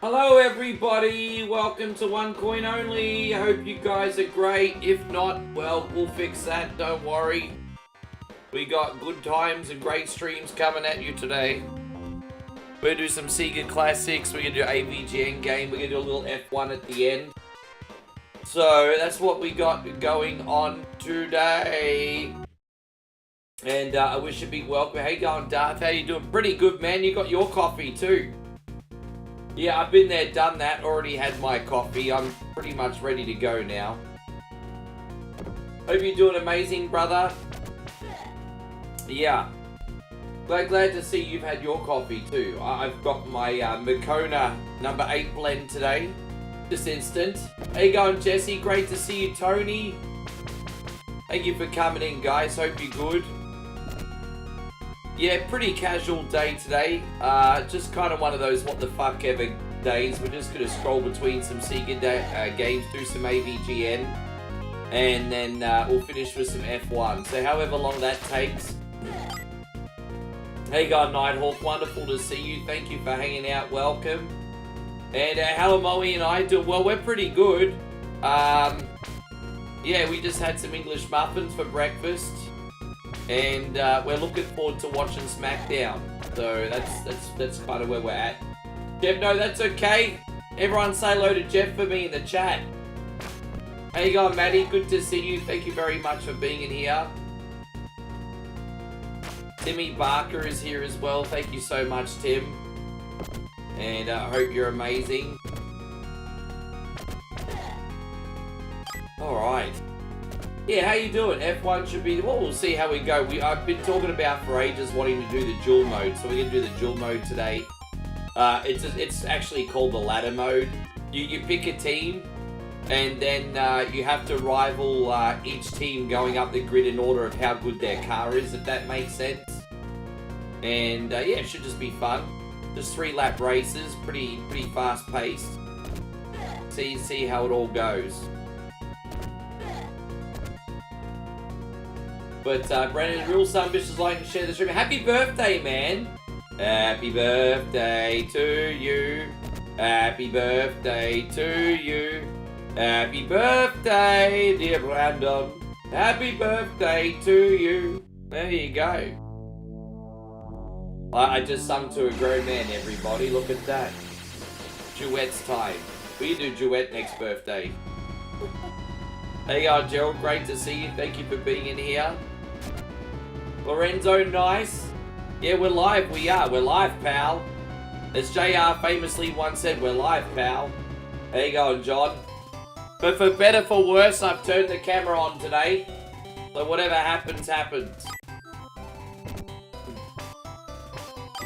Hello everybody, welcome to One Coin Only. I hope you guys are great. If not, well, we'll fix that, don't worry. We got good times and great streams coming at you today. We're gonna do some SEGA Classics, we're gonna do AVGN Game, we're gonna do a little F1 at the end. So, that's what we got going on today. And I wish you'd be welcome. How you going, Darth? How you doing? Pretty good, man. You got your coffee too. Yeah, I've been there, done that, already had my coffee. I'm pretty much ready to go now. Hope you're doing amazing, brother. Yeah. Glad to see you've had your coffee too. I've got my Makona number 8 blend today. Just instant. How you going, Jesse? Great to see you, Tony. Thank you for coming in, guys. Hope you're good. Yeah, pretty casual day today. Just kind of one of those what the fuck ever days. We're just going to scroll between some SEGA games, do some AVGN, and then we'll finish with some F1. So however long that takes. Hey, God, Nighthawk, wonderful to see you. Thank you for hanging out. Welcome. And Halamoe and I do well. We're pretty good. Yeah, we just had some English muffins for breakfast. And we're looking forward to watching SmackDown. So that's kind of where we're at. Jeff, no, that's okay. Everyone say hello to Jeff for me in the chat. How you going, Maddie? Good to see you. Thank you very much for being in here. Timmy Barker is here as well. Thank you so much, Tim. And I hope you're amazing. Alright. Yeah, how you doing? F1 should be... Well, we'll see how we go. I've been talking about for ages wanting to do the dual mode. So we're going to do the dual mode today. It's actually called the ladder mode. You pick a team. And then you have to rival each team going up the grid in order of how good their car is, if that makes sense. And yeah, it should just be fun. Just 3-lap races. Pretty fast paced. See how it all goes. But Brandon, real son, bitches like to share the stream. Happy birthday, man! Happy birthday to you. Happy birthday to you. Happy birthday, dear Brandon. Happy birthday to you. There you go. I just sung to a grown man, everybody. Look at that. Duets time. We do duet next birthday. Hey, Gerald, great to see you. Thank you for being in here. Lorenzo, nice. Yeah, we're live. We are. We're live, pal. As JR famously once said, we're live, pal. How you going, John? But for better, for worse, I've turned the camera on today. So whatever happens, happens.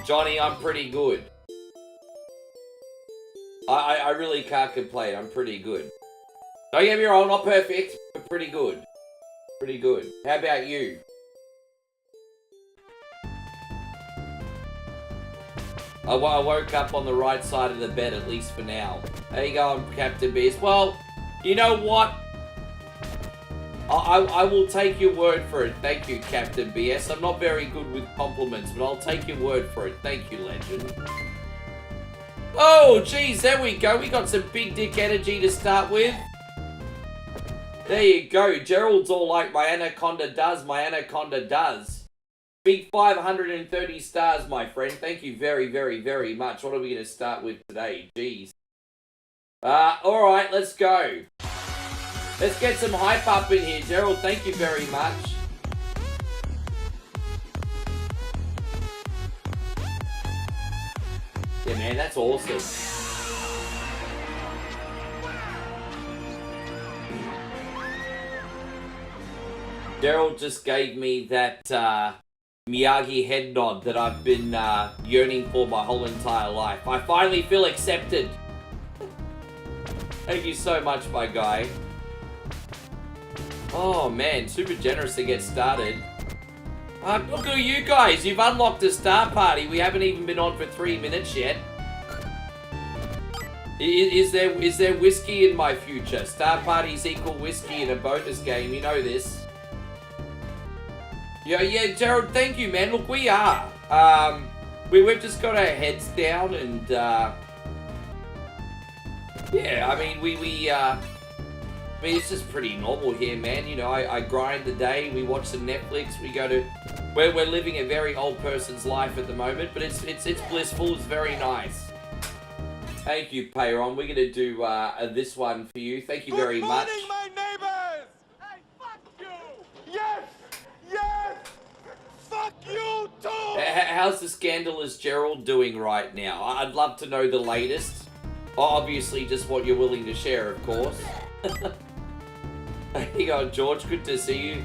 Johnny, I'm pretty good. I really can't complain. I'm pretty good. Don't get me wrong, not perfect, but pretty good. Pretty good. How about you? I woke up on the right side of the bed, at least for now. How you going, Captain Beast? Well, you know what? I will take your word for it. Thank you, Captain BS. I'm not very good with compliments, but I'll take your word for it. Thank you, legend. Oh, geez, there we go. We got some big dick energy to start with. There you go. Gerald's all like, my anaconda does, my anaconda does. Big 530 stars, my friend. Thank you very, very, very much. What are we going to start with today? Jeez. Alright, let's go. Let's get some hype up in here. Gerald, thank you very much. Yeah, man, that's awesome. Gerald just gave me that Miyagi head nod that I've been yearning for my whole entire life. I finally feel accepted. Thank you so much, my guy. Oh man, super generous to get started. Look at you guys, you've unlocked a star party. We haven't even been on for 3 minutes yet. Is there whiskey in my future? Star parties equal whiskey in a bonus game, you know this. Yeah, Gerald, thank you, man. Look, we are. We've just got our heads down and Yeah, I mean, I mean, it's just pretty normal here, man. You know, I grind the day, we watch some Netflix, we go to... We're living a very old person's life at the moment, but it's blissful, it's very nice. Thank you, Payron. We're going to do this one for you. Thank you very much. Good morning, my neighbors! Hey, fuck you! Yes! Yes! Fuck you, too! How's the scandalous Gerald doing right now? I'd love to know the latest. Obviously, just what you're willing to share, of course. There you go, George. Good to see you.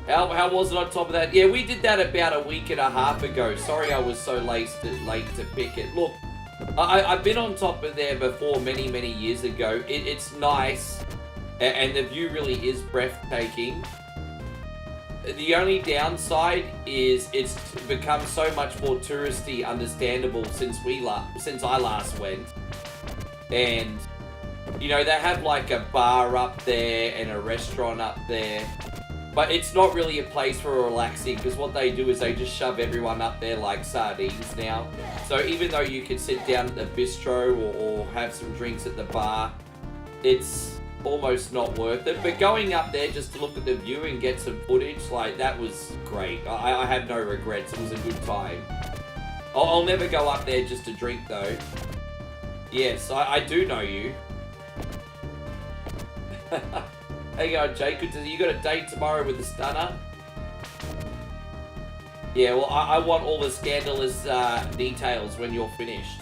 How was it on top of that? Yeah, we did that about a week and a half ago. Sorry I was so late to pick it. Look, I've been on top of there before many, many years ago. It's nice, and the view really is breathtaking. The only downside is it's become so much more touristy, understandable since I last went. And, you know, they have like a bar up there and a restaurant up there. But it's not really a place for relaxing, because what they do is they just shove everyone up there like sardines now. So even though you can sit down at the bistro or have some drinks at the bar, it's almost not worth it. But going up there just to look at the view and get some footage, like, that was great. I had no regrets. It was a good time. I'll never go up there just to drink, though. Yes, I do know you. How you going, Jake? Good to see you. Got a date tomorrow with the Stunner? Yeah, well, I want all the scandalous details when you're finished.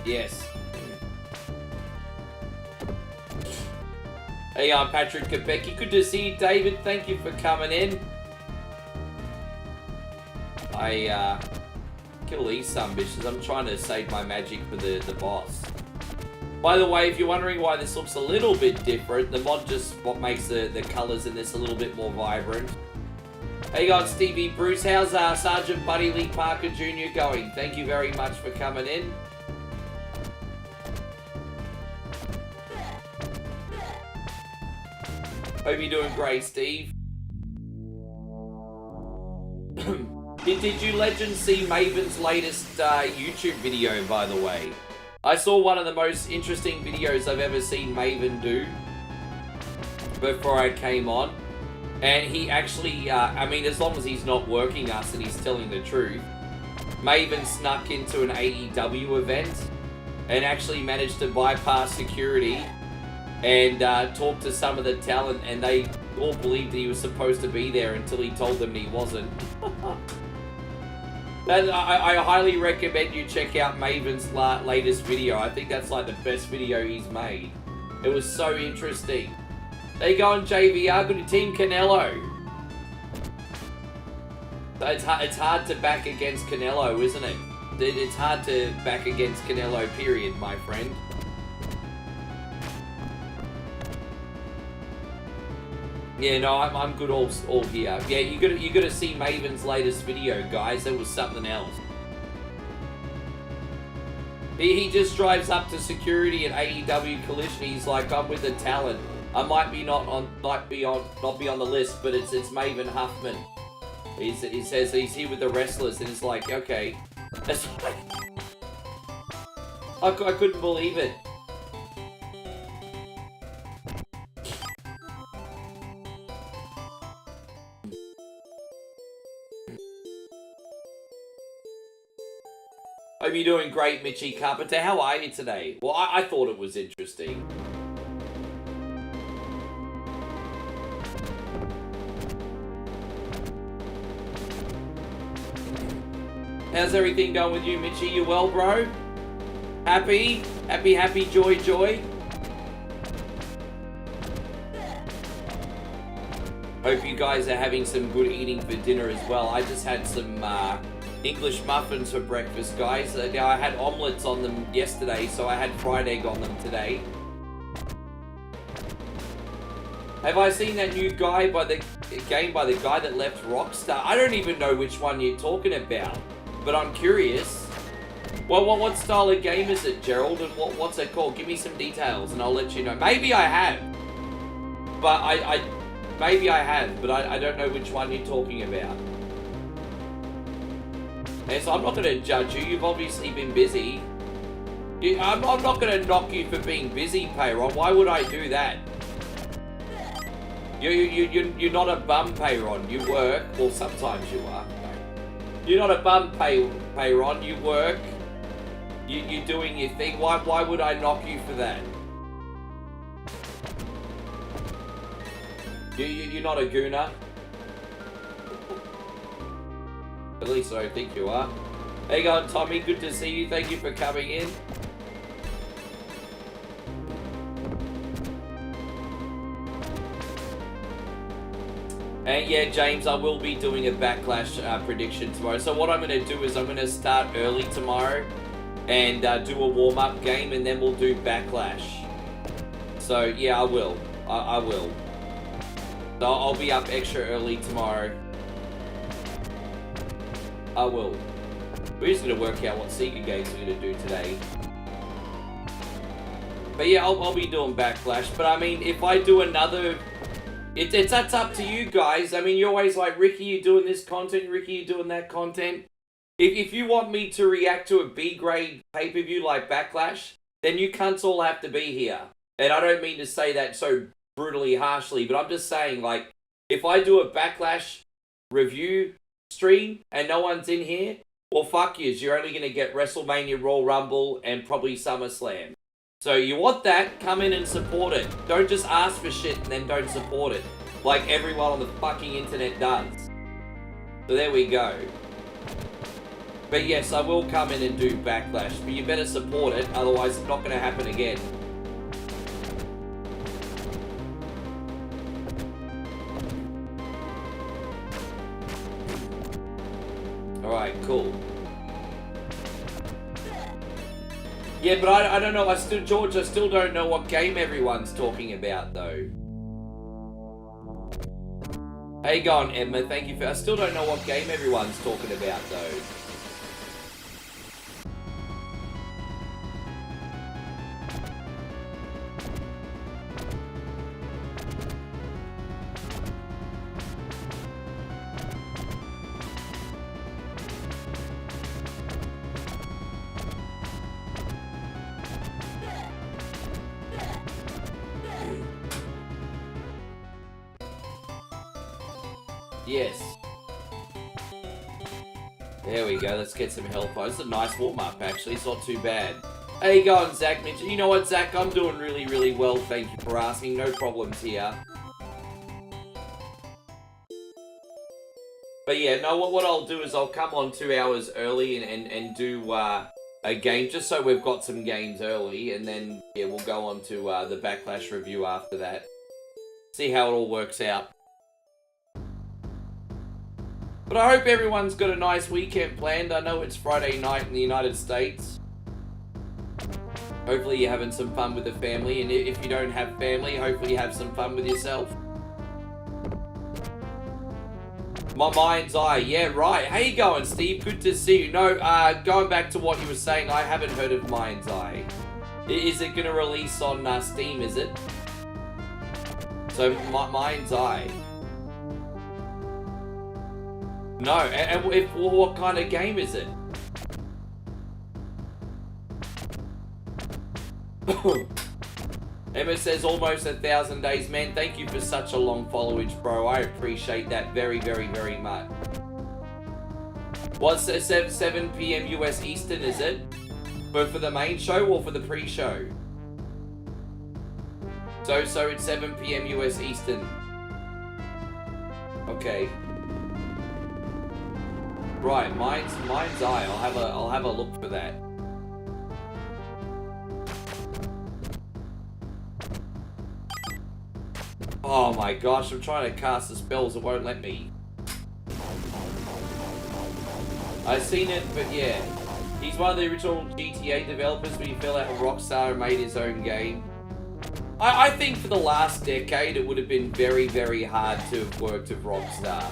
Yes. Hey, I'm Patrick Kopecky. Good to see you, David. Thank you for coming in. I kill these sumbitches. I'm trying to save my magic for the boss. By the way, if you're wondering why this looks a little bit different, the mod just what makes the colours in this a little bit more vibrant. Hey guys, Stevie Bruce, how's Sergeant Buddy Lee Parker Jr. going? Thank you very much for coming in. Hope you're doing great, Steve. Did you legends see Maven's latest YouTube video, by the way? I saw one of the most interesting videos I've ever seen Maven do before I came on. And he actually, I mean, as long as he's not working us and he's telling the truth, Maven snuck into an AEW event and actually managed to bypass security and talk to some of the talent, and they all believed he was supposed to be there until he told them he wasn't. I highly recommend you check out Maven's latest video. I think that's like the best video he's made. It was so interesting. There you go on JVR, good to Team Canelo. It's hard to back against Canelo, isn't it? It's hard to back against Canelo, period, my friend. Yeah, no, I'm good all here. Yeah, you gotta see Maven's latest video, guys. It was something else. He just drives up to security at AEW Collision. He's like, I'm with the talent. I might not be on the list, but it's Maven Huffman. He says he's here with the wrestlers, and it's like, okay. I couldn't believe it. Hope you're doing great, Mitchie Carpenter. How are you today? Well, I thought it was interesting. How's everything going with you, Mitchie? You well, bro? Happy? Happy, joy. Hope you guys are having some good eating for dinner as well. I just had some English muffins for breakfast, guys. Now, I had omelettes on them yesterday, so I had fried egg on them today. Have I seen that new guy by the guy that left Rockstar? I don't even know which one you're talking about, but I'm curious. Well, what style of game is it, Gerald, and what's it called? Give me some details, and I'll let you know. Maybe I have, but I don't know which one you're talking about. And so I'm not going to judge you. You've obviously been busy. I'm not going to knock you for being busy, Payron. Why would I do that? You're not a bum, Payron. You work. Well, sometimes you are. You're not a bum, Payron. You work. You're doing your thing. Why would I knock you for that? You're not a gooner. At least I don't think you are. How you going, Tommy? Good to see you. Thank you for coming in. And yeah, James, I will be doing a Backlash prediction tomorrow. So what I'm going to do is I'm going to start early tomorrow and do a warm-up game, and then we'll do Backlash. So yeah, I will. I will. So I'll be up extra early tomorrow. I will. We're just going to work out what SEGA games we're going to do today. But yeah, I'll be doing Backlash. But I mean, if I do another... That's up to you guys. I mean, you're always like, Ricky, you're doing this content. Ricky, you're doing that content. If you want me to react to a B-grade pay-per-view like Backlash, then you cunts all have to be here. And I don't mean to say that so brutally harshly, but I'm just saying, like, if I do a Backlash review stream and no one's in here, well, fuck yous. You're only going to get WrestleMania, Royal Rumble, and probably SummerSlam. So you want that, come in and support it. Don't just ask for shit and then don't support it. Like everyone on the fucking internet does. So there we go. But yes, I will come in and do Backlash. But you better support it, otherwise it's not going to happen again. Alright, cool. Yeah, but I don't know. George, I still don't know what game everyone's talking about, though. How you going, Emma? Thank you for... I still don't know what game everyone's talking about, though. Yes. There we go, let's get some health. It's a nice warm-up, actually. It's not too bad. How you going, Zach? You know what, Zach? I'm doing really, really well. Thank you for asking. No problems here. But yeah, no, what I'll do is I'll come on 2 hours early and do a game, just so we've got some games early. And then, yeah, we'll go on to the Backlash review after that. See how it all works out. But I hope everyone's got a nice weekend planned. I know it's Friday night in the United States. Hopefully you're having some fun with the family. And if you don't have family, hopefully you have some fun with yourself. My mind's eye. Yeah, right. How you going, Steve? Good to see you. No, going back to what you were saying, I haven't heard of Mind's Eye. Is it going to release on Steam, is it? So, Mind's Eye. No, and what kind of game is it? Emma says almost 1,000 days. Man, thank you for such a long followage, bro. I appreciate that very, very, very much. What's 7 p.m. US Eastern, is it? But for the main show or for the pre-show? So it's 7 p.m. US Eastern. Okay. Right, Mind's Eye. I'll have a look for that. Oh my gosh, I'm trying to cast the spells, it won't let me. I've seen it, but yeah. He's one of the original GTA developers, but he fell out of Rockstar and made his own game. I think for the last decade, it would have been very, very hard to have worked with Rockstar.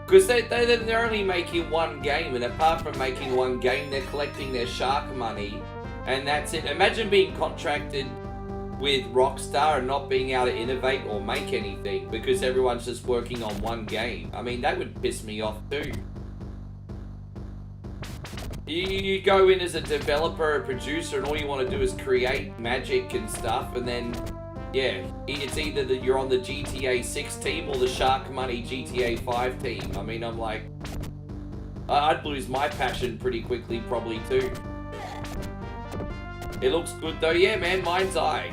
Because they're only making one game, and apart from making one game, they're collecting their shark money, and that's it. Imagine being contracted with Rockstar and not being able to innovate or make anything because everyone's just working on one game. I mean, that would piss me off too. You go in as a developer or producer and all you want to do is create magic and stuff, and then, yeah, it's either that you're on the GTA 6 team or the Shark Money GTA 5 team. I mean, I'm like, I'd lose my passion pretty quickly probably too. It looks good though. Yeah, man, mine's eye.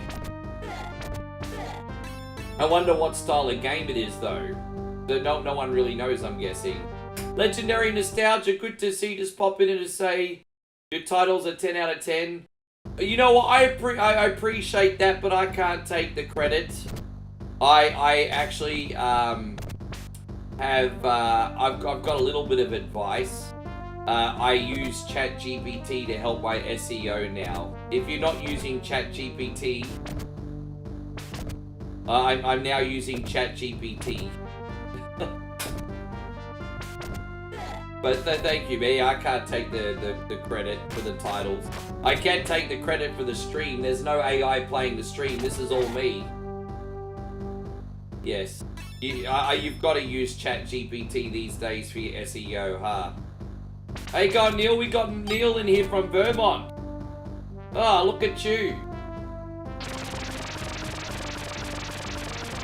I wonder what style of game it is though. No one really knows, I'm guessing. Legendary Nostalgia, good to see you just pop in and to say your titles are 10 out of 10. You know what, I appreciate that, but I can't take the credit. I actually I've got a little bit of advice. I use ChatGPT to help my SEO now. If you're not using ChatGPT, I'm now using ChatGPT. But thank you, me. I can't take the credit for the titles. I can take the credit for the stream. There's no AI playing the stream. This is all me. Yes. You've got to use ChatGPT these days for your SEO, huh? Hey, God, Neil. We got Neil in here from Vermont. Oh, look at you.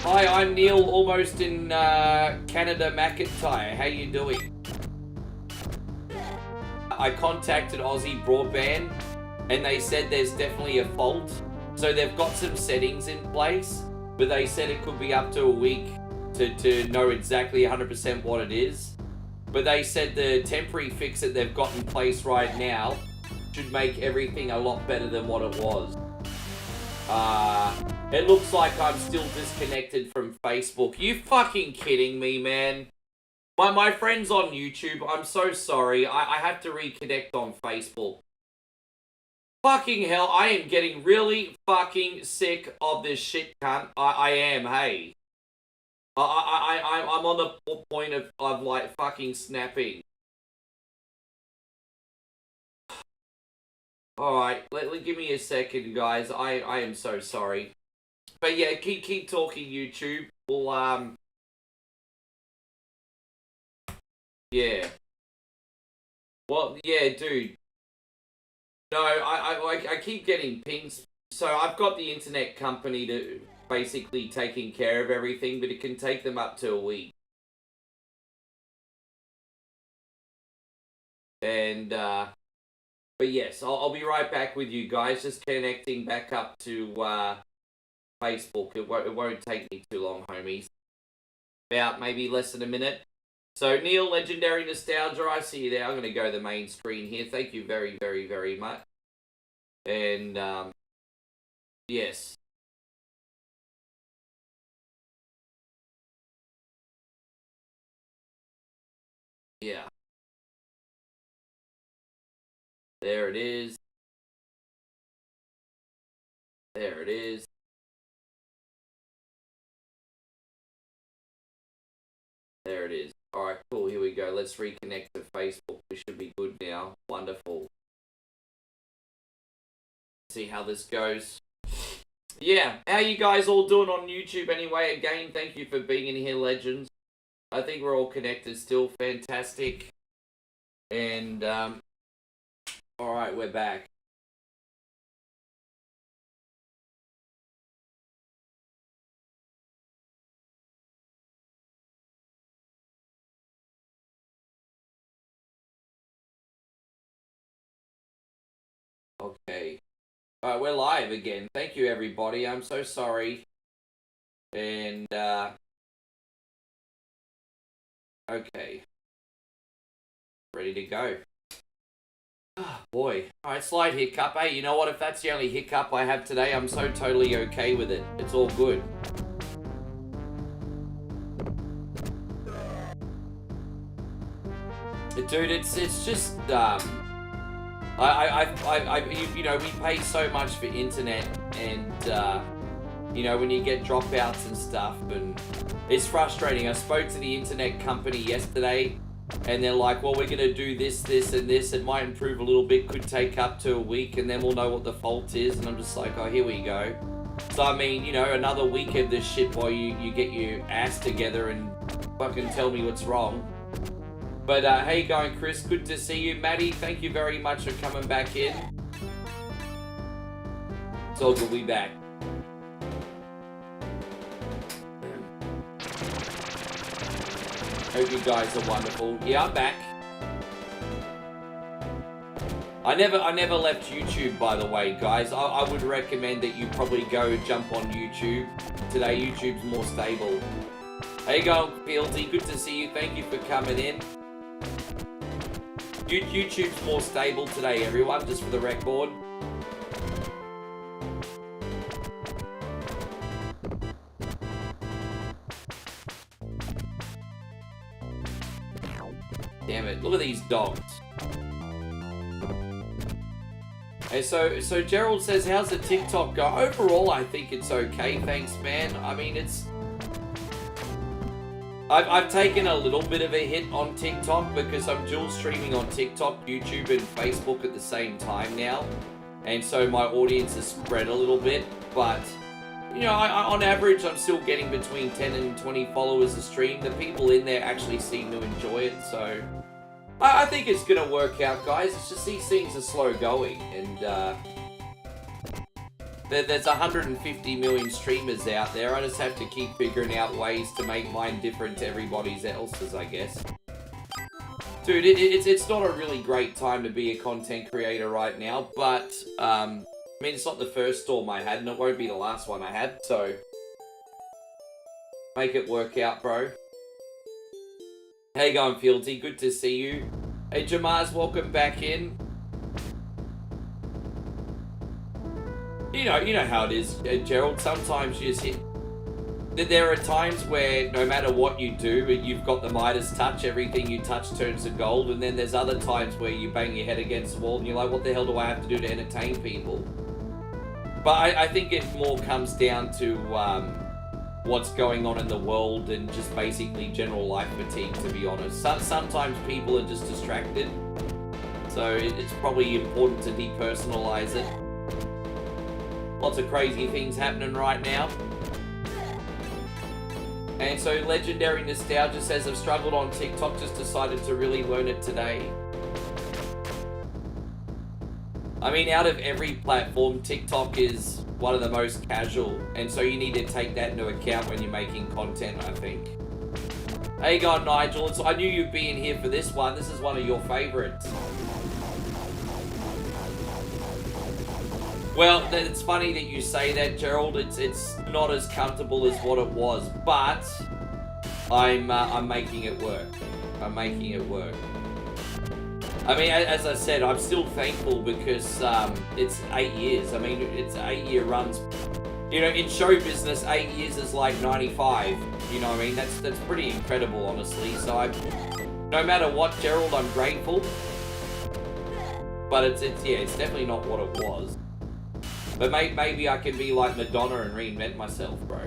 Hi, I'm Neil, almost in Canada, McIntyre. How you doing? I contacted Aussie Broadband and they said there's definitely a fault. So they've got some settings in place, but they said it could be up to a week to know exactly 100% what it is. But they said the temporary fix that they've got in place right now should make everything a lot better than what it was. It looks like I'm still disconnected from Facebook. You fucking kidding me, man? My friends on YouTube, I'm so sorry. I have to reconnect on Facebook. Fucking hell, I am getting really fucking sick of this shit, cunt. I am, hey. I'm on the point of like fucking snapping. Alright, give me a second, guys. I am so sorry. But yeah, keep talking, YouTube. We'll, yeah. Well, yeah, dude. No, I keep getting pings. So I've got the internet company to basically taking care of everything, but it can take them up to a week. And, but yes, I'll be right back with you guys. Just connecting back up to, Facebook. It won't take me too long, homies. About maybe less than a minute. So, Neil, Legendary Nostalgia, I see you there. I'm going to go to the main screen here. Thank you very, very, very much. And, yes. Yeah. There it is. There it is. There it is. Alright, cool. Here we go. Let's reconnect to Facebook. We should be good now. Wonderful. See how this goes. Yeah, how you guys all doing on YouTube anyway? Again, thank you for being in here, legends. I think we're all connected still. Fantastic. And, alright, we're back. Okay. Alright, we're live again. Thank you, everybody. I'm so sorry. And, okay. Ready to go. Oh, boy. Alright, slight hiccup. Hey, you know what? If that's the only hiccup I have today, I'm so totally okay with it. It's all good. Dude, it's just, you know, we pay so much for internet, and, you know, when you get dropouts and stuff, and it's frustrating. I spoke to the internet company yesterday, and they're like, well, we're going to do this, this, and this. It might improve a little bit, could take up to a week, and then we'll know what the fault is. And I'm just like, oh, here we go. So, I mean, you know, another week of this shit while you get your ass together and fucking tell me what's wrong. But how you going, Chris? Good to see you. Maddie, thank you very much for coming back in. It's all good, we back. Hope you guys are wonderful. Yeah, I'm back. I never left YouTube, by the way, guys. I would recommend that you probably go jump on YouTube. Today, YouTube's more stable. How you going, Fieldy? Good to see you. Thank you for coming in. YouTube's more stable today, everyone, just for the record. Damn it, look at these dogs. Hey, so Gerald says, how's the TikTok go? Overall, I think it's okay, thanks, man. I mean, I've taken a little bit of a hit on TikTok because I'm dual streaming on TikTok, YouTube, and Facebook at the same time now. And so my audience has spread a little bit. But, you know, on average, I'm still getting between 10 and 20 followers a stream. The people in there actually seem to enjoy it. So I think it's going to work out, guys. It's just these things are slow going. And there's 150 million streamers out there. I just have to keep figuring out ways to make mine different to everybody else's, I guess. Dude, it's not a really great time to be a content creator right now, but, I mean, it's not the first storm I had, and it won't be the last one I had, so make it work out, bro. How you going, Fieldy? Good to see you. Hey, Jamaz, welcome back in. You know how it is, Gerald. Sometimes you just hit... There are times where no matter what you do, you've got the Midas touch. Everything you touch turns to gold. And then there's other times where you bang your head against the wall and you're like, what the hell do I have to do to entertain people? But I think it more comes down to what's going on in the world and just basically general life fatigue, to be honest. Sometimes people are just distracted. So it's probably important to depersonalize it. Lots of crazy things happening right now. And so Legendary Nostalgia says, I've struggled on TikTok, just decided to really learn it today. I mean, out of every platform, TikTok is one of the most casual. And so you need to take that into account when you're making content, I think. How you going, Nigel? I knew you'd be in here for this one. This is one of your favorites. Well, it's funny that you say that, Gerald. It's not as comfortable as what it was, but I'm making it work. I'm making it work. I mean, as I said, I'm still thankful because it's 8 years. I mean, it's 8-year runs. You know, in show business, 8 years is like 95. You know what I mean? That's pretty incredible, honestly. So no matter what, Gerald, I'm grateful. But it's definitely not what it was. But maybe I can be like Madonna and reinvent myself, bro.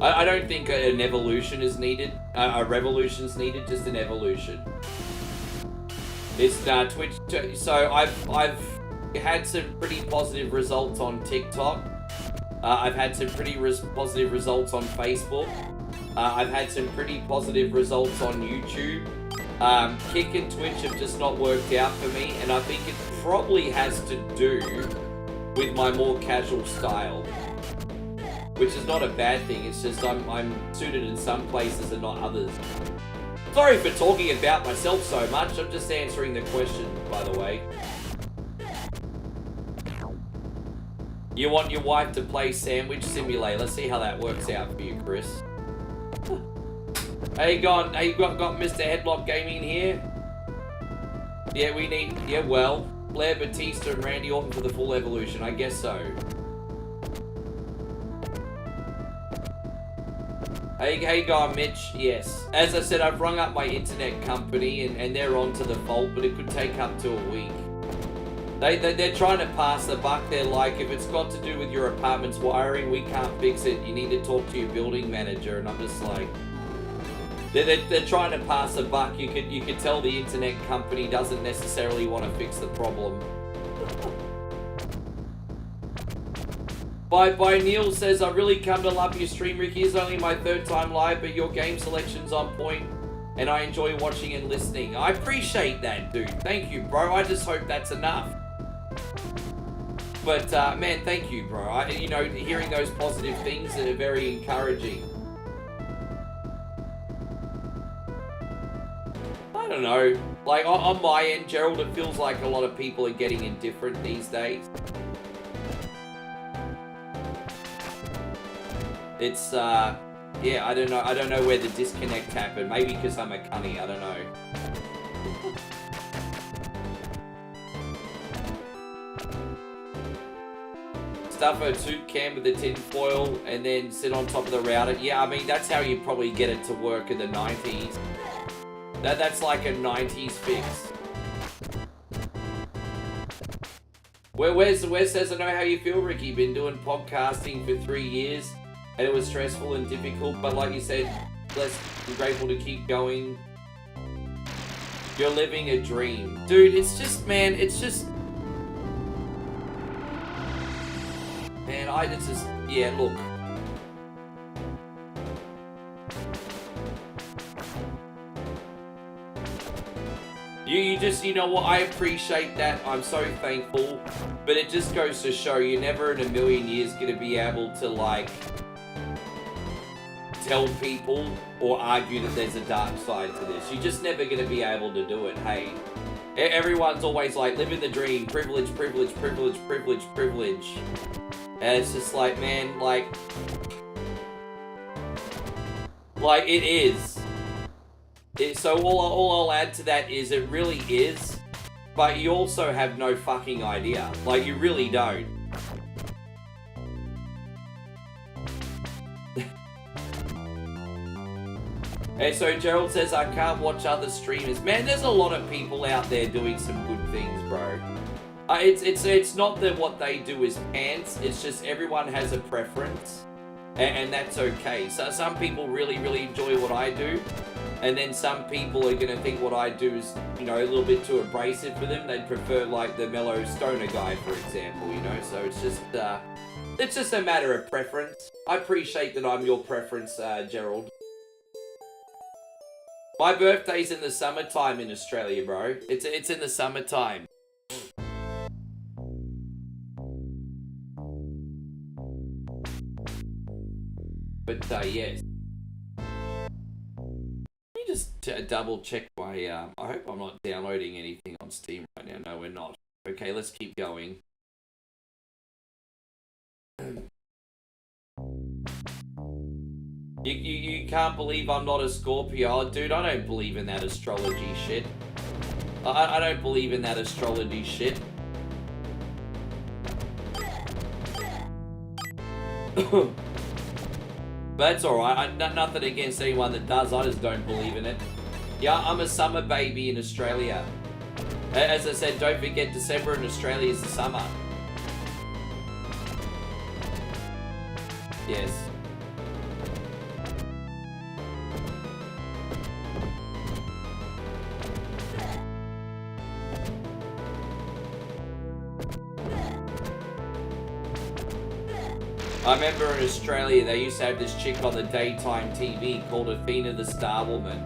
I don't think an evolution is needed. A revolution's needed, just an evolution. It's Twitch. So I've had some pretty positive results on TikTok. I've had some pretty positive results on Facebook. I've had some pretty positive results on YouTube. Kick and Twitch have just not worked out for me, and I think it probably has to do with my more casual style, which is not a bad thing. It's just I'm suited in some places and not others. Sorry for talking about myself so much. I'm just answering the question, by the way. You want your wife to play Sandwich Simulator? Let's see how that works out for you, Chris. Hey, you got Mr. Headlock Gaming here? Yeah, we need... Yeah, well, Blair Batista and Randy Orton for the full evolution. I guess so. Hey, going, Mitch? Yes. As I said, I've rung up my internet company and they're on to the vault, but it could take up to a week. They're trying to pass the buck. They're like, if it's got to do with your apartment's wiring, we can't fix it. You need to talk to your building manager. And I'm just like... They're trying to pass a buck. You could tell the internet company doesn't necessarily want to fix the problem. By Neil says, I really come to love your stream, Ricky. It's only my 3rd time live, but your game selection's on point, and I enjoy watching and listening. I appreciate that, dude. Thank you, bro. I just hope that's enough. But, man, thank you, bro. You know, hearing those positive things are very encouraging. I don't know. Like, on my end, Gerald, it feels like a lot of people are getting indifferent these days. It's, yeah, I don't know where the disconnect happened. Maybe because I'm a cunny, I don't know. Stuff a tube can with the tin foil and then sit on top of the router. Yeah, I mean, that's how you probably get it to work in the 90s. That's like a 90s fix. Wes says, I know how you feel, Ricky. Been doing podcasting for 3 years. And it was stressful and difficult, but like you said, blessed and grateful to keep going. You're living a dream. Dude, it's just, man, it's just... Man, it's just, yeah, look. You just, you know what, I appreciate that. I'm so thankful. But it just goes to show you're never in a million years going to be able to, like... tell people or argue that there's a dark side to this. You're just never going to be able to do it. Hey, everyone's always like, living the dream, privilege, privilege, privilege, privilege, privilege. And it's just like, man, like it is. So all I'll add to that is it really is, but you also have no fucking idea. Like, you really don't. Hey, so Gerald says, I can't watch other streamers. Man, there's a lot of people out there doing some good things, bro. It's not that what they do is pants. It's just everyone has a preference. And that's okay. So some people really, really enjoy what I do. And then some people are going to think what I do is, you know, a little bit too abrasive for them. They'd prefer, like, the mellow stoner guy, for example, you know? So it's just a matter of preference. I appreciate that I'm your preference, Gerald. My birthday's in the summertime in Australia, bro. It's in the summertime. But, yes. Let me just double check my, I hope I'm not downloading anything on Steam right now. No, we're not. Okay, let's keep going. You can't believe I'm not a Scorpio. Dude, I don't believe in that astrology shit. I don't believe in that astrology shit. But that's alright. Nothing against anyone that does. I just don't believe in it. Yeah, I'm a summer baby in Australia. As I said, don't forget December in Australia is the summer. Yes. I remember in Australia, they used to have this chick on the daytime TV called Athena the Star Woman.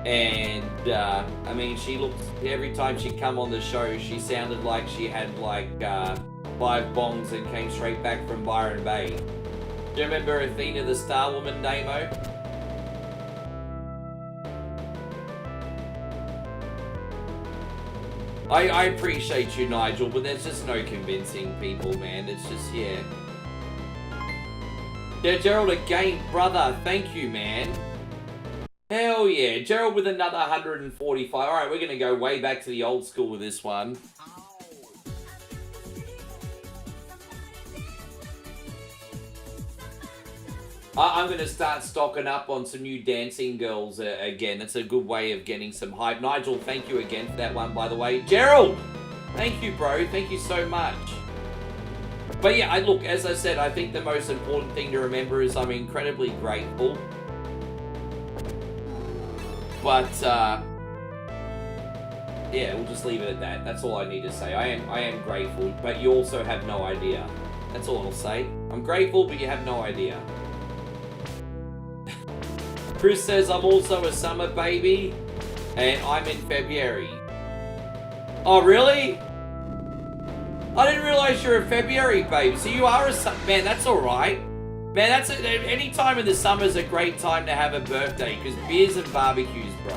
And, I mean, she looked, every time she'd come on the show, she sounded like she had, like, 5 bongs and came straight back from Byron Bay. Do you remember Athena the Star Woman, Damo? I appreciate you, Nigel, but there's just no convincing people, man. It's just, yeah. Yeah, Gerald, a game, brother. Thank you, man. Hell yeah. Gerald with another 145. Alright, we're going to go way back to the old school with this one. I'm going to start stocking up on some new dancing girls again. That's a good way of getting some hype. Nigel, thank you again for that one, by the way. Gerald! Thank you, bro. Thank you so much. But yeah, look, as I said, I think the most important thing to remember is I'm incredibly grateful. But, yeah, we'll just leave it at that. That's all I need to say. I am grateful, but you also have no idea. That's all I'll say. I'm grateful, but you have no idea. Chris says, I'm also a summer baby, and I'm in February. Oh, really? I didn't realize you're a February baby. So you are a man, that's alright. Man, that's any time in the summer is a great time to have a birthday, because beers and barbecues, bro.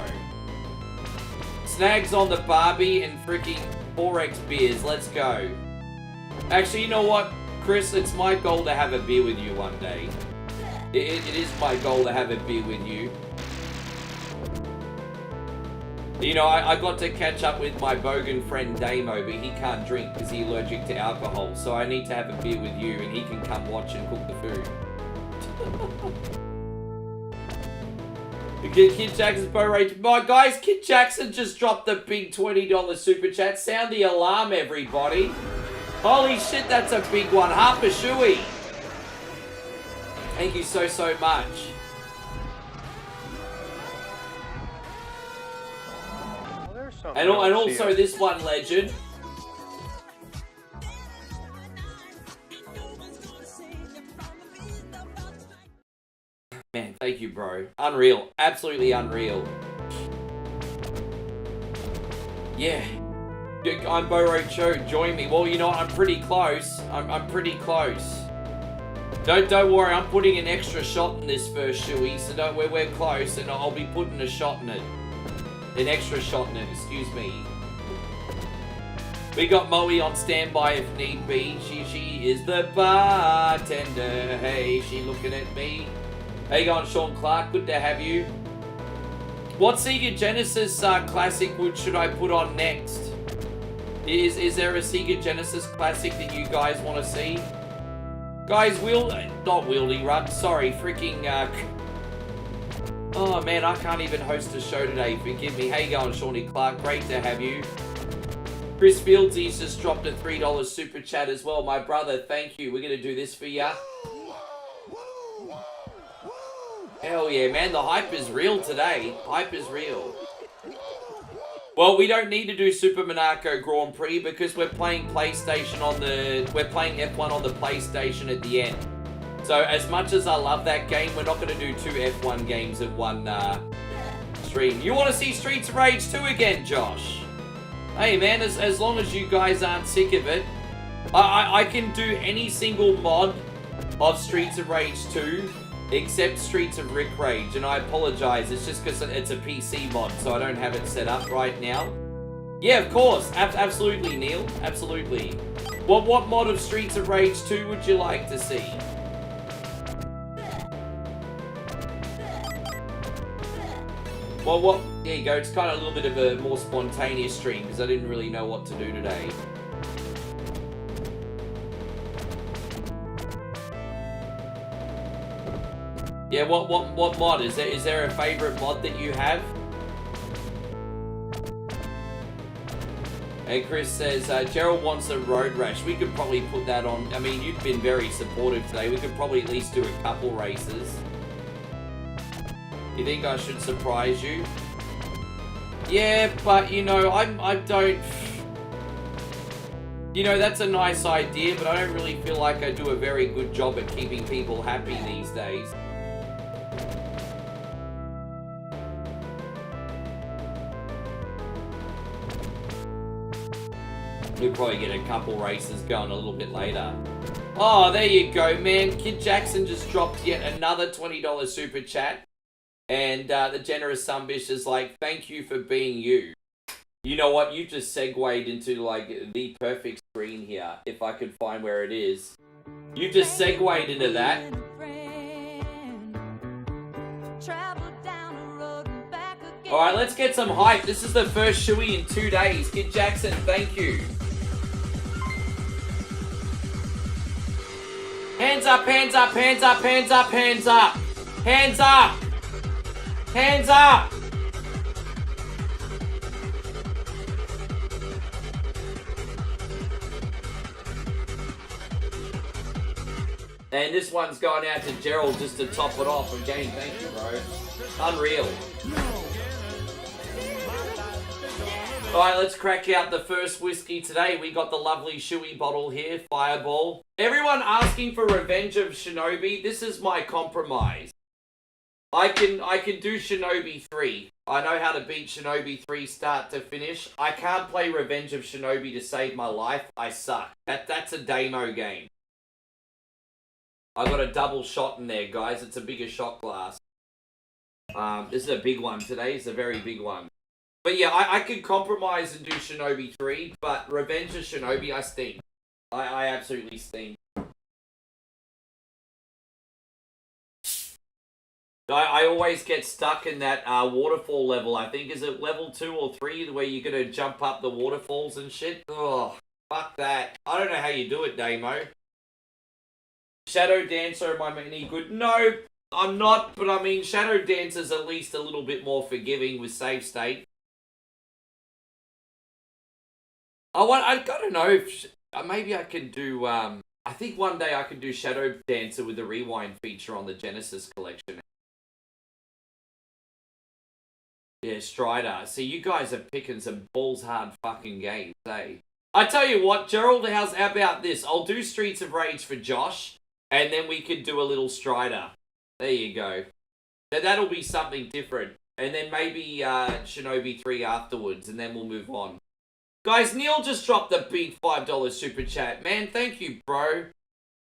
Snags on the Barbie and freaking 4X beers. Let's go. Actually, you know what, Chris? It's my goal to have a beer with you one day. It is my goal to have a beer with you. You know, I got to catch up with my bogan friend Damo, but he can't drink because he's allergic to alcohol. So I need to have a beer with you and he can come watch and cook the food. Kid Jackson's bow rate. My guys, Kid Jackson just dropped the big $20 super chat. Sound the alarm, everybody. Holy shit, that's a big one. Harper Shui. Thank you so much. And also this one legend. Man, thank you, bro. Unreal. Absolutely unreal. Yeah. I'm Boro Cho. Join me. Well, you know what? I'm pretty close. I'm pretty close. Don't worry. I'm putting an extra shot in this first shoey, so don't. We're close, and I'll be putting a shot in it. An extra shot in it. Excuse me. We got Moe on standby if need be. She is the bartender. Hey, she looking at me. How you going, Sean Clark? Good to have you. What SEGA Genesis classic should I put on next? Is there a SEGA Genesis classic that you guys want to see? Guys, not Wieldy Run, sorry, freaking, oh man, I can't even host a show today, forgive me. How you going, Shawnee Clark? Great to have you. Chris Fields, he's just dropped a $3 super chat as well. My brother, thank you. We're going to do this for ya. Hell yeah, man, the hype is real today. Hype is real. Well, we don't need to do Super Monaco Grand Prix because we're playing PlayStation on the... We're playing F1 on the PlayStation at the end. So, as much as I love that game, we're not going to do 2 F1 games at one stream. You want to see Streets of Rage 2 again, Josh? Hey, man, as long as you guys aren't sick of it, I can do any single mod of Streets of Rage 2 except Streets of Rick Rage, and I apologize, it's just because it's a PC mod, so I don't have it set up right now. Yeah, of course, absolutely, Neil, absolutely. What mod of Streets of Rage 2 would you like to see? Well, there you go, it's kind of a little bit of a more spontaneous stream, because I didn't really know what to do today. Yeah, what mod? Is there a favorite mod that you have? And Chris says, Gerald wants a road rash. We could probably put that on. I mean, you've been very supportive today. We could probably at least do a couple races. You think I should surprise you? Yeah, but you know, I don't... You know, that's a nice idea, but I don't really feel like I do a very good job at keeping people happy these days. We'll probably get a couple races going a little bit later. Oh, there you go, man. Kid Jackson just dropped yet another $20 super chat. And the generous Sunbish is like, thank you for being you. You know what? You just segued into, like, the perfect screen here. If I could find where it is. You just segued into that. Alright, let's get some hype. This is the first shoey in 2 days. Kid Jackson, thank you. Hands up, hands up, hands up, hands up, hands up. Hands up. Hands up. And this one's going out to Gerald just to top it off. Again, thank you, bro. Unreal. Alright, let's crack out the first whiskey today. We got the lovely shoey bottle here, Fireball. Everyone asking for Revenge of Shinobi, this is my compromise. I can do Shinobi 3. I know how to beat Shinobi 3 start to finish. I can't play Revenge of Shinobi to save my life. I suck. That's a demo game. I got a double shot in there, guys. It's a bigger shot glass. This is a big one today. It's a very big one. But yeah, I could compromise and do Shinobi 3, but Revenge of Shinobi, I stink. I absolutely stink. I always get stuck in that waterfall level. I think, is it level 2 or 3 where you're going to jump up the waterfalls and shit? Oh, fuck that. I don't know how you do it, Damo. Shadow Dancer, am I any good? No, I'm not, but I mean, Shadow Dancer's at least a little bit more forgiving with save state. I gotta know if, maybe I can do, I think one day I can do Shadow Dancer with the rewind feature on the Genesis collection. Yeah, Strider. See, you guys are picking some balls hard fucking games, eh? I tell you what, Gerald, how about this? I'll do Streets of Rage for Josh, and then we could do a little Strider. There you go. That'll be something different. And then maybe Shinobi 3 afterwards, and then we'll move on. Guys, Neil just dropped the big $5 super chat. Man, thank you, bro.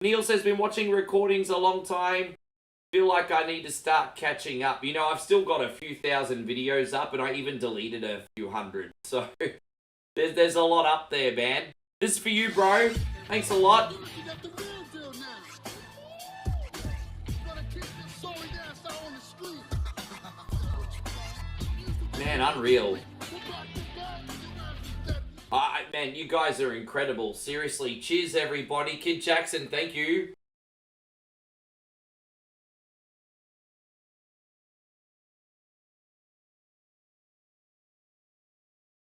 Neil says, been watching recordings a long time. Feel like I need to start catching up. You know, I've still got a few thousand videos up, and I even deleted a few hundred. So, there's a lot up there, man. This is for you, bro. Thanks a lot. Man, unreal. Man, you guys are incredible. Seriously, cheers, everybody. Kid Jackson, thank you.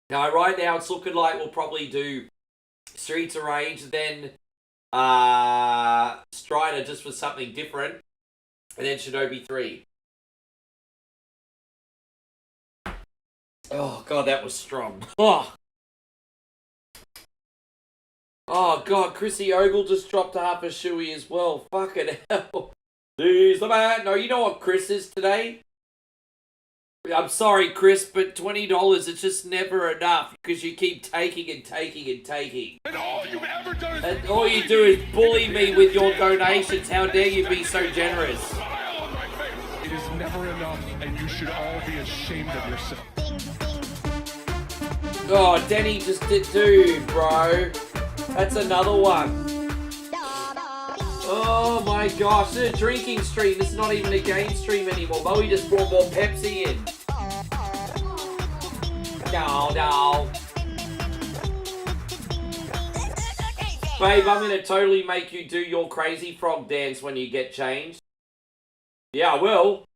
Now, right now, it's looking like we'll probably do Streets of Rage, then Strider just for something different, and then Shinobi 3. Oh, God, that was strong. Oh, God, Chrissy Ogle just dropped half a shoey as well. Fucking hell. He's the man. No, you know what Chris is today? I'm sorry, Chris, but $20, it's just never enough because you keep taking and taking and taking. And all you've ever done is... And all you do is bully me with your donations. How dare you be so generous? It is never enough, and you should all be ashamed of yourself. Oh, Denny just did too, bro. That's another one. Oh my gosh, this is a drinking stream. This is not even a game stream anymore. Bowie just brought more Pepsi in. No. Babe, I'm gonna totally make you do your crazy frog dance when you get changed. Yeah, I will.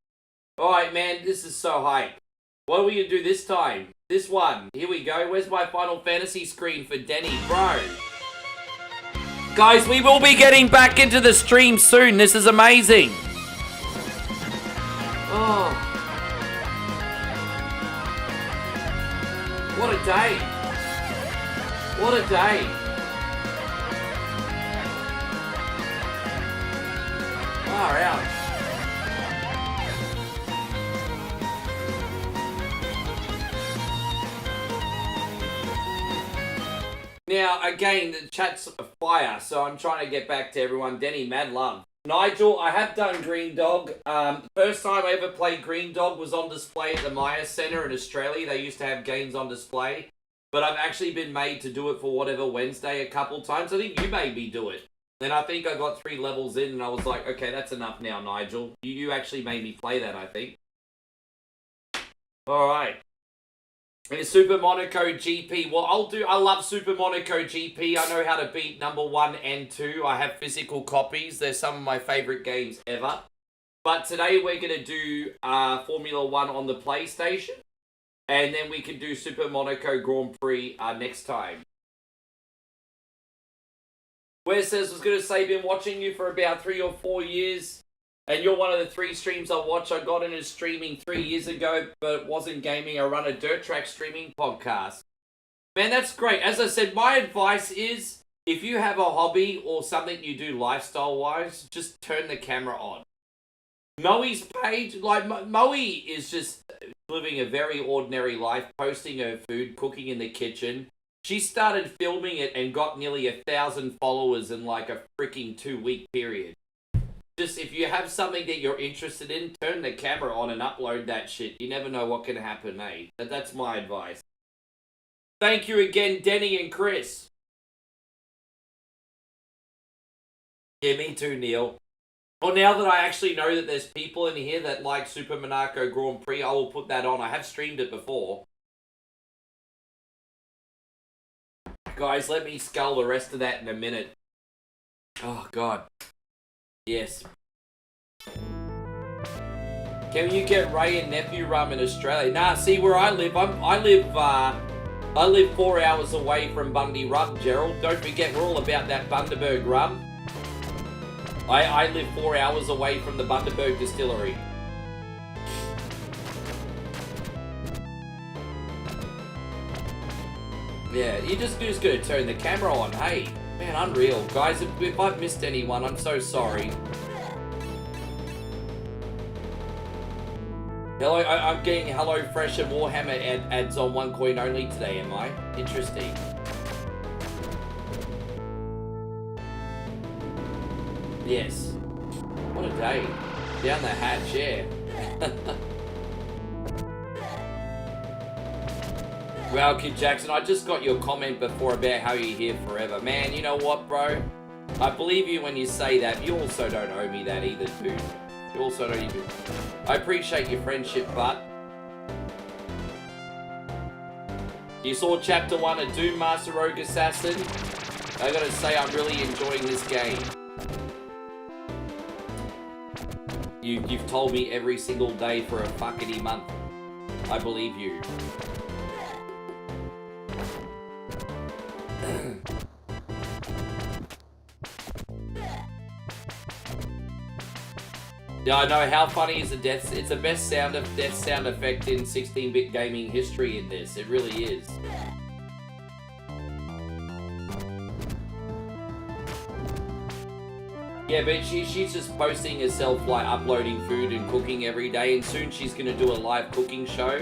Alright, man, this is so hype. What are we gonna do this time? This one. Here we go. Where's my Final Fantasy screen for Denny? Bro. Guys, we will be getting back into the stream soon. This is amazing. Oh. What a day. What a day. Far out. Now, again, the chat's fire, so I'm trying to get back to everyone. Denny, mad love. Nigel, I have done Green Dog. First time I ever played Green Dog was on display at the Maya Center in Australia. They used to have games on display. But I've actually been made to do it for Whatever Wednesday a couple times. I think you made me do it. Then I think I got 3 levels in and I was like, okay, that's enough now, Nigel. You actually made me play that, I think. Alright. And Super Monaco GP. Well, I love Super Monaco GP. I know how to beat number 1 and 2. I have physical copies. They're some of my favorite games ever. But today we're going to do Formula 1 on the PlayStation. And then we can do Super Monaco Grand Prix next time. Wes says, I was going to say, been watching you for about 3 or 4 years. And you're one of the 3 streams I watch. I got into streaming 3 years ago, but it wasn't gaming. I run a dirt track streaming podcast. Man, that's great. As I said, my advice is if you have a hobby or something you do lifestyle-wise, just turn the camera on. Moe's page, like, Moe is just living a very ordinary life, posting her food, cooking in the kitchen. She started filming it and got nearly 1,000 followers in like a freaking 2-week period. Just, if you have something that you're interested in, turn the camera on and upload that shit. You never know what can happen, eh? That's my advice. Thank you again, Denny and Chris. Yeah, me too, Neil. Well, now that I actually know that there's people in here that like Super Monaco Grand Prix, I will put that on. I have streamed it before. Guys, let me scull the rest of that in a minute. Oh, God. Yes. Can you get Ray and Nephew rum in Australia? Nah, see where I live. I live 4 hours away from Bundy Rum, Gerald. Don't forget, we're all about that Bundaberg rum. I live 4 hours away from the Bundaberg distillery. Yeah, you're just gonna turn the camera on. Hey, man, unreal. Guys, if I've missed anyone, I'm so sorry. Hello, I'm getting Hello Fresh and Warhammer ads on one coin only today, am I? Interesting. Yes. What a day. Down the hatch, yeah. Well, Kid Jackson, I just got your comment before about how you're here forever. Man, you know what, bro? I believe you when you say that. You also don't owe me that either, dude. You also don't even... I appreciate your friendship, but... You saw Chapter 1 of Doom Master Rogue Assassin? I gotta say, I'm really enjoying this game. You've told me every single day for a fuckity month. I believe you. Yeah, I know. How funny is the death? It's the best death sound effect in 16-bit gaming history in this. It really is. Yeah, but she's just posting herself, like, uploading food and cooking every day, and soon she's gonna do a live cooking show.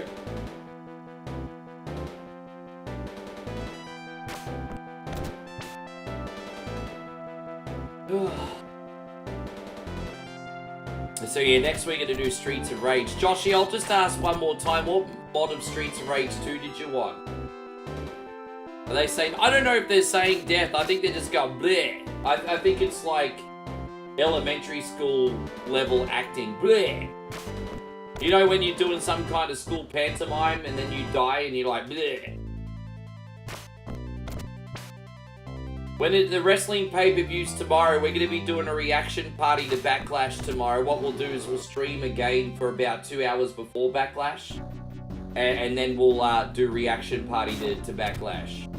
So yeah, next we're gonna do Streets of Rage. Joshy, I'll just ask one more time, what mod of Streets of Rage 2 did you want? Are they saying, I don't know if they're saying death, I think they're just going bleh. I think it's like elementary school level acting, bleh. You know when you're doing some kind of school pantomime and then you die and you're like bleh. When the wrestling pay-per-views tomorrow, we're going to be doing a reaction party to Backlash tomorrow. What we'll do is we'll stream a game for about 2 hours before Backlash. And then we'll do reaction party to Backlash.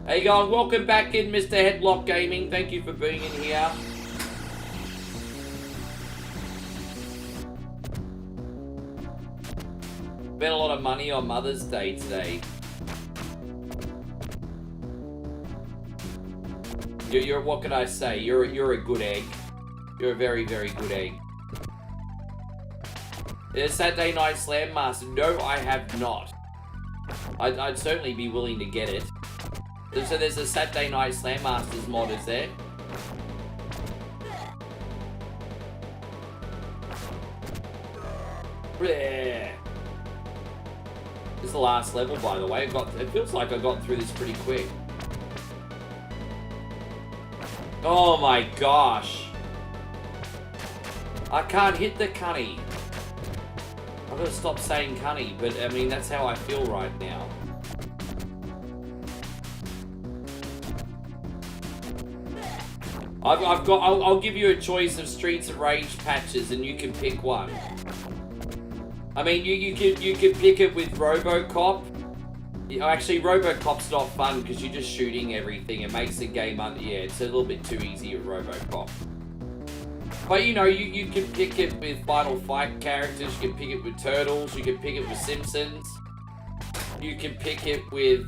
How you going? Welcome back in, Mr. Headlock Gaming. Thank you for being in here. Spent a lot of money on Mother's Day today. You're what can I say? You're a good egg. You're a very, very good egg. There's Saturday Night Slam Master. No, I have not. I'd certainly be willing to get it. So there's a Saturday Night Slam Masters mod, is there? This is the last level, by the way. It feels like I got through this pretty quick. Oh my gosh. I can't hit the cunny. I've got to stop saying cunny, but I mean, that's how I feel right now. I'll give you a choice of Streets of Rage patches and you can pick one. I mean, you could pick it with RoboCop. Actually, RoboCop's not fun because you're just shooting everything. It makes the game it's a little bit too easy with RoboCop. But you know, you can pick it with Final Fight characters. You can pick it with Turtles. You can pick it with Simpsons. You can pick it with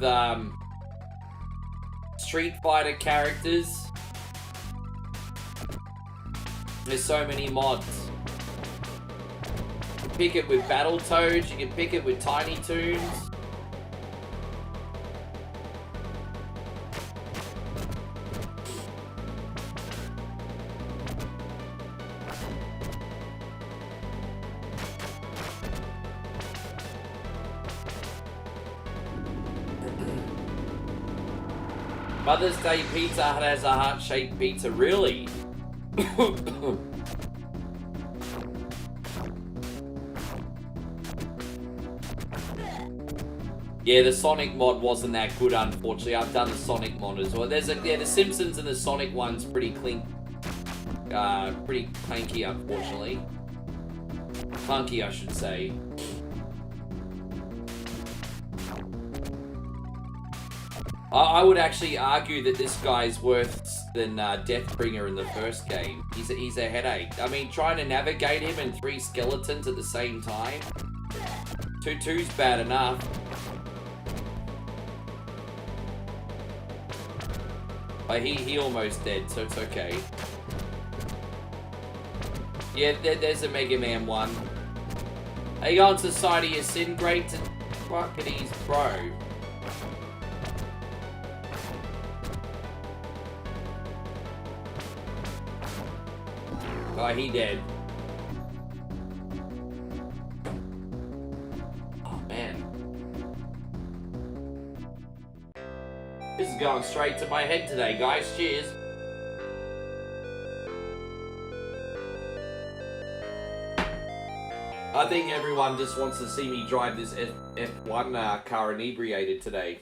Street Fighter characters. There's so many mods. You can pick it with Battletoads, you can pick it with Tiny Toons. Mother's Day Pizza Hut has a heart-shaped pizza, really? Yeah, the Sonic mod wasn't that good, unfortunately. I've done the Sonic mod as well. There's the Simpsons and the Sonic one's pretty clanky, unfortunately. Clunky, I should say. I would actually argue that this guy's worse than Deathbringer in the first game. He's a headache. I mean, trying to navigate him and 3 skeletons at the same time. 2-2's bad enough. But he almost dead, so it's okay. Yeah, there's a Mega Man 1. How you going, Society of Sin? Great to fucking ease, bro. Oh, he dead. Oh, man. This is going straight to my head today, guys. Cheers. I think everyone just wants to see me drive this F1 car inebriated today.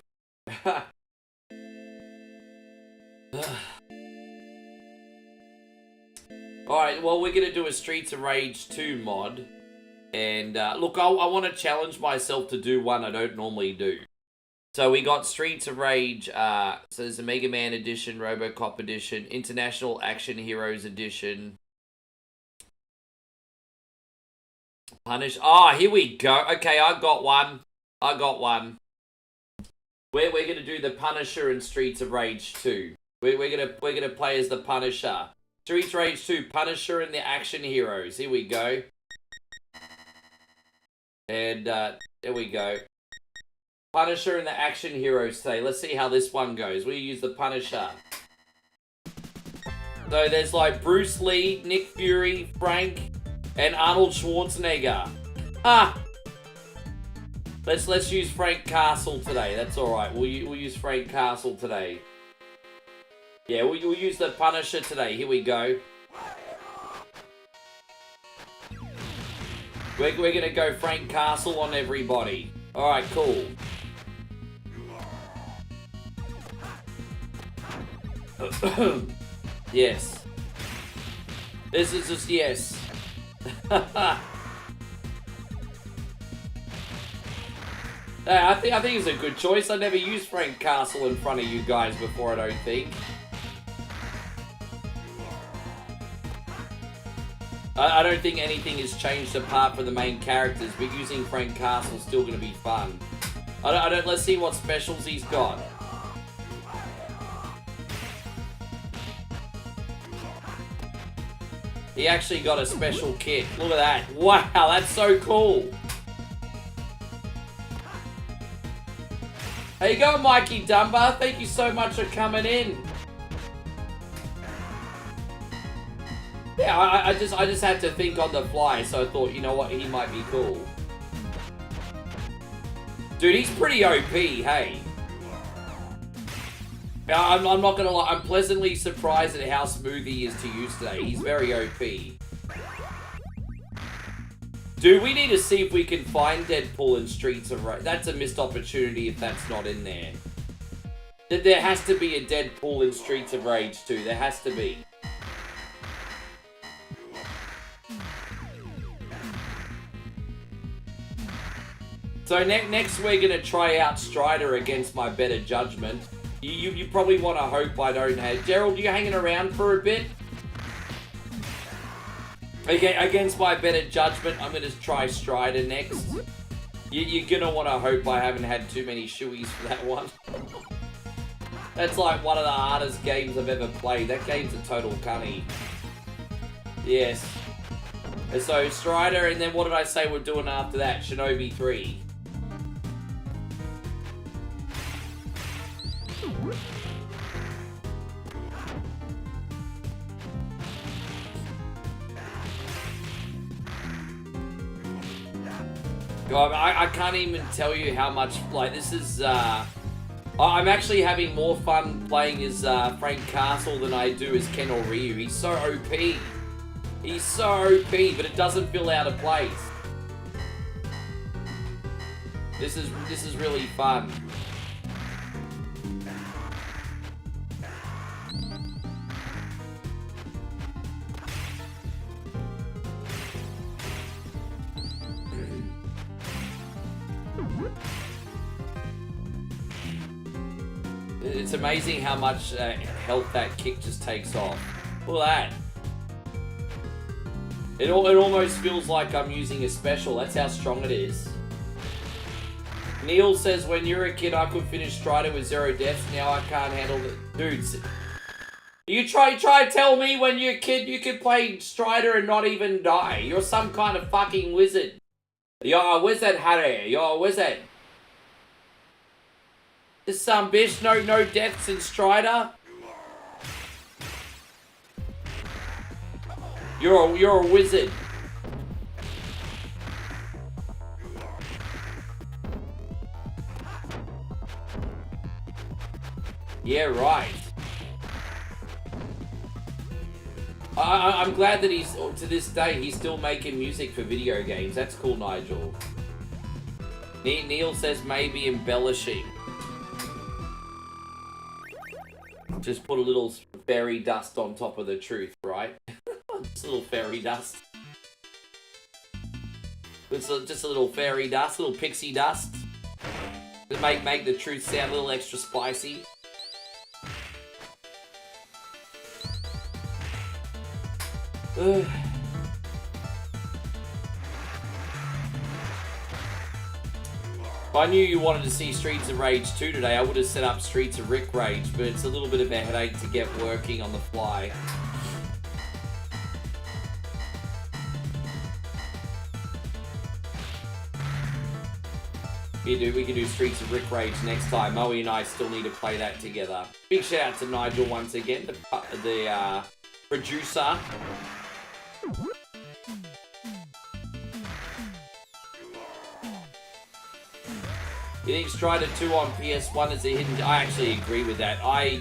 Alright, well, we're going to do a Streets of Rage 2 mod. And, look, I want to challenge myself to do one I don't normally do. So we got Streets of Rage, so there's a Mega Man edition, Robocop edition, International Action Heroes edition. Punish. Oh, here we go. Okay, I got one. We're going to do the Punisher in Streets of Rage 2. We're gonna play as the Punisher. Streets of Rage 2, Punisher and the Action Heroes. Here we go. And, there we go. Punisher and the Action Heroes today. Let's see how this one goes. We use the Punisher. So there's like Bruce Lee, Nick Fury, Frank, and Arnold Schwarzenegger. Ah! Let's use Frank Castle today. That's alright. We'll use Frank Castle today. Yeah, we'll use the Punisher today. Here we go. We're gonna go Frank Castle on everybody. Alright, cool. Yes. This is just yes. I think it's a good choice. I never used Frank Castle in front of you guys before, I don't think. I don't think anything has changed apart from the main characters, but using Frank Castle is still going to be fun. Let's see what specials he's got. He actually got a special kit. Look at that. Wow, that's so cool. How you going, Mikey Dunbar? Thank you so much for coming in. Yeah, I just had to think on the fly, so I thought, you know what, he might be cool. Dude, he's pretty OP, hey. I'm not gonna lie, I'm pleasantly surprised at how smooth he is to use today. He's very OP. Dude, we need to see if we can find Deadpool in Streets of Rage. That's a missed opportunity if that's not in there. There has to be a Deadpool in Streets of Rage too. There has to be. So next we're going to try out Strider against my better judgment. You probably want to hope I don't have... Gerald, you hanging around for a bit? Okay, against my better judgment, I'm going to try Strider next. You're going to want to hope I haven't had too many shoeies for that one. That's like one of the hardest games I've ever played. That game's a total cunny. Yes. And so Strider, and then what did I say we're doing after that? Shinobi 3. God, I can't even tell you how much, like, this is, I'm actually having more fun playing as Frank Castle than I do as Ken or Ryu. He's so OP. He's so OP, but it doesn't feel out of place. This is really fun. It's amazing how much health that kick just takes off. Look at that. It almost feels like I'm using a special. That's how strong it is. Neil says, when you were a kid, I could finish Strider with 0 deaths. Now I can't handle it. Dudes, you try to tell me when you're a kid you could play Strider and not even die. You're some kind of fucking wizard. Yo, where's that Harry? Yo, where's that? This some bitch, no deaths in Strider. You're a wizard. Yeah, right. I'm glad that he's, to this day, he's still making music for video games. That's cool, Nigel. Neil says maybe embellishing. Just put a little fairy dust on top of the truth, right? Just a little fairy dust. Just a little fairy dust, a little pixie dust. To make the truth sound a little extra spicy. Ugh. If I knew you wanted to see Streets of Rage 2 today, I would have set up Streets of Rick Rage, but it's a little bit of a headache to get working on the fly. We can do Streets of Rick Rage next time. Moe and I still need to play that together. Big shout out to Nigel once again, the producer. You think Strider 2 on PS1 is a hidden... I actually agree with that. I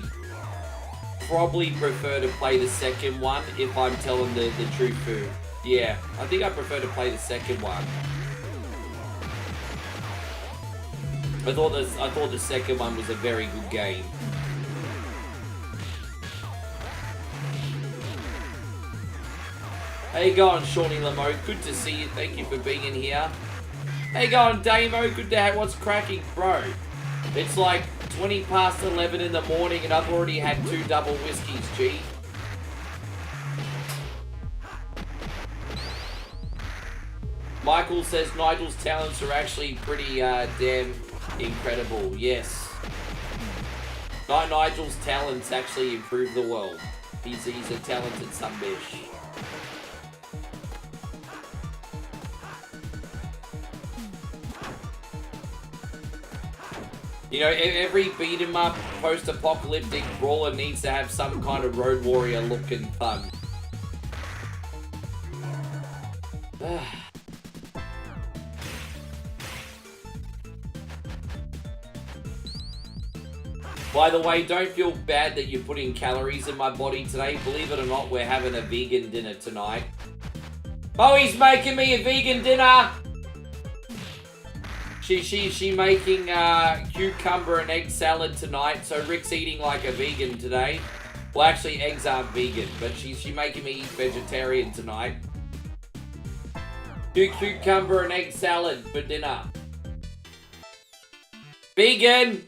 probably prefer to play the second one if I'm telling the truth. Yeah, I think I prefer to play the second one. I thought the second one was a very good game. How you going, Shawnee Lamo? Good to see you. Thank you for being in here. How you going, Damo? Good to have. What's cracking, bro? It's like 20 past 11 in the morning and I've already had 2 double whiskeys, G. Michael says Nigel's talents are actually pretty damn incredible. Yes. Nigel's talents actually improve the world. He's a talented sunbish. You know, every beat-em-up, post-apocalyptic brawler needs to have some kind of Road Warrior look and fun. By the way, don't feel bad that you're putting calories in my body today. Believe it or not, we're having a vegan dinner tonight. Oh, he's making me a vegan dinner! She making cucumber and egg salad tonight, so Rick's eating like a vegan today. Well, actually, eggs aren't vegan, but she's making me eat vegetarian tonight. Cucumber and egg salad for dinner. Vegan!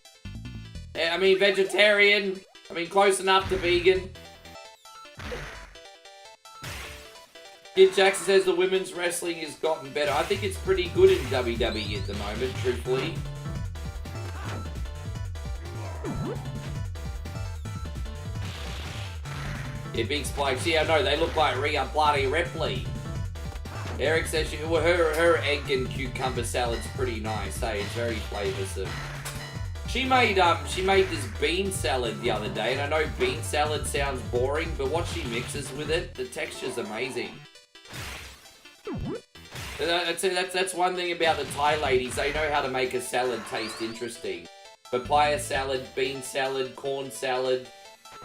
I mean, vegetarian. I mean, close enough to vegan. Kid Jackson says the women's wrestling has gotten better. I think it's pretty good in WWE at the moment, truthfully. Yeah, big spikes. Yeah, no, they look like Rhea bloody Ripley. Eric says her egg and cucumber salad's pretty nice. Hey, it's very flavoursome. She made this bean salad the other day, and I know bean salad sounds boring, but what she mixes with it, the texture's amazing. That's one thing about the Thai ladies. They know how to make a salad taste interesting. Papaya salad, bean salad, corn salad.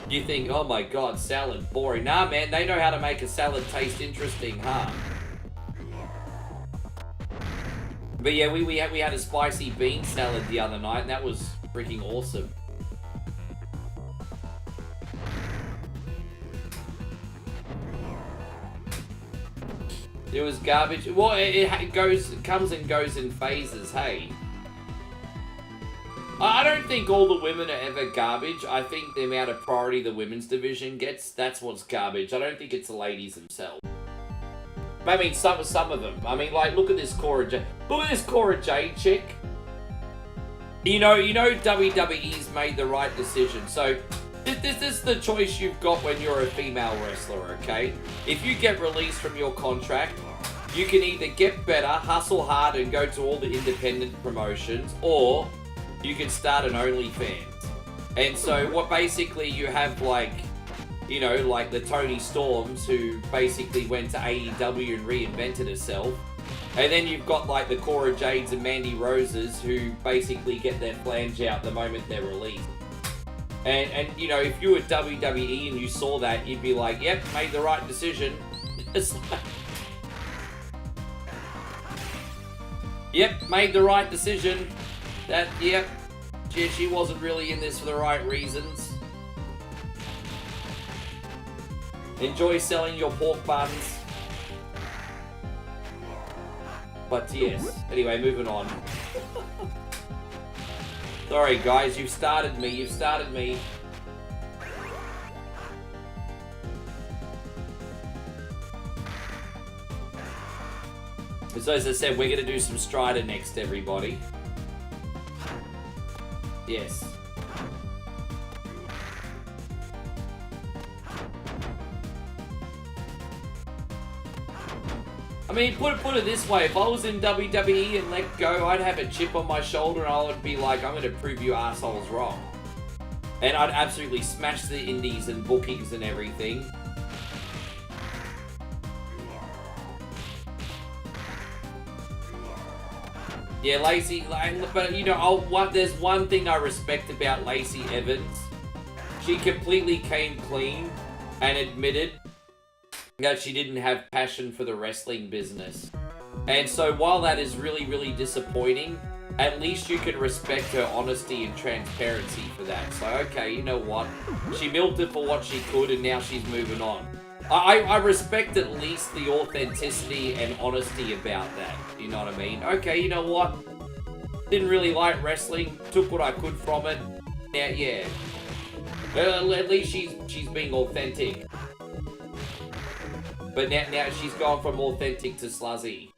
You think, oh my god, salad, boring. Nah, man, they know how to make a salad taste interesting, huh? But yeah, we had a spicy bean salad the other night, and that was freaking awesome. It was garbage. Well, it comes and goes in phases, hey. I don't think all the women are ever garbage. I think the amount of priority the women's division gets, that's what's garbage. I don't think it's the ladies themselves. I mean, some of them. I mean, like, look at this Cora Jade. Look at this Cora Jade chick. You know, WWE's made the right decision. So, this is the choice you've got when you're a female wrestler, okay? If you get released from your contract, you can either get better, hustle hard, and go to all the independent promotions, or you can start an OnlyFans. And so, what basically you have, like, you know, like the Tony Storms, who basically went to AEW and reinvented herself. And then you've got like the Cora Jades and Mandy Roses, who basically get their flange out the moment they're released. And you know, if you were WWE and you saw that, you'd be like, yep, made the right decision. Yep, made the right decision. Yep, she wasn't really in this for the right reasons. Enjoy selling your pork buns. But yes. Anyway, moving on. Sorry guys, you've started me. So as I said, we're going to do some Strider next, everybody. Yes. I mean, put it this way, if I was in WWE and let go, I'd have a chip on my shoulder and I would be like, I'm going to prove you assholes wrong. And I'd absolutely smash the indies and bookings and everything. Yeah, Lacey, but you know, there's one thing I respect about Lacey Evans. She completely came clean and admitted that she didn't have passion for the wrestling business. And so while that is really, really disappointing, at least you can respect her honesty and transparency for that. So, okay, you know what? She milked it for what she could and now she's moving on. I respect at least the authenticity and honesty about that. You know what I mean? Okay, you know what? Didn't really like wrestling. Took what I could from it. Now, yeah. At least she's being authentic. But now she's gone from authentic to sluzzy.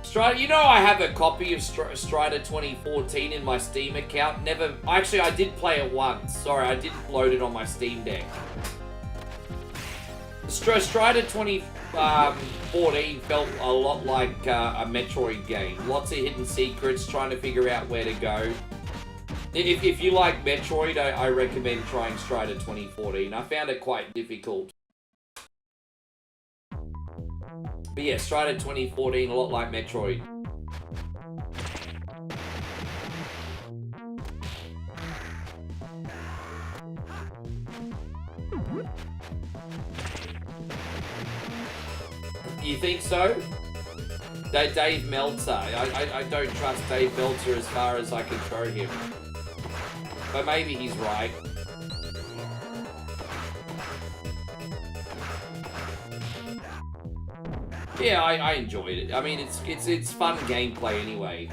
Strider, you know I have a copy of Strider 2014 in my Steam account. Actually, I did play it once. Sorry, I didn't load it on my Steam Deck. Strider 2014 felt a lot like a Metroid game. Lots of hidden secrets, trying to figure out where to go. If you like Metroid, I recommend trying Strider 2014. I found it quite difficult. But yeah, Strider 2014, a lot like Metroid. You think so? Dave Meltzer. I don't trust Dave Meltzer as far as I can throw him. But maybe he's right. Yeah, I enjoyed it. I mean, it's fun gameplay anyway.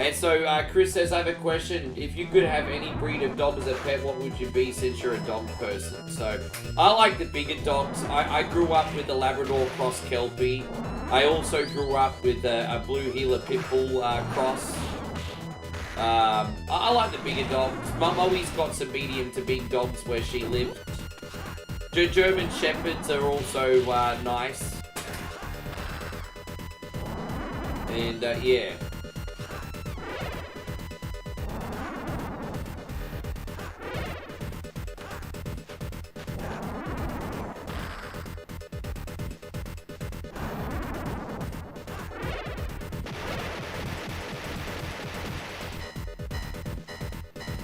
And so Chris says, I have a question. If you could have any breed of dog as a pet, what would you be since you're a dog person? So I like the bigger dogs. I grew up with the Labrador Cross Kelpie. I also grew up with a Blue Heeler Pit Bull cross. I like the bigger dogs. Mum always got some medium to big dogs where she lived. German Shepherds are also nice. And yeah.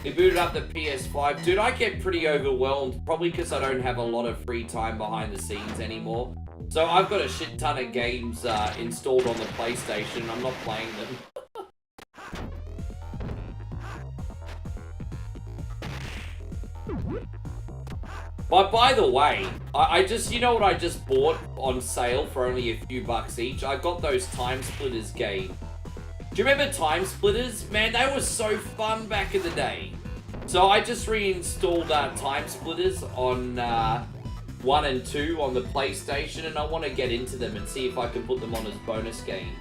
He booted up the PS5. Dude, I get pretty overwhelmed, probably because I don't have a lot of free time behind the scenes anymore. So I've got a shit ton of games installed on the PlayStation, and I'm not playing them. But by the way, I just, you know what I just bought on sale for only a few bucks each? I got those Time Splitters game. Do you remember Time Splitters? Man, they were so fun back in the day. So I just reinstalled Time Splitters on 1 and 2 on the PlayStation, and I want to get into them and see if I can put them on as bonus game.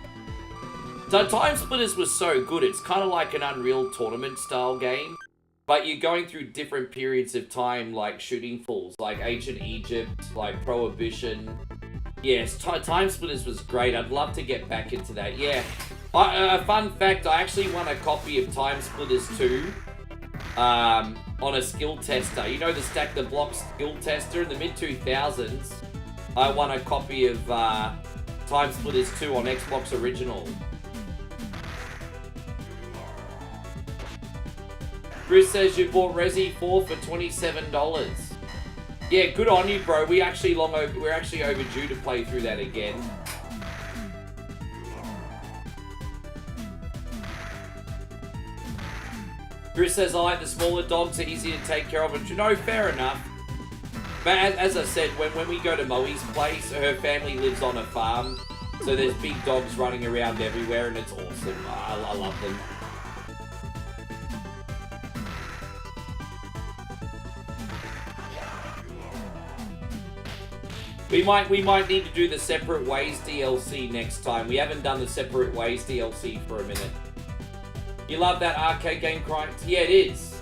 So Time Splitters was so good. It's kind of like an Unreal Tournament style game, but you're going through different periods of time, like shooting falls, like ancient Egypt, like Prohibition. Yes, Time Splitters was great. I'd love to get back into that. Yeah. A fun fact, I actually won a copy of Time Splitters 2 on a skill tester. You know, the Stack the Block skill tester in the mid-2000s. I won a copy of Time Splitters 2 on Xbox Original. Bruce says you bought Resi 4 for $27. Yeah, good on you, bro. We're actually overdue to play through that again. Chris says, I like the smaller dogs, are easy to take care of. And no, fair enough. But as I said, when we go to Moe's place, her family lives on a farm. So there's big dogs running around everywhere, and it's awesome. I love them. We might need to do the Separate Ways DLC next time. We haven't done the Separate Ways DLC for a minute. You love that arcade game, Crisis? Yeah, it is.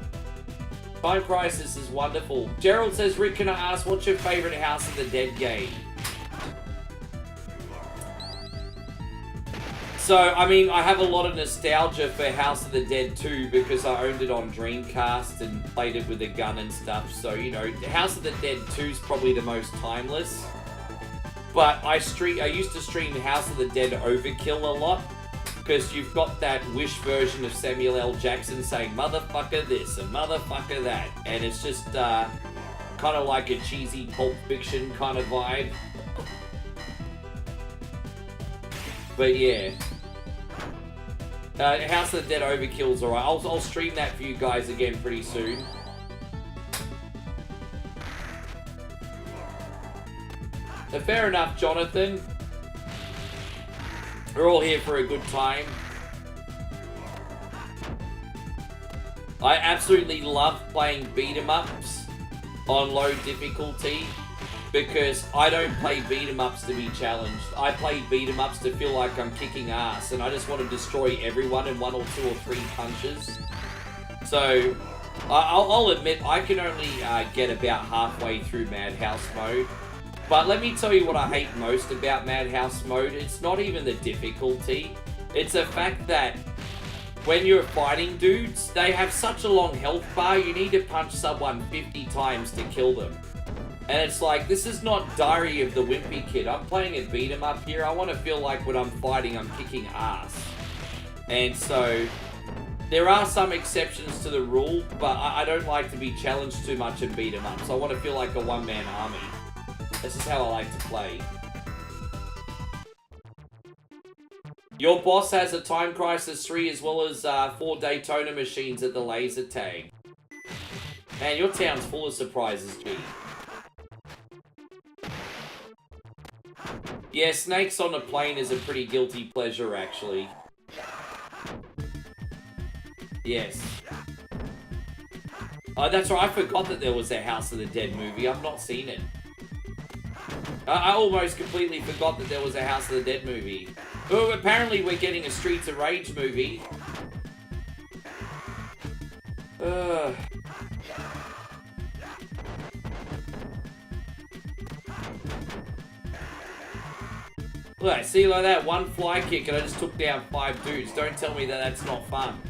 Time Crisis is wonderful. Gerald says, Rick, can I ask, what's your favourite House of the Dead game? So, I mean, I have a lot of nostalgia for House of the Dead 2 because I owned it on Dreamcast and played it with a gun and stuff. So, you know, House of the Dead 2 is probably the most timeless. But I used to stream House of the Dead Overkill a lot, because you've got that Wish version of Samuel L. Jackson saying motherfucker this and motherfucker that, and it's just kind of like a cheesy Pulp Fiction kind of vibe. But yeah, House of the Dead Overkill's alright. I'll stream that for you guys again pretty soon. So fair enough, Jonathan. We're all here for a good time. I absolutely love playing beat-em-ups on low difficulty because I don't play beat-em-ups to be challenged. I play beat-em-ups to feel like I'm kicking ass and I just want to destroy everyone in 1 or 2 or 3 punches. So, I'll admit I can only get about halfway through Madhouse mode. But let me tell you what I hate most about Madhouse mode. It's not even the difficulty. It's the fact that when you're fighting dudes, they have such a long health bar, you need to punch someone 50 times to kill them. And it's like, this is not Diary of the Wimpy Kid. I'm playing a beat 'em up here. I want to feel like when I'm fighting, I'm kicking ass. And so, there are some exceptions to the rule, but I don't like to be challenged too much in beat 'em ups. I want to feel like a one-man army. This is how I like to play. Your boss has a Time Crisis 3 as well as 4 Daytona machines at the laser tag. Man, your town's full of surprises, G. Yeah, snakes on a plane is a pretty guilty pleasure, actually. Yes. Oh, that's right. I forgot that there was a House of the Dead movie. I've not seen it. I almost completely forgot that there was a House of the Dead movie. Well, apparently we're getting a Streets of Rage movie. Look, see like that, one fly kick and I just took down 5 dudes. Don't tell me that that's not fun.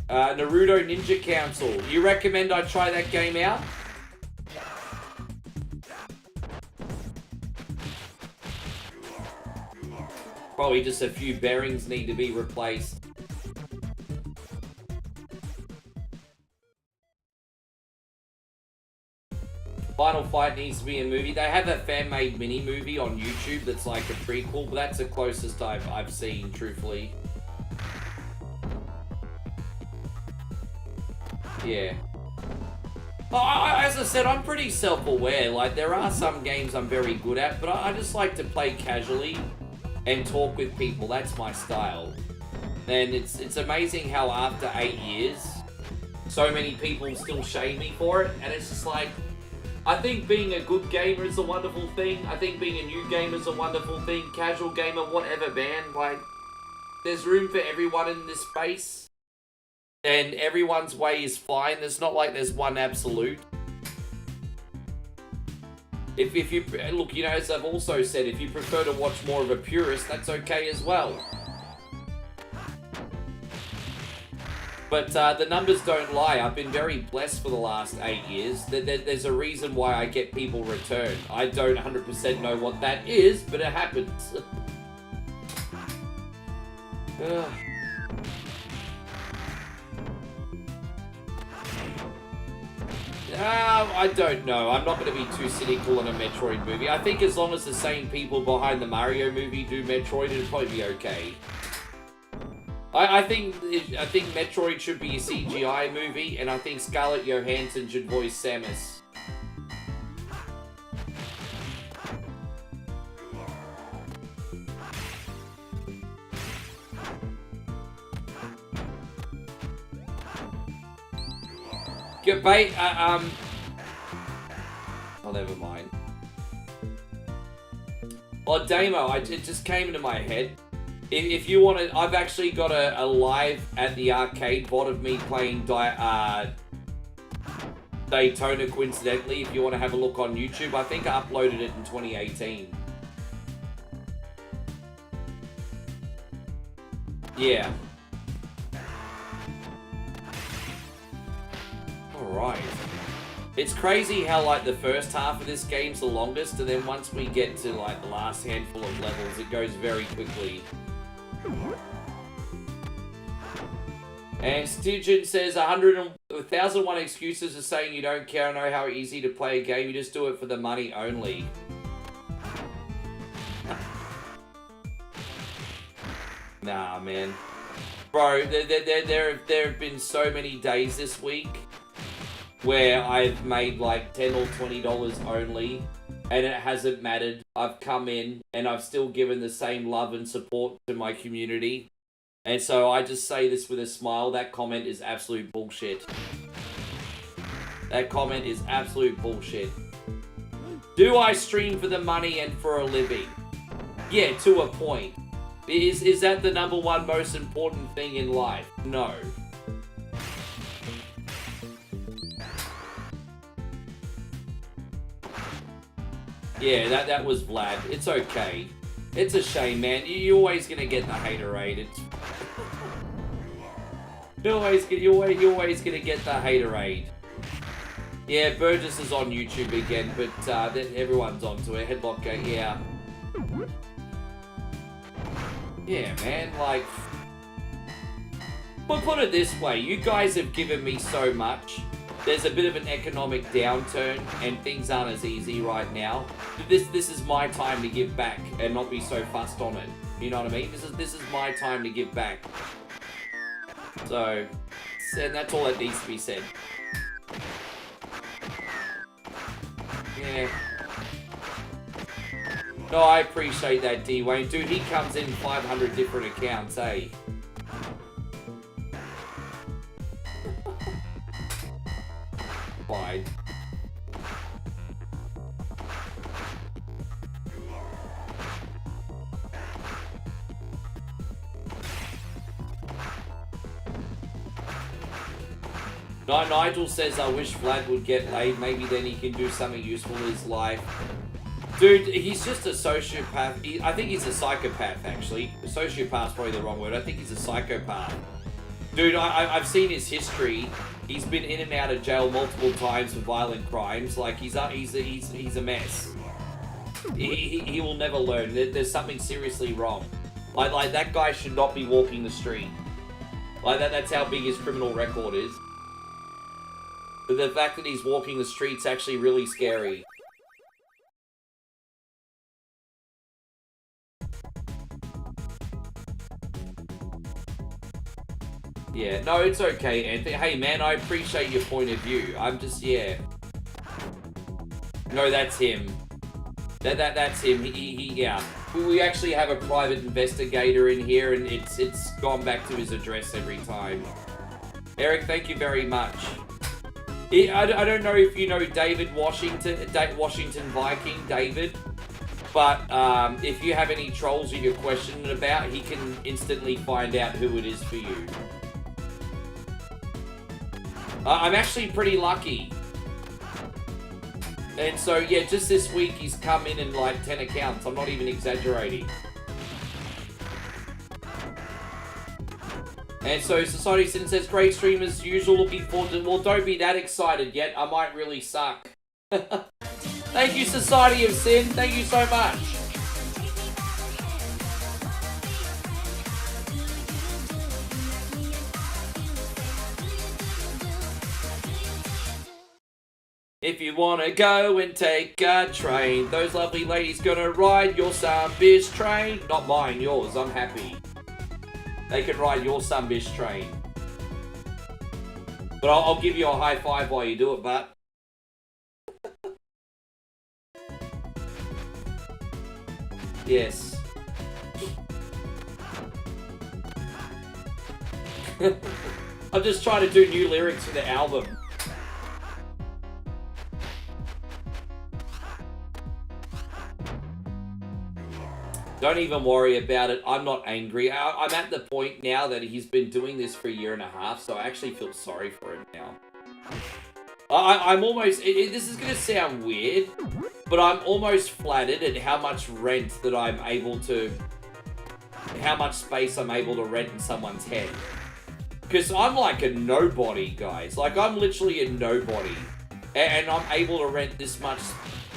Naruto Ninja Council. You recommend I try that game out? Probably just a few bearings need to be replaced. Final Fight needs to be a movie. They have a fan-made mini-movie on YouTube that's like a prequel, but that's the closest I've seen, truthfully. Yeah. As I said, I'm pretty self-aware. Like, there are some games I'm very good at, but I just like to play casually and talk with people. That's my style. And it's amazing how after 8 years, so many people still shame me for it. And it's just like, I think being a good gamer is a wonderful thing. I think being a new gamer is a wonderful thing. Casual gamer, whatever, man. Like, there's room for everyone in this space. And everyone's way is fine. There's not like there's one absolute. If you look, you know, as I've also said, if you prefer to watch more of a purist, that's okay as well. But the numbers don't lie. I've been very blessed for the last 8 years. There's a reason why I get people return. I don't 100% know what that is, but it happens. I don't know. I'm not going to be too cynical on a Metroid movie. I think as long as the same people behind the Mario movie do Metroid, it'll probably be okay. I think Metroid should be a CGI movie, and I think Scarlett Johansson should voice Samus. Good bait. Oh, never mind. Oh, Damo, it just came into my head. If you want to, I've actually got a live at the arcade VOD of me playing Daytona, coincidentally, if you want to have a look on YouTube. I think I uploaded it in 2018. Yeah. Alright. It's crazy how, like, the first half of this game's the longest, and then once we get to, like, the last handful of levels, it goes very quickly. And Stygian says 1,001 excuses are saying you don't care or know how easy to play a game, you just do it for the money only. Nah, man. Bro, there have been so many days this week where I've made like $10 or $20 only, and it hasn't mattered. I've come in and I've still given the same love and support to my community. And so I just say this with a smile, that comment is absolute bullshit. That comment is absolute bullshit. Do I stream for the money and for a living? Yeah, to a point. Is that the #1 most important thing in life? No. Yeah, that was Vlad. It's okay. It's a shame, man. You're always gonna get the haterade. You're always gonna get the haterade. Yeah, Burgess is on YouTube again, but everyone's onto it. Headlock, yeah. Yeah, man, like... But put it this way, you guys have given me so much. There's a bit of an economic downturn, and things aren't as easy right now. This is my time to give back, and not be so fussed on it. You know what I mean? This is my time to give back. So, and that's all that needs to be said. Yeah. No, I appreciate that, D-Wayne. Dude, he comes in 500 different accounts, eh? Fine. Nigel says, I wish Vlad would get laid. Maybe then he can do something useful in his life. Dude, he's just a sociopath. I think he's a psychopath, actually. Sociopath's probably the wrong word. I think he's a psychopath. Dude, I've seen his history. He's been in and out of jail multiple times for violent crimes. Like, he's a mess. He will never learn. There's something seriously wrong. Like that guy should not be walking the street. Like, that's how big his criminal record is. But the fact that he's walking the street's actually really scary. Yeah, no, it's okay, Anthony. Hey, man, I appreciate your point of view. I'm just, yeah. No, that's him. That's him. Yeah. We actually have a private investigator in here, and it's gone back to his address every time. Eric, thank you very much. I don't know if you know David Washington Viking, David. But if you have any trolls that you're questioning about, he can instantly find out who it is for you. I'm actually pretty lucky. And so, yeah, just this week he's come in like 10 accounts. I'm not even exaggerating. And so, Society Sin says, great stream as usual, looking forward to... Well, don't be that excited yet. I might really suck. Thank you, Society of Sin. Thank you so much. If you wanna go and take a train, those lovely ladies gonna ride your Sunbish train. Not mine, yours. I'm happy. They can ride your Sunbish train. But I'll give you a high five while you do it, but. Yes. I'm just trying to do new lyrics for the album. Don't even worry about it. I'm not angry. I'm at the point now that he's been doing this for a year and a half, so I actually feel sorry for him now. I'm almost... this is going to sound weird, but I'm almost flattered at how much rent that I'm able to... how much space I'm able to rent in someone's head. Because I'm like a nobody, guys. Like, I'm literally a nobody. And I'm able to rent this much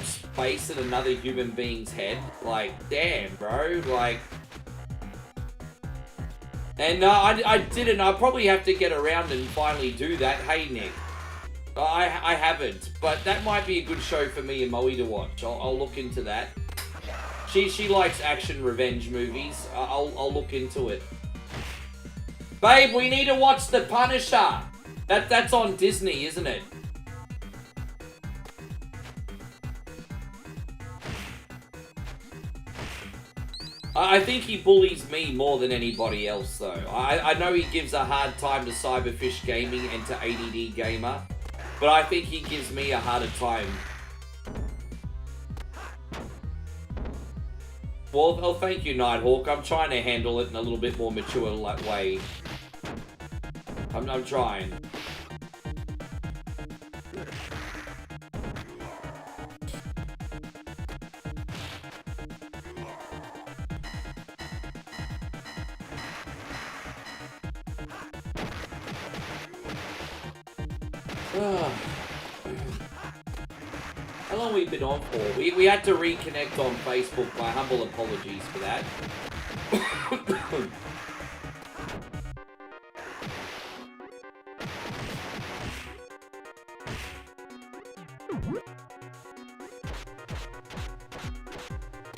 space in another human being's head. Like, damn, bro. Like... And I didn't. I'll probably have to get around and finally do that. Hey, Nick. I haven't. But that might be a good show for me and Moe to watch. I'll look into that. She likes action revenge movies. I'll look into it. Babe, we need to watch The Punisher. That's on Disney, isn't it? I think he bullies me more than anybody else, though. I know he gives a hard time to Cyberfish Gaming and to ADD Gamer, but I think he gives me a harder time. Well, thank you, Nighthawk. I'm trying to handle it in a little bit more mature way. I'm trying. How long have we been on for? We had to reconnect on Facebook. My humble apologies for that.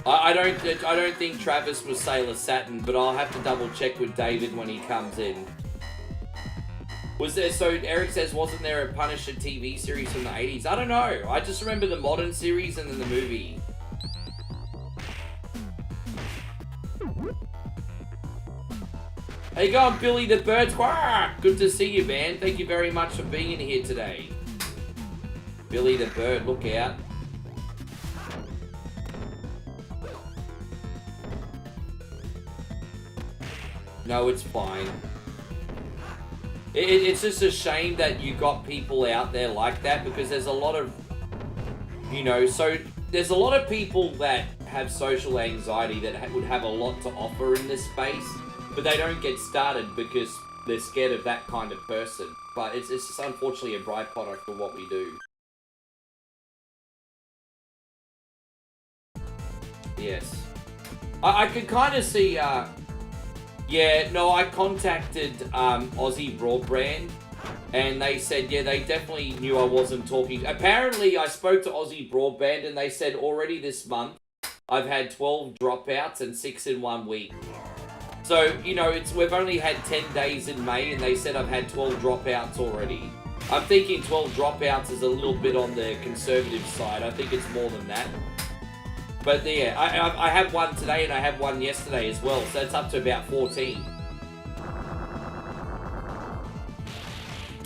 I don't think Travis was Sailor Saturn, but I'll have to double check with David when he comes in. Was there, so Eric says, wasn't there a Punisher TV series from the 80s? I don't know. I just remember the modern series and then the movie. How you going, Billy the Bird? Good to see you, man. Thank you very much for being in here today. Billy the Bird, look out. No, it's fine. It's just a shame that you got people out there like that, because there's a lot of, you know, so there's a lot of people that have social anxiety that would have a lot to offer in this space, but they don't get started because they're scared of that kind of person. But it's just unfortunately a byproduct for what we do. Yes. I could kind of see, yeah, no, I contacted Aussie Broadband, and they said, yeah, they definitely knew I wasn't talking. Apparently, I spoke to Aussie Broadband, and they said already this month, I've had 12 dropouts and 6 in 1 week. So, you know, we've only had 10 days in May, and they said I've had 12 dropouts already. I'm thinking 12 dropouts is a little bit on the conservative side. I think it's more than that. But yeah, I have one today and I have one yesterday as well, so it's up to about 14.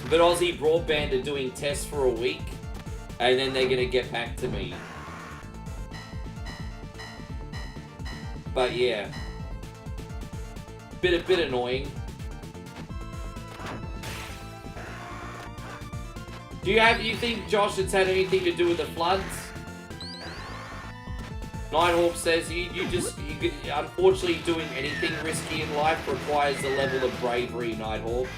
But Aussie Broadband are doing tests for a week, and then they're gonna get back to me. But yeah, bit annoying. Do you think, Josh, it's had anything to do with the floods? Nighthawk says, unfortunately, doing anything risky in life requires a level of bravery, Nighthawk.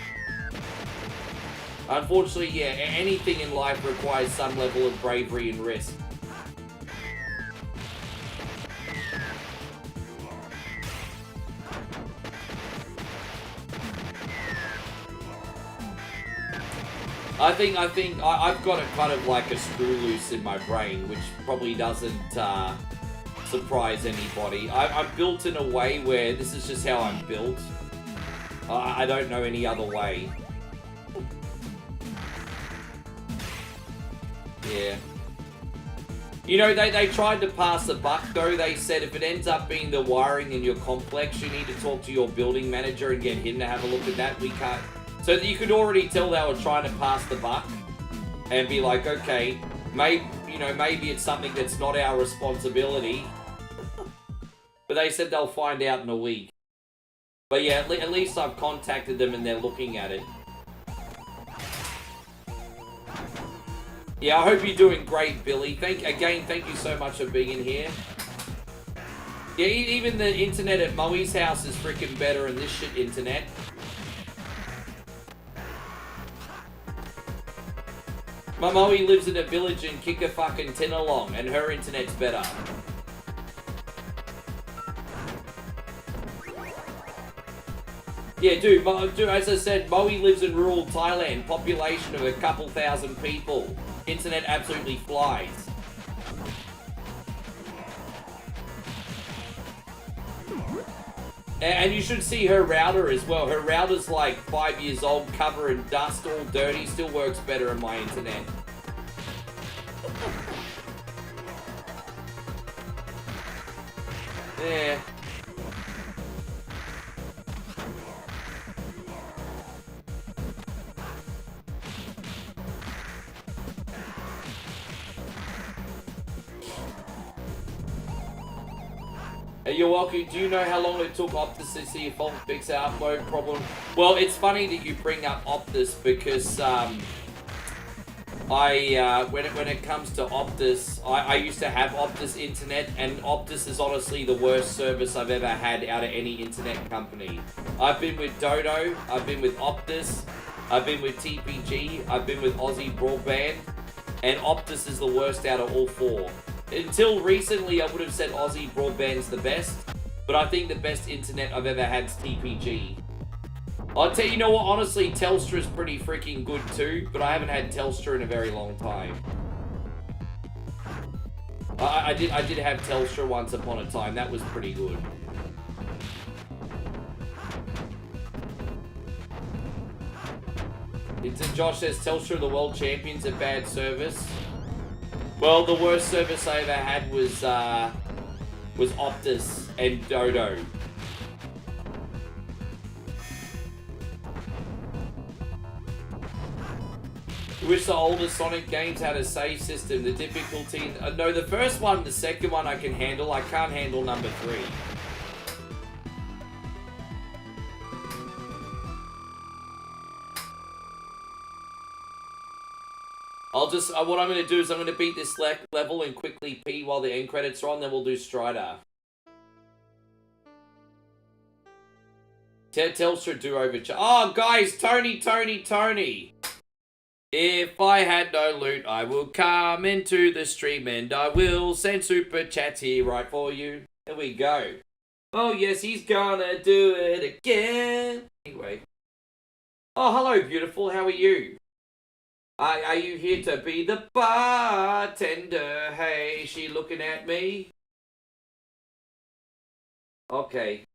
Unfortunately, yeah, anything in life requires some level of bravery and risk. I think I've got it kind of like a screw loose in my brain, which probably doesn't surprise anybody. I'm built in a way where this is just how I'm built. I don't know any other way. Yeah. You know, they tried to pass the buck though. They said if it ends up being the wiring in your complex, you need to talk to your building manager and get him to have a look at that. We can't. So you could already tell they were trying to pass the buck and be like, okay, maybe it's something that's not our responsibility. But they said they'll find out in a week. But yeah, at least I've contacted them and they're looking at it. Yeah, I hope you're doing great, Billy. Thank you so much for being in here. Yeah, even the internet at Moe's house is freaking better than this shit internet. My Moe lives in a village in Kicka-fucking-Tinalong, and her internet's better. Yeah, dude, as I said, Moe lives in rural Thailand, population of a couple thousand people. Internet absolutely flies. And you should see her router as well. Her router's like 5 years old, covered in dust, all dirty, still works better on my internet. Yeah. You're welcome. Do you know how long it took Optus to see a fault fix our upload problem? Well, it's funny that you bring up Optus because when it comes to Optus, I used to have Optus internet, and Optus is honestly the worst service I've ever had out of any internet company. I've been with Dodo, I've been with Optus, I've been with TPG, I've been with Aussie Broadband, and Optus is the worst out of all four. Until recently, I would have said Aussie Broadband's the best, but I think the best internet I've ever had is TPG. I'll tell you know what, honestly, Telstra's pretty freaking good too, but I haven't had Telstra in a very long time. I did have Telstra once upon a time, that was pretty good. Josh says Telstra the world champions at bad service. Well, the worst service I ever had was Optus and Dodo. Wish the older Sonic games had a save system. The difficulty... no, the first one, the second one I can handle. I can't handle number 3. I'll just... what I'm going to do is I'm going to beat this level and quickly pee while the end credits are on. Then we'll do Strider. Telstra do over... Oh, guys! Tony! If I had no loot, I will come into the stream and I will send super chats here right for you. There we go. Oh yes, he's gonna do it again. Anyway. Oh, hello beautiful, how are you? Are you here to be the bartender? Hey, is she looking at me? Okay.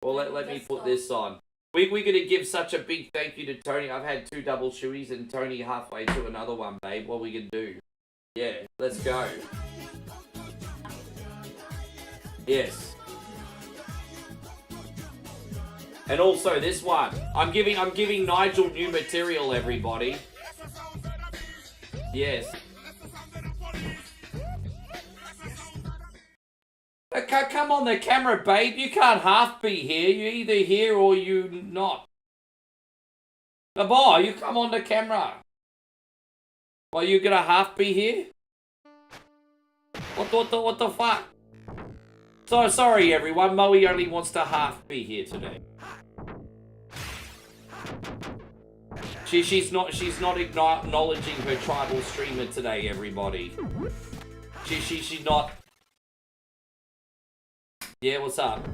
Well, let me put this on. We're going to give such a big thank you to Tony. I've had 2 double shoeies and Tony halfway to another one, babe. What are we going to do? Yeah, let's go. Yes. And also this one. I'm giving Nigel new material, everybody. Yes. Come on the camera, babe. You can't half be here. You're either here or you not. The boy, you come on the camera. Well, you gonna half be here? What the fuck? So sorry, everyone. Moe only wants to half be here today. She's not acknowledging her tribal streamer today, everybody. She's not. Yeah, what's up?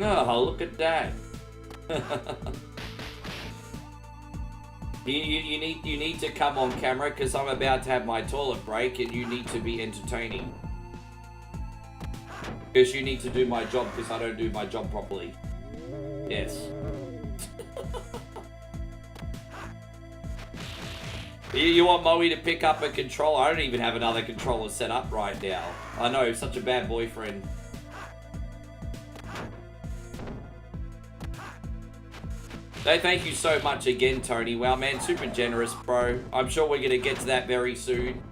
Oh, look at that. you need to come on camera because I'm about to have my toilet break and you need to be entertaining. Because you need to do my job because I don't do my job properly. Yes. You want Moe to pick up a controller? I don't even have another controller set up right now. I know, such a bad boyfriend. So thank you so much again, Tony. Wow, man, super generous, bro. I'm sure we're going to get to that very soon.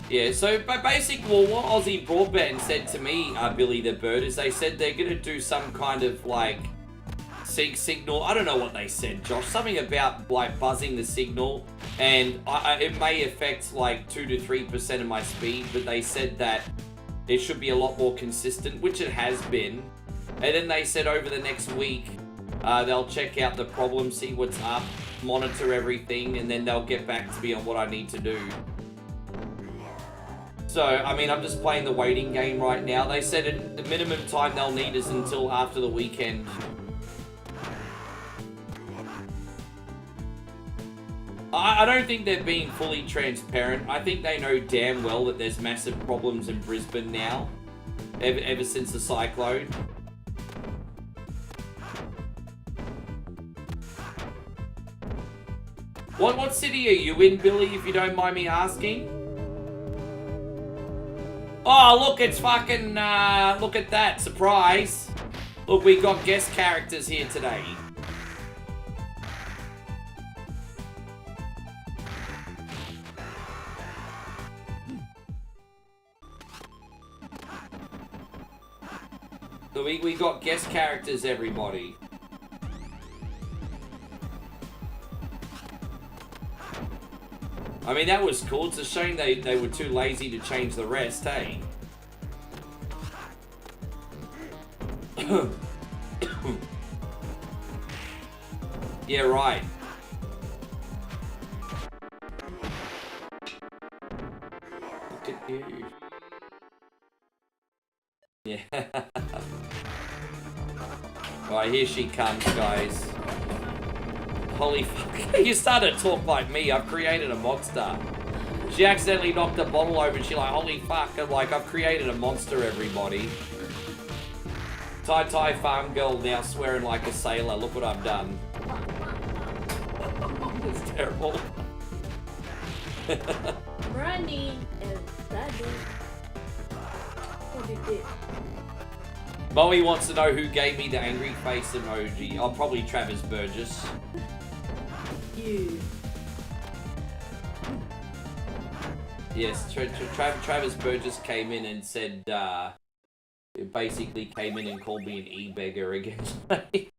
Yeah, so but basically, well, what Aussie Broadband said to me, Billy the Bird, is they said they're going to do some kind of, like, signal. I don't know what they said, Josh. Something about, like, buzzing the signal. And it may affect, like, 2 to 3% of my speed. But they said that it should be a lot more consistent, which it has been. And then they said over the next week, they'll check out the problem, see what's up, monitor everything, and then they'll get back to me on what I need to do. So, I mean, I'm just playing the waiting game right now. They said the minimum time they'll need is until after the weekend. I don't think they're being fully transparent. I think they know damn well that there's massive problems in Brisbane now, ever since the cyclone. What city are you in, Billy, if you don't mind me asking? Oh, look, it's fucking, look at that, surprise. Look, we got guest characters here today. So we got guest characters, everybody. I mean, that was cool. It's a shame they were too lazy to change the rest, hey? Yeah, right. Look at you. Yeah. Alright, here she comes, guys. Holy fuck. You started to talk like me. I've created a monster. She accidentally knocked a bottle over and she's like, holy fuck. I'm like, I've created a monster, everybody. Tai farm girl now swearing like a sailor. Look what I've done. It's terrible. Running and bloody. What did it? Moe wants to know who gave me the angry face emoji. Oh, probably Travis Burgess. You. Yes, Travis Burgess came in and said, basically came in and called me an e-beggar again today.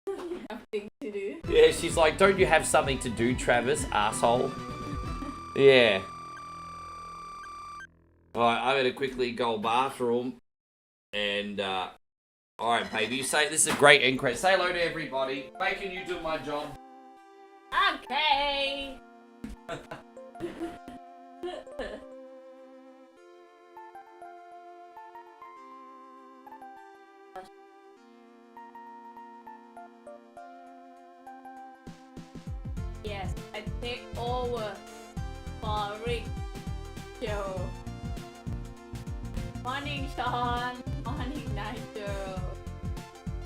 You have things to do. Yeah, she's like, don't you have something to do, Travis, asshole? Yeah. Alright, I'm gonna quickly go bathroom. And, alright, baby, you say this is a great end credit. Say hello to everybody. Making you do my job. Okay. Yes, I take over for Rick Joe. Morning, Sean. Morning, Nigel.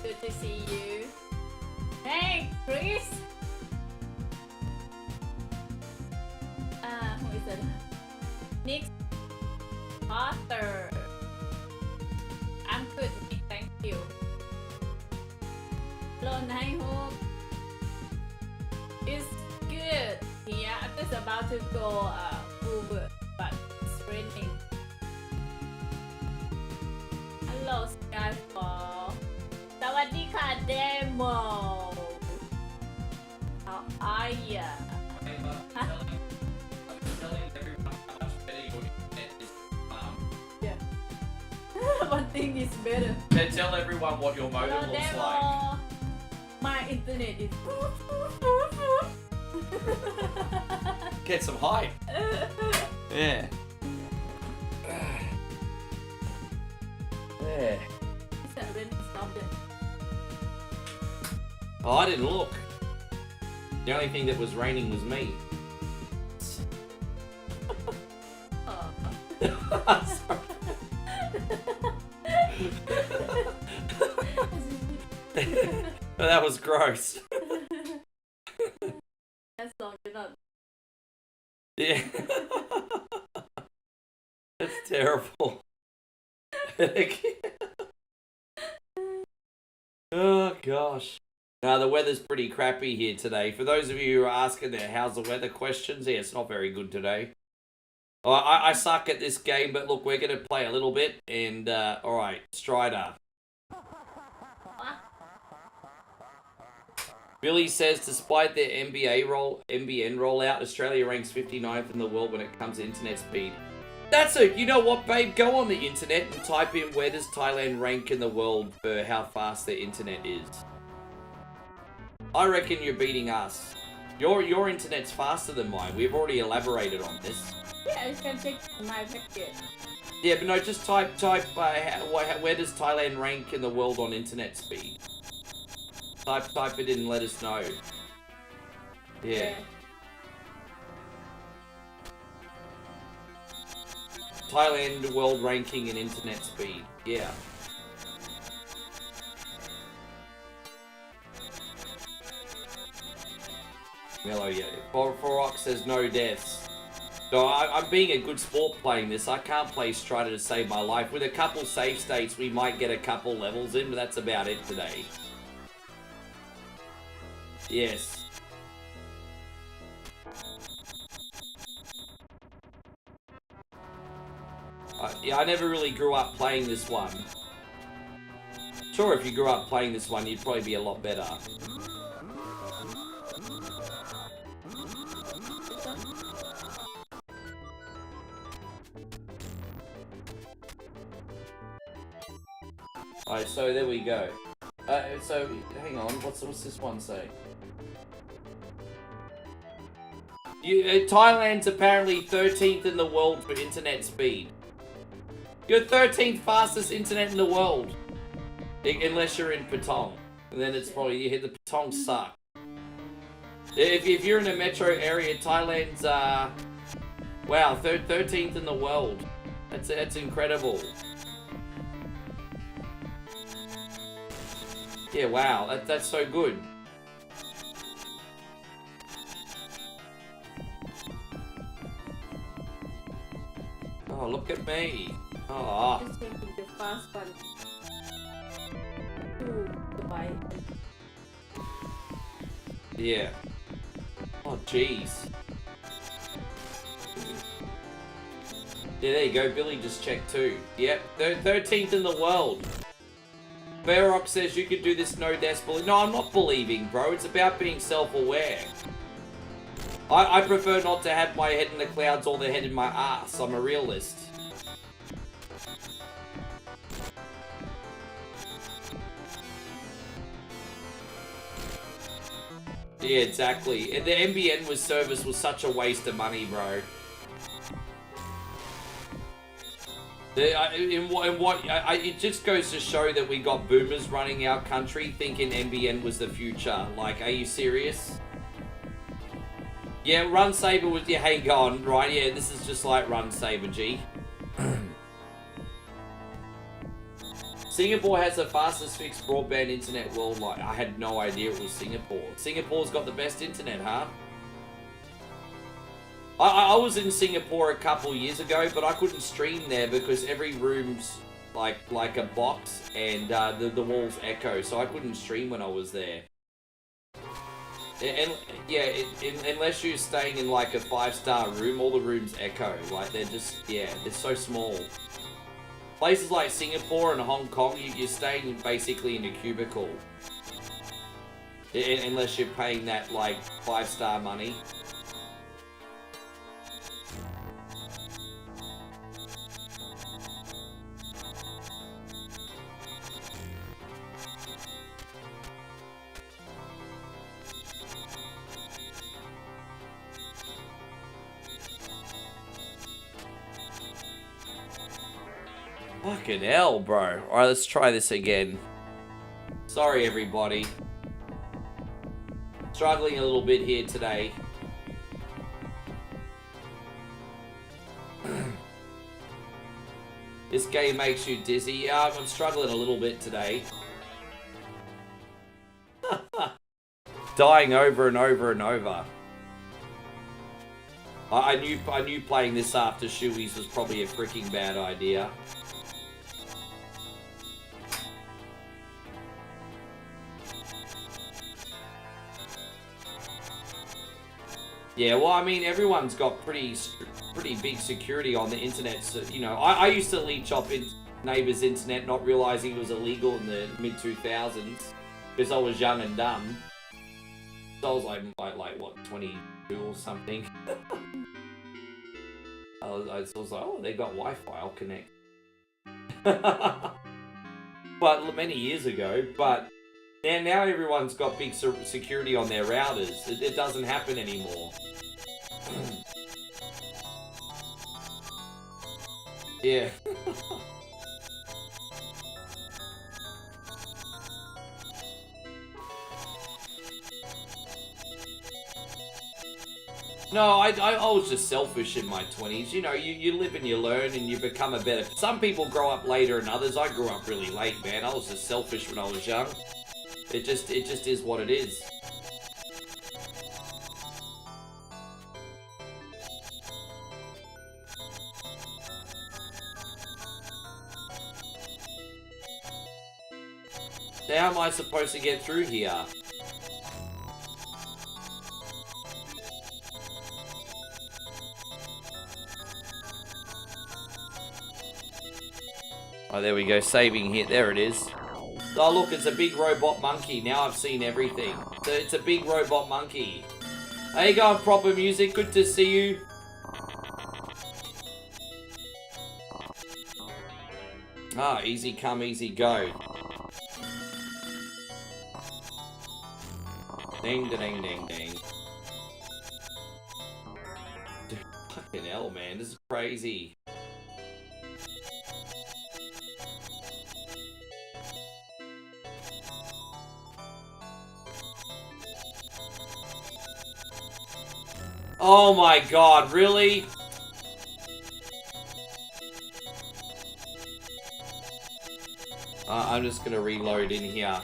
Good to see you. Hey, Chris. Who is it? Nick Potter. I'm good, Nick. Thank you. Hello, Nighthawk. It's good. Yeah, I'm just about to go Uber, but it's raining. Hello, Skyfall. สวัสดีค่ะ Demo. How are ya? Huh? Yeah. One thing is better. Tell everyone what your modem Hello, looks Demo. like. My internet is. Get some hype. Yeah. Yeah. Is that really stopped it? Oh, I didn't look. The only thing that was raining was me. Oh. That was gross. That's not enough. Yeah. That's terrible. Oh gosh. Now the weather's pretty crappy here today. For those of you who are asking there, how's the weather questions? Yeah, it's not very good today. I suck at this game, but look, we're going to play a little bit. And, alright, Strider. Billy says, despite their NBN rollout, Australia ranks 59th in the world when it comes to internet speed. That's it. You know what, babe? Go on the internet and type in where does Thailand rank in the world for how fast their internet is. I reckon you're beating us. Your internet's faster than mine. We've already elaborated on this. Yeah, you can check my packet. Yeah, but no, just type where does Thailand rank in the world on internet speed. Type it in and let us know. Yeah. Thailand world ranking in internet speed. Yeah. Mellow, yeah. Forox says no deaths. So I'm being a good sport playing this. I can't play Strider to save my life. With a couple save states, we might get a couple levels in, but that's about it today. Yes. Yeah, I never really grew up playing this one. Sure, if you grew up playing this one, you'd probably be a lot better. Alright, so there we go. So, hang on, what's this one say? Thailand's apparently 13th in the world for internet speed. You're 13th fastest internet in the world. Unless you're in Patong. And then it's probably, the Patong suck. If you're in a metro area, Thailand's, wow, 13th in the world. That's incredible. Yeah, wow, that's so good. Oh, look at me. Oh. Just making the fast one. To buy. Yeah. Oh, jeez. Yeah, there you go. Billy just checked too. Yep, 13th in the world. Varrock says you could do this, no decibel. No, I'm not believing, bro. It's about being self-aware. I prefer not to have my head in the clouds or the head in my ass. I'm a realist. Yeah, exactly. And the NBN service was such a waste of money, bro. It just goes to show that we got boomers running our country thinking NBN was the future. Like, are you serious? Yeah, Run Saber was, yeah, hang on, right? Yeah, this is just like Run Saber, G. Singapore has the fastest fixed broadband internet worldwide. I had no idea it was Singapore. Singapore's got the best internet, huh? I was in Singapore a couple years ago, but I couldn't stream there because every room's like a box and the walls echo, so I couldn't stream when I was there. And yeah, unless you're staying in like a 5-star room, all the rooms echo. Like they're just, yeah, they're so small. Places like Singapore and Hong Kong, you're staying basically in a cubicle. Unless you're paying that like 5-star money. Fucking hell, bro. Alright, let's try this again. Sorry, everybody. Struggling a little bit here today. This game makes you dizzy. Yeah, I'm struggling a little bit today. Dying over and over and over. I knew playing this after Shoeies was probably a freaking bad idea. Yeah, well, I mean, everyone's got pretty big security on the internet. So, you know, I used to leech off neighbours' internet, not realising it was illegal in the mid-2000s because I was young and dumb. So I was like what, 22 or something. I was like, oh, they got Wi-Fi, I'll connect. But many years ago, but now everyone's got big security on their routers. It doesn't happen anymore. Yeah. No, I was just selfish in my 20s. You know, you live and you learn and you become a better... Some people grow up later than others. I grew up really late, man. I was just selfish when I was young. It just is what it is. So how am I supposed to get through here? Oh, there we go. Saving hit. There it is. Oh, look, it's a big robot monkey. Now I've seen everything. So it's a big robot monkey. How you going, Proper Music? Good to see you. Ah, easy come, easy go. Ding, ding, ding, ding. Dude, fucking hell, man. This is crazy. Oh my god, really? I'm just gonna reload in here.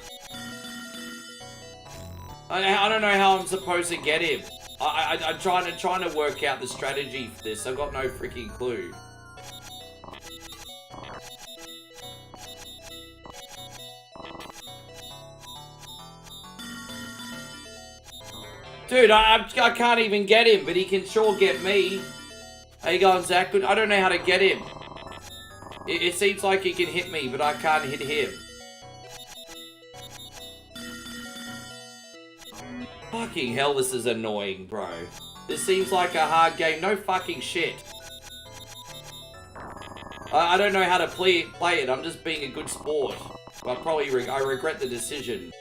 I don't know how I'm supposed to get him. I'm trying to work out the strategy for this. I've got no freaking clue. Dude, I can't even get him, but he can sure get me. How you going, Zach? I don't know how to get him. It seems like he can hit me, but I can't hit him. Fucking hell, this is annoying, bro. This seems like a hard game. No fucking shit. I don't know how to play it. I'm just being a good sport. I regret the decision.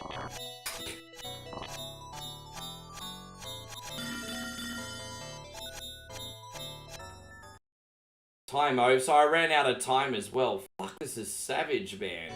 Time over, so I ran out of time as well. Fuck, this is savage, man.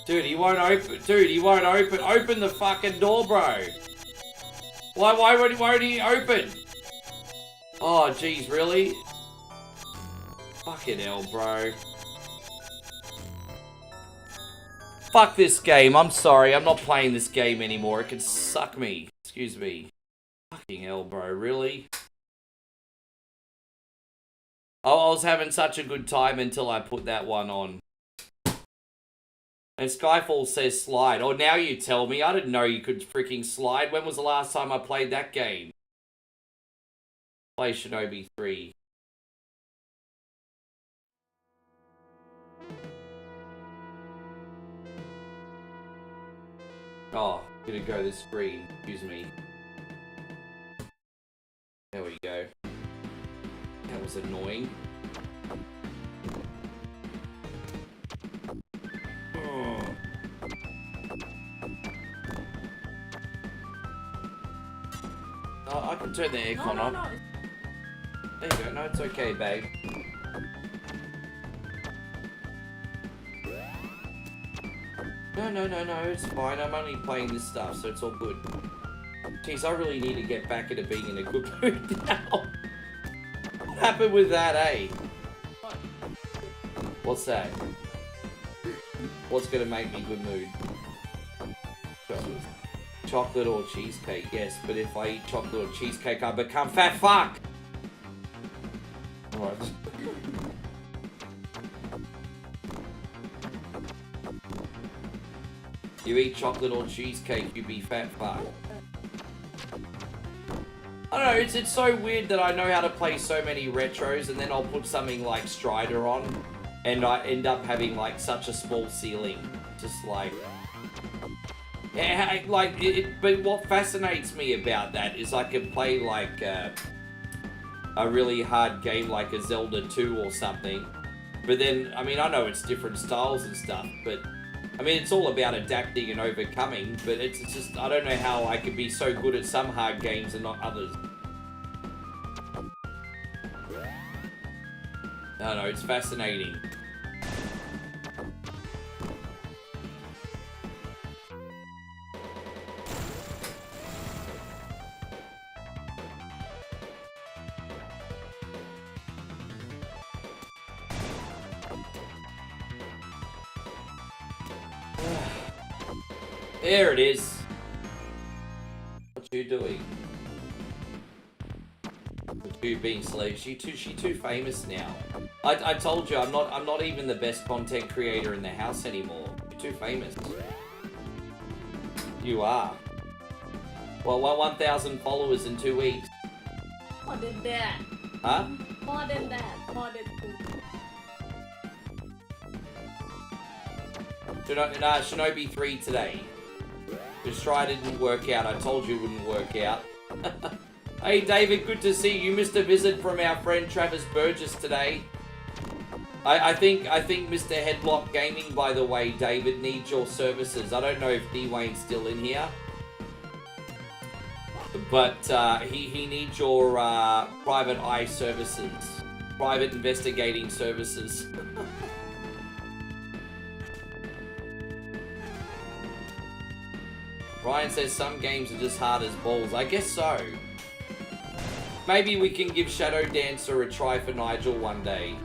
Dude, he won't open. Dude, he won't open. Open the fucking door, bro. Why won't he open? Oh, jeez, really? Fucking hell, bro. Fuck this game. I'm sorry. I'm not playing this game anymore. It can suck me. Excuse me. Fucking hell, bro. Really? Oh, I was having such a good time until I put that one on. And Skyfall says slide. Oh, now you tell me. I didn't know you could freaking slide. When was the last time I played that game? Play Shinobi 3. Oh, gonna go this screen. Excuse me. There we go. That was annoying. Oh, I can turn the aircon on. No. There you go. No, it's okay, babe. No, it's fine. I'm only playing this stuff, so it's all good. Jeez, I really need to get back into being in a good mood now. What happened with that, eh? What's that? What's gonna make me good mood? Chocolate or cheesecake, yes, but if I eat chocolate or cheesecake, I become fat fuck! Alright. You eat chocolate or cheesecake, you be fat fuck. I don't know, it's so weird that I know how to play so many retros and then I'll put something like Strider on and I end up having like such a small ceiling. Just like... Yeah, like, but what fascinates me about that is I can play like a really hard game like a Zelda 2 or something. But then, I mean, I know it's different styles and stuff, but I mean, it's all about adapting and overcoming, but it's just, I don't know how I could be so good at some hard games and not others. I don't know, it's fascinating. There it is. What you doing? With you being slave, she too famous now. I told you I'm not even the best content creator in the house anymore. You're too famous. You are. Well, 1,000 followers in 2 weeks. More than that. Huh? More than that. More than 2. Shinobi 3 today. Just try didn't work out. I told you it wouldn't work out. Hey David, good to see you. Missed a visit from our friend Travis Burgess today. I think Mr. Headlock Gaming, by the way, David, needs your services. I don't know if D-Wayne's still in here. But he needs your private eye services. private investigating services. Ryan says some games are just hard as balls. I guess so. Maybe we can give Shadow Dancer a try for Nigel one day.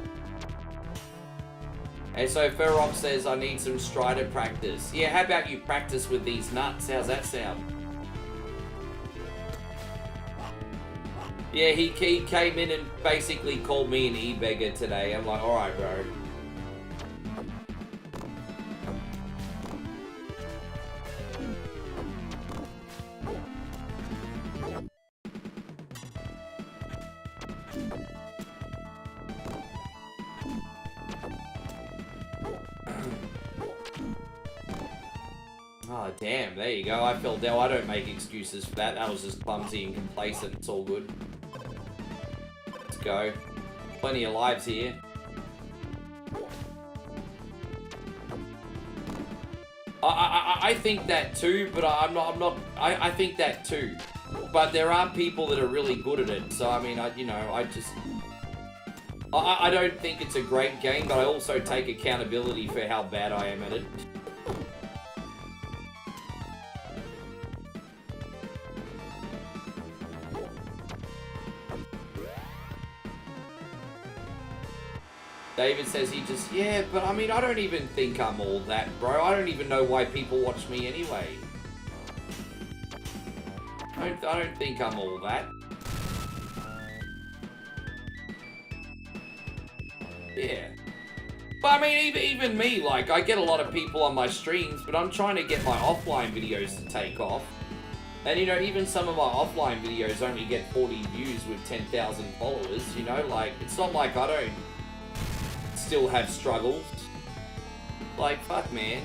And so Ferrox says I need some Strider practice. Yeah, how about you practice with these nuts? How's that sound? Yeah, he came in and basically called me an e-beggar today. I'm like, alright, bro. Oh, damn, there you go. I fell down. I don't make excuses for that. That was just clumsy and complacent. It's all good. Let's go. Plenty of lives here. I think that too, but I think that too. But there are people that are really good at it. So, I mean, I don't think it's a great game, but I also take accountability for how bad I am at it. David says he just, yeah, but I mean, I don't even think I'm all that, bro. I don't even know why people watch me anyway. I don't think I'm all that. Yeah. But I mean, even me, like, I get a lot of people on my streams, but I'm trying to get my offline videos to take off. And, you know, even some of my offline videos only get 40 views with 10,000 followers, you know? Like, it's not like I don't still have struggles. Like, fuck, man.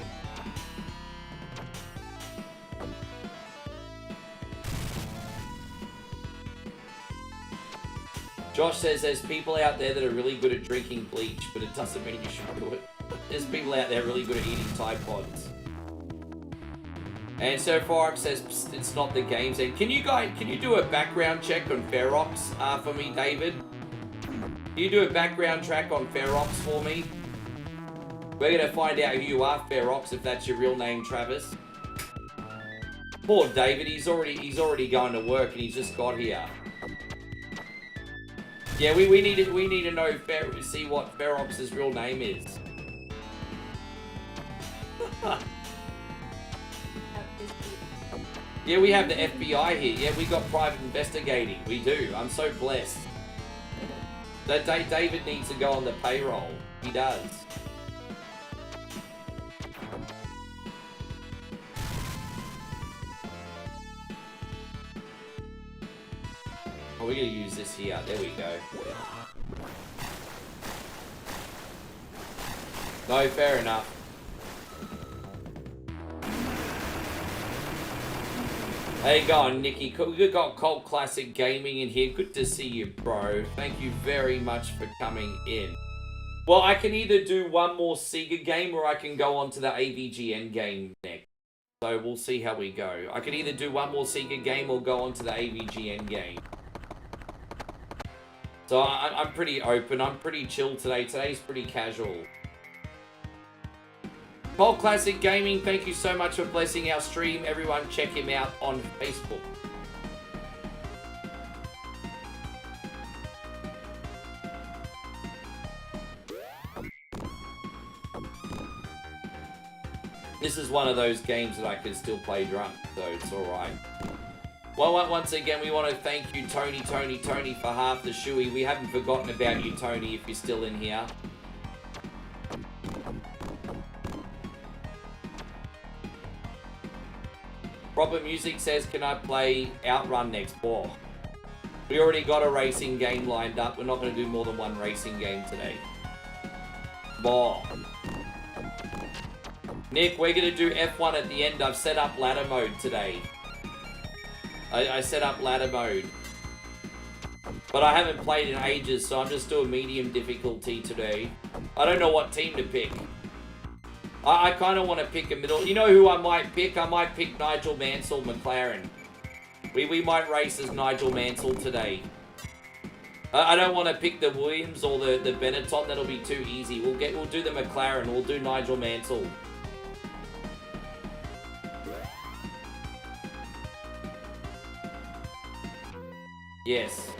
Josh says there's people out there that are really good at drinking bleach, but it doesn't mean you should do it. There's people out there really good at eating Tide Pods. And so Forex says it's not the game's end. Can you do a background check on Ferox for me, David? Can you do a background track on Ferox for me? We're gonna find out who you are, Ferox, if that's your real name, Travis. Poor David, he's already going to work and he's just got here. Yeah, we need to know see what Ferox's real name is. Yeah, we have the FBI here. Yeah, we got private investigating. We do. I'm so blessed. That David needs to go on the payroll. He does. Oh, we're gonna use this here. There we go. No, fair enough. How you going, Nikki? We got Cult Classic Gaming in here. Good to see you, bro. Thank you very much for coming in. Well, I can either do one more SEGA game or I can go on to the AVGN game next. So we'll see how we go. I can either do one more SEGA game or go on to the AVGN game. So I'm pretty open. I'm pretty chill today. Today's pretty casual. Cult Classic Gaming, thank you so much for blessing our stream. Everyone check him out on Facebook. This is one of those games that I can still play drunk, so it's alright. Well, once again, we want to thank you, Tony, for half the shoey. We haven't forgotten about you, Tony, if you're still in here. Proper Music says, can I play Outrun next? Boah. We already got a racing game lined up. We're not going to do more than one racing game today. Boah. Nick, we're going to do F1 at the end. I've set up ladder mode today. I set up ladder mode. But I haven't played in ages, so I'm just doing medium difficulty today. I don't know what team to pick. I kind of want to pick a middle. You know who I might pick? I might pick Nigel Mansell McLaren. We might race as Nigel Mansell today. I don't want to pick the Williams or the Benetton. That'll be too easy. We'll do the McLaren. We'll do Nigel Mansell. Yes.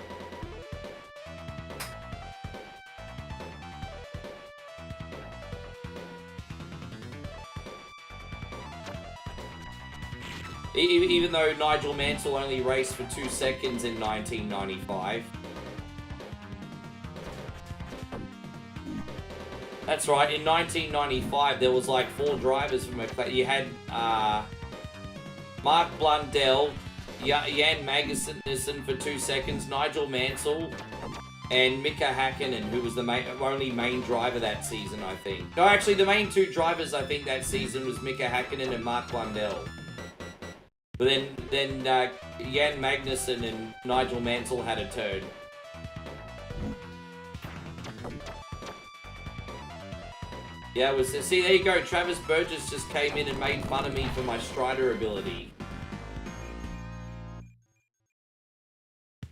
Even though Nigel Mansell only raced for 2 seconds in 1995. That's right, in 1995 there was like 4 drivers from McLaren. You had Mark Blundell, Jan Magnussen for 2 seconds, Nigel Mansell, and Mika Hakkinen, who was the only main driver that season, I think. No, actually, the main 2 drivers, I think, that season was Mika Hakkinen and Mark Blundell. But then Jan Magnussen and Nigel Mansell had a turn. Yeah, it was. See, there you go. Travis Burgess just came in and made fun of me for my Strider ability.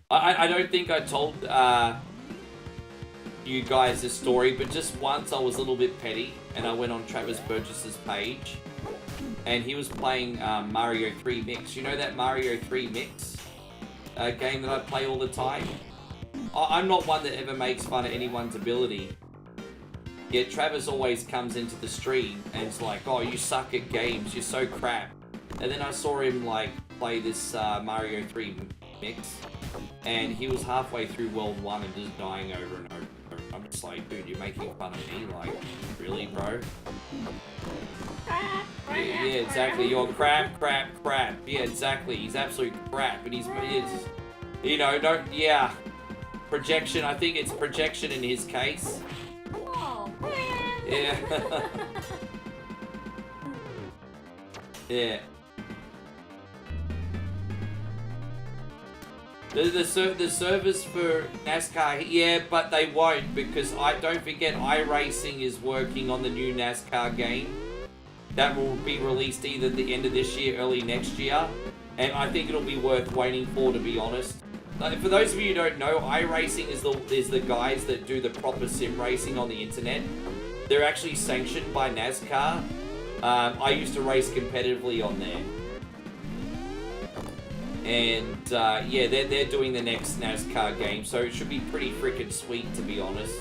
I don't think I told you guys this story, but just once I was a little bit petty, and I went on Travis Burgess's page, and he was playing Mario 3 Mix. You know that Mario 3 Mix game that I play all the time? I'm not one that ever makes fun of anyone's ability. Yet Travis always comes into the stream and it's like, oh, you suck at games, you're so crap. And then I saw him like play this Mario 3 Mix, and he was halfway through World 1 and just dying over and over. I'm just like, dude, you're making fun of me? Like, really, bro? Yeah, exactly. You're crap. Yeah, exactly. He's absolute crap. And he's you know, yeah. Projection, I think it's projection in his case. Oh, man. Yeah. Yeah. The servers for NASCAR, yeah, but they won't, because don't forget iRacing is working on the new NASCAR game. That will be released either at the end of this year, early next year, and I think it'll be worth waiting for, to be honest. For those of you who don't know, iRacing is the guys that do the proper sim racing on the internet. They're actually sanctioned by NASCAR. I used to race competitively on there. And yeah, they're doing the next NASCAR game, so it should be pretty freaking sweet, to be honest.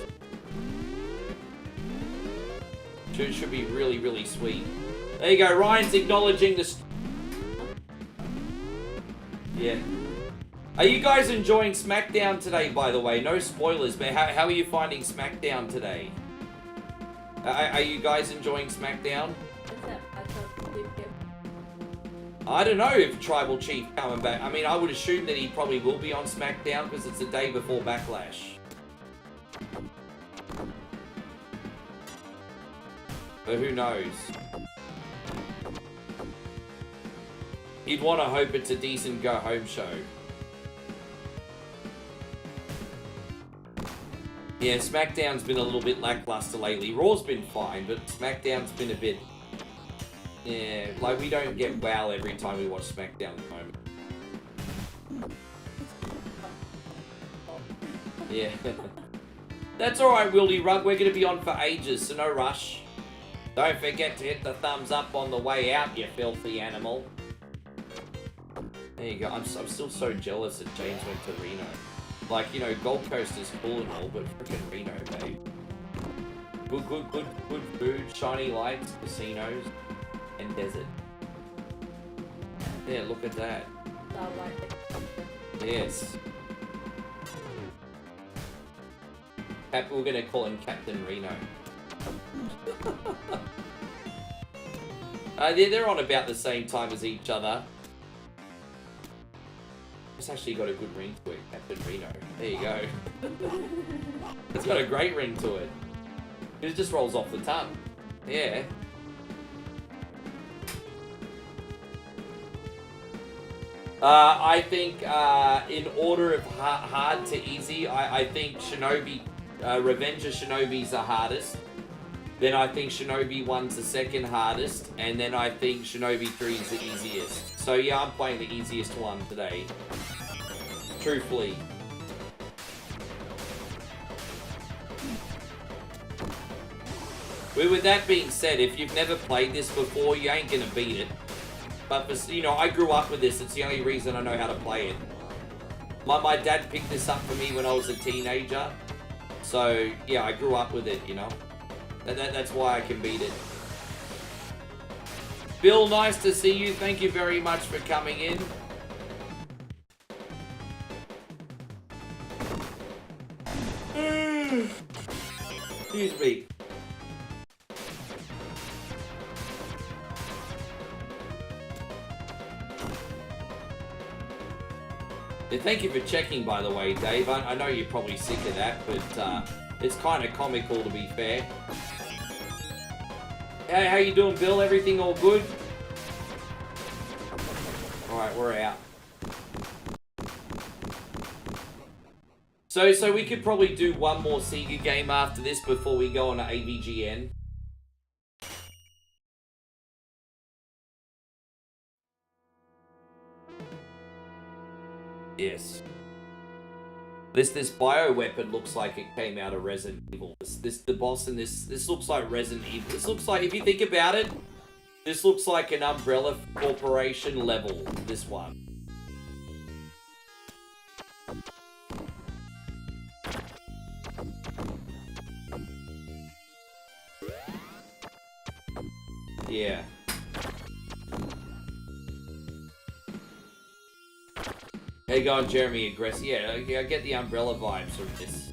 It should be really, really sweet. There you go, Ryan's acknowledging this. Yeah. Are you guys enjoying SmackDown today, by the way? No spoilers, but how are you finding SmackDown today? Are you guys enjoying SmackDown? I don't know if Tribal Chief coming back. I mean, I would assume that he probably will be on SmackDown because it's the day before Backlash. But who knows? You'd want to hope it's a decent go-home show. Yeah, SmackDown's been a little bit lackluster lately. Raw's been fine, but SmackDown's been a bit... Yeah, like we don't get wow every time we watch SmackDown at the moment. Yeah. That's alright, Wildy Rug. We're going to be on for ages, so no rush. Don't forget to hit the thumbs up on the way out, you filthy animal. There you go. I'm still so jealous that James went to Reno. Like, you know, Gold Coast is cool and all, but freaking Reno, babe. Good food, shiny lights, casinos, and desert. Yeah, look at that. Yes. We're gonna call him Captain Reno. They're on about the same time as each other. It's actually got a good ring to it, Captain Reno. There you go. It's got a great ring to it. It just rolls off the tongue. Yeah. I think in order of hard to easy, I think Shinobi, Revenge of Shinobi's the hardest. Then I think Shinobi 1's the second hardest, and then I think Shinobi 3 is the easiest. So yeah, I'm playing the easiest one today. Truthfully. With that being said, if you've never played this before, you ain't gonna beat it. But, for, you know, I grew up with this. It's the only reason I know how to play it. My dad picked this up for me when I was a teenager. So, yeah, I grew up with it, you know. That's why I can beat it. Bill, nice to see you. Thank you very much for coming in. Excuse me. Yeah, thank you for checking, by the way, Dave. I know you're probably sick of that, but it's kind of comical, to be fair. Hey, how you doing, Bill? Everything all good? Alright, we're out. So we could probably do one more SEGA game after this before we go on to AVGN. Yes. This bioweapon looks like it came out of Resident Evil. The boss in this looks like Resident Evil. This looks like, if you think about it, this looks like an Umbrella Corporation level, this one. Yeah. How you going, Jeremy? Aggressive? Yeah, I get the Umbrella vibes from this.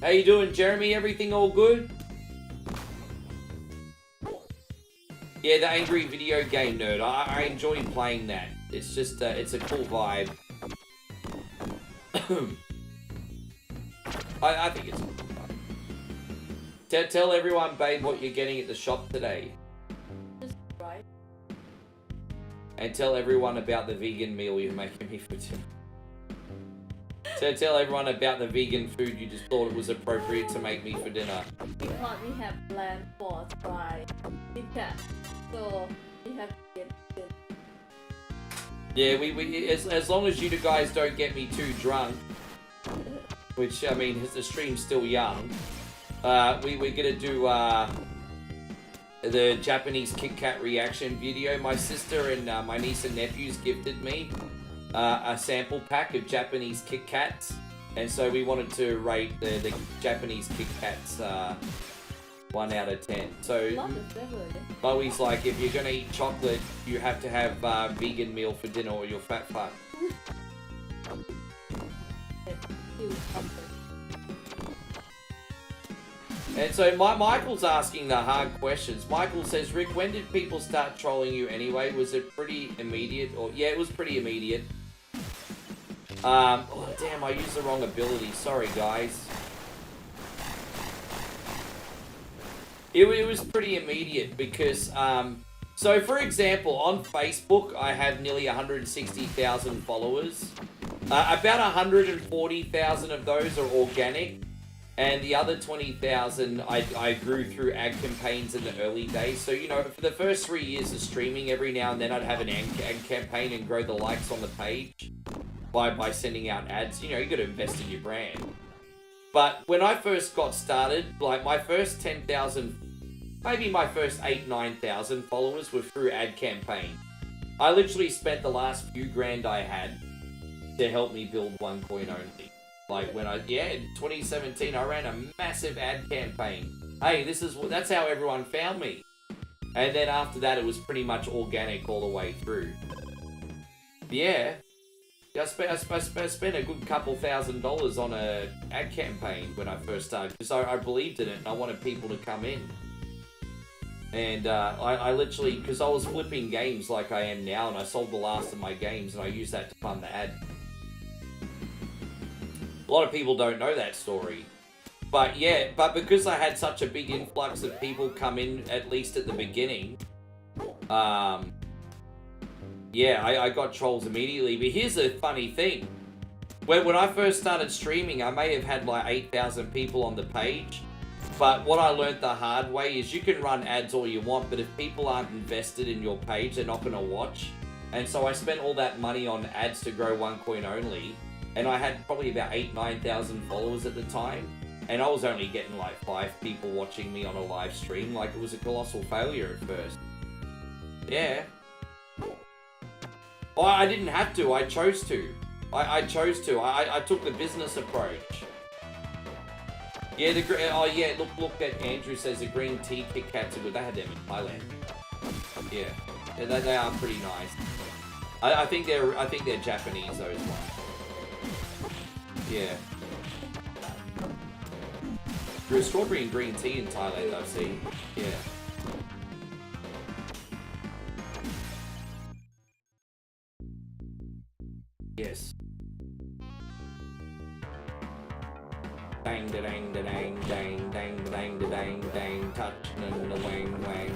How you doing, Jeremy? Everything all good? Yeah, the Angry Video Game Nerd. I enjoy playing that. It's just, it's a cool vibe. I think it's a cool vibe. Tell everyone, babe, what you're getting at the shop today. And tell everyone about the vegan meal you're making me for dinner. Tell everyone about the vegan food you just thought it was appropriate to make me for dinner. Because we have planned for try dinner, so we have to get it. Yeah, we as long as you guys don't get me too drunk, which I mean the stream's still young, we're gonna do the Japanese Kit Kat reaction video. My sister and my niece and nephews gifted me a sample pack of Japanese Kit Kats, and so we wanted to rate the Japanese Kit Kats 1 out of 10. So Chloe's like, if you're gonna eat chocolate, you have to have vegan meal for dinner or you're fat fuck. And so Michael's asking the hard questions. Michael says, Rick, when did people start trolling you anyway? Was it pretty immediate? Or yeah, it was pretty immediate. Oh damn, I used the wrong ability. Sorry, guys. It was pretty immediate because, so for example, on Facebook, I have nearly 160,000 followers. About 140,000 of those are organic. And the other 20,000 I grew through ad campaigns in the early days. So, you know, for the first 3 years of streaming, every now and then I'd have an ad campaign and grow the likes on the page by sending out ads. You know, you got to invest in your brand. But when I first got started, like my first 10,000, maybe my first 9,000 followers were through ad campaign. I literally spent the last few grand I had to help me build OneCoin only. Like when in 2017, I ran a massive ad campaign. Hey, that's how everyone found me. And then after that, it was pretty much organic all the way through. Yeah. I spent a good couple $1,000s on a ad campaign when I first started. Because I believed in it and I wanted people to come in. And I literally, because I was flipping games like I am now, and I sold the last of my games and I used that to fund the ad. A lot of people don't know that story. But yeah, because I had such a big influx of people come in, at least at the beginning, yeah, I got trolls immediately. But here's the funny thing. When I first started streaming, I may have had like 8,000 people on the page. But what I learned the hard way is you can run ads all you want, but if people aren't invested in your page, they're not going to watch. And so I spent all that money on ads to grow OneCoin only. And I had probably about 9,000 followers at the time. And I was only getting like 5 people watching me on a live stream. Like, it was a colossal failure at first. Yeah. Oh, I didn't have to. I chose to. I chose to. I took the business approach. Yeah, oh yeah, look at Andrew says the green tea Kit Kats are good. They had them in Thailand. Yeah. They are pretty nice. I think they're Japanese, those ones. Yeah. There's strawberry and green tea in Thailand, I've seen. Yeah. Yes. Dang da dang da dang dang dang dang da dang dang touch and the wang wang.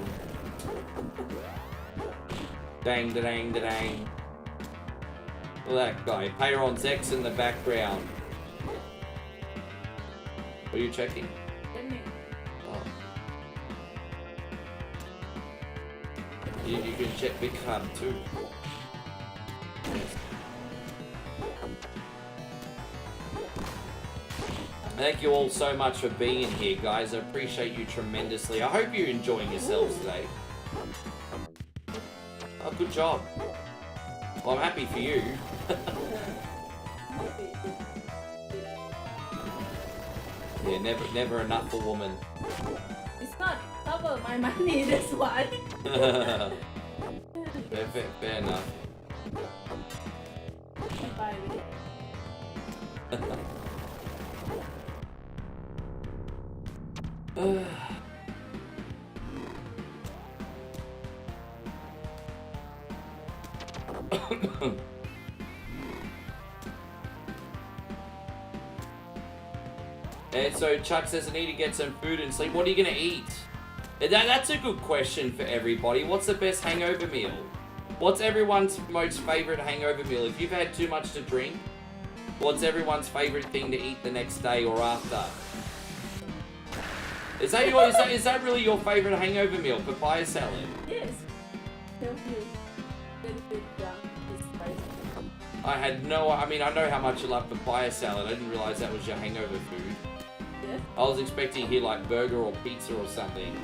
Dang da dang da dang. Look at that guy. Peyron's X in the background. What are you checking? Oh. You can check Big Card too. Yes. Thank you all so much for being here, guys. I appreciate you tremendously. I hope you're enjoying yourselves today. Oh, good job. Well, I'm happy for you. Yeah, never enough for woman. It's not cover my money, this one. Fair enough. Bye. And so Chuck says, I need to get some food and sleep. What are you going to eat? That's a good question for everybody. What's the best hangover meal? What's everyone's most favourite hangover meal? If you've had too much to drink, what's everyone's favourite thing to eat the next day or after? Is that really your favourite hangover meal? Papaya salad? Yes. I had no... I mean, I know how much you love papaya salad. I didn't realise that was your hangover food. Yes. I was expecting to hear like burger or pizza or something.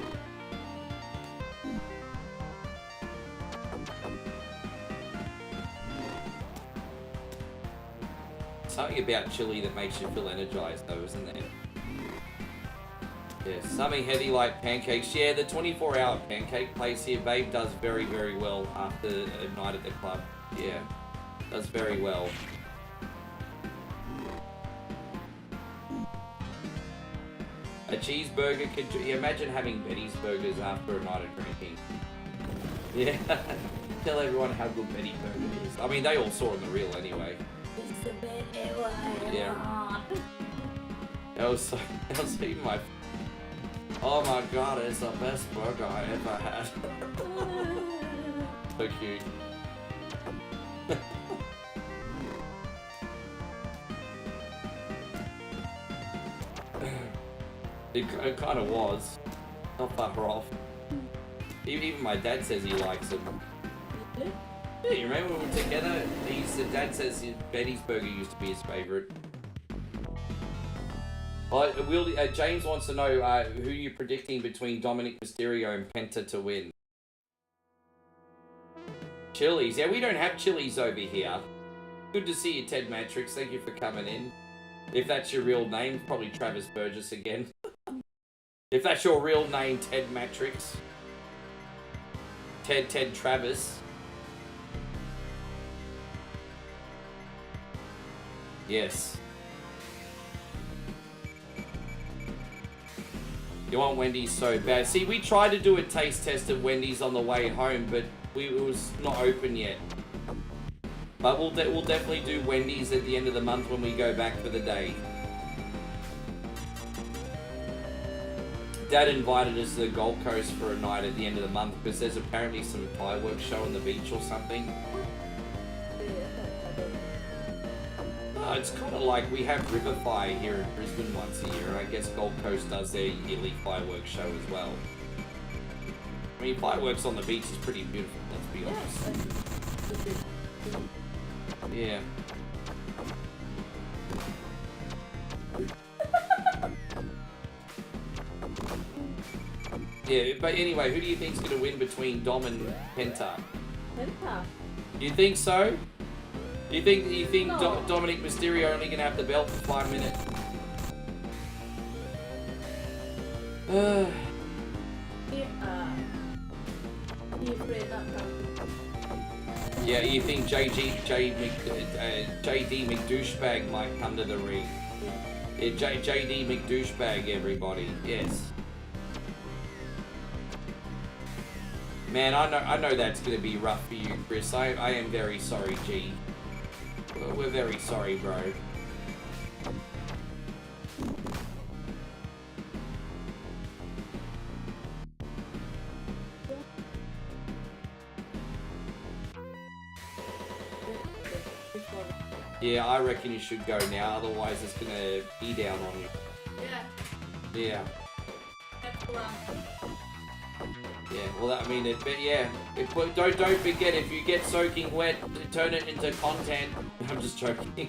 Something about chili that makes you feel energized though, isn't there? Yeah, something heavy like pancakes. Yeah, the 24-hour pancake place here, babe, does very, very well after a night at the club. Yeah, does very well. A cheeseburger could... You imagine having Betty's burgers after a night of drinking. Yeah, tell everyone how good Betty Burger is. I mean, they all saw in the reel anyway. It's the best one. Yeah. I was eating my... Oh my god, it's the best burger I ever had. So cute. It kind of was. Not far off. Even my dad says he likes them. Yeah, you remember when we were together? The dad says Betty's Burger used to be his favourite. James wants to know who you're predicting between Dominic Mysterio and Penta to win. Chili's. Yeah, we don't have Chili's over here. Good to see you, Ted Matrix. Thank you for coming in. If that's your real name, probably Travis Burgess again. If that's your real name, Ted Matrix. Ted Travis. Yes. You want Wendy's so bad. See, we tried to do a taste test of Wendy's on the way home, but it was not open yet. But we'll definitely do Wendy's at the end of the month when we go back for the day. Dad invited us to the Gold Coast for a night at the end of the month because there's apparently some fireworks show on the beach or something. It's kind of like we have River Fire here in Brisbane once a year, and I guess Gold Coast does their yearly fireworks show as well. I mean, fireworks on the beach is pretty beautiful, let's be honest. Yeah. Yeah, but anyway, who do you think's gonna win between Dom and Penta? Penta. Do you think so? Do you think No. Dominic Mysterio only gonna have the belt for 5 minutes? Yeah, you think JD McDouchebag might come to the ring? Yeah, JD McDouchebag, everybody. Yes. Man, I know that's gonna be rough for you, Chris. I am very sorry, G. We're very sorry, bro. Yeah, I reckon you should go now, otherwise it's gonna be down on you. Yeah. Yeah, well, I mean, but yeah, don't forget, if you get soaking wet, turn it into content. I'm just joking.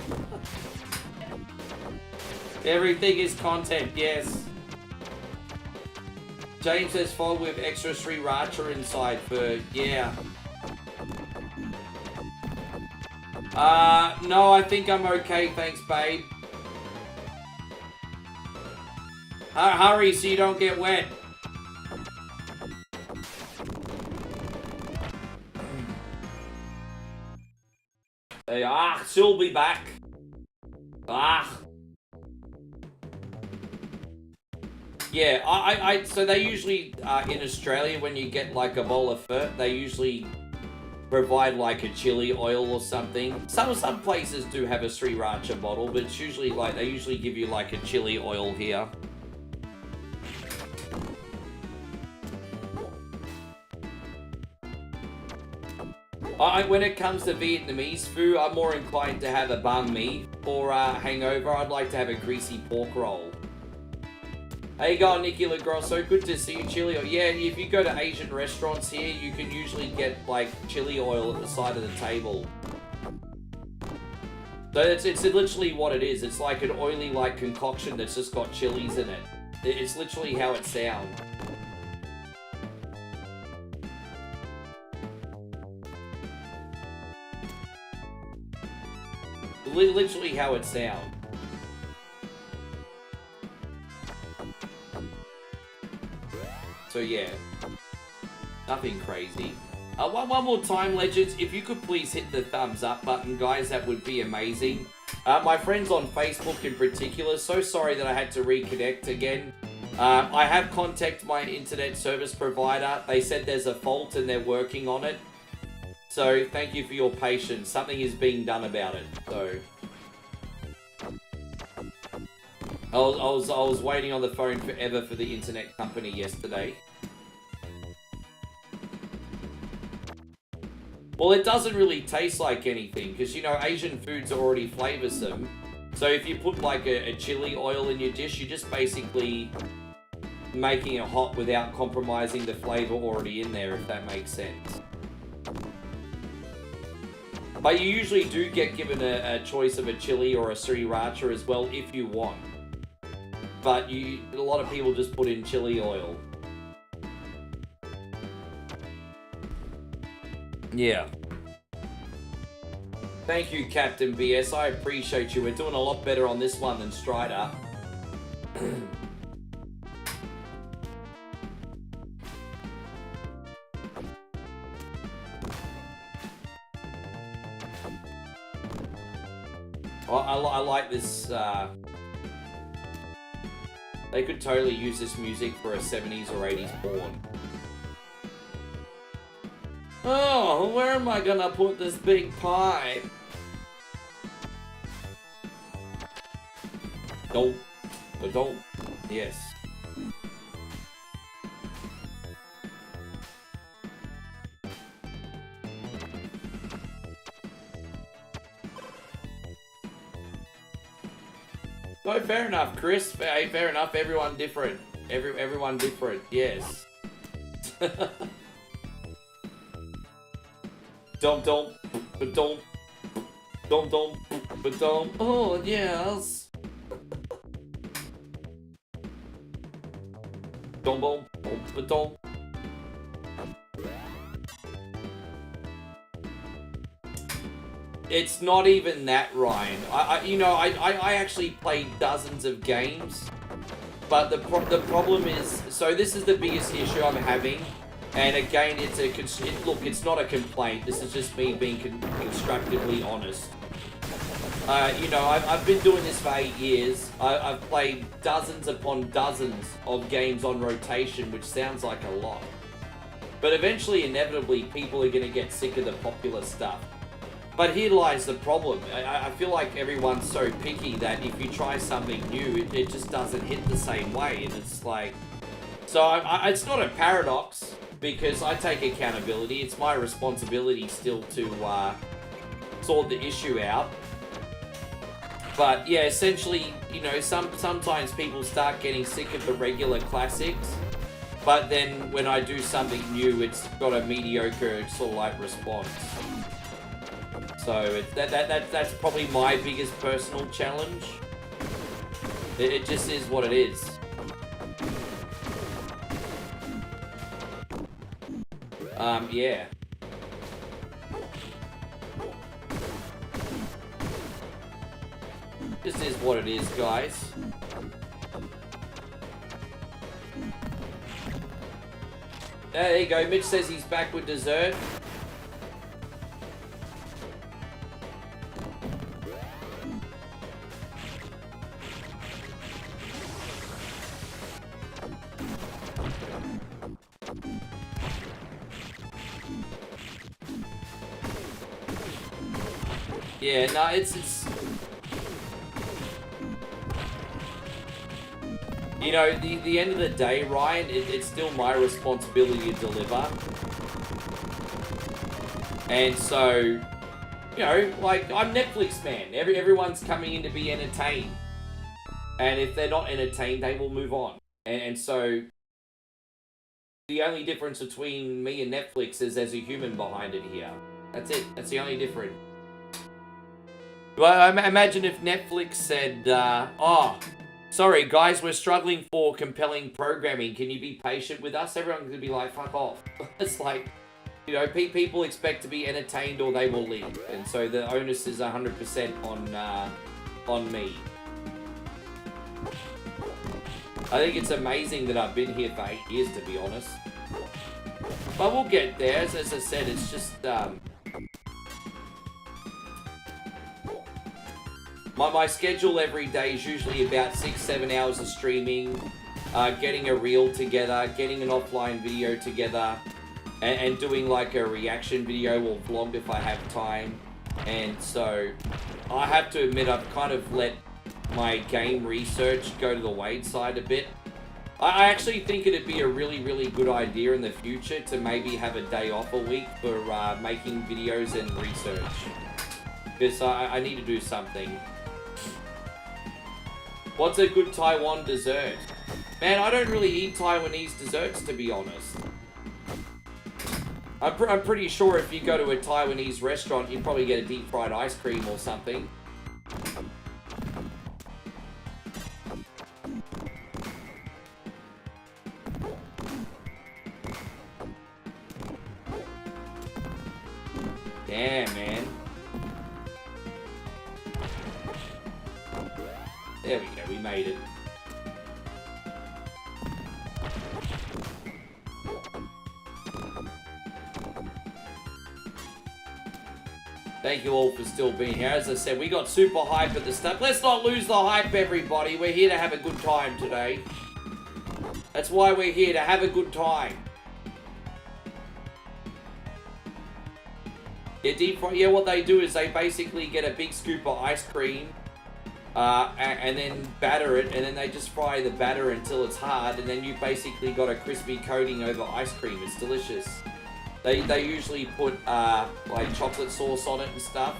Everything is content, yes. James says followed with extra sriracha inside for, yeah. No, I think I'm okay, thanks, babe. Hurry so you don't get wet. She'll be back. Yeah, so they usually, in Australia, when you get like a bowl of pho, they usually provide like a chili oil or something. Some places do have a sriracha bottle, but it's usually like, they usually give you like a chili oil here. When it comes to Vietnamese food, I'm more inclined to have a banh mi for hangover. I'd like to have a greasy pork roll. How you going, Nikki LaGrosso? Good to see you, chili oil. Yeah, if you go to Asian restaurants here, you can usually get like chili oil at the side of the table. So it's literally what it is. It's like an oily like concoction that's just got chilies in it. It's literally how it sounds. Literally how it sounds. So yeah, nothing crazy. One more time, legends, if you could please hit the thumbs up button, guys, that would be amazing. My friends on Facebook in particular, so sorry that I had to reconnect again. I have contacted my internet service provider. They said there's a fault and they're working on it. So thank you for your patience. Something is being done about it. So I was waiting on the phone forever for the internet company yesterday. Well, it doesn't really taste like anything because, you know, Asian foods are already flavoursome. So if you put like a chili oil in your dish, you're just basically making it hot without compromising the flavour already in there, if that makes sense. But you usually do get given a choice of a chili or a sriracha as well if you want. But a lot of people just put in chili oil. Yeah. Thank you, Captain BS. I appreciate you. We're doing a lot better on this one than Strider. I like this. They could totally use this music for a 70s or 80s porn. Oh, where am I gonna put this big pipe? Don't. Yes. No, fair enough, Chris. Hey, fair enough. Everyone different. Everyone different. Yes. Don't. Oh yes. Don't. hospital. It's not even that, Ryan. I actually played dozens of games, but the problem is, so this is the biggest issue I'm having, and again, look, it's not a complaint. This is just me being constructively honest. I've been doing this for 8 years. I've played dozens upon dozens of games on rotation, which sounds like a lot. But eventually, inevitably, people are going to get sick of the popular stuff. But here lies the problem. I feel like everyone's so picky that if you try something new, it just doesn't hit the same way. And it's like... So it's not a paradox, because I take accountability. It's my responsibility still to sort the issue out. But yeah, essentially, sometimes people start getting sick of the regular classics. But then when I do something new, it's got a mediocre sort of like response. So that's probably my biggest personal challenge. It just is what it is. Yeah. This is what it is, guys. There you go. Mitch says he's back with dessert. Yeah, no, it's... You know, the end of the day, Ryan, it's still my responsibility to deliver. And so, you know, like, I'm Netflix, man. Everyone's coming in to be entertained. And if they're not entertained, they will move on. And so, the only difference between me and Netflix is there's a human behind it here. That's it. That's the only difference. Well, imagine if Netflix said, oh, sorry guys, we're struggling for compelling programming. Can you be patient with us? Everyone's gonna be like, fuck off. It's like, you know, people expect to be entertained or they will leave. And so the onus is 100% on me. I think it's amazing that I've been here for 8 years, to be honest. But we'll get there. As I said, it's just, My schedule every day is usually about 6-7 hours of streaming, getting a reel together, getting an offline video together, and doing like a reaction video or vlog if I have time. And so I have to admit I've kind of let my game research go to the wayside a bit. I actually think it'd be a really, really good idea in the future to maybe have a day off a week for making videos and research. Because I need to do something. What's a good Taiwan dessert? Man, I don't really eat Taiwanese desserts, to be honest. I'm pretty sure if you go to a Taiwanese restaurant, you'd probably get a deep fried ice cream or something. Damn, man. There we go, we made it. Thank you all for still being here. As I said, we got super hype at the start. Let's not lose the hype, everybody. We're here to have a good time today. That's why we're here, to have a good time. Yeah, deep fry. Yeah, what they do is they basically get a big scoop of ice cream, and then batter it, and then they just fry the batter until it's hard, and then you basically got a crispy coating over ice cream. It's delicious. They usually put like chocolate sauce on it and stuff.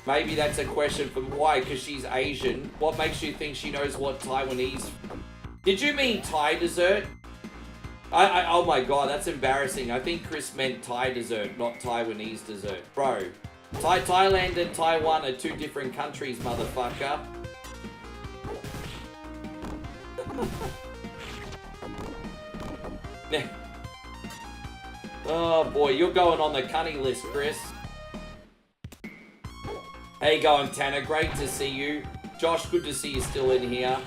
Maybe that's a question for why, because she's Asian. What makes you think she knows what Taiwanese? Did you mean Thai dessert? Oh my god, that's embarrassing. I think Chris meant Thai dessert, not Taiwanese dessert. Bro, Thailand and Taiwan are two different countries, motherfucker. Oh boy, you're going on the cunning list, Chris. How you going, Tanner? Great to see you. Josh, good to see you still in here.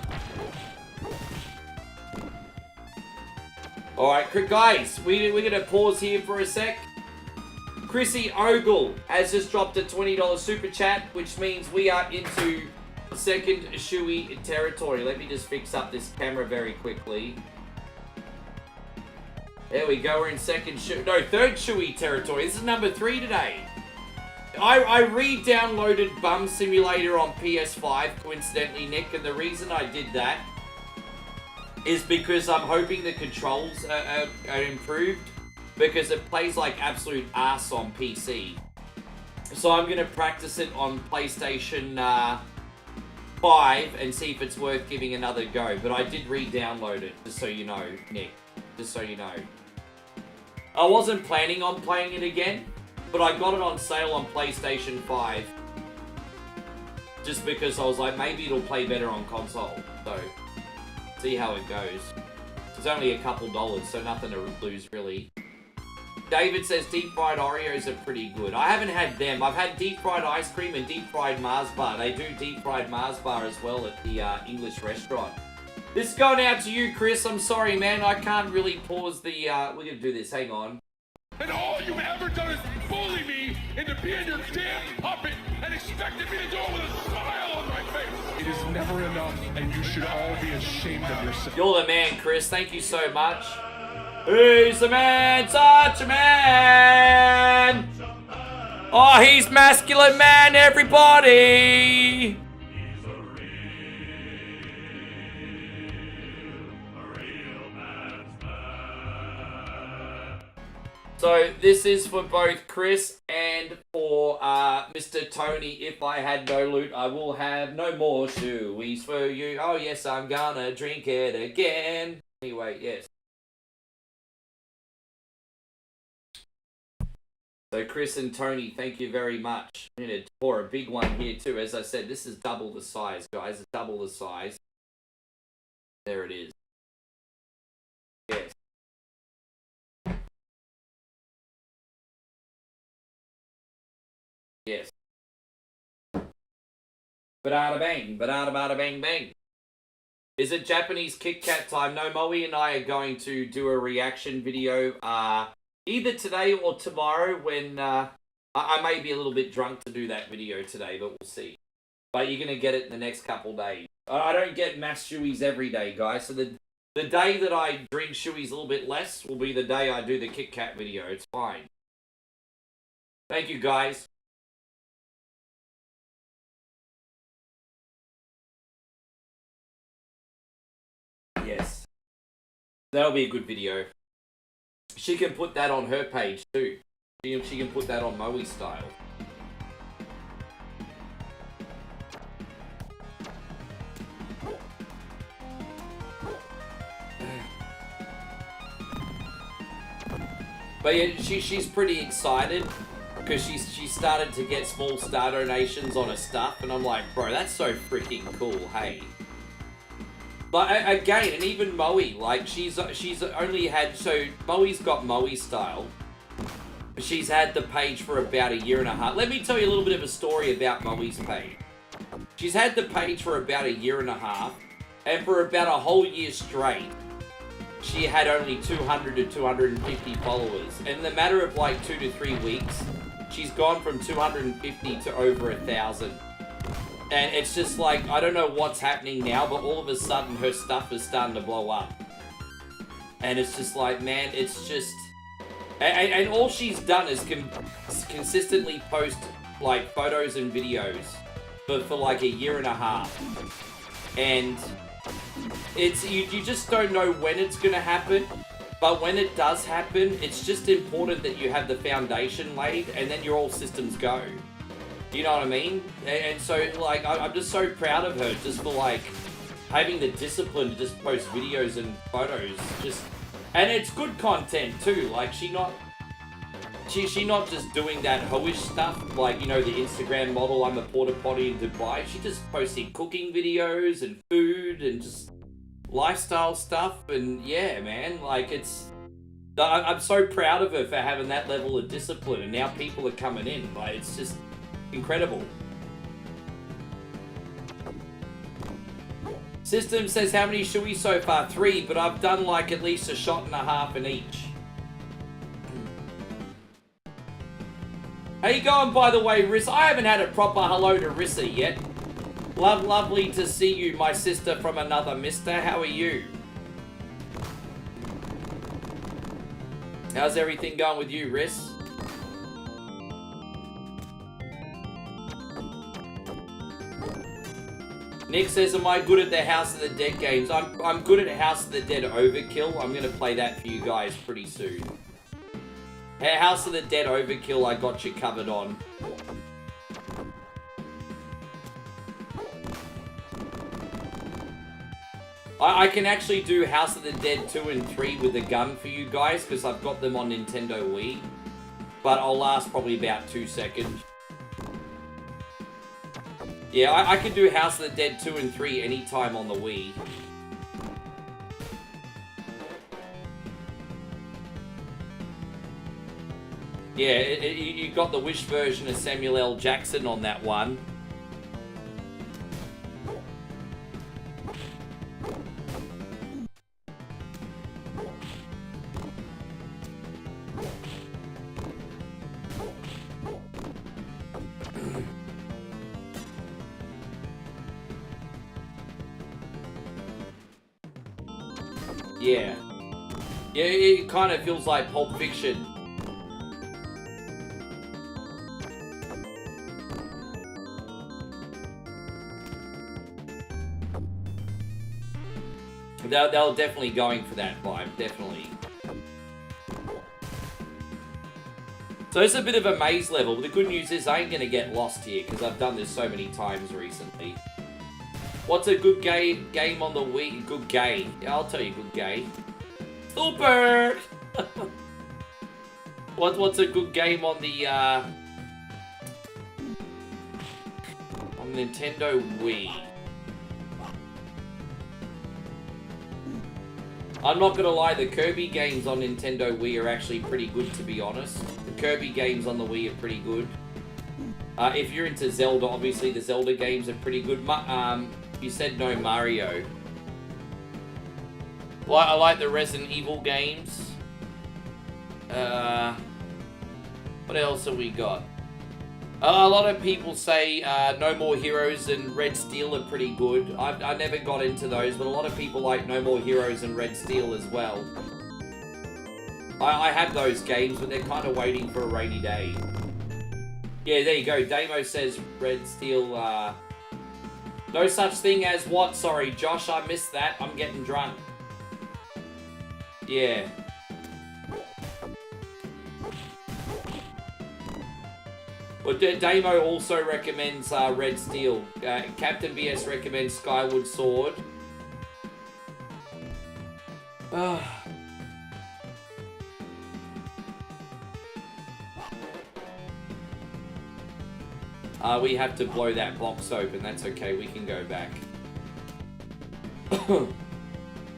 Alright, guys, we're going to pause here for a sec. Chrissy Ogle has just dropped a $20 super chat, which means we are into second Shui territory. Let me just fix up this camera very quickly. There we go, we're in third Shui territory. This is number 3 today. I re-downloaded Bum Simulator on PS5, coincidentally, Nick, and the reason I did that is because I'm hoping the controls are improved, because it plays like absolute ass on PC. So I'm going to practice it on PlayStation 5 and see if it's worth giving another go. But I did re-download it, just so you know, Nick. Just so you know. I wasn't planning on playing it again, but I got it on sale on PlayStation 5. Just because I was like, maybe it'll play better on console. So, see how it goes. It's only a couple dollars, so nothing to lose, really. David says deep fried Oreos are pretty good. I haven't had them. I've had deep fried ice cream and deep fried Mars bar. They do deep fried Mars bar as well at the English restaurant. This is going out to you, Chris. I'm sorry, man. I can't really pause the... we're going to do this. Hang on. And all you've ever done is bully me into being your damn puppet and expected me to do it with a smile on my face. It is never enough, and you should all be ashamed of yourself. You're the man, Chris. Thank you so much. He's the man, such a man. Oh, he's masculine man, everybody. So this is for both Chris and for Mr. Tony. If I had no loot, I will have no more shoeies for you. Oh yes, I'm gonna drink it again. Anyway, yes. So Chris and Tony, thank you very much. I'm going to pour a big one here too. As I said, this is double the size, guys. It's double the size. There it is. Yes. Yes. Ba-da-da bang, ba-da-da-ba-da bang bang. Is it Japanese Kit Kat time? No, Moe and I are going to do a reaction video, either today or tomorrow when, I may be a little bit drunk to do that video today, but we'll see. But you're going to get it in the next couple days. I don't get mass shoeies every day, guys, so the day that I drink shoeies a little bit less will be the day I do the Kit Kat video. It's fine. Thank you, guys. Yes. That'll be a good video. She can put that on her page too. She can put that on Moe style. But yeah, she's pretty excited because she started to get small star donations on her stuff, and I'm like, bro, that's so freaking cool. Hey. But again, and even Moe, like she's only had, so Moe's got Moe style. She's had the page for about a year and a half. Let me tell you a little bit of a story about Moe's page. She's had the page for about a year and a half, and for about a whole year straight, she had only 200 to 250 followers. And in the matter of like 2 to 3 weeks, she's gone from 250 to over 1,000. And it's just like, I don't know what's happening now, but all of a sudden her stuff is starting to blow up. And it's just like, man, it's just... And all she's done is consistently post, like, photos and videos for like a year and a half. And it's, you just don't know when it's going to happen. But when it does happen, it's just important that you have the foundation laid, and then your all systems go. You know what I mean? And so, like, I'm just so proud of her just for, like, having the discipline to just post videos and photos. And it's good content, too. Like, she not just doing that hoish stuff, like, you know, the Instagram model, I'm a porta potty in Dubai. She just posting cooking videos and food and just lifestyle stuff, and yeah, man, like I'm so proud of her for having that level of discipline, and now people are coming in. Like, it's just incredible. System says, how many should we so far? 3, but I've done like at least a shot and a half in each. How you going, by the way, Riss? I haven't had a proper hello to Rissa yet. Lovely to see you, my sister from another mister. How are you? How's everything going with you, Riss? Nick says, am I good at the House of the Dead games? I'm good at House of the Dead Overkill. I'm going to play that for you guys pretty soon. House of the Dead Overkill, I got you covered on. I can actually do House of the Dead 2 and 3 with a gun for you guys, because I've got them on Nintendo Wii. But I'll last probably about 2 seconds. Yeah, I can do House of the Dead 2 and 3 anytime on the Wii. Yeah, you got the Wish version of Samuel L. Jackson on that one. Yeah. Yeah, it kind of feels like Pulp Fiction. They're definitely going for that vibe, definitely. So it's a bit of a maze level, but the good news is I ain't gonna get lost here, because I've done this so many times recently. What's a good game on the Wii? Good gay. Yeah, I'll tell you good gay. Super! What's a good game on the, on Nintendo Wii? I'm not gonna lie, the Kirby games on Nintendo Wii are actually pretty good, to be honest. The Kirby games on the Wii are pretty good. If you're into Zelda, obviously the Zelda games are pretty good. You said no Mario. Well, I like the Resident Evil games. What else have we got? A lot of people say No More Heroes and Red Steel are pretty good. I never got into those, but a lot of people like No More Heroes and Red Steel as well. I have those games, but they're kind of waiting for a rainy day. Yeah, there you go. Damo says Red Steel, no such thing as what? Sorry, Josh, I missed that. I'm getting drunk. Yeah. Well, Damo also recommends Red Steel. Captain BS recommends Skyward Sword. We have to blow that box open. That's okay. We can go back.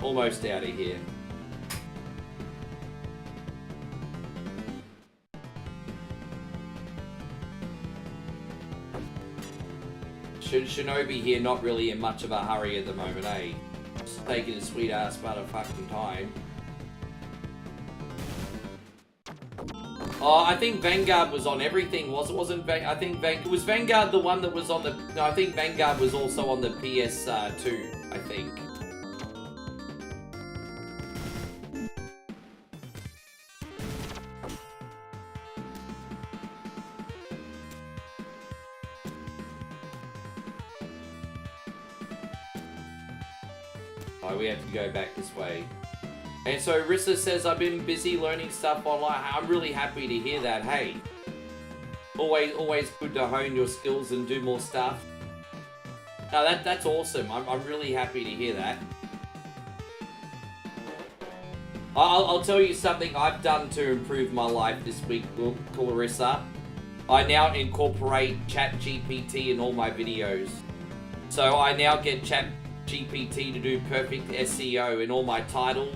Almost out of here. Shinobi here, not really in much of a hurry at the moment, eh? Just taking a sweet ass motherfucking time. Oh, I think Vanguard was on everything, wasn't I think was Vanguard the one that was on the... No, I think Vanguard was also on the PS2, I think. Oh, we have to go back this way. And so Rissa says, I've been busy learning stuff online. I'm really happy to hear that. Hey, always good to hone your skills and do more stuff. No, that's awesome. I'm really happy to hear that. I'll tell you something I've done to improve my life this week, Clarissa. I now incorporate ChatGPT in all my videos. So I now get GPT to do perfect SEO in all my titles,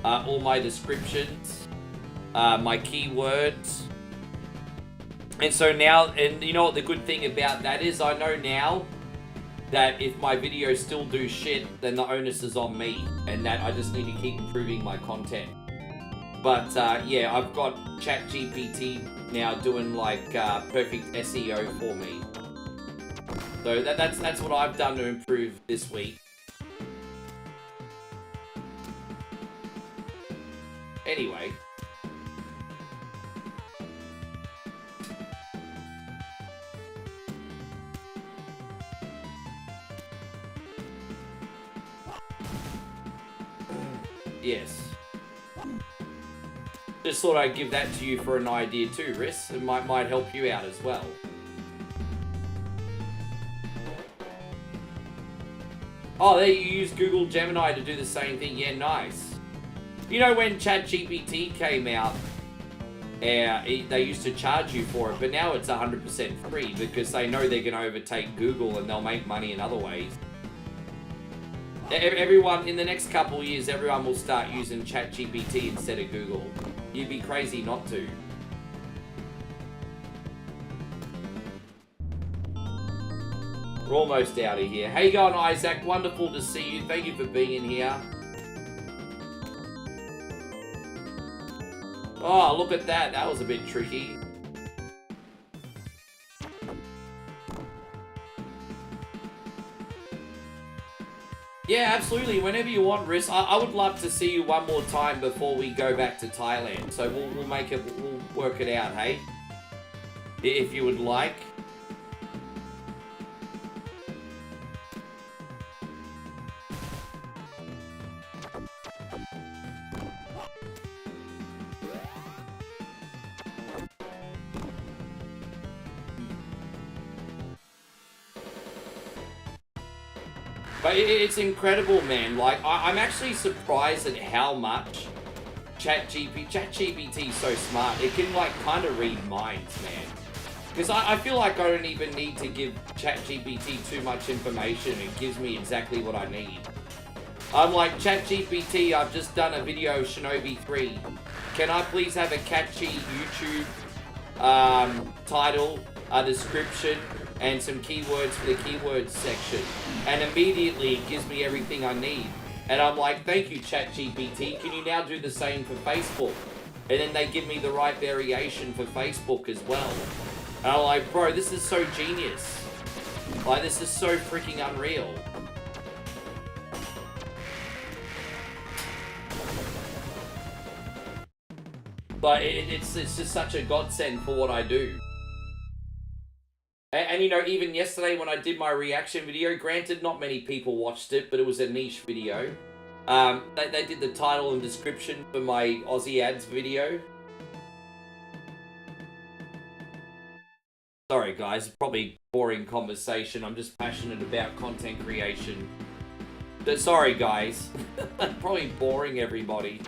all my descriptions, my keywords. And so now, and you know what the good thing about that is, I know now that if my videos still do shit, then the onus is on me, and that I just need to keep improving my content. But yeah, I've got ChatGPT now doing like perfect SEO for me. So that's what I've done to improve this week. Anyway. Yes. Just thought I'd give that to you for an idea too, Riss. It might help you out as well. Oh, there you use Google Gemini to do the same thing. Yeah, nice. You know when ChatGPT came out, they used to charge you for it, but now it's 100% free because they know they're going to overtake Google and they'll make money in other ways. Everyone, in the next couple of years, everyone will start using ChatGPT instead of Google. You'd be crazy not to. We're almost out of here. How you going, Isaac? Wonderful to see you. Thank you for being in here. Oh, look at that. That was a bit tricky. Yeah, absolutely. Whenever you want, Riss. I would love to see you one more time before we go back to Thailand. So we'll make it. We'll work it out, hey? If you would like. But it's incredible, man. Like, I'm actually surprised at how much ChatGPT is so smart. It can, like, kind of read minds, man. Because I feel like I don't even need to give ChatGPT too much information. It gives me exactly what I need. I'm like, ChatGPT, I've just done a video, Shinobi 3. Can I please have a catchy YouTube title, a description, and some keywords for the keywords section, and immediately it gives me everything I need. And I'm like, thank you, ChatGPT, can you now do the same for Facebook? And then they give me the right variation for Facebook as well. And I'm like, bro, this is so genius. Like, this is so freaking unreal. But it's just such a godsend for what I do. And you know, even yesterday when I did my reaction video, granted not many people watched it, but it was a niche video. They did the title and description for my Aussie ads video. Sorry guys, probably boring conversation. I'm just passionate about content creation. But sorry guys, I'm probably boring everybody.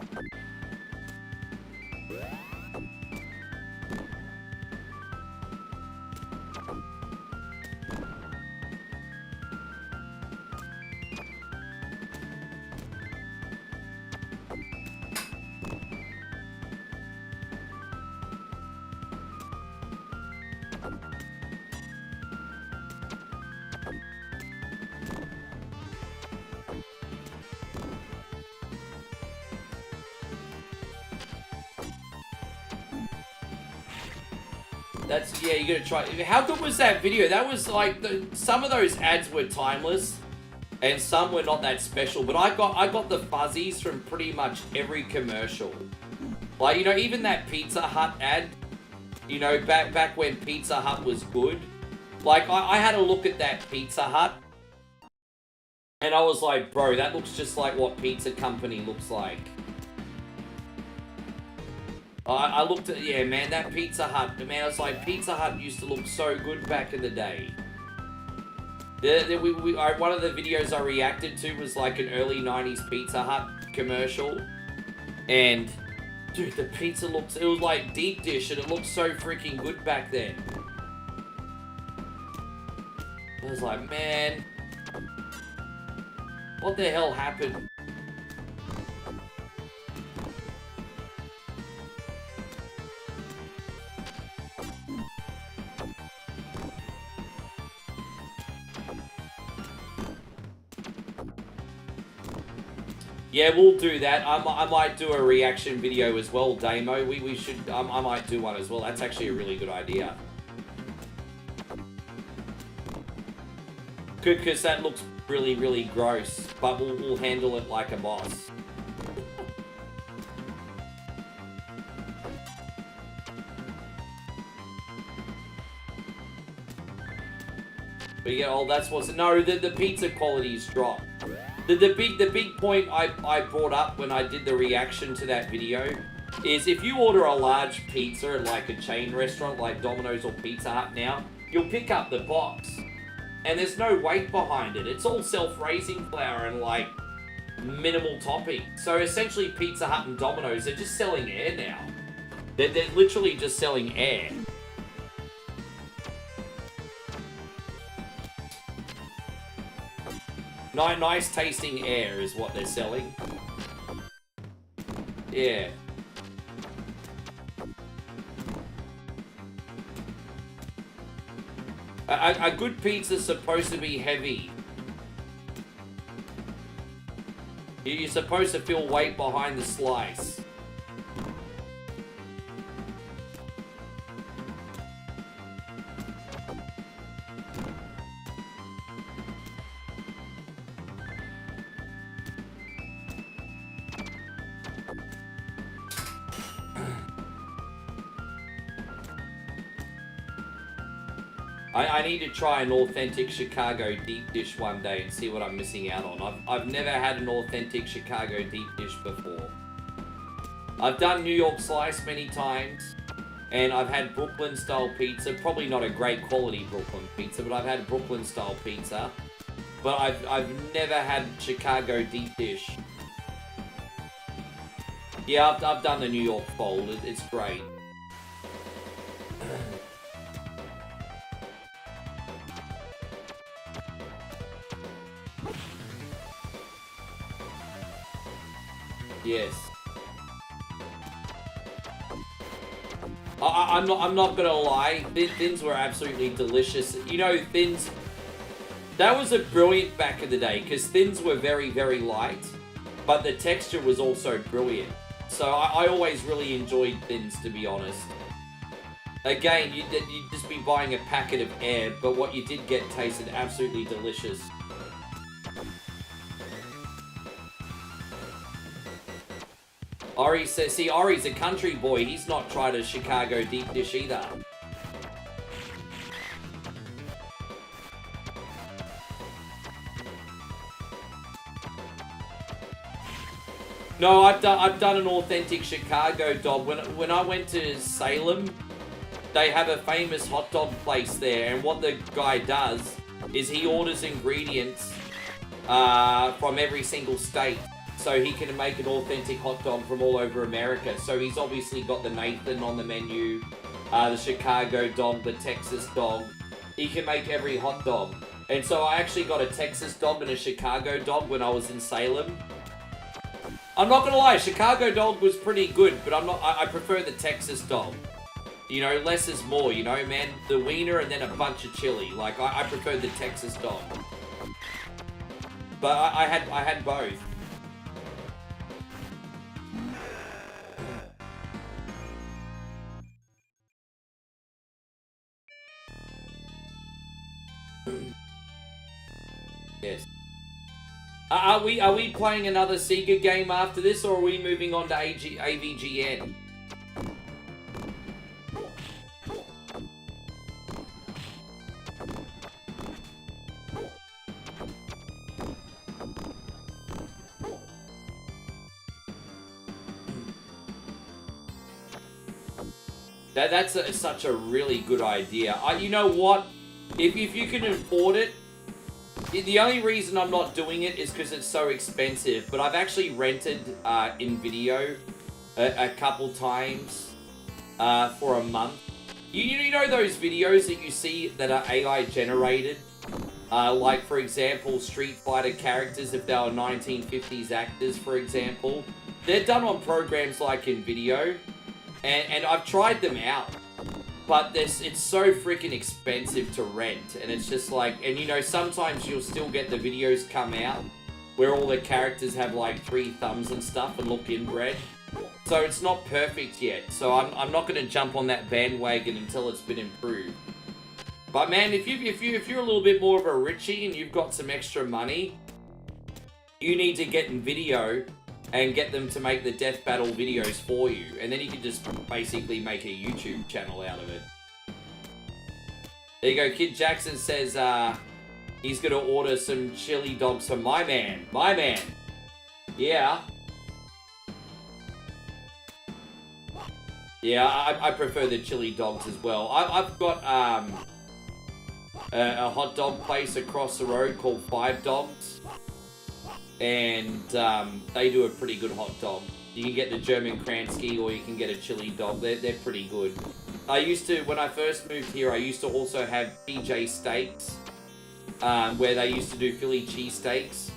Yeah, you gotta try. How good was that video? That was like, some of those ads were timeless, and some were not that special. But I got the fuzzies from pretty much every commercial. Like, you know, even that Pizza Hut ad. You know, back when Pizza Hut was good. Like, I had a look at that Pizza Hut, and I was like, bro, that looks just like what Pizza Company looks like. I looked at, yeah, man, that Pizza Hut, man, I was like, Pizza Hut used to look so good back in the day. One of the videos I reacted to was like an early 90s Pizza Hut commercial. And, dude, the pizza looks, it was like deep dish and it looked so freaking good back then. I was like, man. What the hell happened? Yeah, we'll do that. I might do a reaction video as well, Damo. We should. I might do one as well. That's actually a really good idea. Because that looks really, really gross. But we'll handle it like a boss. But yeah, oh, that's what's... No, the pizza quality's dropped. The big point I brought up when I did the reaction to that video is if you order a large pizza at like a chain restaurant like Domino's or Pizza Hut now, you'll pick up the box and there's no weight behind it. It's all self-raising flour and like minimal topping. So essentially Pizza Hut and Domino's are just selling air now. They're literally just selling air. Nice tasting air is what they're selling. Yeah. A good pizza's supposed to be heavy. You're supposed to feel weight behind the slice. I need to try an authentic Chicago deep dish one day and see what I'm missing out on. I've never had an authentic Chicago deep dish before. I've done New York slice many times, and I've had Brooklyn style pizza. Probably not a great quality Brooklyn pizza, but I've had Brooklyn style pizza. But I've never had Chicago deep dish. Yeah, I've done the New York fold. It's great. Yes. I'm not gonna lie. Thins were absolutely delicious. You know, thins. That was a brilliant back in the day because thins were very, very light, but the texture was also brilliant. So I always really enjoyed thins, to be honest. Again, you'd just be buying a packet of air, but what you did get tasted absolutely delicious. Ori says, see, Ori's a country boy. He's not tried a Chicago deep dish either. No, I've done an authentic Chicago dog. When I went to Salem, they have a famous hot dog place there, and what the guy does is he orders ingredients from every single state. So he can make an authentic hot dog from all over America. So he's obviously got the Nathan on the menu, the Chicago dog, the Texas dog. He can make every hot dog. And so I actually got a Texas dog and a Chicago dog when I was in Salem. I'm not gonna lie, Chicago dog was pretty good, but I prefer the Texas dog. You know, less is more, you know, man. The wiener and then a bunch of chili. Like, I prefer the Texas dog. But I had both. Yes. Are we playing another SEGA game after this, or are we moving on to AVGN? That's such a really good idea. You know what? If you can afford it, the only reason I'm not doing it is because it's so expensive, but I've actually rented in video a couple times for a month. You know those videos that you see that are AI generated? Like, for example, Street Fighter characters, if they were 1950s actors, for example. They're done on programs like InVideo, and I've tried them out. But it's so freaking expensive to rent, and it's just like, and you know, sometimes you'll still get the videos come out where all the characters have like 3 thumbs and stuff and look inbred. So it's not perfect yet, so I'm not going to jump on that bandwagon until it's been improved. But man, if you're a little bit more of a richie and you've got some extra money, you need to get in video and get them to make the death battle videos for you, and then you can just basically make a YouTube channel out of it. There you go. Kid Jackson says he's gonna order some chili dogs for my man. My man. Yeah. Yeah, I prefer the chili dogs as well. I've got a hot dog place across the road called 5 Dogs. And they do a pretty good hot dog. You can get the German Kransky or you can get a chili dog. They're pretty good. I used to, when I first moved here, I used to also have PJ Steaks, where they used to do Philly cheesesteaks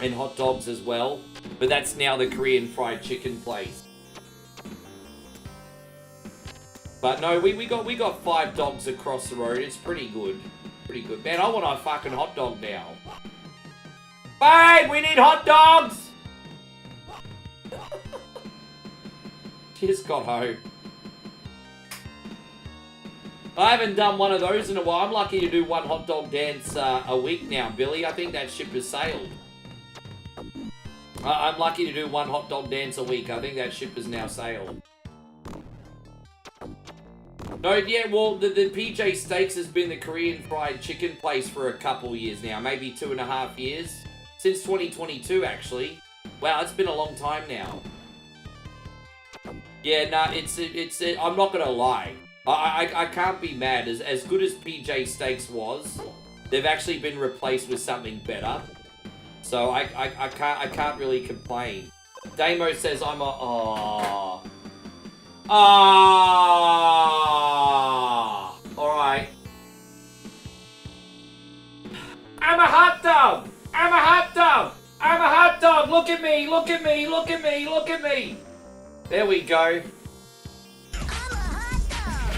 and hot dogs as well. But that's now the Korean fried chicken place. But no, we got 5 Dogs across the road. It's pretty good. Pretty good. Man, I want a fucking hot dog now. Babe, we need hot dogs! Just got home. I haven't done one of those in a while. I'm lucky to do one hot dog dance a week now, Billy. I think that ship has sailed. I'm lucky to do one hot dog dance a week. I think that ship has now sailed. No, yeah, well, the PJ Steaks has been the Korean fried chicken place for a couple years now. Maybe 2.5 years. Since 2022, actually. Wow, it's been a long time now. Yeah, nah, it's I'm not gonna lie. I can't be mad. As good as PJ Steaks was, they've actually been replaced with something better. So I can't really complain. Damo says I'm a alright. I'm a hot dog! I'm a hot dog! I'm a hot dog! Look at me! Look at me! Look at me! Look at me! There we go. I'm a hot dog!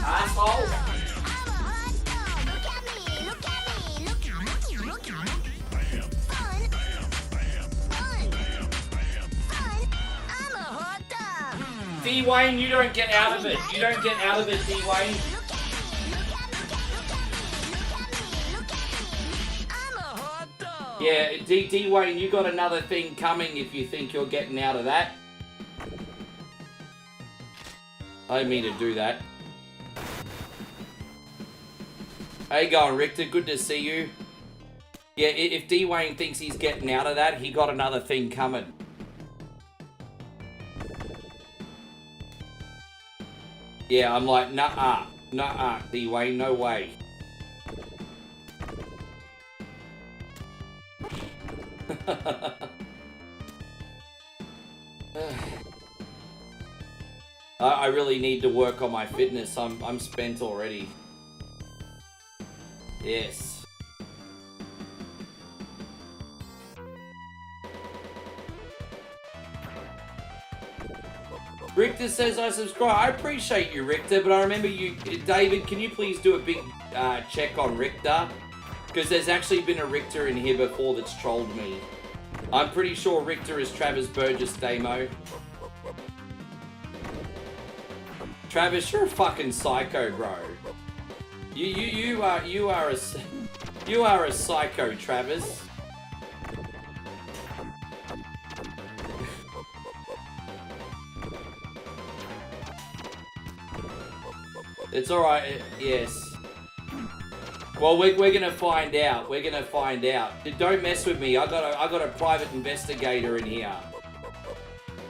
Asshole! D-Wayne, you don't get out of it. You don't get out of it, D-Wayne. Yeah, D-Wayne, you got another thing coming if you think you're getting out of that. I didn't mean to do that. How you going, Richter? Good to see you. Yeah, if D-Wayne thinks he's getting out of that, he got another thing coming. Yeah, I'm like, nah, D-Wayne, no way. I really need to work on my fitness. I'm spent already. Yes. Richter says I subscribe. I appreciate you, Richter, but I remember you, David, can you please do a big check on Richter? Because there's actually been a Richter in here before that's trolled me. I'm pretty sure Richter is Travis Burgess Damo. Travis, you're a fucking psycho, bro. You are a psycho, Travis. It's alright, yes. Well, we're gonna find out. We're gonna find out. Don't mess with me. I got a private investigator in here.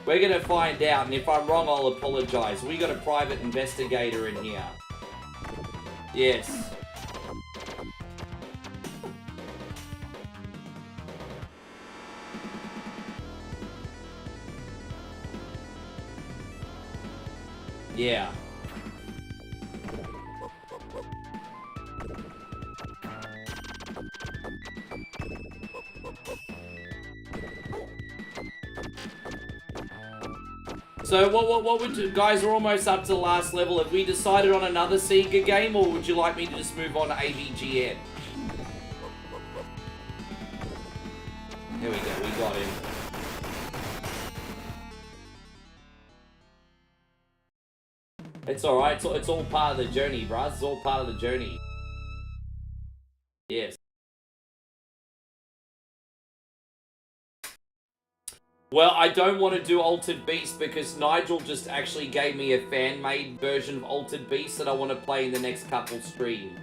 We're gonna find out, and if I'm wrong, I'll apologize. We got a private investigator in here. Yes. Yeah. So what would you, guys, we're almost up to the last level. Have we decided on another SEGA game, or would you like me to just move on to AVGN? There we go, we got him. It's alright, it's all part of the journey, bruh. It's all part of the journey. Yes. Well, I don't want to do Altered Beast because Nigel just actually gave me a fan-made version of Altered Beast that I want to play in the next couple streams.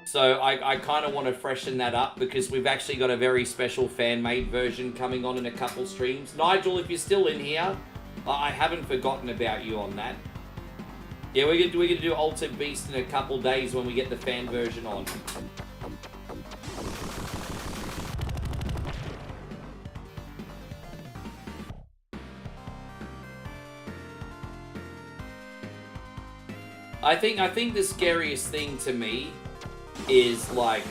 So I kind of want to freshen that up because we've actually got a very special fan-made version coming on in a couple streams. Nigel, if you're still in here, I haven't forgotten about you on that. Yeah, we're gonna do Altered Beast in a couple days when we get the fan version on. I think the scariest thing to me is like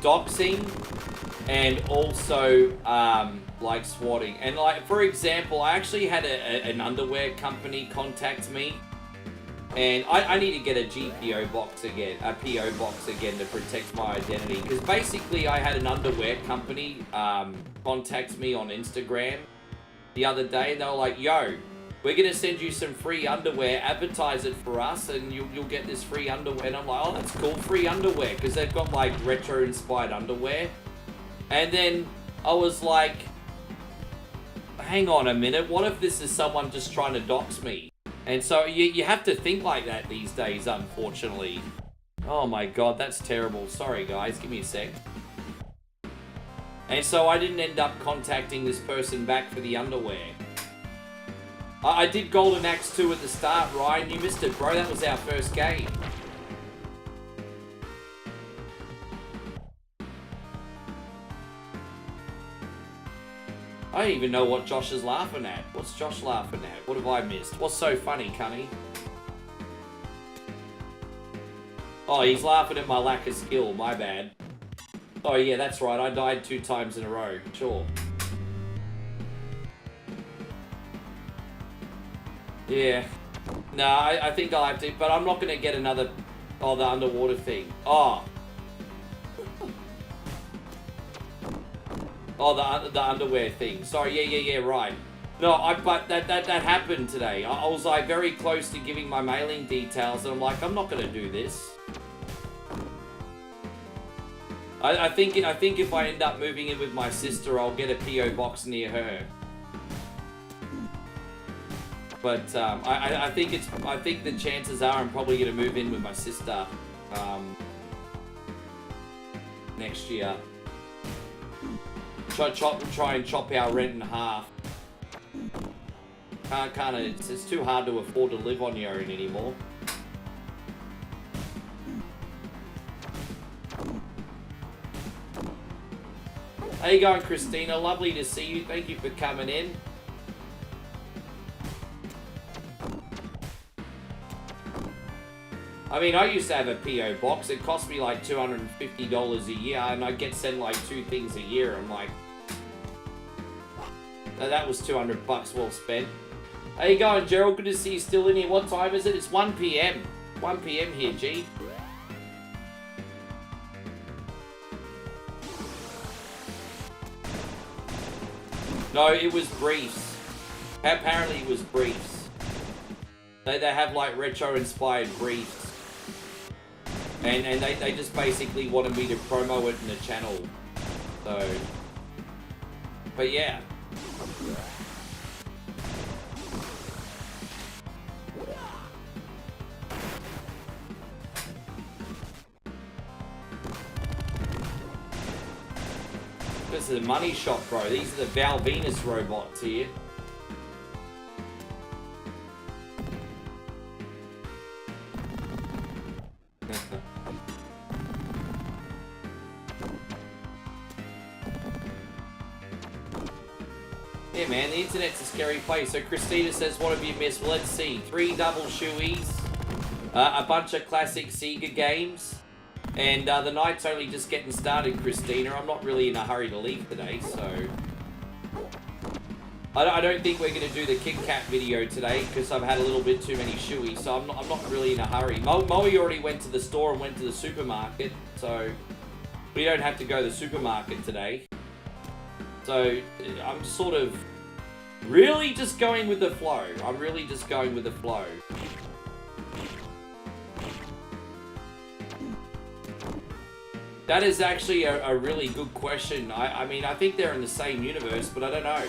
doxing and also like swatting. And like, for example, I actually had an underwear company contact me, and I need to get a GPO box again, a PO box again to protect my identity. Because basically I had an underwear company contact me on Instagram the other day, and they were like, yo, we're going to send you some free underwear, advertise it for us, and you'll get this free underwear. And I'm like, oh, that's cool, free underwear, because they've got like retro-inspired underwear. And then I was like, hang on a minute, what if this is someone just trying to dox me? And so you have to think like that these days, unfortunately. Oh my god, that's terrible. Sorry guys, give me a sec. And so I didn't end up contacting this person back for the underwear. I did Golden Axe 2 at the start, Ryan. You missed it, bro. That was our first game. I don't even know what Josh is laughing at. What's Josh laughing at? What have I missed? What's so funny, Cunny? Oh, he's laughing at my lack of skill. My bad. Oh, yeah, that's right. I died 2 times in a row. Sure. Yeah. No, I think I'll have to, but I'm not going to get another... Oh, the underwater thing. Oh. Oh, the underwear thing. Sorry, yeah, right. No, but that happened today. I was like very close to giving my mailing details, and I'm like, I'm not going to do this. I think if I end up moving in with my sister, I'll get a PO box near her. But I think the chances are I'm probably going to move in with my sister next year. Try and chop our rent in half. It's too hard to afford to live on your own anymore. How you going, Christina? Lovely to see you. Thank you for coming in. I mean, I used to have a PO box. It cost me like $250 a year, and I get sent like 2 things a year. I'm like, that was $200 well spent. How you going, Gerald? Good to see you still in here. What time is it? It's 1 PM. 1 PM here, G. No, it was briefs. Apparently it was briefs. They have like retro-inspired briefs. And they just basically wanted me to promo it in the channel. So... But yeah. This is a money shot, bro. These are the Val Venus robots here. Yeah, man, the internet's a scary place. So Christina says, what have you missed? Well, let's see. 3 double shoeies, a bunch of classic SEGA games, and the night's only just getting started, Christina. I'm not really in a hurry to leave today, so... I don't think we're going to do the Kit Kat video today because I've had a little bit too many shoeys, so I'm not really in a hurry. Moe already went to the store and went to the supermarket, so we don't have to go to the supermarket today. So I'm sort of really just going with the flow. I'm really just going with the flow. That is actually a really good question. I mean, I think they're in the same universe, but I don't know.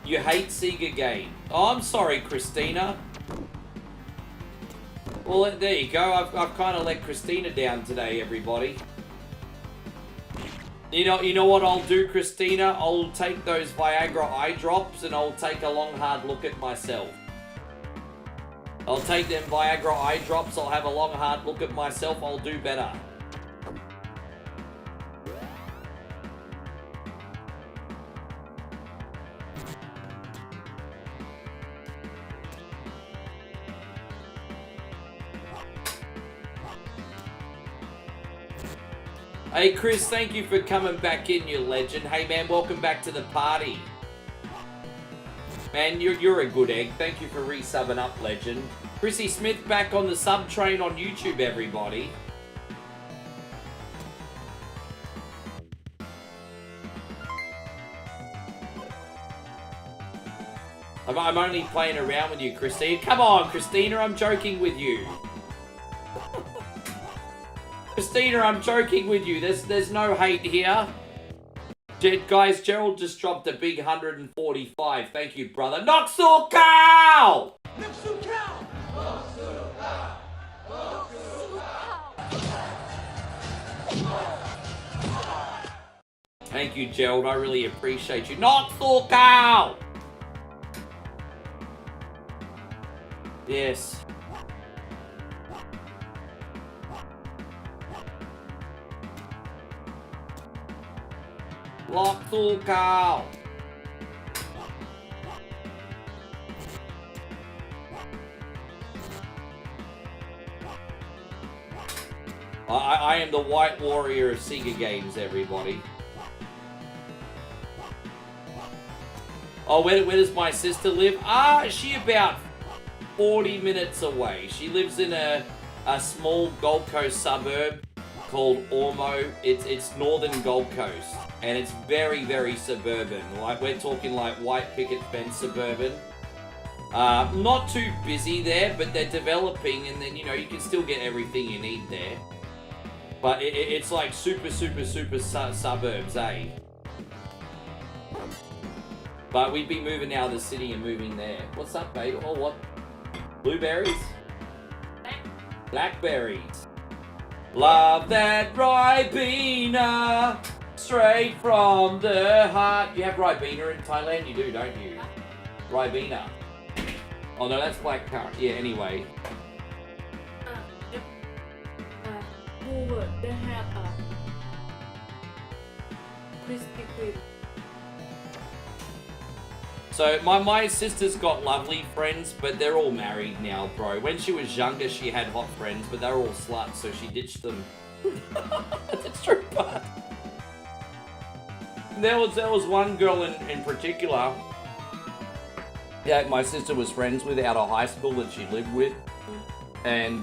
You hate SEGA Game. Oh, I'm sorry, Christina. Well, there you go. I've kind of let Christina down today, everybody. You know what I'll do, Christina? I'll take those Viagra eye drops and I'll take a long, hard look at myself. I'll take them Viagra eye drops. I'll have a long, hard look at myself. I'll do better. Hey Chris, thank you for coming back in, you legend. Hey man, welcome back to the party. Man, you're a good egg. Thank you for resubbing up, legend. Chrissy Smith back on the sub train on YouTube, everybody. I'm only playing around with you, Christina. Come on, Christina, I'm joking with you. Christina, I'm joking with you. There's no hate here. Guys, Gerald just dropped a big 145. Thank you, brother. Noxel Cow! Noxel Cow! Noxel Cow! Thank you, Gerald. I really appreciate you. Noxel Cow! Yes. Lock the cow. I am the White Warrior of SEGA Games, everybody. Oh, where does my sister live? She about 40 minutes away. She lives in a small Gold Coast suburb called Ormo. It's northern Gold Coast. And it's very, very suburban. Like, we're talking like white picket fence suburban. Not too busy there, but they're developing, and then, you know, you can still get everything you need there. But it's like super suburbs, eh? But we'd be moving out of the city and moving there. What's up, babe? Oh, what? Blueberries? Blackberries. Love that Ribena. Straight from the heart. You have Ribena in Thailand? You do, don't you? Ribena. Oh no, that's blackcurrant. Yeah, anyway. Yep. Hoover, they have Krispy Kreme. So my sister's got lovely friends, but they're all married now, bro. When she was younger, she had hot friends, but they're all sluts, so she ditched them. That's true, but there was one girl in particular that my sister was friends with out of high school that she lived with, and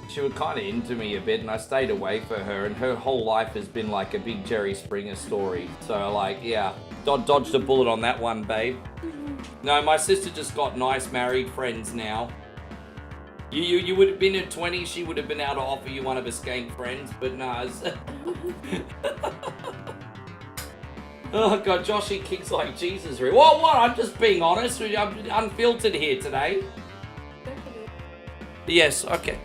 she was kind of into me a bit, and I stayed away for her, and her whole life has been like a big Jerry Springer story. So like, yeah, dodged a bullet on that one, babe. No, my sister just got nice married friends now. You would have been at 20, she would have been able to offer you one of her skank friends, but nah. Oh god, Joshy kicks like Jesus. What? I'm just being honest. I'm unfiltered here today. Yes, okay.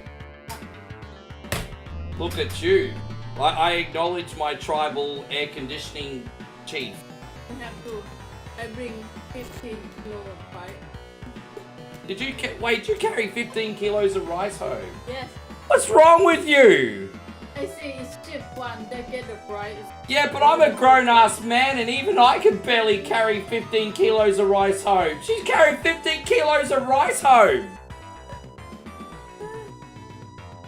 Look at you. I acknowledge my tribal air conditioning chief. I bring 15 kilos of rice. Did you carry 15 kilos of rice home? Yes. What's wrong with you? I say it's cheap. one, they get the prize. Yeah, but I'm a grown-ass man, and even I can barely carry 15 kilos of rice home. She's carrying 15 kilos of rice home.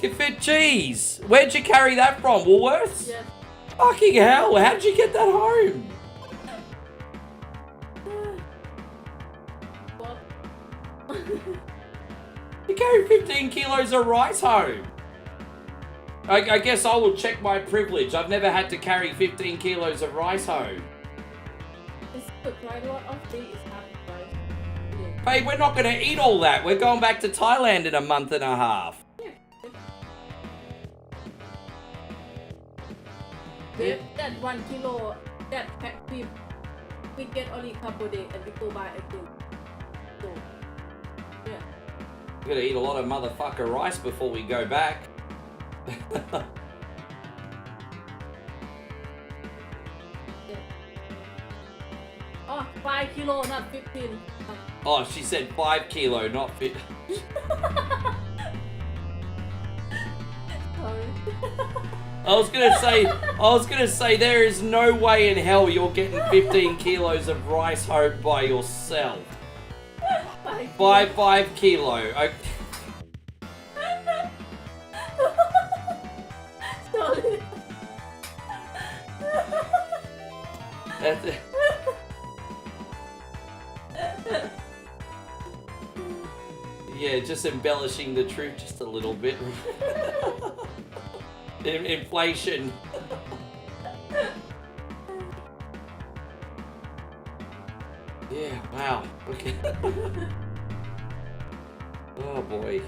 Jeez, where'd you carry that from? Woolworths? Yes. Fucking hell, how'd you get that home? What? You carry 15 kilos of rice home. I guess I will check my privilege. I've never had to carry 15 kilos of rice home. It's the price. What of these is half the price. Yeah. Hey, we're not going to eat all that. We're going back to Thailand in a month and a half. With that 1 kilo, that pack we get only couple days and we go buy again. So, yeah. We're going to eat a lot of motherfucker rice before we go back. Oh, 5 kilo, not 15. Oh, she said 5 kilo, not 50. Sorry. I was gonna say there is no way in hell you're getting 15 kilos of rice home by yourself. 5 kilo. Sorry. That's it. Yeah, just embellishing the truth just a little bit. Inflation. Yeah, wow. Okay. Oh boy.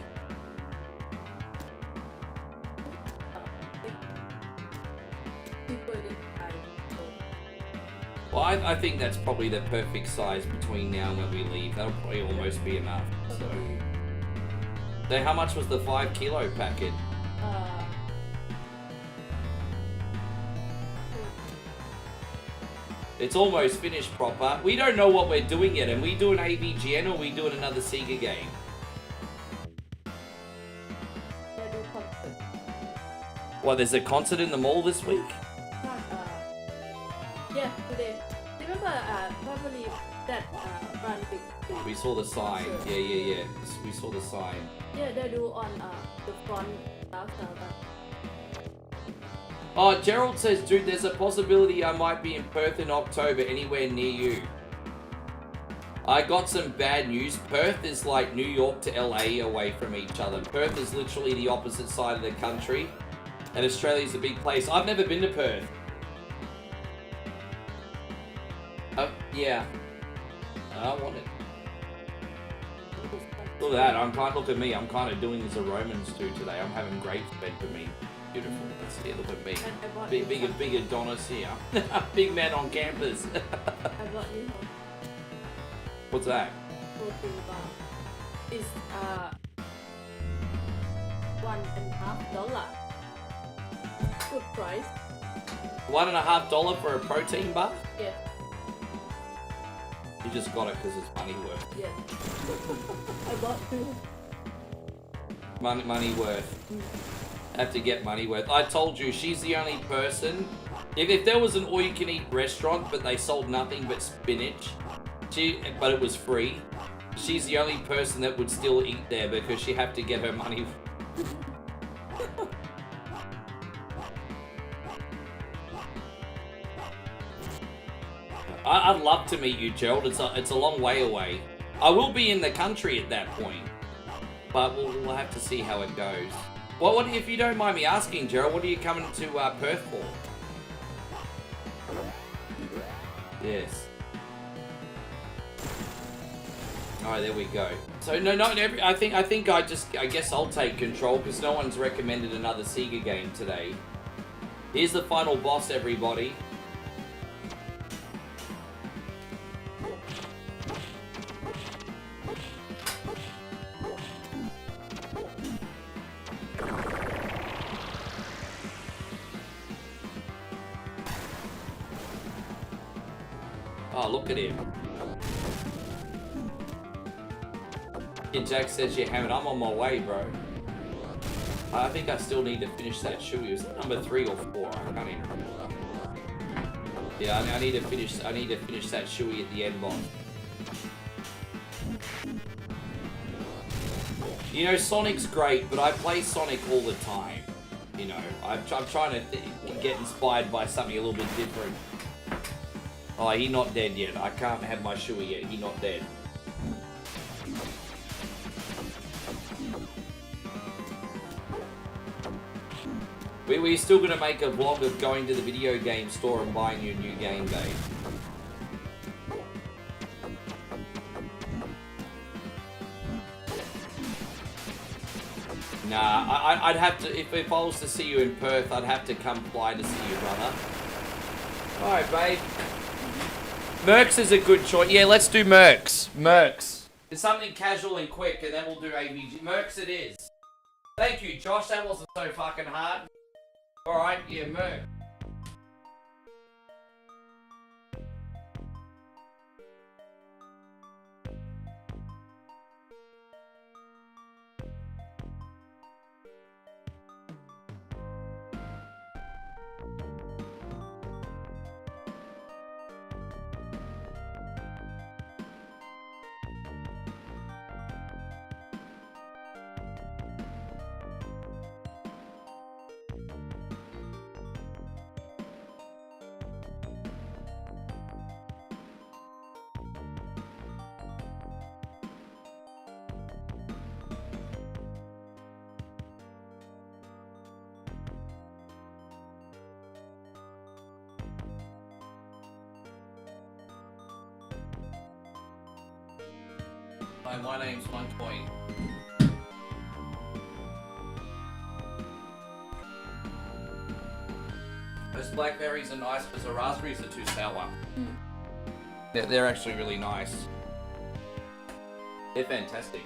Well, I think that's probably the perfect size between now and when we leave. That'll probably almost be enough. So how much was the 5 kilo packet? It's almost finished proper. We don't know what we're doing yet. And we do an AVGN or we doing another SEGA game? What, there's a concert in the mall this week? Yeah, today. Remember, probably that run big. We saw the sign. Yeah. We saw the sign. Yeah, they do on the front stuff. Oh, Gerald says, dude, there's a possibility I might be in Perth in October, anywhere near you. I got some bad news. Perth is like New York to LA away from each other. Perth is literally the opposite side of the country. And Australia's a big place. I've never been to Perth. Yeah. I want it. Look at that. Look at me. I'm kind of doing as the Romans do today. I'm having grapes fed to me. Beautiful. Let's see. Look at me. Big Adonis here. Big man on campus. I got you. What's that? It's $1.50. Good price. $1.50 for a protein bar? Yeah. You just got it because it's money worth. Yeah. I bought two. Money worth. Have to get money worth. I told you, she's the only person. If there was an all-you-can-eat restaurant, but they sold nothing but spinach, but it was free, she's the only person that would still eat there because she had to get her money. I'd love to meet you, Gerald. It's a long way away. I will be in the country at that point, but we'll have to see how it goes. What if you don't mind me asking, Gerald, what are you coming to Perth for? Yes. Alright, there we go. So I guess I'll take control because no one's recommended another SEGA game today. Here's the final boss, everybody. Oh, look at him. Yeah, Jack says you're hammered. I'm on my way, bro. I think I still need to finish that shoey. Was it number 3 or 4? I can't even remember. Yeah, I need to finish that shoey at the end boss. You know, Sonic's great, but I play Sonic all the time. You know, I'm trying to get inspired by something a little bit different. Oh, he's not dead yet. I can't have my shoey yet. He's not dead. We're still going to make a vlog of going to the video game store and buying you a new game, Dave. Nah, I'd have to, if I was to see you in Perth, I'd have to come fly to see you, brother. Alright, babe. Mercs is a good choice. Yeah, let's do Mercs. Mercs. It's something casual and quick, and then we'll do AVG. Mercs it is. Thank you, Josh. That wasn't so fucking hard. Alright, yeah, Merc. Hi, my name's OneCoin. Those blackberries are nice, but the raspberries are too sour. They're actually really nice. They're fantastic.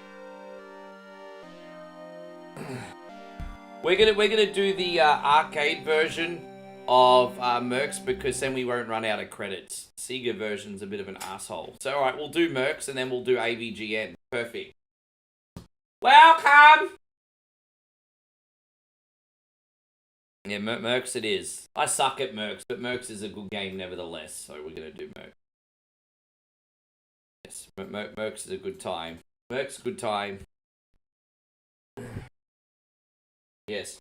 We're gonna do the arcade version of Mercs because then we won't run out of credits. SEGA version's a bit of an asshole. So alright, we'll do Mercs and then we'll do AVGN. Perfect. Welcome! Yeah, Mercs it is. I suck at Mercs, but Mercs is a good game nevertheless, so we're gonna do Mercs. Yes, Mercs is a good time. Mercs good time. Yes.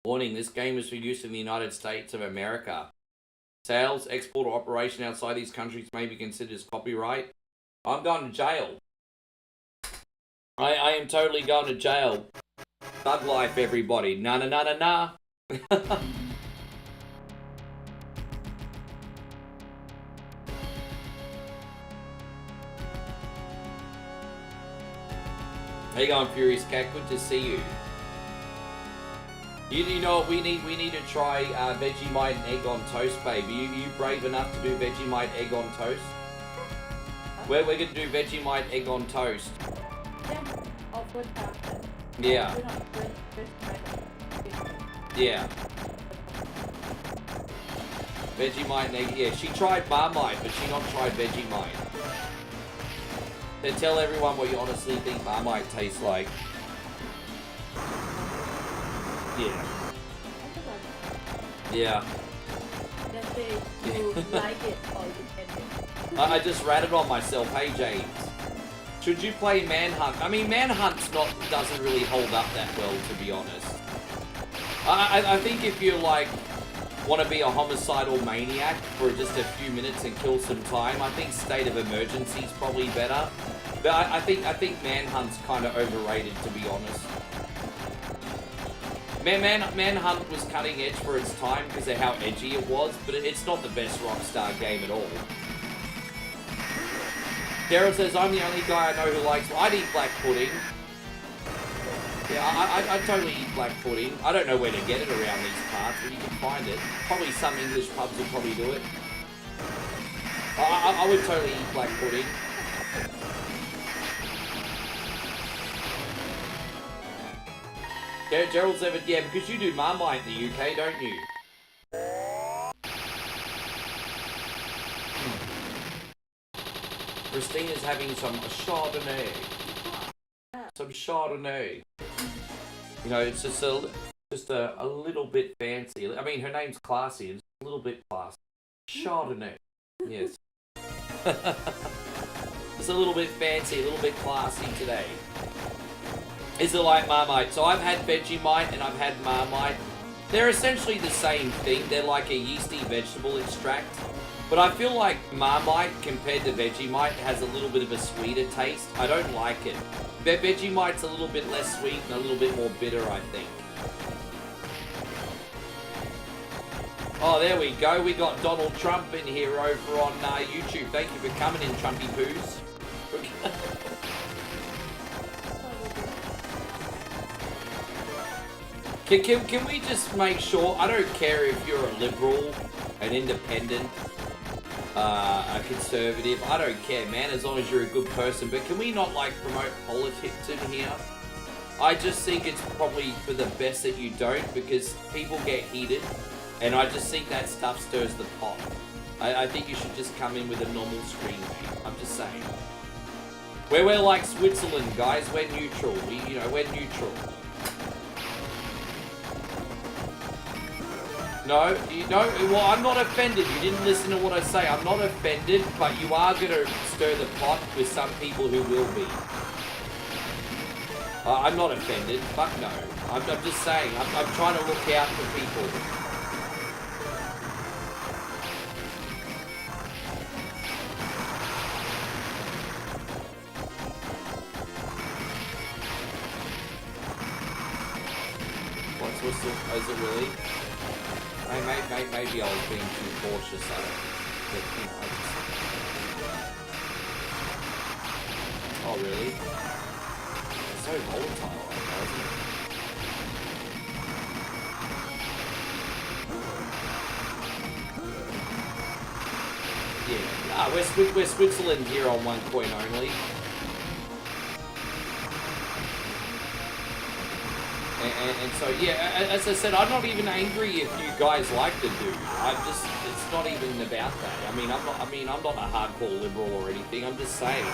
Warning, this game is for use in the United States of America. Sales, export, or operation outside these countries may be considered as copyright. I'm going to jail. I am totally going to jail. Thug life, everybody. Na na na na na. How you going, Furious Cat? Good to see you. You know what we need? We need to try Vegemite and egg on toast, babe. You brave enough to do Vegemite egg on toast? We're gonna do Vegemite egg on toast. Yeah. Yeah. Vegemite and egg. Yeah, she tried Marmite, but she not tried Vegemite. So tell everyone what you honestly think Marmite tastes like. Yeah. Yeah. Like it or you I just ratted on myself. Hey James, should you play Manhunt? I mean, Manhunt's doesn't really hold up that well, to be honest. I think if you like want to be a homicidal maniac for just a few minutes and kill some time, I think State of Emergency is probably better. But I think Manhunt's kind of overrated, to be honest. Manhunt was cutting edge for its time because of how edgy it was, but it's not the best Rockstar game at all. Daryl says, I'm the only guy I know who likes... I'd eat black pudding. Yeah, I'd totally eat black pudding. I don't know where to get it around these parts, but you can find it. Probably some English pubs will probably do it. I would totally eat black pudding. Gerald's ever... Yeah, because you do Marmite in the UK, don't you? Christina's having some Chardonnay. Some Chardonnay. You know, it's just a little bit fancy. I mean, her name's classy. It's a little bit classy. Chardonnay. Yes. It's a little bit fancy, a little bit classy today. Is it like Marmite? So I've had Vegemite and I've had Marmite. They're essentially the same thing. They're like a yeasty vegetable extract. But I feel like Marmite compared to Vegemite has a little bit of a sweeter taste. I don't like it. Vegemite's a little bit less sweet and a little bit more bitter, I think. Oh, there we go. We got Donald Trump in here over on YouTube. Thank you for coming in, Trumpy Poos. Can we just make sure, I don't care if you're a liberal, an independent, a conservative, I don't care, man, as long as you're a good person, but can we not, like, promote politics in here? I just think it's probably for the best that you don't, because people get heated, and I just think that stuff stirs the pot. I think you should just come in with a normal screen, mate. I'm just saying. We're like Switzerland, guys. We're neutral. We're neutral. No, well, I'm not offended. You didn't listen to what I say. I'm not offended, but you are going to stir the pot with some people who will be. I'm not offended. Fuck no. I'm just saying. I'm trying to look out for people. Is it really? Maybe I was being too cautious. Oh really? It's so volatile, isn't it? Yeah. We're Switzerland here on one coin only. And so, yeah, as I said, I'm not even angry if you guys like the dude. It's not even about that. I mean, I'm not a hardcore liberal or anything. I'm just saying, like,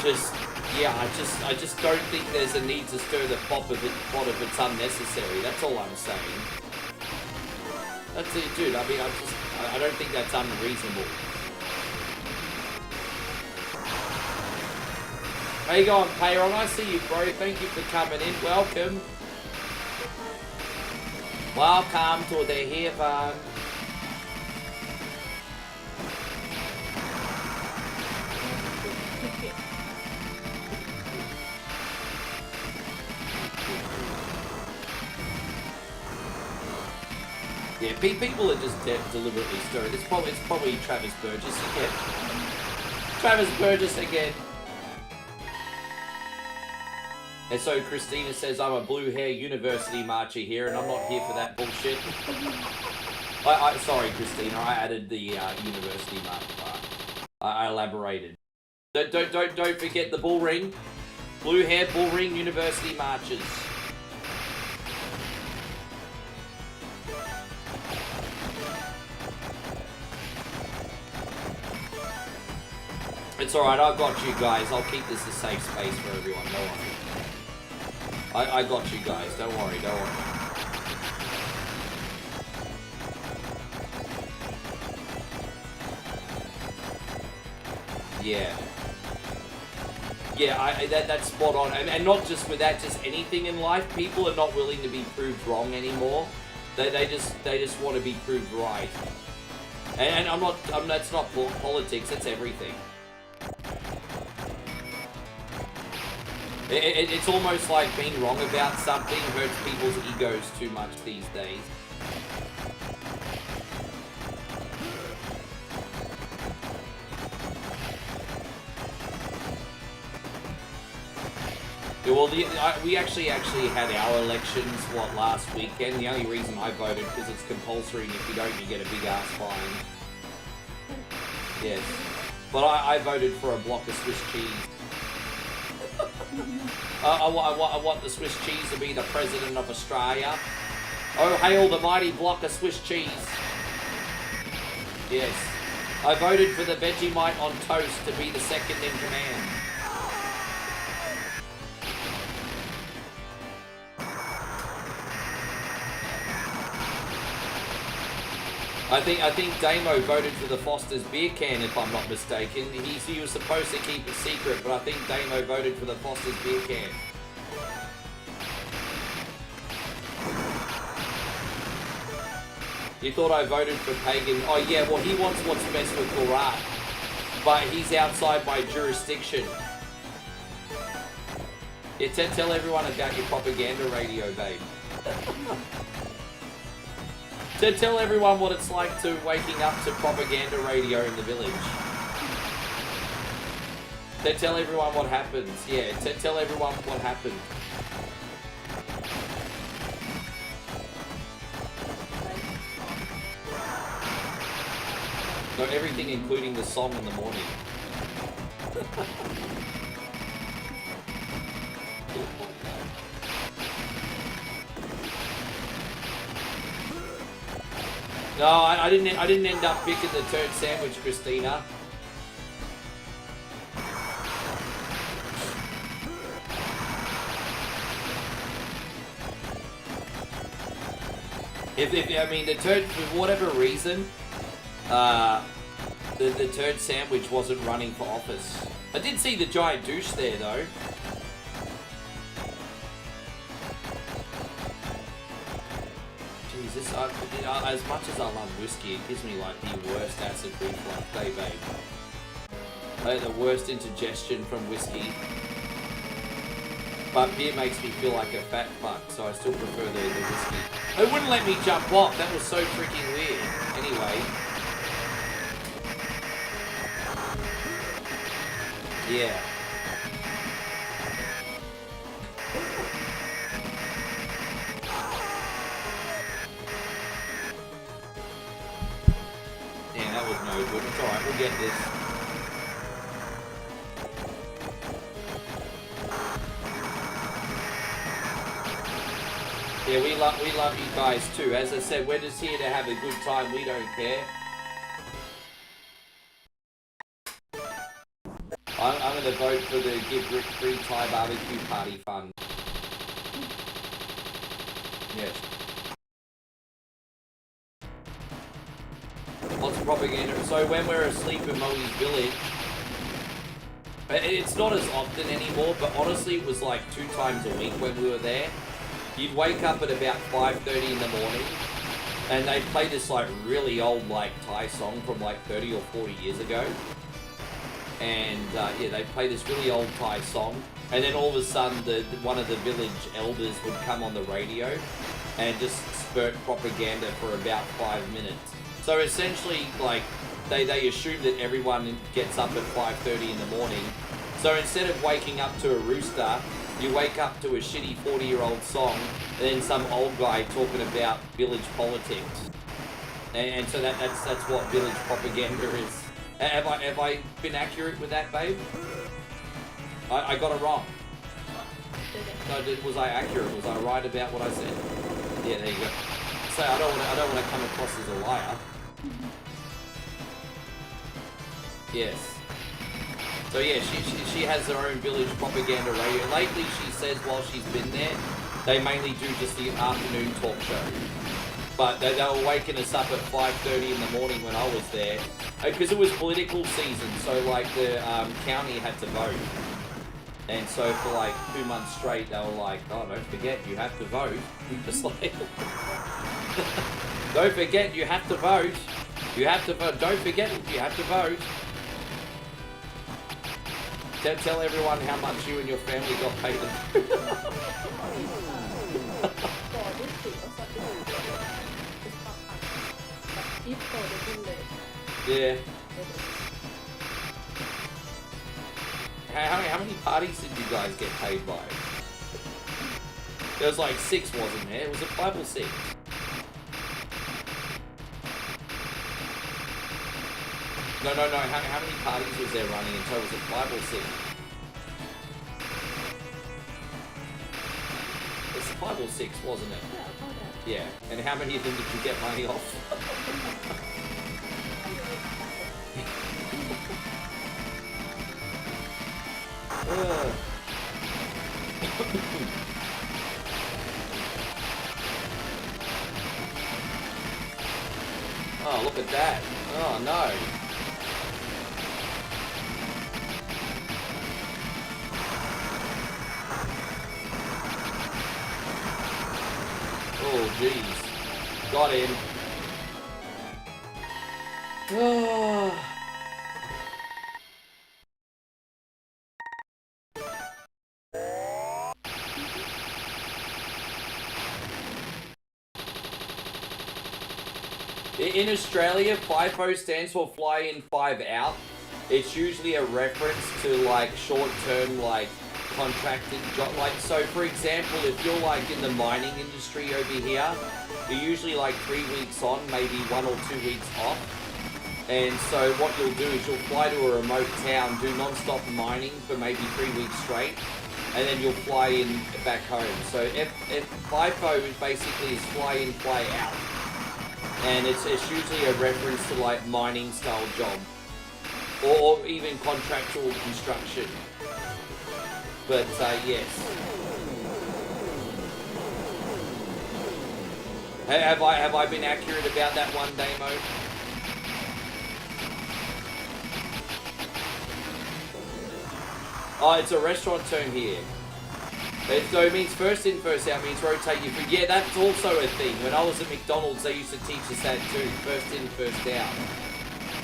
I just don't think there's a need to stir the pot if it's unnecessary. That's all I'm saying. That's it, dude. I mean, I don't think that's unreasonable. How you going, Payron? I see you, bro. Thank you for coming in. Welcome. Welcome to the heaven. Yeah, people are just deliberately stirring. It's probably Travis Burgess again. Travis Burgess again. And so Christina says, I'm a blue hair university marcher here, and I'm not here for that bullshit. Sorry, Christina, I added the university marcher part. I elaborated. Don't forget the bull ring. Blue hair, bull ring, university marchers. It's alright, I've got you guys. I'll keep this a safe space for everyone, don't worry. I got you guys, don't worry. Yeah. Yeah, that's spot on. And not just with that, just anything in life. People are not willing to be proved wrong anymore. They just want to be proved right. And that's not politics, that's everything. It's almost like being wrong about something hurts people's egos too much these days. Yeah, well, we actually had our elections, last weekend. The only reason I voted because it's compulsory, and if you don't, you get a big ass fine. Yes. But I voted for a block of Swiss cheese. I want the Swiss cheese to be the president of Australia. Oh, hail the mighty block of Swiss cheese. Yes. I voted for the Vegemite on toast to be the second in command. I think Damo voted for the Foster's beer can, if I'm not mistaken. He was supposed to keep it secret, but I think Damo voted for the Foster's beer can. You thought I voted for Pagan? Oh yeah, well he wants what's best for Korat, but he's outside my jurisdiction. Yeah, tell everyone about your propaganda radio, babe. Tell everyone what it's like to waking up to propaganda radio in the village. Tell everyone what happens. Yeah, tell everyone what happened. No, everything including the song in the morning. No, I didn't end up picking the turd sandwich, Christina. I mean the turd, for whatever reason, the turd sandwich wasn't running for office. I did see the giant douche there though. Jesus, as much as I love whiskey, it gives me like the worst acid reflux, babe. I had the worst indigestion from whiskey. But beer makes me feel like a fat fuck, so I still prefer the whiskey. It wouldn't let me jump off, that was so freaking weird. Anyway. Yeah. Yeah, that was no good. It's alright, we'll get this. Yeah, we love you guys too. As I said, we're just here to have a good time. We don't care. I'm going to vote for the Give Rick Free Thai Barbecue Party Fund. Yes. Lots of propaganda. So when we're asleep in Moe's village, it's not as often anymore, but honestly it was like 2 times a week when we were there. You'd wake up at about 5:30 in the morning, and they'd play this like really old like Thai song from like 30 or 40 years ago. And yeah, they'd play this really old Thai song, and then all of a sudden one of the village elders would come on the radio and just spurt propaganda for about 5 minutes. So essentially, like, they assume that everyone gets up at 5:30 in the morning. So instead of waking up to a rooster, you wake up to a shitty 40-year-old song, and then some old guy talking about village politics. And so that's what village propaganda is. Have I been accurate with that, babe? I got it wrong. No, was I accurate? Was I right about what I said? Yeah, there you go. So I don't want to come across as a liar. Yes. So yeah, she has her own village propaganda radio. Lately, she says while she's been there, they mainly do just the afternoon talk show. But they were waking us up at 5:30 in the morning when I was there, because it was political season. So like the county had to vote, and so for like 2 months straight, they were like, "Oh, don't forget, you have to vote." Just like, don't forget, you have to vote. You have to vote. Don't forget, you have to vote. Tell everyone how much you and your family got paid. Yeah. How many parties did you guys get paid by? There was like 6, wasn't there? Was it 5 or 6? No. How many parties was there running in total? Was it 5 or 6? It's 5 or 6, wasn't it? Yeah. And how many of them did you get money off? Oh, look at that. Oh, no. Oh, jeez. Got him. Oh. In Australia, FIFO stands for fly in, 5 out. It's usually a reference to like short-term, like contracted job. Like, so for example, if you're like in the mining industry over here, you're usually like 3 weeks on, maybe 1 or 2 weeks off. And so what you'll do is you'll fly to a remote town, do non-stop mining for maybe 3 weeks straight, and then you'll fly in back home. So if FIFO is basically is fly in, fly out. And it's usually a reference to like mining style job. Or even contractual construction. But yes. Have I been accurate about that one, Damo? Oh, it's a restaurant term here. So it means first in, first out, means rotate your food. Yeah, that's also a thing. When I was at McDonald's, they used to teach us that too. First in, first out.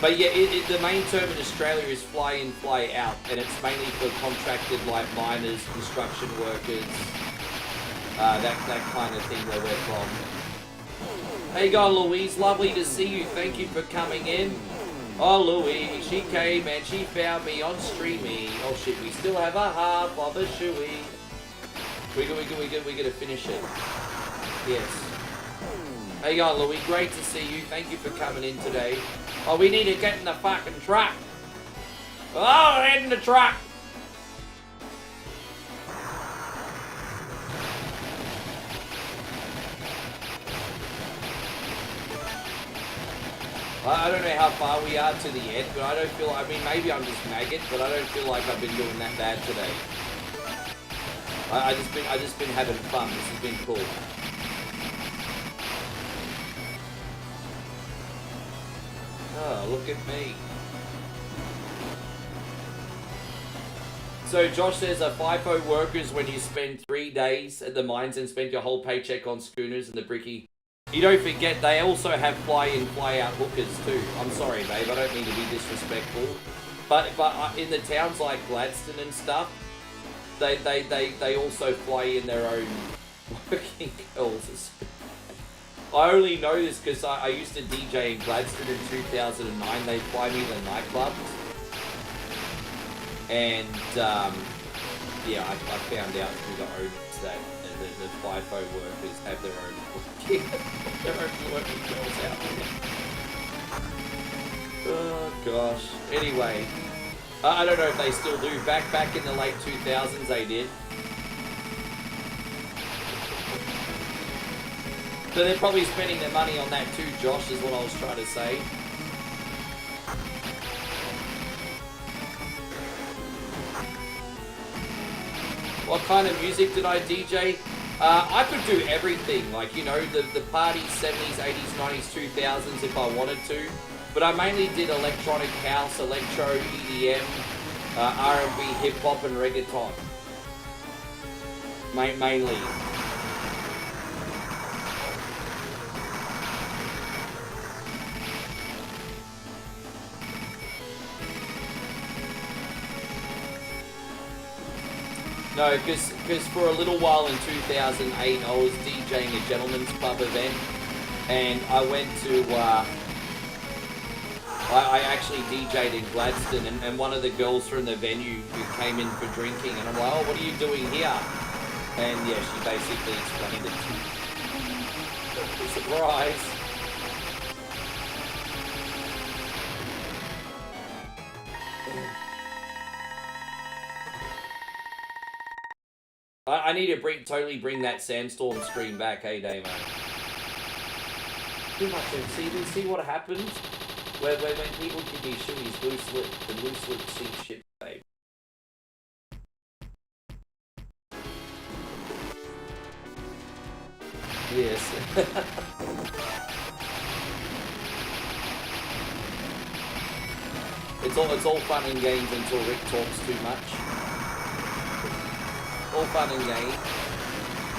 But yeah, the main term in Australia is fly in, fly out. And it's mainly for contracted like miners, construction workers, that kind of thing where we're from. How you going, Louise? Lovely to see you. Thank you for coming in. Oh, Louise, she came and she found me on streaming. Oh shit, we still have a half of a shoey. We're gonna finish it. Yes. How you going, Louis? Great to see you. Thank you for coming in today. Oh, we need to get in the fucking truck. Oh, head in the truck. I don't know how far we are to the end, but I don't feel, I mean, maybe I'm just maggot, but I don't feel like I've been doing that bad today. I just been having fun. This has been cool. Oh, look at me. So Josh says a FIFO workers when you spend 3 days at the mines and spend your whole paycheck on schooners and the bricky. You don't forget they also have fly in, fly out hookers too. I'm sorry, babe. I don't mean to be disrespectful, but in the towns like Gladstone and stuff. They also fly in their own working girls. I only know this because I used to DJ in Gladstone in 2009. They fly me to the nightclubs. And, yeah, I found out through the owners that the FIFO workers have their own working girls out there. Oh, gosh. Anyway. I don't know if they still do. Back in the late 2000s, they did. So they're probably spending their money on that too, Josh, is what I was trying to say. What kind of music did I DJ? I could do everything. Like, you know, the party 70s, 80s, 90s, 2000s if I wanted to. But I mainly did electronic house, electro, EDM, R&B, hip-hop, and reggaeton. Mainly. No, because for a little while in 2008, I was DJing a gentleman's club event, and I went to... I actually DJ'd in Gladstone, and one of the girls from the venue who came in for drinking, and I'm like, oh, what are you doing here? And yeah, she basically explained it to me. Surprise! I need to totally bring that Sandstorm stream back, hey Damo. Too much see what happens? When people give me shoeies, loose lip, and loose lip see shit, babe. Yes. It's all fun and games until Rick talks too much. All fun and games.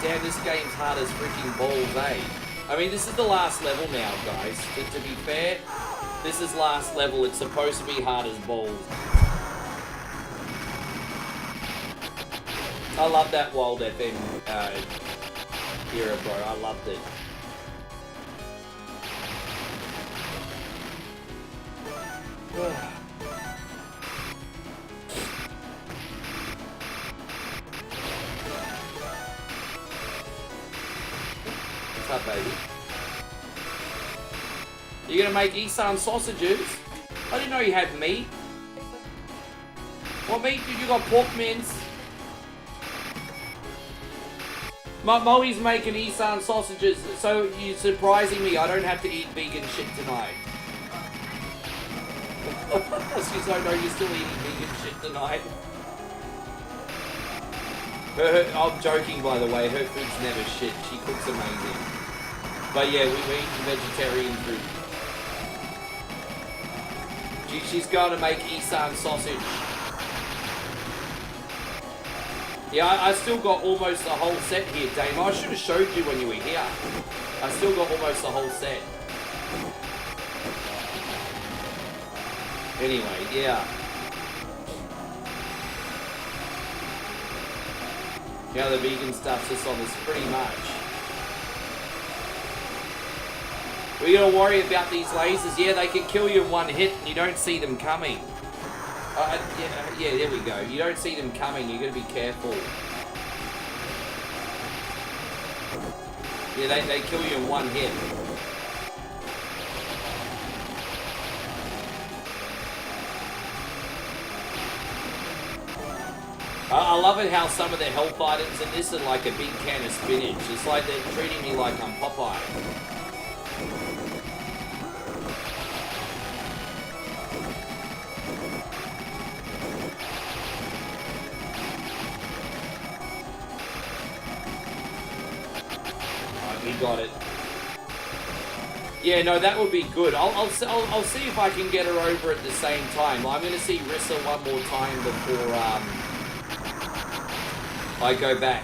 Damn, this game's hard as freaking balls, eh? I mean, this is the last level now, guys. To be fair, this is last level. It's supposed to be hard as balls. I love that Wild FM era, bro. I loved it. What's up, baby? You gonna make Isan sausages? I didn't know you had meat. What meat did you got? Pork mince? Moe's making Isan sausages, so you're surprising me. I don't have to eat vegan shit tonight. She's like, no, you're still eating vegan shit tonight. I'm joking, by the way. Her food's never shit. She cooks amazing. But yeah, we eat vegetarian food. She's going to make Isan sausage. Yeah, I still got almost the whole set here, Dame. I should have showed you when you were here. I still got almost the whole set. Anyway, yeah. Yeah, the vegan stuff's just on this pretty much. We're gonna worry about these lasers. Yeah, they can kill you in one hit and you don't see them coming. Yeah, there we go. You don't see them coming. You gotta be careful. Yeah, they kill you in one hit. I love it how some of the health items in this are like a big can of spinach. It's like they're treating me like I'm Popeye. We got it. Yeah, no, that would be good. I'll see if I can get her over at the same time. I'm going to see Rissa one more time before I go back.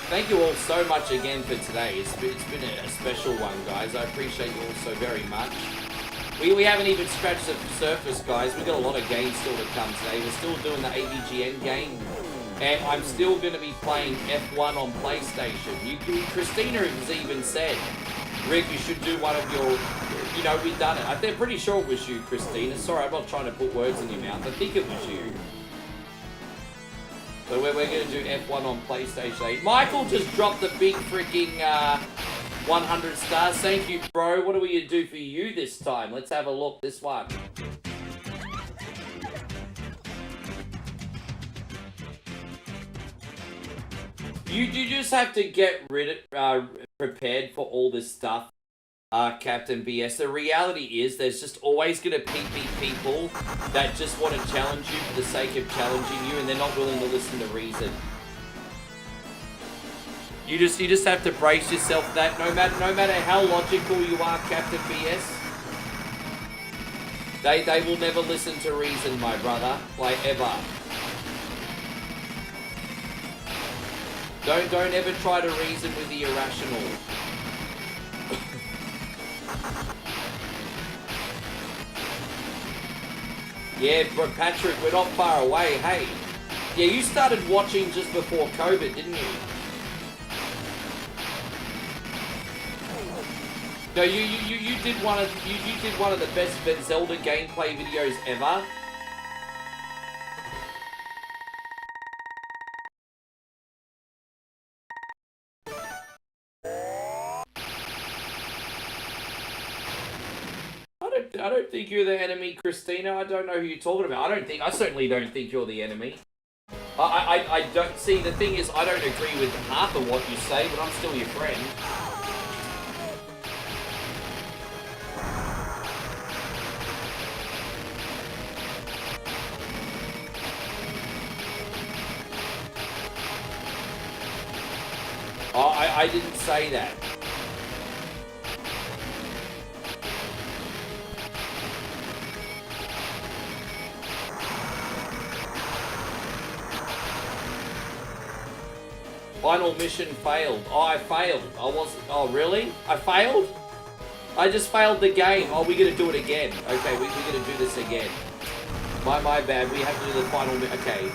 Thank you all so much again for today. It's been a special one, guys. I appreciate you all so very much. We haven't even scratched the surface, guys. We've got a lot of games still to come today. We're still doing the AVGN game. And I'm still going to be playing F1 on PlayStation. Christina has even said, Rick, you should do one of your... You know, we've done it. I'm pretty sure it was you, Christina. Sorry, I'm not trying to put words in your mouth. I think it was you. But we're going to do F1 on PlayStation 8. Michael just dropped the big freaking 100 stars. Thank you, bro. What are we going to do for you this time? Let's have a look. This one. You just have to get prepared for all this stuff, Captain BS. The reality is there's just always going to be people that just want to challenge you for the sake of challenging you, and they're not willing to listen to reason. You just have to brace yourself for that. No matter how logical you are, Captain BS, they will never listen to reason, my brother, like ever. Don't ever try to reason with the irrational. Yeah, but Patrick, we're not far away. Hey, yeah, you started watching just before COVID, didn't you? No, you did one of the best Zelda gameplay videos ever. I don't think you're the enemy, Christina. I don't know who you're talking about. I certainly don't think you're the enemy. I don't see, the thing is, I don't agree with half of what you say, but I'm still your friend. Oh, I didn't say that. Final mission failed. Oh, I failed. I wasn't. Oh, really? I failed? I just failed the game. Oh, we're gonna do it again. Okay, we're gonna do this again. My bad. We have to do the final. Okay.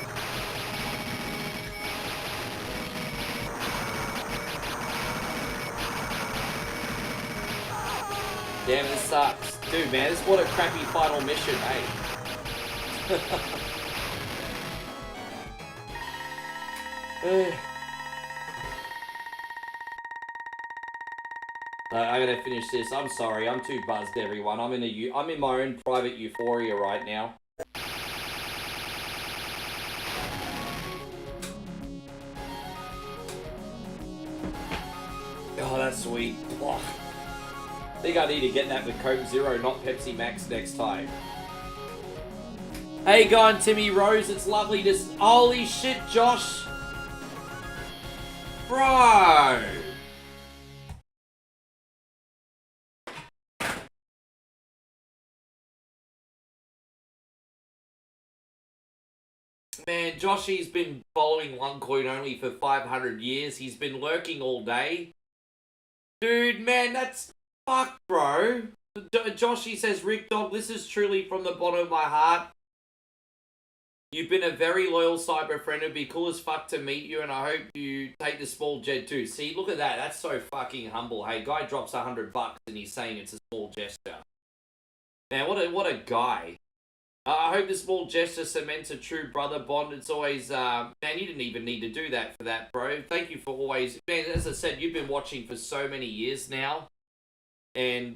Damn, this sucks. Dude, man, this is what a crappy final mission, hey. I gotta finish this. I'm sorry. I'm too buzzed, everyone. I'm in my own private euphoria right now. Oh, that's sweet. Oh. I think I need to get that with Coke Zero, not Pepsi Max next time. Hey, gone Timmy Rose. It's lovely to... Holy shit, Josh. Bro. Man, Joshy's been following One Coin Only for 500 years. He's been lurking all day. Dude, man, that's... Fuck, bro. Joshy says, Rick Dog, this is truly from the bottom of my heart. You've been a very loyal cyber friend. It'd be cool as fuck to meet you, and I hope you take the small jet too. See, look at that. That's so fucking humble. Hey, guy drops $100 and he's saying it's a small gesture. Man, what a guy. I hope the small gesture cements a true brother bond. It's always, man, you didn't even need to do that for that, bro. Thank you for always, man, as I said, you've been watching for so many years now. And,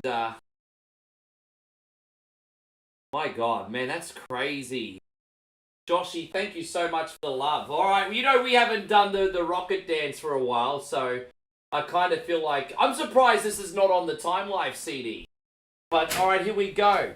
my God, man, that's crazy. Joshy, thank you so much for the love. All right, you know, we haven't done the rocket dance for a while, so I kind of feel like, I'm surprised this is not on the Time Life CD. But, all right, here we go.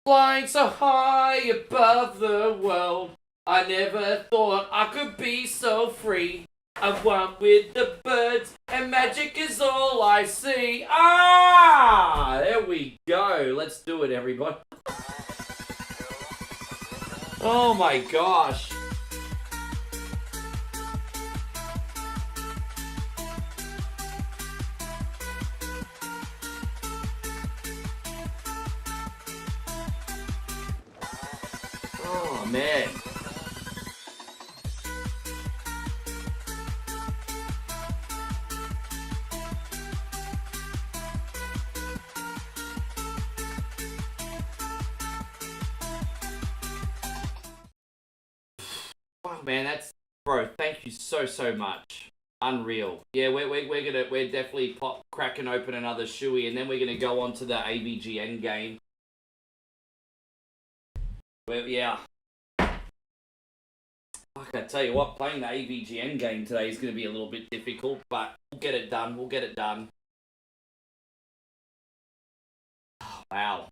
Flying so high above the world, I never thought I could be so free. I'm one with the birds, and magic is all I see. Ah! There we go. Let's do it, everybody. Oh my gosh. Oh, man. Oh, man, that's... Bro, thank you so much. Unreal. Yeah, we're definitely cracking open another shoey, and then we're gonna go on to the AVGN game. Well, yeah. I tell you what, playing the AVGN game today is going to be a little bit difficult, but we'll get it done. We'll get it done. Oh, wow.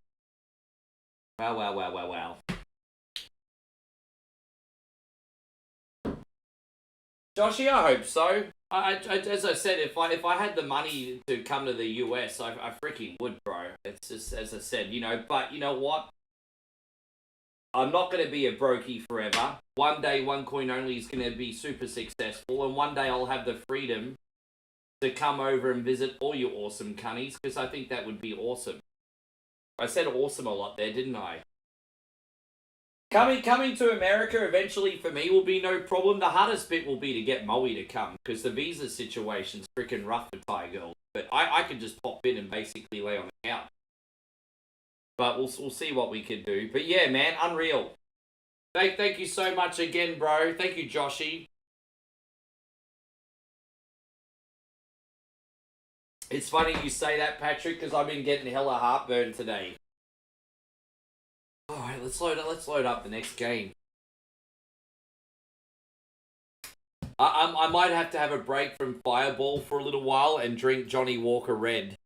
Wow. Joshy, I hope so. As I said, if I had the money to come to the US, I freaking would, bro. It's just, as I said, you know, but you know what? I'm not going to be a brokey forever. One day, One Coin Only is going to be super successful, and one day I'll have the freedom to come over and visit all you awesome cunnies, because I think that would be awesome. I said awesome a lot there, didn't I? Coming to America eventually for me will be no problem. The hardest bit will be to get Moe to come, because the visa situation's freaking rough for Thai girls. But I could just pop in and basically lay on the couch. But we'll see what we can do. But yeah, man, unreal. Thank you so much again, bro. Thank you, Joshy. It's funny you say that, Patrick, because I've been getting hella heartburn today. Alright, let's load up the next game. I might have to have a break from Fireball for a little while and drink Johnny Walker Red.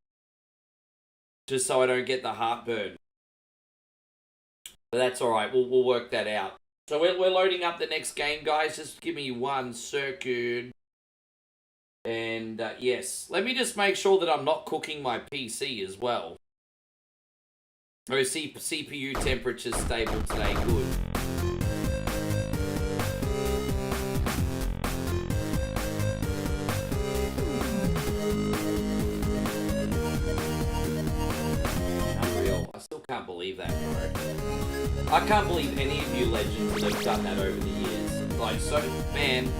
Just so I don't get the heartburn. But that's alright, we'll work that out. So we're loading up the next game, guys. Just give me 1 second. And yes, let me just make sure that I'm not cooking my PC as well. Oh, CPU temperature's stable today, good. Unreal. I still can't believe that, bro. I can't believe any of you legends that have done that over the years. Like, so, man.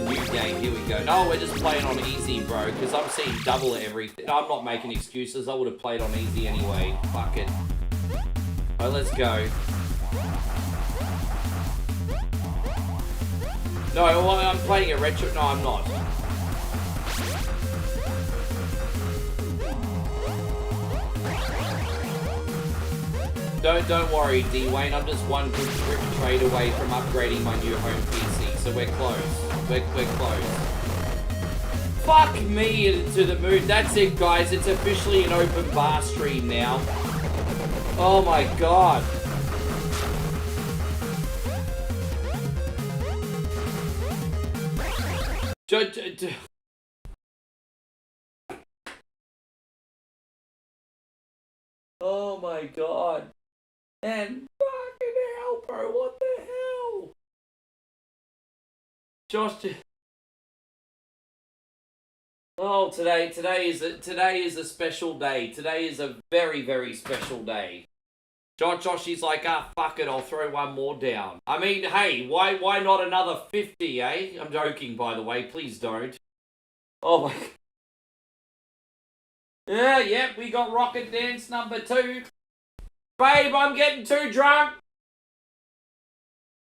New game, here we go. No, we're just playing on easy, bro, because I'm seeing double everything. I'm not making excuses. I would have played on easy anyway. Fuck it. Oh, let's go. No, well, I'm playing a retro. No, I'm not. Don't worry, D-Wayne. I'm just one good trade away from upgrading my new home PC, so we're close. We're close. Fuck me into the moon. That's it, guys. It's officially an open bar stream now. Oh my god. Oh my god. And fucking hell, bro. What the hell? Josh. Oh, today is a special day. Today is a very, very special day. Joshy's like, fuck it, I'll throw one more down. I mean, hey, why not another 50, eh? I'm joking, by the way. Please don't. Oh my. Yeah, we got Rocket Dance number 2. Babe, I'm getting too drunk.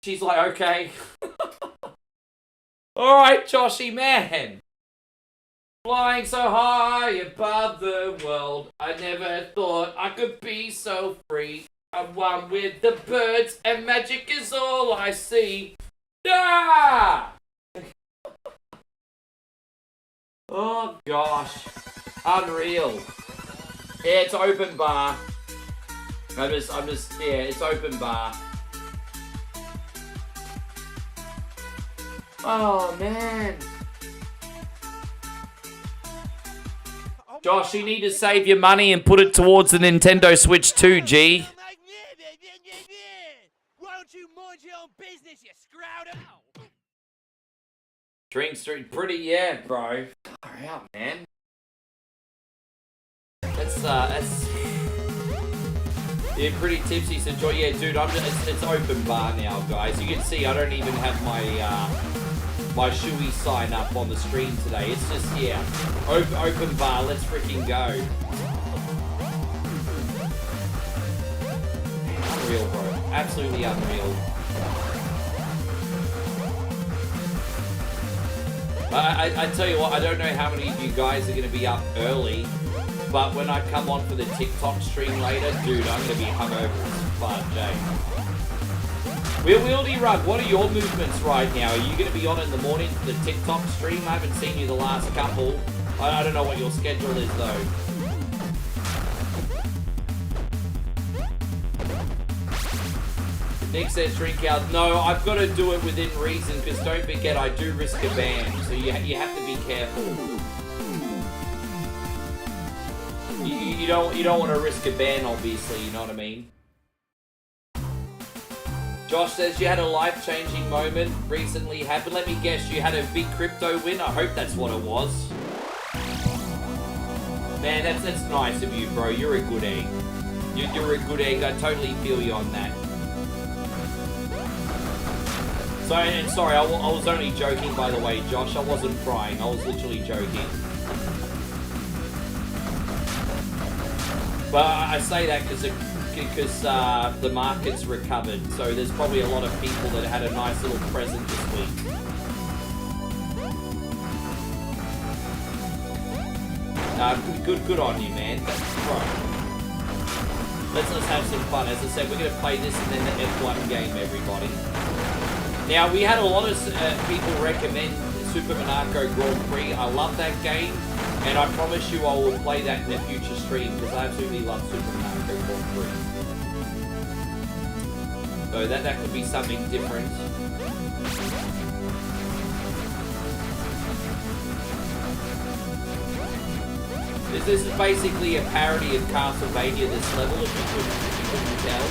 She's like, okay. Alright, Joshy, man. Flying so high above the world, I never thought I could be so free. I'm one with the birds, and magic is all I see. Ah! Oh gosh, unreal. Yeah, it's open bar. I'm just, yeah, it's open bar. Oh man. Josh, you need to save your money and put it towards the Nintendo Switch 2, G. Why don't you mind your own business, you scrouter? Drink Street, pretty, yeah, bro. Far out, man. That's yeah, pretty tipsy. So, yeah, dude, it's open bar now, guys. You can see I don't even have my my shoey sign up on the stream today. It's just, yeah, open bar. Let's freaking go. Unreal, bro. Absolutely unreal. I tell you what, I don't know how many of you guys are going to be up early, but when I come on for the TikTok stream later, dude, I'm going to be hungover as fudge, eh? Wieldy Rug, what are your movements right now? Are you going to be on in the morning for the TikTok stream? I haven't seen you the last couple. I don't know what your schedule is, though. Nick says drink out. No, I've got to do it within reason, because don't forget I do risk a ban, so you have to be careful. You don't want to risk a ban, obviously, you know what I mean? Josh says you had a life-changing moment recently happened. Let me guess, you had a big crypto win? I hope that's what it was. Man, that's nice of you, bro. You're a good egg. You're a good egg. I totally feel you on that. So, and sorry, I was only joking, by the way, Josh. I wasn't crying. I was literally joking. But I say that because the market's recovered, so there's probably a lot of people that had a nice little present this week. Good on you, man. Bro. Let's have some fun. As I said, we're going to play this and then the F1 game, everybody. Now, we had a lot of people recommend Super Monaco Grand Prix. I love that game, and I promise you I will play that in a future stream, because I absolutely love Super Monaco Grand Prix. So that could be something different. This is basically a parody of Castlevania, this level, if you couldn't tell.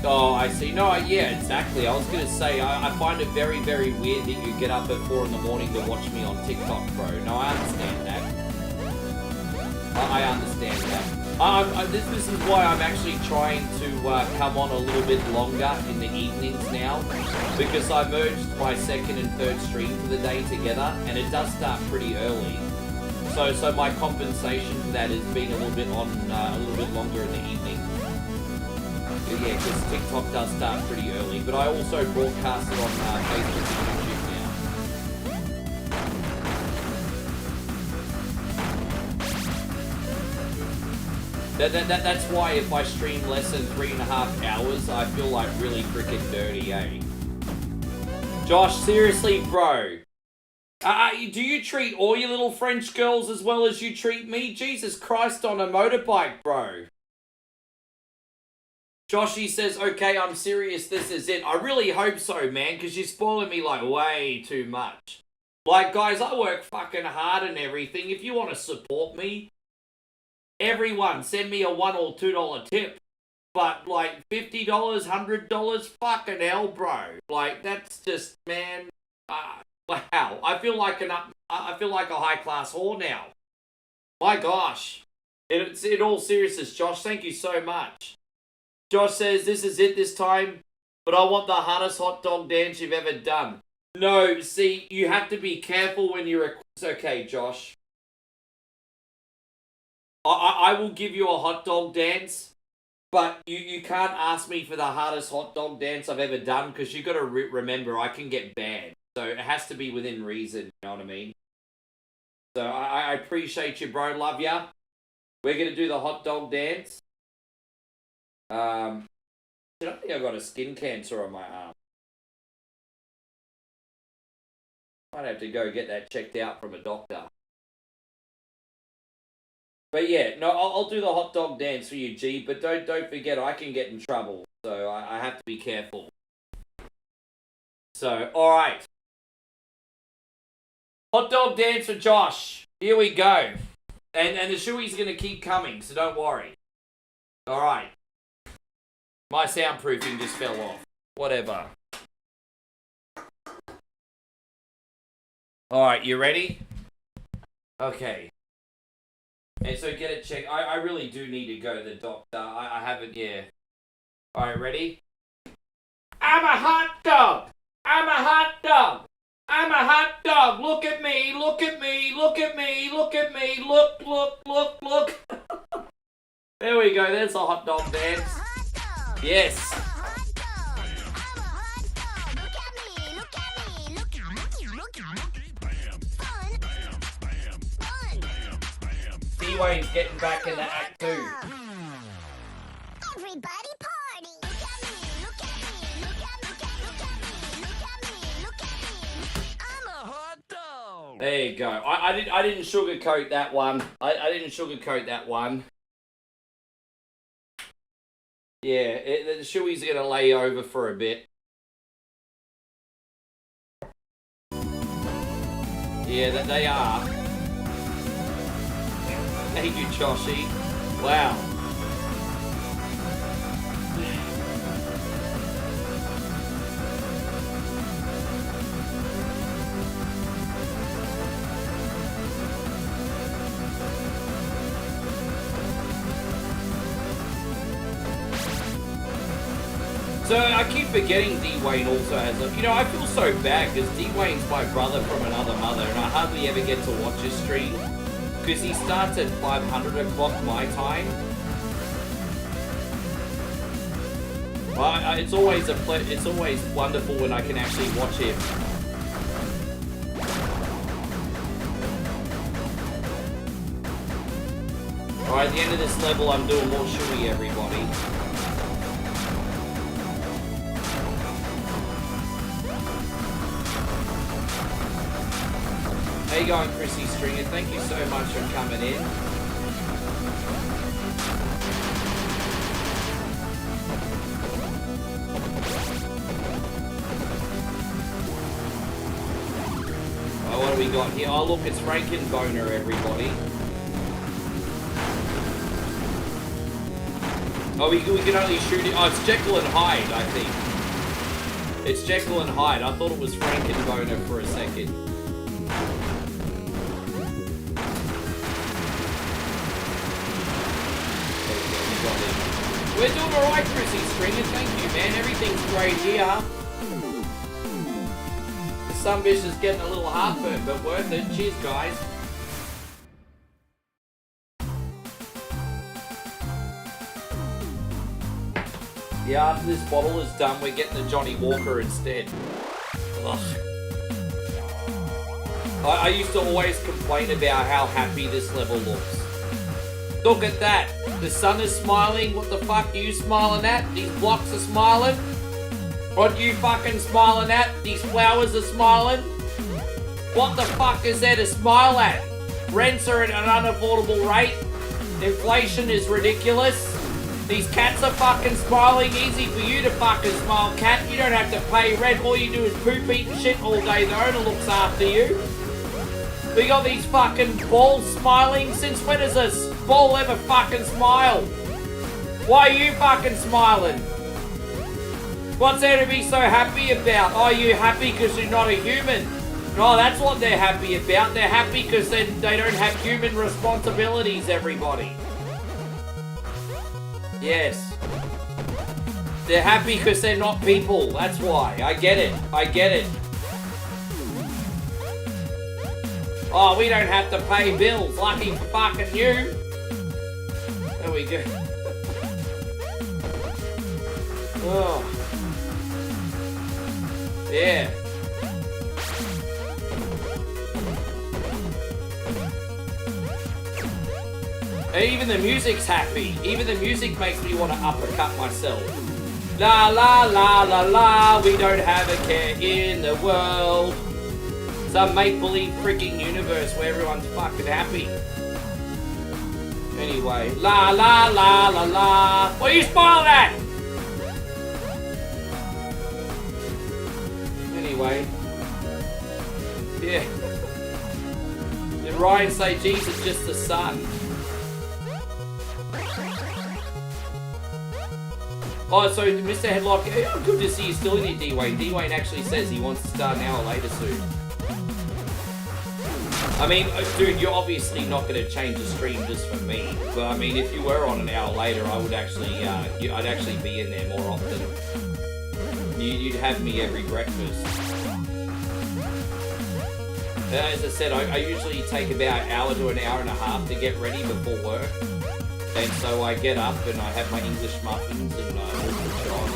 Oh, I see. No, yeah, exactly. I was going to say, I find it very, very weird that you get up at 4 in the morning to watch me on TikTok, bro. No, I understand that. I understand that. This is why I'm actually trying to come on a little bit longer in the evenings now, because I merged my second and third stream for the day together, and it does start pretty early. So my compensation for that is being a little bit on a little bit longer in the evening. Yeah, because TikTok does start pretty early, but I also broadcast it on Facebook and YouTube now. That's why if I stream less than 3.5 hours, I feel like really freaking dirty, eh? Josh, seriously, bro. Do you treat all your little French girls as well as you treat me? Jesus Christ on a motorbike, bro. Joshy says, okay, I'm serious, this is it. I really hope so, man, because you're spoiling me, like, way too much. Like, guys, I work fucking hard and everything. If you want to support me, everyone, send me a $1 or $2 tip. But, like, $50, $100, fucking hell, bro. Like, that's just, man, wow. I feel like a high-class whore now. My gosh. In all seriousness, Josh, thank you so much. Josh says, this is it this time, but I want the hardest hot dog dance you've ever done. No, see, you have to be careful when you request. Okay, Josh. I will give you a hot dog dance, but you can't ask me for the hardest hot dog dance I've ever done, because you got to remember, I can get banned. So it has to be within reason, you know what I mean? So I appreciate you, bro. Love ya. We're going to do the hot dog dance. I don't think I've got a skin cancer on my arm. Might have to go get that checked out from a doctor. But yeah, no, I'll do the hot dog dance for you, G, but don't forget I can get in trouble, so I have to be careful. So, alright. Hot dog dance for Josh. Here we go. And the shoey's going to keep coming, so don't worry. Alright. My soundproofing just fell off. Whatever. Alright, you ready? Okay. And so get it checked. I really do need to go to the doctor. I haven't, yeah. Alright, ready? I'm a hot dog! I'm a hot dog! I'm a hot dog! Look at me! Look at me! Look at me! Look at me! Look, look, look, look! There we go. There's a hot dog dance. Yes. D-Wayne's getting back into Act 2. Everybody party. Look at me, look at me, look at me, look at me, look at me. I'm a hot dog. There you go. I didn't sugarcoat that one. I didn't sugarcoat that one. Yeah, the shoey's going to lay over for a bit. Yeah, that they are. Thank you, Joshy. Wow. So I keep forgetting D-Wayne also has a... You know, I feel so bad because D-Wayne's my brother from another mother and I hardly ever get to watch his stream because he starts at 500 o'clock my time. It's always it's always wonderful when I can actually watch him. Alright, at the end of this level I'm doing more shoey, everybody. How you going, Chrissy Stringer? Thank you so much for coming in. Oh, what do we got here? Oh, look, it's Frankenboner, everybody. Oh, we can only shoot it. Oh, it's Jekyll and Hyde, I think. It's Jekyll and Hyde. I thought it was Frankenboner for a second. We're doing alright, Chrissy Stringer. Thank you, man. Everything's great here. The Sunbish is getting a little heartburn, but worth it. Cheers, guys. Yeah, after this bottle is done, we're getting the Johnny Walker instead. Ugh. I used to always complain about how happy this level looks. Look at that. The sun is smiling. What the fuck are you smiling at? These blocks are smiling. What are you fucking smiling at? These flowers are smiling. What the fuck is there to smile at? Rents are at an unaffordable rate. Inflation is ridiculous. These cats are fucking smiling. Easy for you to fucking smile, cat. You don't have to pay rent. All you do is poop, eat and shit all day. The owner looks after you. We got these fucking balls smiling. Since when does a ball ever fucking smile? Why are you fucking smiling? What's there to be so happy about? Are you happy because you're not a human? No, that's what they're happy about. They're happy because they don't have human responsibilities, everybody. Yes. They're happy because they're not people. That's why. I get it. I get it. Oh, we don't have to pay bills. Lucky for fucking you. There we go. Oh. Yeah. And even the music's happy. Even the music makes me want to uppercut myself. La la la la la, we don't have a care in the world. Some make-believe freaking universe where everyone's fucking happy. Anyway, la la la la la. What are you smiling at? Anyway. Yeah. Did Ryan say, Jesus, just the sun? Oh, so Mr. Headlock, oh, good to see you still in here, D-Wayne. D-Wayne actually says he wants to start an hour later soon. I mean, dude, you're obviously not going to change the stream just for me. But I mean, if you were on an hour later, I would actually, I'd actually be in there more often. You'd have me every breakfast. As I said, I usually take about an hour to an hour and a half to get ready before work. And so I get up and I have my English muffins and I switch on.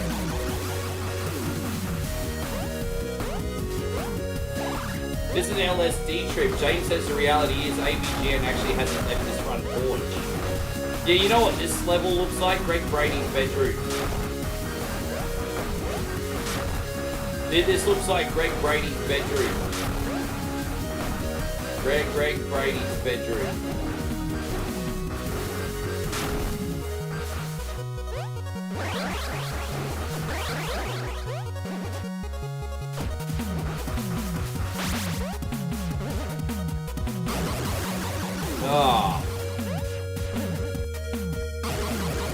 This is an LSD trip. James says the reality is AVGN actually hasn't left this front porch. Yeah, you know what this level looks like? Greg Brady's bedroom. This looks like Greg Brady's bedroom. Greg Brady's bedroom. Oh.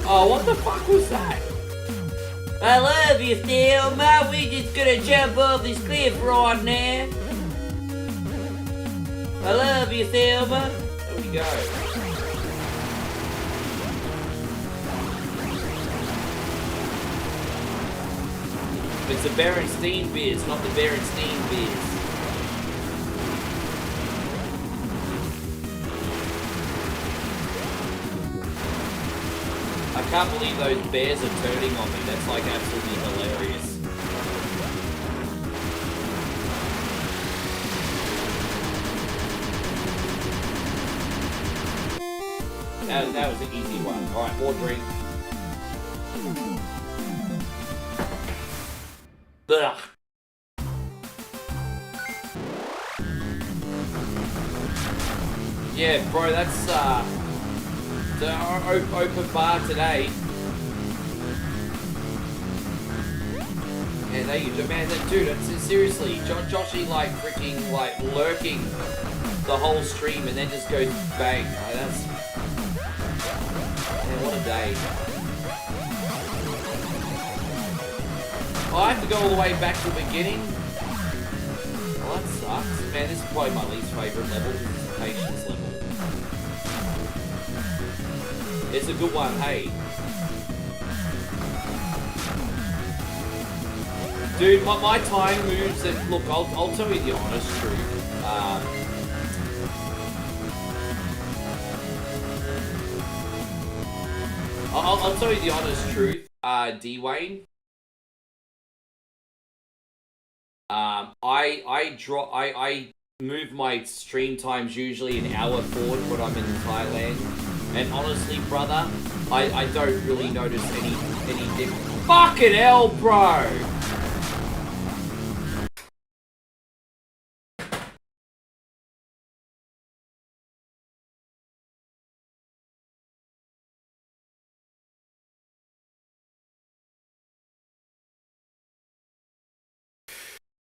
Oh, what the fuck was that? I love you, Thelma. We just gonna jump off this cliff right now. I love you, Thelma. There we go. It's the Berenstein beers, not the Berenstein beers. I can't believe those bears are turning on me. That's like absolutely hilarious. That was an easy one. Alright, more drink. Ugh. Yeah, bro, that's the open bar today. Yeah, there you go, man. Dude, it's, seriously, Joshy like freaking like lurking the whole stream and then just goes bang. Like, that's, man, what a day. Oh, I have to go all the way back to the beginning. Oh, that sucks. Man, this is probably my least favourite level. This is the patience level. It's a good one, hey. Dude, my time moves and look, I'll tell you the honest truth. I'll tell you the honest truth, D-Wayne. I move my stream times usually an hour forward when I'm in Thailand. And honestly, brother, I don't really notice any difference. Fucking hell, bro!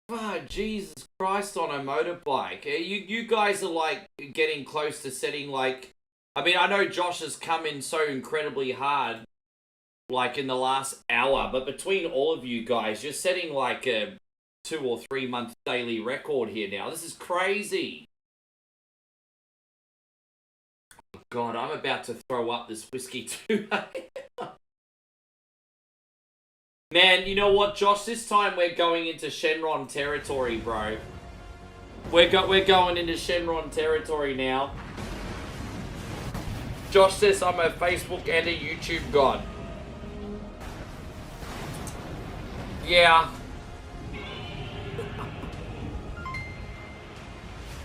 Oh, Jesus Christ on a motorbike. You guys are like getting close to setting like... I mean, I know Josh has come in so incredibly hard like in the last hour, but between all of you guys, you're setting like a 2 or 3 month daily record here now. This is crazy. Oh, God, I'm about to throw up this whiskey too. Man, you know what, Josh? This time we're going into Shenron territory, bro. We're going into Shenron territory now. Josh says I'm a Facebook and a YouTube god. Yeah.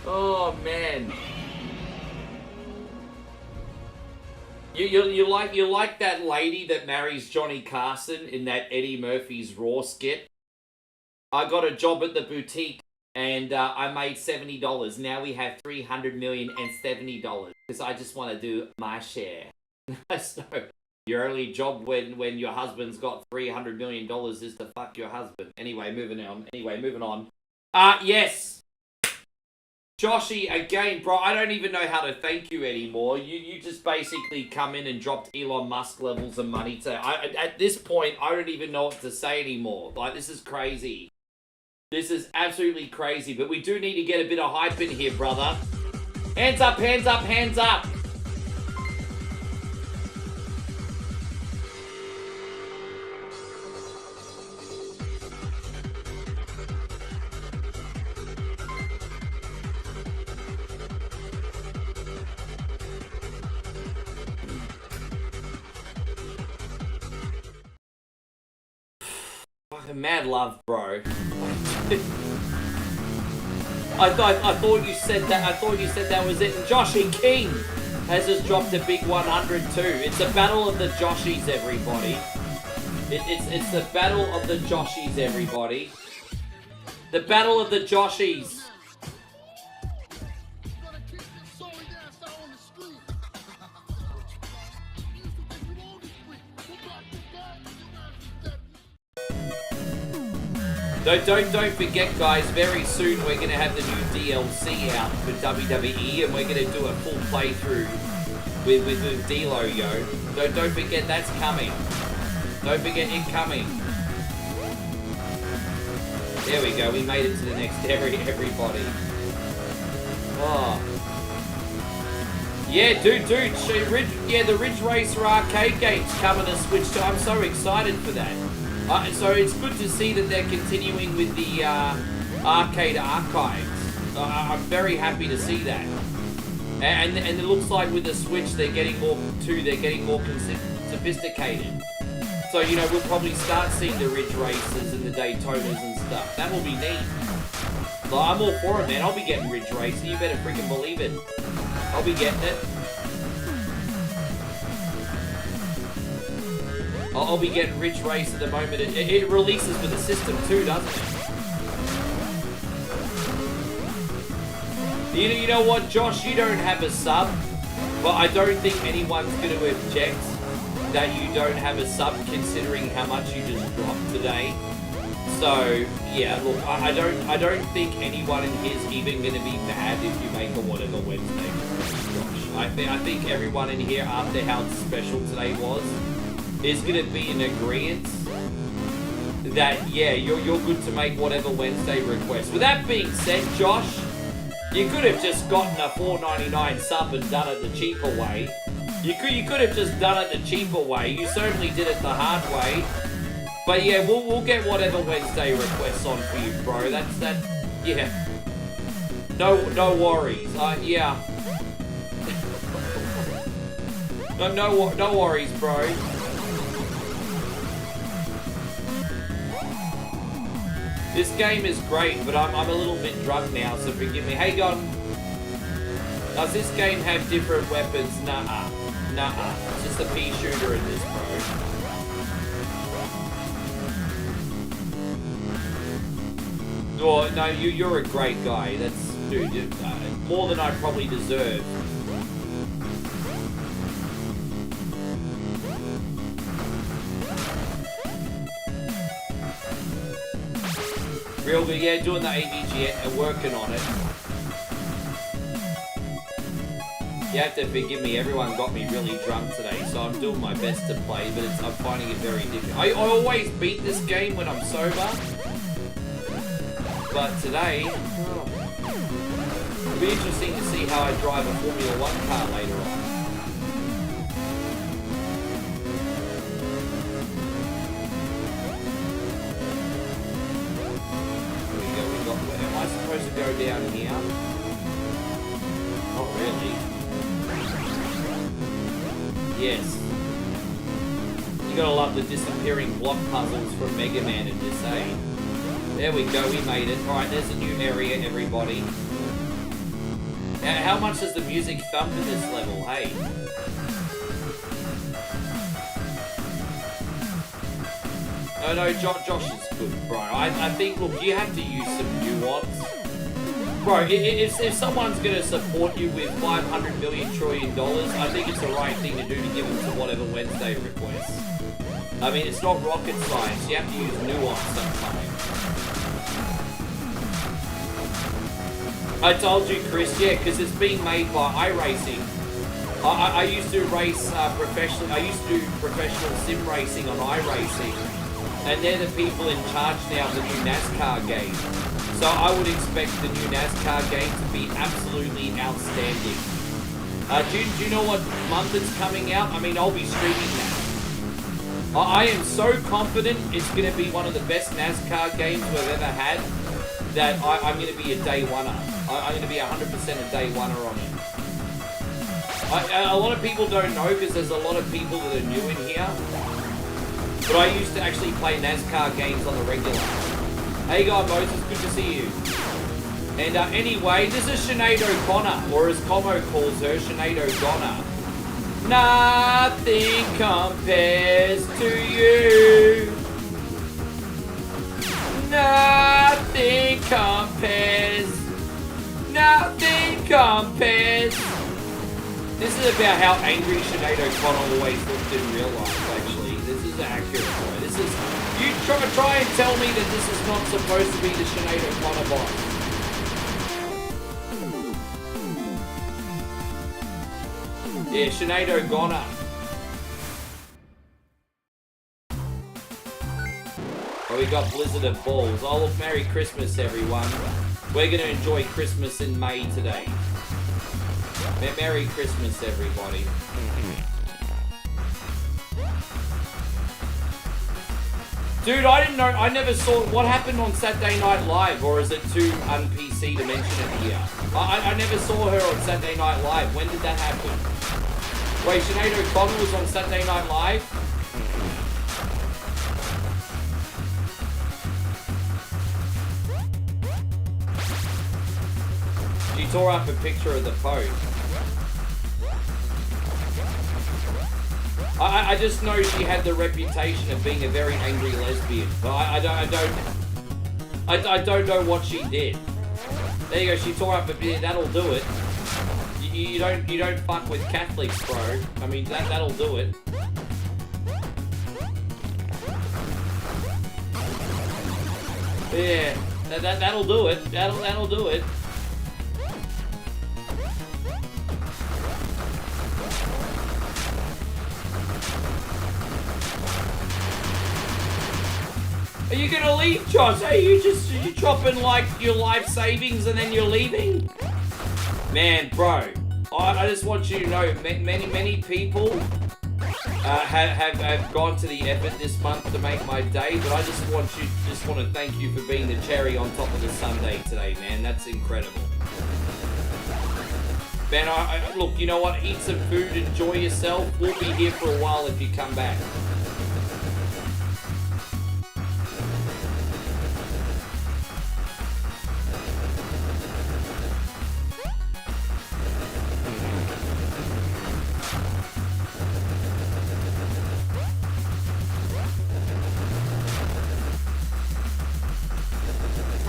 Oh, man. You like that lady that marries Johnny Carson in that Eddie Murphy's Raw skit? I got a job at the boutique and I made $70. Now we have $370 because I just want to do my share. So your only job when your husband's got $300 million is to fuck your husband. Anyway, moving on. Yes. Joshy, again, bro, I don't even know how to thank you anymore. You just basically come in and dropped Elon Musk levels of money to... at this point, I don't even know what to say anymore. Like, this is crazy. This is absolutely crazy. But we do need to get a bit of hype in here, brother. Hands up, hands up, hands up. Mad love, bro. I thought you said that. I thought you said that was it. And Joshy King has just dropped a big 100 too. It's a battle of the Joshies, everybody. It's the battle of the Joshies, everybody. The battle of the Joshies. Don't forget, guys, very soon we're going to have the new DLC out for WWE, and we're going to do a full playthrough with D-Lo, yo. Don't forget that's coming. Don't forget it coming. There we go, we made it to the next area, everybody. Oh. Yeah, dude, the Ridge Racer arcade game's coming to Switch too. I'm so excited for that. So it's good to see that they're continuing with the arcade archives. I'm very happy to see that. And it looks like with the Switch they're getting more too. They're getting more sophisticated. So you know we'll probably start seeing the Ridge Racers and the Daytonas and stuff. That will be neat. So I'm all for it, man. I'll be getting Ridge Racer. You better freaking believe it. I'll be getting it. I'll be getting Ridge Racer the moment it releases with the system too, doesn't it? You know what, Josh? You don't have a sub, but I don't think anyone's going to object that you don't have a sub considering how much you just dropped today. So yeah, look, I don't think anyone in here is even going to be mad if you make a whatever Wednesday. Josh, I think everyone in here, after how special today was, is going to be in agreement that yeah, you're good to make whatever Wednesday request. With that being said, Josh, you could have just gotten a $4.99 sub and done it the cheaper way. You could have just done it the cheaper way. You certainly did it the hard way. But yeah, we'll get whatever Wednesday requests on for you, bro. Yeah. No worries. Yeah. no worries, bro. This game is great, but I'm a little bit drunk now, so forgive me. Hey, God. Does this game have different weapons? Nah. It's just a pea shooter in this, bro. Oh, no, you're a great guy. That's, dude, more than I probably deserve. Real good, yeah, doing the AVGN and working on it. You have to forgive me, everyone got me really drunk today, so I'm doing my best to play, but I'm finding it very difficult. I always beat this game when I'm sober, but today, it'll be interesting to see how I drive a Formula 1 car later on. Am I supposed to go down here? Not really. Yes. You gotta love the disappearing block puzzles from Mega Man in this, eh? There we go, we made it. Alright, there's a new area, everybody. Now, how much does the music thump in this level, hey? No, Josh is good, bro. I think, look, you have to use some nuance. Bro, if someone's going to support you with $500 million trillion, I think it's the right thing to do to give them to whatever Wednesday requests. I mean, it's not rocket science. You have to use nuance sometimes. I told you, Chris, yeah, because it's being made by iRacing. I used to race professionally. I used to do professional sim racing on iRacing. And they're the people in charge now of the new NASCAR game. So I would expect the new NASCAR game to be absolutely outstanding. Do you know what month it's coming out? I mean, I'll be streaming that. I am so confident it's going to be one of the best NASCAR games we've ever had that I'm going to be a day oneer. I'm going to be 100% a day oneer on it. A lot of people don't know because there's a lot of people that are new in here. But I used to actually play NASCAR games on the regular. Hey guy Moses, good to see you. And anyway, this is Sinead O'Connor, or as Como calls her, Sinead O'Connor. Nothing compares to you. Nothing compares. Nothing compares. This is about how angry Sinead O'Connor always looked in real life, actually. This is accurate, boy. This is... You try and tell me that this is not supposed to be the Sinead O'Connor boss. Yeah, Sinead O'Connor. Oh, we got Blizzard of Balls. Oh, look, Merry Christmas, everyone. We're going to enjoy Christmas in May today. Merry Christmas, everybody. Dude, I didn't know, I never saw, what happened on Saturday Night Live, or is it too un-PC to mention it here? I never saw her on Saturday Night Live. When did that happen? Wait, Sinead O'Connor was on Saturday Night Live? She tore up a picture of the post. I just know she had the reputation of being a very angry lesbian, but I don't know what she did. There you go, she tore up a bit, that'll do it. You don't fuck with Catholics, bro. I mean, that'll do it. Yeah, that'll do it. That'll do it. Are you gonna leave, Josh? Are you chopping like your life savings and then you're leaving? Man, bro, I just want you to know, many people have gone to the effort this month to make my day, but I just want to thank you for being the cherry on top of the sundae today, man. That's incredible. Man, look, you know what? Eat some food, enjoy yourself. We'll be here for a while if you come back.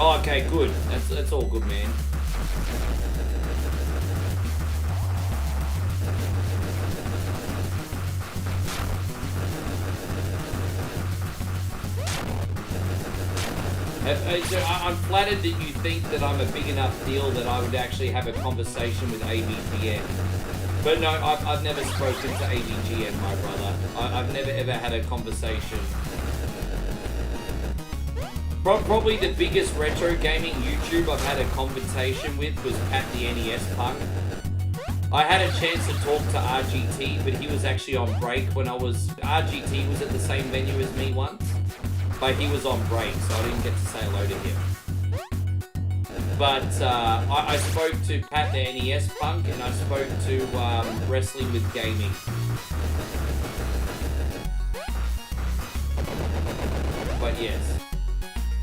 Oh, okay, good. That's all good, man. I'm flattered that you think that I'm a big enough deal that I would actually have a conversation with AVGN. But no, I've never spoken to AVGN, my brother. I've never ever had a conversation. Probably the biggest retro gaming YouTube I've had a conversation with was Pat the NES Punk. I had a chance to talk to RGT, but he was actually on break when RGT was at the same venue as me once. But he was on break, so I didn't get to say hello to him. But I spoke to Pat the NES Punk, and I spoke to Wrestling with Gaming. But yes.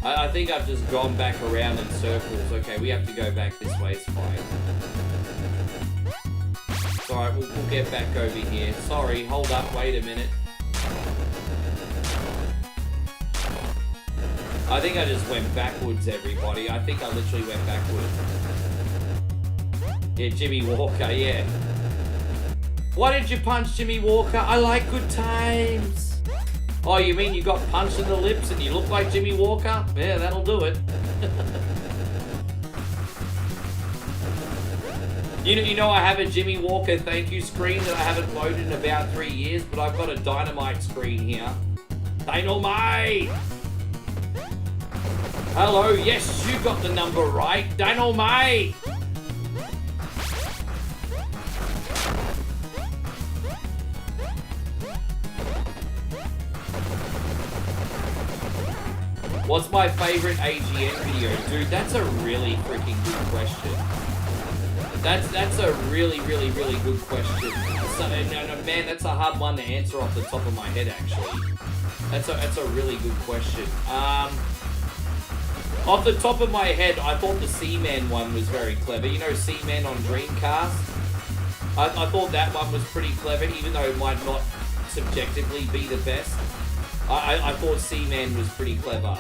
I think I've just gone back around in circles. Okay, we have to go back this way, it's fine. It's alright, we'll get back over here. Sorry, hold up, wait a minute. I think I just went backwards, everybody. I think I literally went backwards. Yeah, Jimmy Walker, yeah. Why did you punch Jimmy Walker? I like good times. Oh, you mean you got punched in the lips and you look like Jimmy Walker? Yeah, that'll do it. You know I have a Jimmy Walker thank you screen that I haven't loaded in about 3 years, but I've got a Dynamite screen here. Dynamite! Hello, yes, you got the number right. Dynamite! What's my favorite AGN video? Dude, that's a really freaking good question. That's a really good question. So, no, man, that's a hard one to answer off the top of my head, actually. That's a really good question. Off the top of my head, I thought the Seaman one was very clever. You know Seaman on Dreamcast? I thought that one was pretty clever, even though it might not subjectively be the best. I thought Seaman was pretty clever.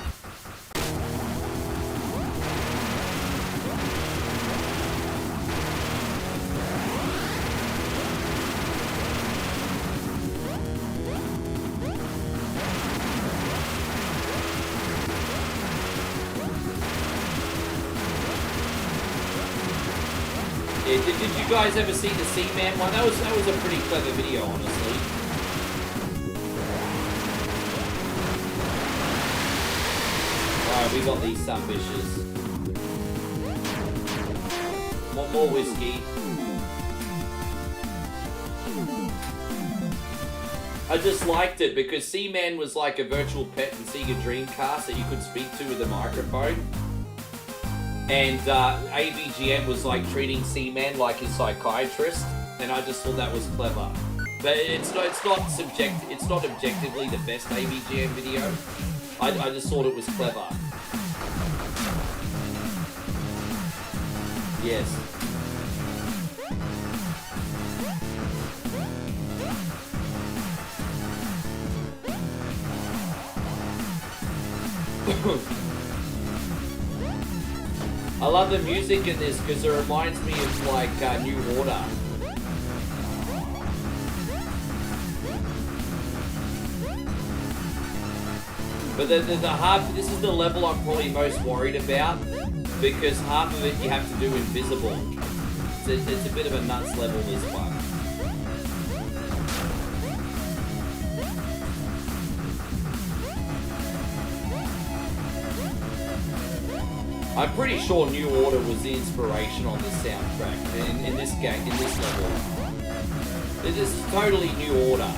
Yeah, did you guys ever see the Seaman one? That was a pretty clever video, honestly. Alright, we got these sumbitches. Want more whiskey? I just liked it because Seaman was like a virtual pet in SEGA Dreamcast that you could speak to with a microphone. And AVGN was like treating Seaman like his psychiatrist, and I just thought that was clever. But it's not objectively the best AVGN video. I just thought it was clever. Yes. I love the music in this because it reminds me of like New Order. But the half, this is the level I'm probably most worried about because half of it you have to do invisible. It's a bit of a nuts level, this one. I'm pretty sure New Order was the inspiration on the soundtrack in this game, in this level. This is totally New Order.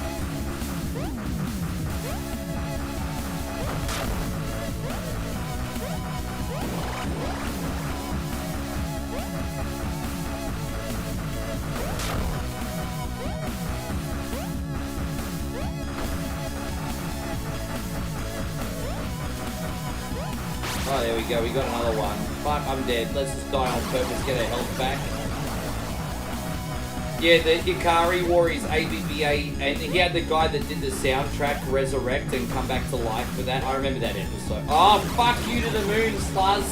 Oh, there we go. We got another one. Fuck, I'm dead. Let's just die on purpose. Get our health back. Yeah, the Ikari wore his AVGN, and he had the guy that did the soundtrack resurrect and come back to life for that. I remember that episode. Oh, fuck you to the moon, Sluz.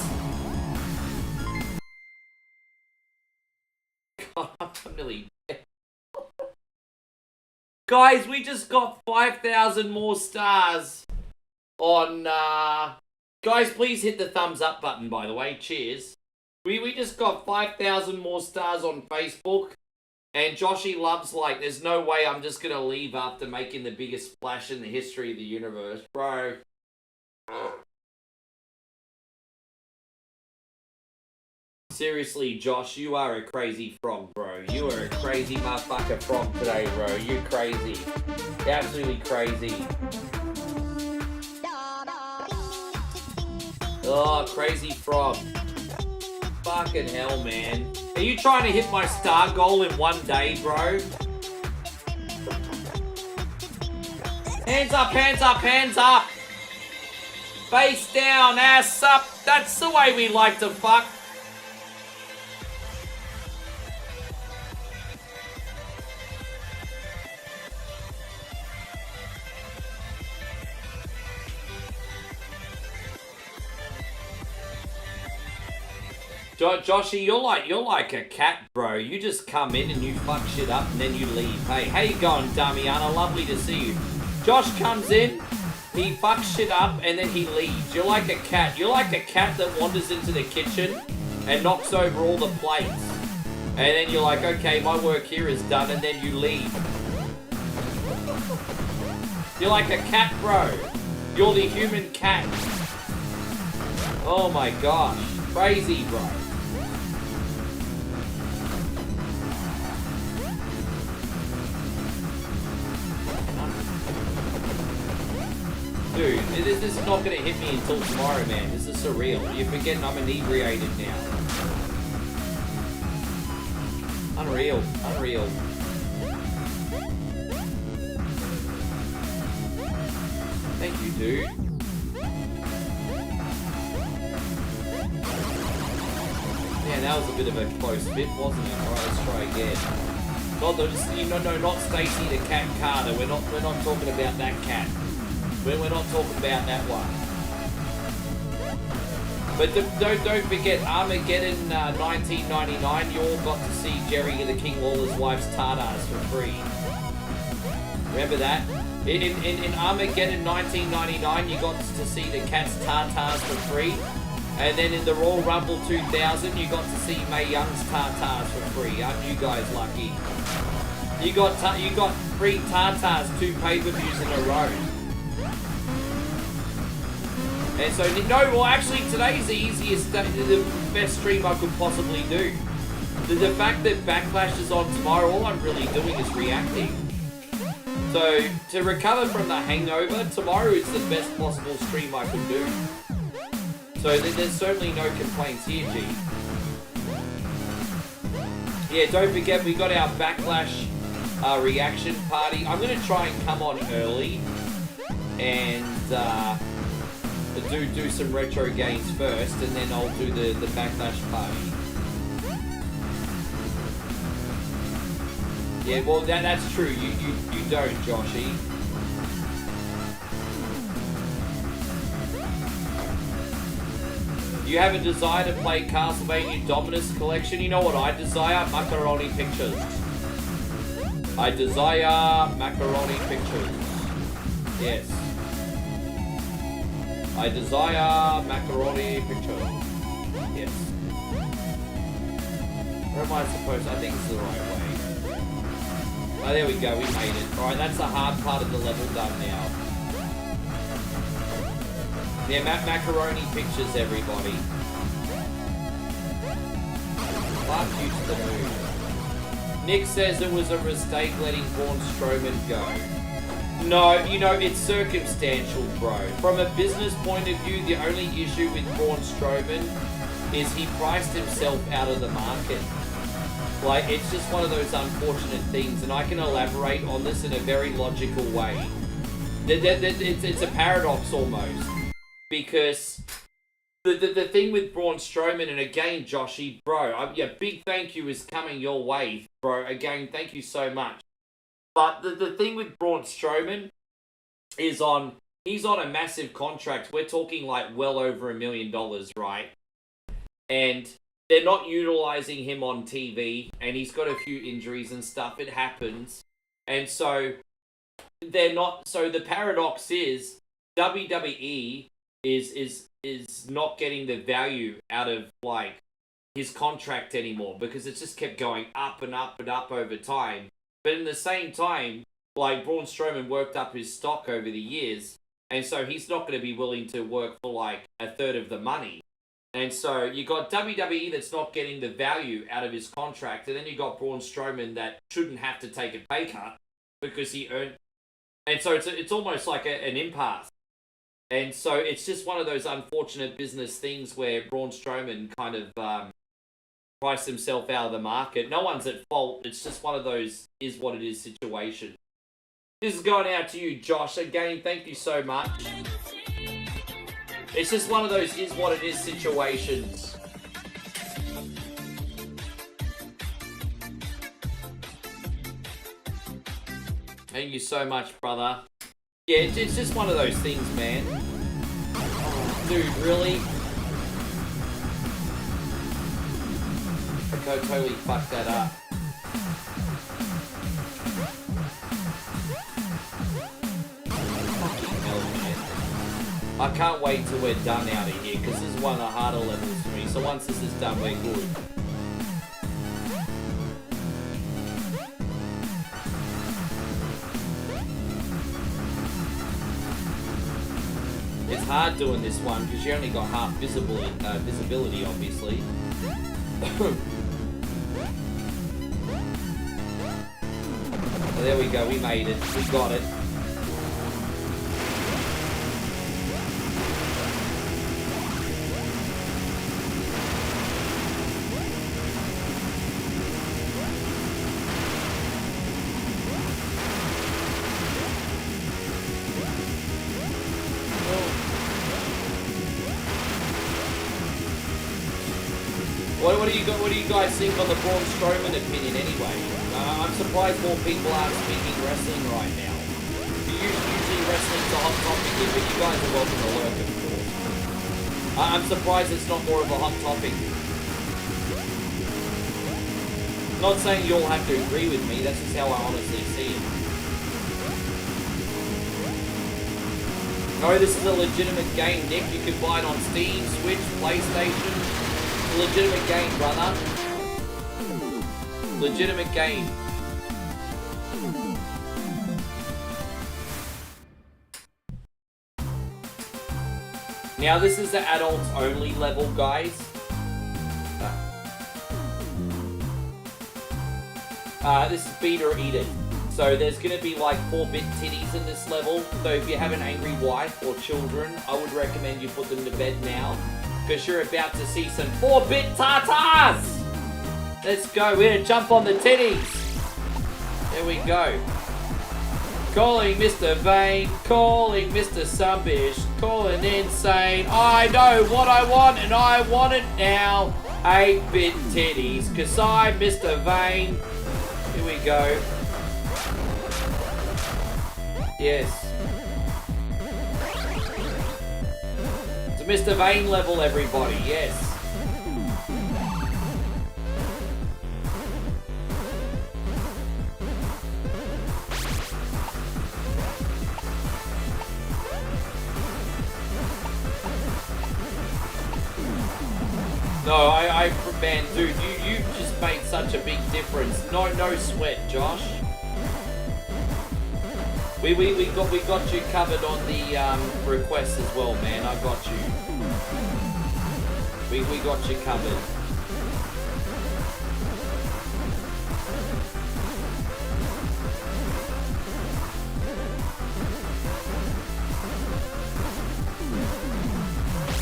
God, I'm nearly dead. Guys, we just got 5,000 more stars on, Guys, please hit the thumbs up button, by the way. Cheers. We just got 5,000 more stars on Facebook. And Joshy loves, like, there's no way I'm just going to leave after making the biggest splash in the history of the universe. Bro. Seriously, Josh, you are a crazy frog, bro. You are a crazy motherfucker frog today, bro. You're crazy. You're absolutely crazy. Oh, crazy frog. Fucking hell, man. Are you trying to hit my star goal in one day, bro? Hands up, hands up, hands up! Face down, ass up. That's the way we like to fuck. Joshy, you're like a cat, bro. You just come in and you fuck shit up and then you leave. Hey, how you going, Damiana? Lovely to see you. Josh comes in, he fucks shit up and then he leaves. You're like a cat. You're like a cat that wanders into the kitchen and knocks over all the plates. And then you're like, okay, my work here is done, and then you leave. You're like a cat, bro. You're the human cat. Oh my gosh. Crazy, bro. Dude, this is not going to hit me until tomorrow, man. This is surreal. You're forgetting I'm inebriated now. Unreal. Unreal. Thank you, dude. Man, that was a bit of a close fit, wasn't it? Alright, let's try again. Not Stacy the Cat Carter. We're not talking about that cat. We're not talking about that one. But don't forget, Armageddon 1999, you all got to see Jerry the King Lawler's wife's tartars for free. Remember that? In Armageddon 1999, you got to see the cat's tartars for free. And then in the Royal Rumble 2000, you got to see Mae Young's tartars for free. Aren't you guys lucky? You got free tartars 2 pay-per-views in a row. And so, no, well actually today's the easiest, the best stream I could possibly do. The fact that Backlash is on tomorrow, all I'm really doing is reacting. So, to recover from the hangover, tomorrow is the best possible stream I could do. So there's certainly no complaints here, G. Yeah, don't forget we got our Backlash reaction party. I'm going to try and come on early and do some retro games first, and then I'll do the Backlash party. Yeah, well that's true. You don't, Joshy. You have a desire to play Castlevania Dominus Collection? You know what I desire? Macaroni pictures. I desire macaroni pictures. Yes. I desire macaroni pictures. Yes. Where am I supposed to? I think it's the right way. Oh, there we go. We made it. Alright, that's the hard part of the level done now. Yeah, macaroni pictures, everybody. Fuck you to the moon. Nick says it was a mistake letting Braun Strowman go. No, you know, it's circumstantial, bro. From a business point of view, the only issue with Braun Strowman is he priced himself out of the market. Like, it's just one of those unfortunate things, and I can elaborate on this in a very logical way. It's a paradox almost. Because the thing with Braun Strowman, and again, Joshy, bro, yeah, big thank you is coming your way, bro. Again, thank you so much. But the thing with Braun Strowman is he's on a massive contract. We're talking like well over $1 million, right? And they're not utilizing him on TV, and he's got a few injuries and stuff. It happens. And so they're not, so the paradox is WWE is not getting the value out of like his contract anymore, because it's just kept going up and up and up over time. But in the same time, like, Braun Strowman worked up his stock over the years, and so he's not going to be willing to work for like a third of the money. And so you got WWE that's not getting the value out of his contract, and then you got Braun Strowman that shouldn't have to take a pay cut because he earned. And so it's almost like an impasse. And so it's just one of those unfortunate business things where Braun Strowman kind of priced himself out of the market. No one's at fault. It's just one of those is what it is situation. This is going out to you, Josh. Again, thank you so much. It's just one of those is what it is situations. Thank you so much, brother. Yeah, it's just one of those things, man. Dude, really? I totally fucked that up. Fucking hell, man. I can't wait till we're done out of here, because this is one of the harder levels for me. So once this is done, we're good. It's hard doing this one because you only got half visibility, obviously. So there we go, we made it. We got it. What do you guys think on the Braun Strowman opinion anyway? I'm surprised more people aren't speaking wrestling right now. Usually wrestling's a hot topic here, but you guys are welcome to lurk, of course. I'm surprised it's not more of a hot topic. Not saying you all have to agree with me, that's just how I honestly see it. No, this is a legitimate game, Nick. You can buy it on Steam, Switch, PlayStation. Legitimate game, brother. Legitimate game. Now this is the adults only level, guys. This is beat or eat it. So there's going to be like 4-bit titties in this level. So if you have an angry wife or children, I would recommend you put them to bed now, because you're about to see some 4-bit tatas! Let's go, we're gonna jump on the titties! There we go. Calling Mr. Vane, calling Mr. Sumbish, calling insane. I know what I want and I want it now. 8-bit titties, cause I'm Mr. Vane. Here we go. Yes. Mr. Vane level, everybody, yes. No, man, dude, you just made such a big difference. No sweat, Josh. We got you covered on the requests as well, man. I got you. We got you covered.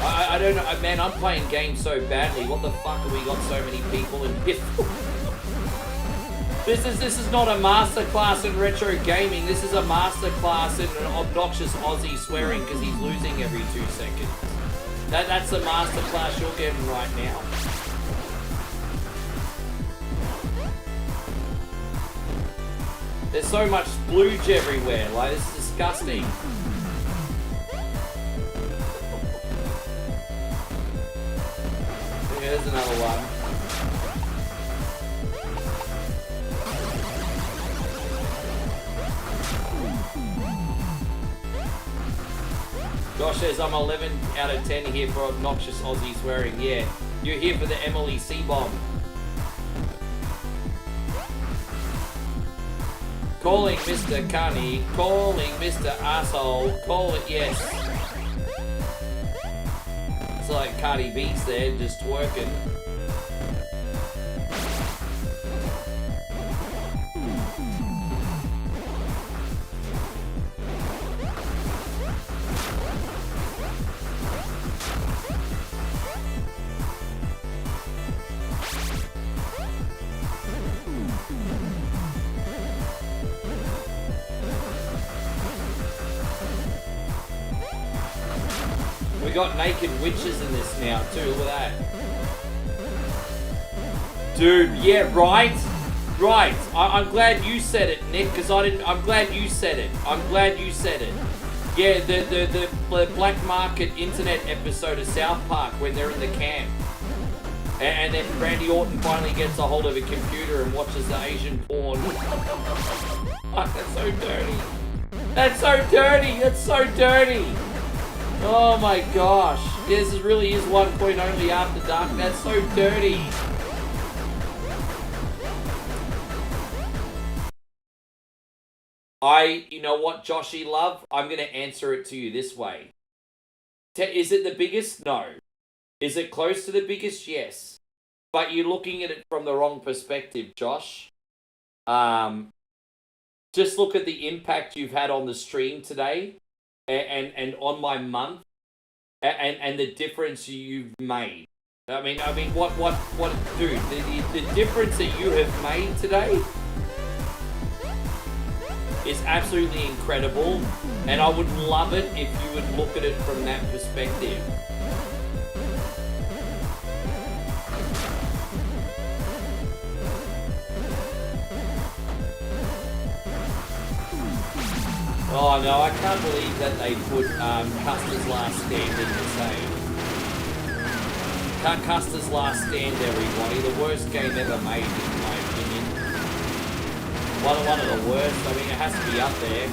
I don't know, man, I'm playing games so badly. What the fuck have we got so many people in here? This is not a masterclass in retro gaming. This is a masterclass in an obnoxious Aussie swearing because he's losing every 2 seconds. That's the masterclass you're getting right now. There's so much splooge everywhere. Like, it's disgusting. Here's another one. Josh says I'm 11 out of 10 here for obnoxious Aussie swearing. Yeah, you're here for the Emily C-bomb. Calling Mr. Cunny, calling Mr. Asshole, call it yes. It's like Cardi B's there, just twerking. We got naked witches in this now too, look at that. Dude, yeah, right? Right. I'm glad you said it, Nick, because I'm glad you said it. I'm glad you said it. Yeah, the Black Market internet episode of South Park when they're in the camp. And then Randy Orton finally gets a hold of a computer and watches the Asian porn. Fuck, that's so dirty. That's so dirty. That's so dirty. Oh my gosh. This really is 1 point only after dark. That's so dirty. You know what, Joshy love? I'm going to answer it to you this way. Is it the biggest? No. Is it close to the biggest? Yes. But you're looking at it from the wrong perspective, Josh. Just look at the impact you've had on the stream today. And on my month, and the difference you've made. I mean, what, dude, the difference that you have made today is absolutely incredible, and I would love it if you would look at it from that perspective. Oh no, I can't believe that they put Custer's Last Stand in the same. Custer's Last Stand, everybody. The worst game ever made, in my opinion. One of the worst. I mean, it has to be up there.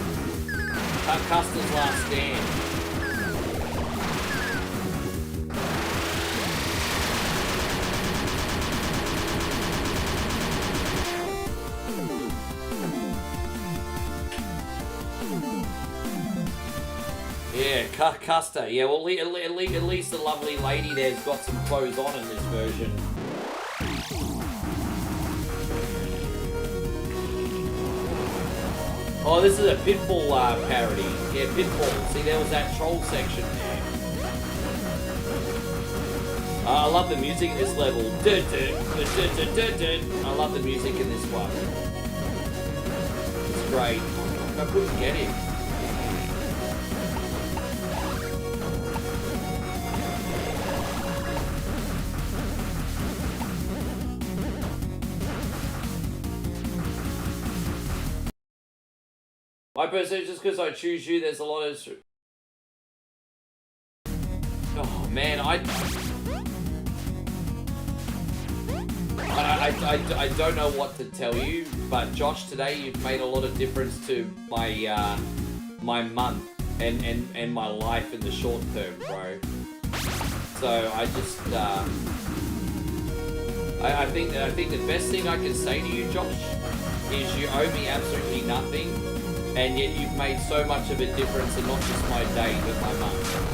Custer's Last Stand. Yeah, Custer. Yeah, well, at least the lovely lady there's got some clothes on in this version. Oh, this is a Pitbull parody. Yeah, Pitbull. See, there was that troll section there. I love the music in this level. I love the music in this one. It's great. I couldn't get him. My person, just because I choose you, there's a lot of... Oh, man, I don't know what to tell you, but Josh, today you've made a lot of difference to my my month and my life in the short term, bro. So I just I think the best thing I can say to you, Josh, is you owe me absolutely nothing, and yet you've made so much of a difference in not just my day but my month.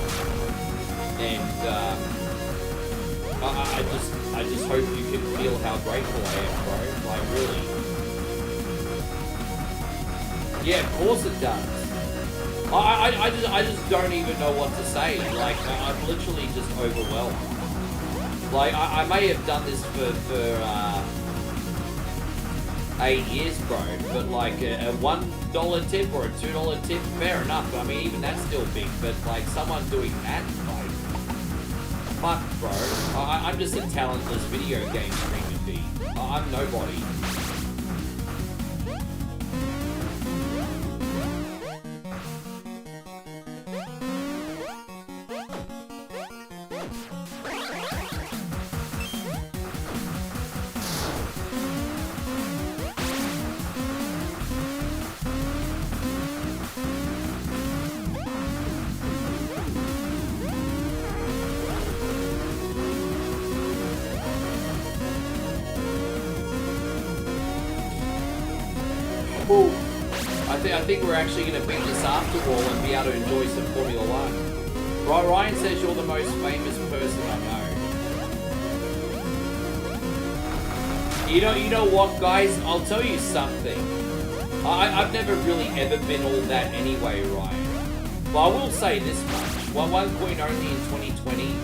And I just hope you can feel how grateful I am, bro. Like, really. Yeah, of course it does. I just don't even know what to say. Like, I'm literally just overwhelmed. Like, I may have done this for 8 years, bro, but like a $1 tip or a $2 tip, fair enough. I mean, even that's still big, but like someone doing that, like, fuck, bro. I'm just a talentless video game streamer, B. I'm nobody. I think we're actually going to beat this after all and be able to enjoy some Formula 1. Right, Ryan says you're the most famous person I know. You know what, guys? I'll tell you something. I've never really ever been all that anyway, Ryan. But I will say this much. One Coin Only in 2020,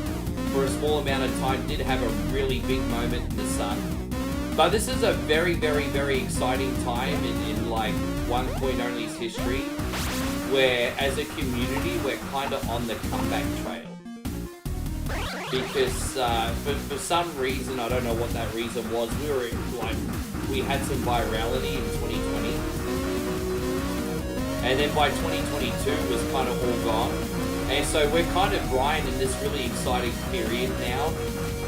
for a small amount of time, did have a really big moment in the sun. But this is a very, very, very exciting time in like One Coin Only's history, where as a community we're kind of on the comeback trail. Because for some reason, I don't know what that reason was, we had some virality in 2020, and then by 2022 it was kind of all gone. And so we're kind of, Brian, in this really exciting period now,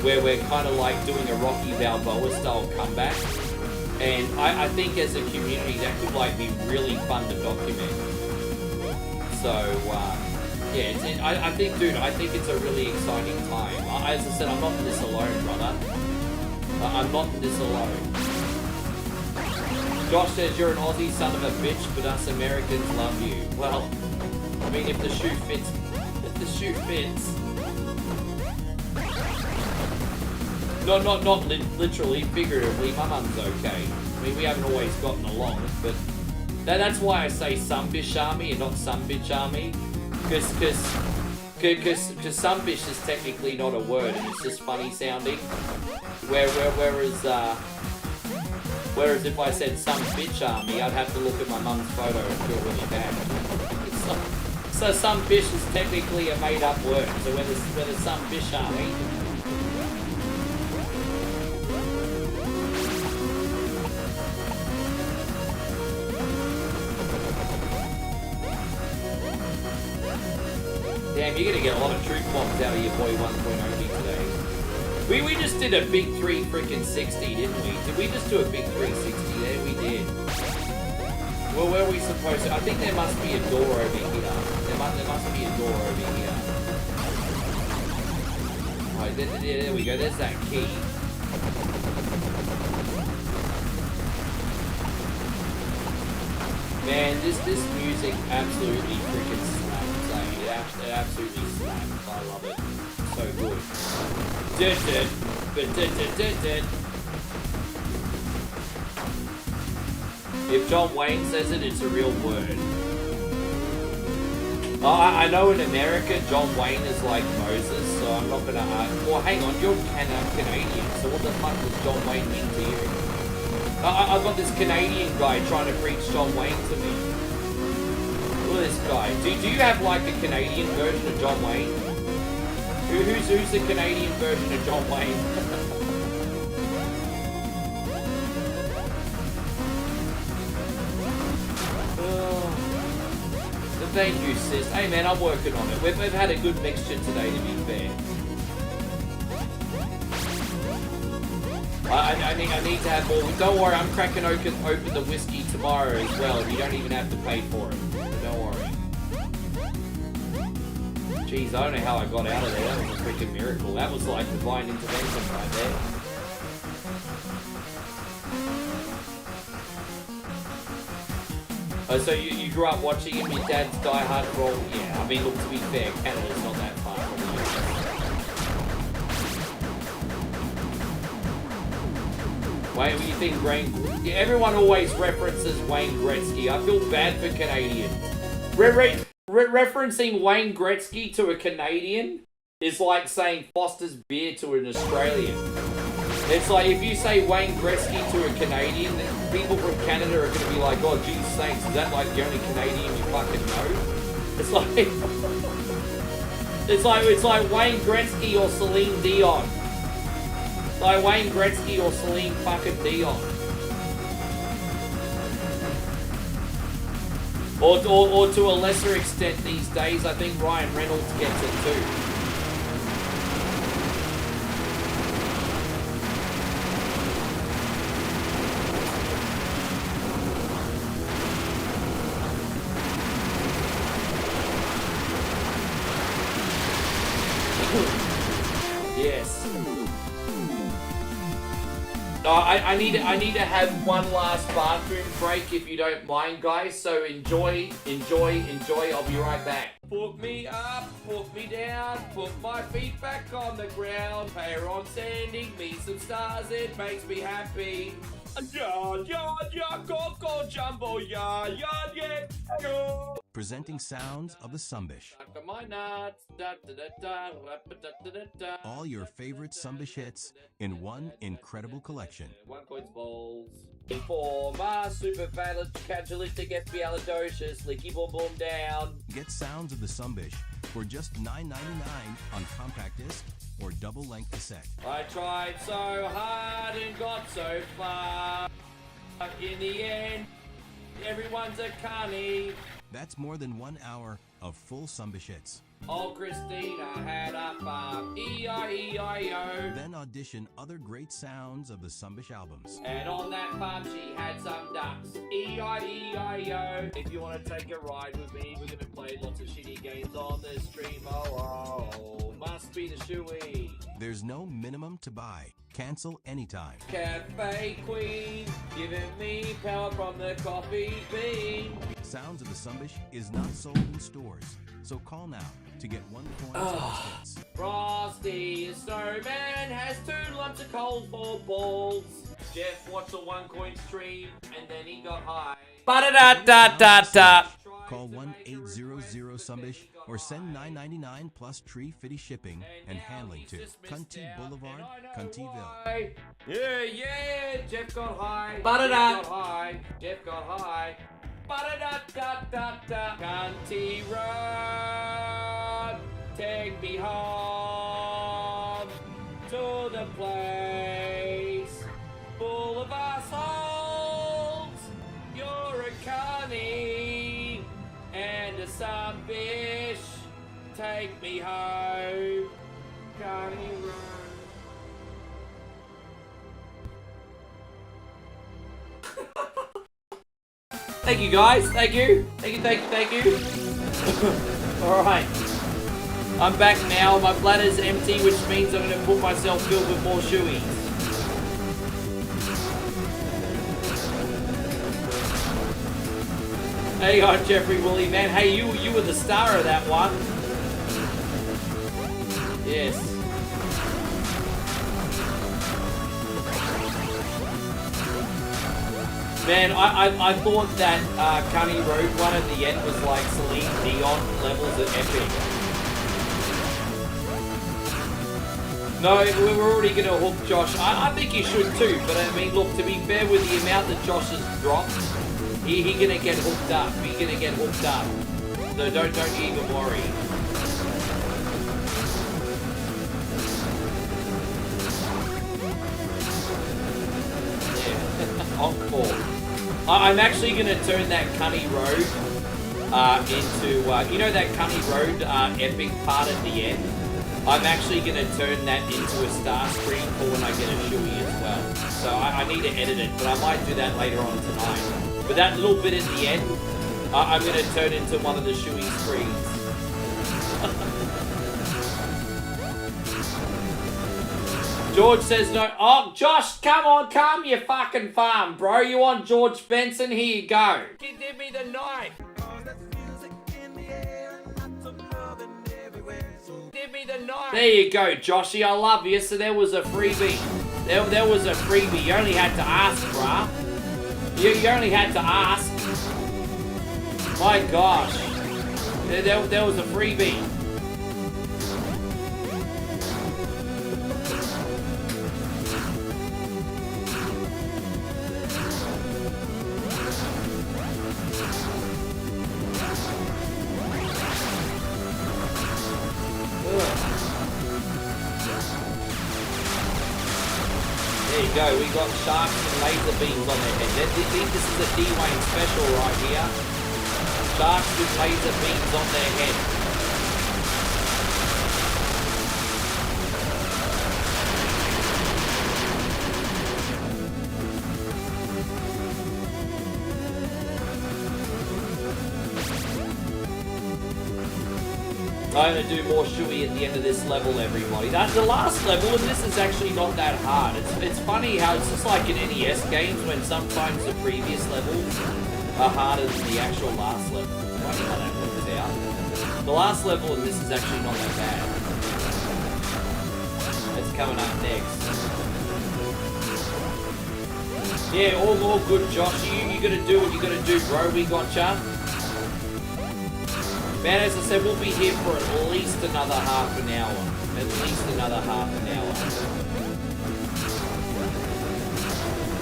where we're kind of like doing a Rocky Balboa style comeback. And I think as a community that could like be really fun to document. So yeah, I think, dude, I think it's a really exciting time. As I said, I'm not in this alone, brother. I'm not in this alone. Josh says you're an Aussie son of a bitch, but us Americans love you. Well, I mean, if the shoe fits, Not literally, figuratively, my mum's okay. I mean, we haven't always gotten along, but that's why I say some bitch army and not some bitch army. Because some bitch is technically not a word and it's just funny sounding. Whereas if I said some bitch army, I'd have to look at my mum's photo and feel really bad. So some bitch is technically a made up word. So when there's some bitch army, damn, you're gonna get a lot of truth bombs out of your boy 1.0 today. We just did a big 360, didn't we? Did we just do a big 360 there? We did. Well, where are we supposed to? I think there must be a door over here. There must be a door over here. Alright, there we go. There's that key. Man, this music absolutely freaking slaps, eh? It absolutely slaps. I love it. So good. If John Wayne says it, it's a real word. I know in America, John Wayne is like Moses, so I'm not gonna argue. Well, hang on, you're Canadian, so what the fuck does John Wayne mean to you? I've got this Canadian guy trying to preach John Wayne to me. Look at this guy. Do you have like a Canadian version of John Wayne? Who's the Canadian version of John Wayne? Thank you, sis. Hey man, I'm working on it. We've had a good mixture today, to be fair. I need to have more. Don't worry, I'm cracking open the whiskey tomorrow as well. You don't even have to pay for it. So don't worry. Jeez, I don't know how I got out of there. That was a freaking miracle. That was like divine intervention right there. Oh, so you grew up watching him, your dad's Die Hard roll? Yeah, I mean, look, to be fair, Canada's not that far from the US. Wait, what do you think, Wayne? Yeah, everyone always references Wayne Gretzky. I feel bad for Canadians. Referencing Wayne Gretzky to a Canadian is like saying Foster's beer to an Australian. It's like if you say Wayne Gretzky to a Canadian, then people from Canada are going to be like, oh, Jesus sakes, is that like the only Canadian you fucking know? It's like Wayne Gretzky or Celine Dion. It's like Wayne Gretzky or Celine fucking Dion. Or to a lesser extent these days, I think Ryan Reynolds gets it too. Yes. No, I need to have one last bathroom break if you don't mind, guys. So enjoy. I'll be right back. Put me up, put me down, put my feet back on the ground. Pair on sending me some stars, it makes me happy. Presenting sounds of the Sumbish. All your favorite Sumbish hits in one incredible collection. One coins balls. Informer, super califragilistic, espialidocious, leaky boom boom down. Get sounds of the Sumbish for just $9.99 on compact disc or double length cassette. I tried so hard and got so far. In the end, everyone's a carny. That's more than 1 hour of full Sumbish hits. Oh, Christina had a farm, E-I-E-I-O. Then audition other great sounds of the Sumbish albums. And on that farm she had some ducks, E-I-E-I-O. If you want to take a ride with me, we're going to play lots of shitty games on the stream. Oh, must be the shoey. There's no minimum to buy. Cancel anytime. Cafe Queen, giving me power from the coffee bean. Sounds of the Sumbish is not sold in stores, so call now to get 1 coin Sumbish hits. Frosty, the snowman, has 2 lumps of coal for balls. Jeff watched a 1 coin stream and then he got high. Ba-da-da-da-da-da. Call 1-800-SUMBISH or send $9.99 plus tree fitty shipping and handling to Cunty Boulevard, Cuntyville. Yeah, Jeff got high. Ba-da-da. Jeff got high. Ba-da-da-da-da-da. Cunty Road, take me home to the place full of assholes. You're a cunny and a Sumbish. Take me home, Cunty Road. Thank you, guys. Thank you. Alright. I'm back now. My bladder's empty, which means I'm going to put myself filled with more shoeies. Hey, on Jeffrey Woolley, man. Hey, you were the star of that one. Yes. Man, I thought that Cunny Road one at the end was like Celine Dion levels of epic. No, we were already going to hook Josh. I think you should too, but I mean, look, to be fair with the amount that Josh has dropped, he going to get hooked up. He's going to get hooked up. So don't you even worry. Yeah, encore. I'm actually going to turn that Cunny Road into, you know that Cunny Road epic part at the end? I'm actually going to turn that into a star screen for when I get a shoey as well. might need to edit it, but I might do that later on tonight. But that little bit at the end, I'm going to turn into one of the shoey screens. George says no. Oh, Josh, come on, calm your fucking farm, bro. You want George Benson? Here you go. Give me the knife. Give me the knife. There you go, Joshy. I love you. So there was a freebie. There was a freebie. You only had to ask, bruh. You only had to ask. My gosh. There was a freebie. There you go, we got sharks and laser beams on their head. This is a D-Wayne special right here. Sharks with laser beams on their head. I'm going to do more shoey at the end of this level, everybody. That's the last level, and this is actually not that hard. It's funny how it's just like in NES games when sometimes the previous levels are harder than the actual last level. It's funny how that works out. The last level in this is actually not that bad. That's coming up next. Yeah, all good, Josh. You gotta do what you gotta do, bro. We gotcha. Man, as I said, we'll be here for at least another half an hour. At least another half an hour.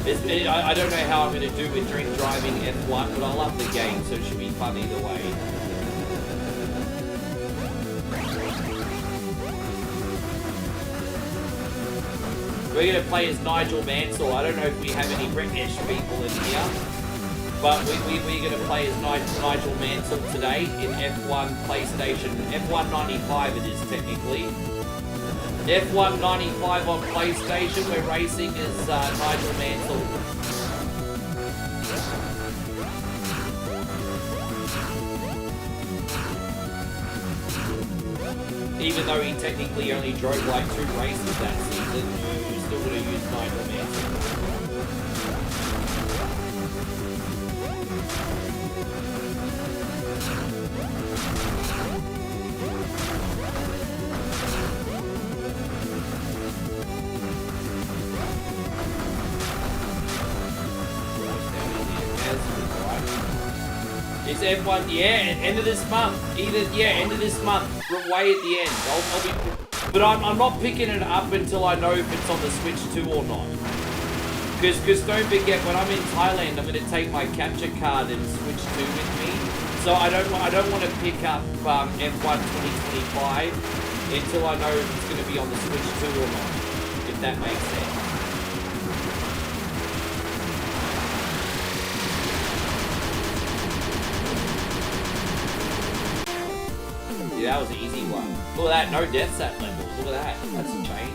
I don't know how I'm going to do with drink driving F1, but I love the game, so it should be fun either way. We're going to play as Nigel Mansell. I don't know if we have any British people in here. But we're going to play as Nigel Mansell today in F1 PlayStation. F1 95 it is technically. F1 95 on PlayStation, we're racing as Nigel Mansell. Even though he technically only drove like 2 races that season, we still would have used Nigel Mansell. Is F1, yeah, end of this month. End of this month. Way at the end. I'll be, but I'm not picking it up until I know if it's on the Switch 2 or not. Because don't forget, when I'm in Thailand, I'm going to take my capture card and Switch 2 with me. So I don't want to pick up F1 2025 until I know if it's going to be on the Switch 2 or not. If that makes sense. Yeah, that was an easy one. Look at that, no deaths at level. Look at that, that's a change.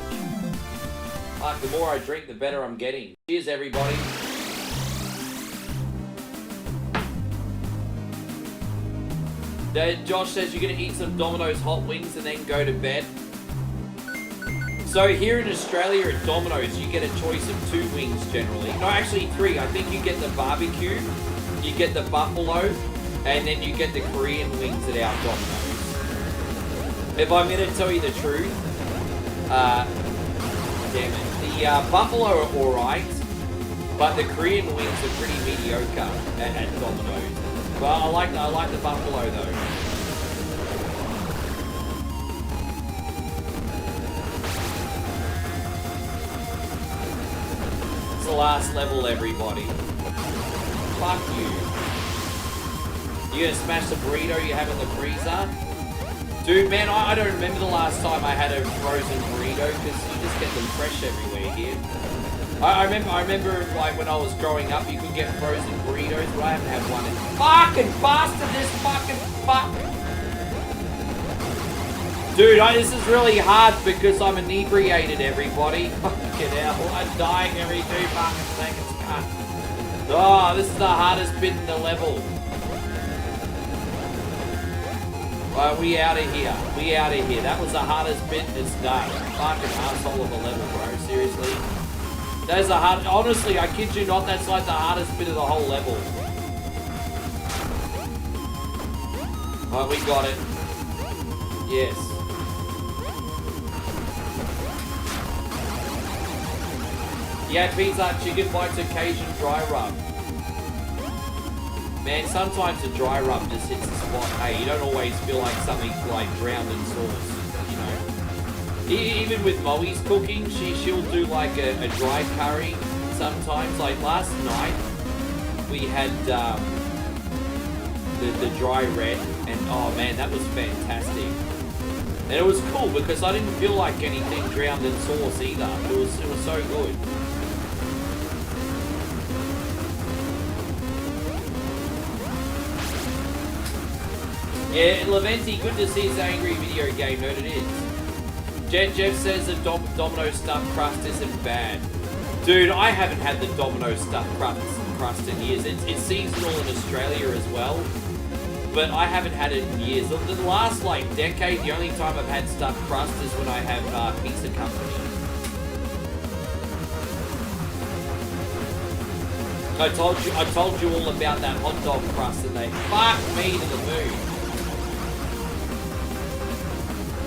Like, the more I drink, the better I'm getting. Cheers, everybody. Josh says you're going to eat some Domino's hot wings and then go to bed. So here in Australia at Domino's, you get a choice of 2 wings generally. No, actually 3. I think you get the barbecue, you get the buffalo, and then you get the Korean wings at our Domino's. If I'm going to tell you the truth, damn it, the buffalo are alright, but the Korean wings are pretty mediocre at Domino's. But I like the buffalo though. It's the last level, everybody. Fuck you. You gonna smash the burrito you have in the freezer? Dude, man, I don't remember the last time I had a frozen burrito because you just get them fresh everywhere here. I remember like when I was growing up, you could get frozen burritos, but I haven't had one in fucking bastard, this fucking fuck. Dude, this is really hard because I'm inebriated, everybody. Fucking hell, I'm dying every 2 fucking seconds. Oh, this is the hardest bit in the level. Right, we out of here. We out of here. That was the hardest bit. It's done. Fucking asshole of a level, bro. Seriously. That's the hard. Honestly, I kid you not. That's like the hardest bit of the whole level. Right, we got it. Yes. Yeah, Pizza Chicken Bites occasion dry rub. Man, sometimes a dry rub just hits the spot. Hey, you don't always feel like something's like drowned in sauce, you know. Even with Moe's cooking, she'll do like a dry curry sometimes. Like last night, we had the dry red, and oh man, that was fantastic. And it was cool because I didn't feel like anything drowned in sauce either. It was so good. Yeah, Leventi, good to see his angry video game nerd. It is. Jeff says the Domino stuffed crust isn't bad. Dude, I haven't had the Domino stuffed crust in years. It's seasonal in Australia as well, but I haven't had it in years. The last like decade, the only time I've had stuffed crust is when I have Pizza Company. I told you all about that hot dog crust, and they fucked me to the moon.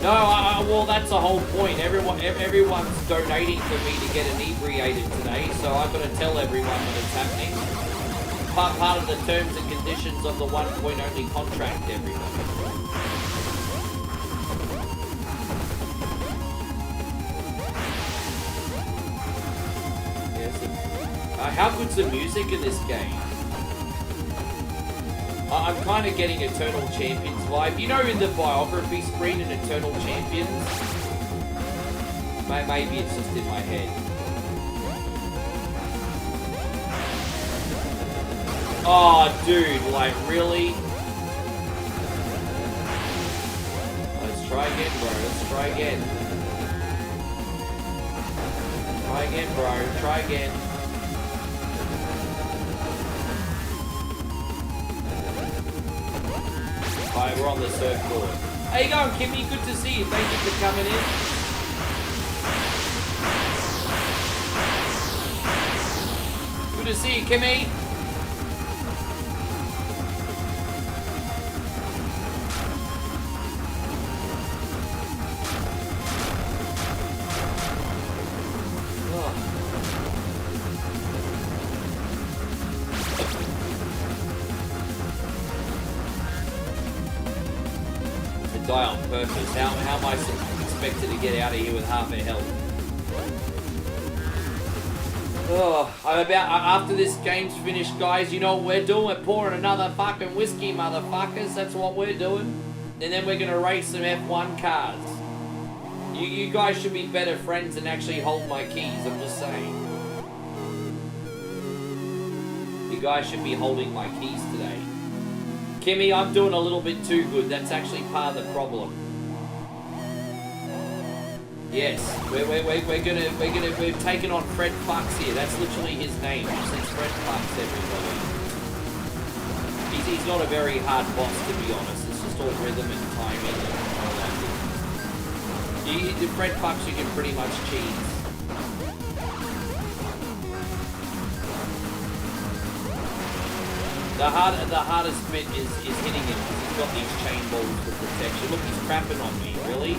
No, well, that's the whole point. Everyone's donating for me to get inebriated today, so I've got to tell everyone that it's happening. Part of the terms and conditions of the 1 point only contract, everyone. Yes. How good's the music in this game? I'm kind of getting Eternal Champions vibe. You know, in the biography screen in Eternal Champions? Maybe it's just in my head. Oh, dude, like, really? Let's try again, bro. Let's try again. Try again, bro. Try again. Alright, we're on the surfboard. How you going, Kimmy? Good to see you. Thank you for coming in. Good to see you, Kimmy. Die on purpose. How am I expected to get out of here with half a health? Oh, after this game's finished, guys, you know what we're doing? We're pouring another fucking whiskey, motherfuckers. That's what we're doing. And then we're gonna race some F1 cars. You guys should be better friends and actually hold my keys, I'm just saying. You guys should be holding my keys today. Kimmy, I'm doing a little bit too good. That's actually part of the problem. Yes, we've taken on Fred Fucks here. That's literally his name. Since Fred Fucks, everybody. He's not a very hard boss, to be honest. It's just all rhythm and timing and all that. Fred Fucks, you can pretty much cheese. The hardest bit is hitting him because he's got these chain balls for protection. Look, he's crapping on me, really?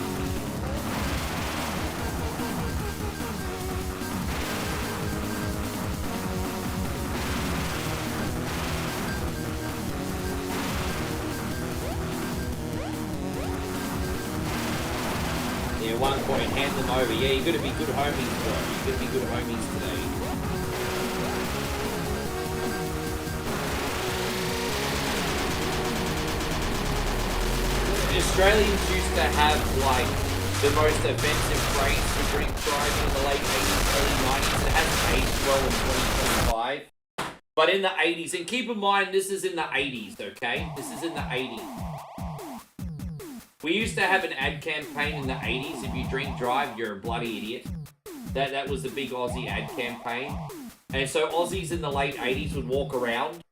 Yeah, 1 point, hand them over. Yeah, you gotta be good homies, bro. You gotta be good homies today. Australians used to have, like, the most offensive phrase for drink driving in the late 80s, early 90s. It hasn't aged well in 2025. But in the 80s, and keep in mind, this is in the 80s, okay? This is in the 80s. We used to have an ad campaign in the 80s. If you drink drive, you're a bloody idiot. That was the big Aussie ad campaign. And so Aussies in the late 80s would walk around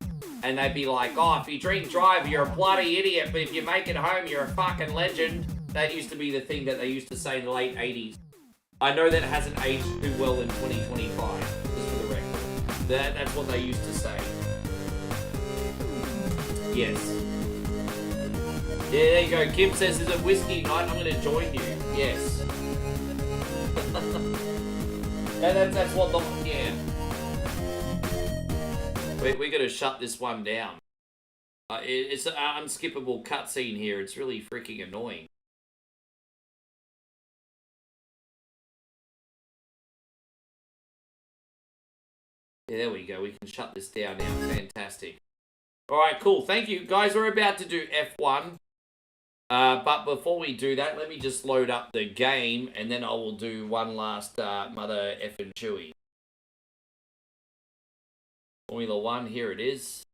and they'd be like, oh, if you drink drive, you're a bloody idiot, but if you make it home, you're a fucking legend. That used to be the thing that they used to say in the late 80s. I know that hasn't aged too well in 2025, just for the record. That's what they used to say. Yes. Yeah, there you go. Kim says, is it whiskey night? I'm going to join you. Yes. And that's what the... Yeah. We're going to shut this one down. It's an unskippable cutscene here. It's really freaking annoying. Yeah, there we go. We can shut this down now. Fantastic. Alright, cool. Thank you. Guys, we're about to do F1. But before we do that, let me just load up the game, and then I will do one last mother effing chewy. Formula 1, here it is.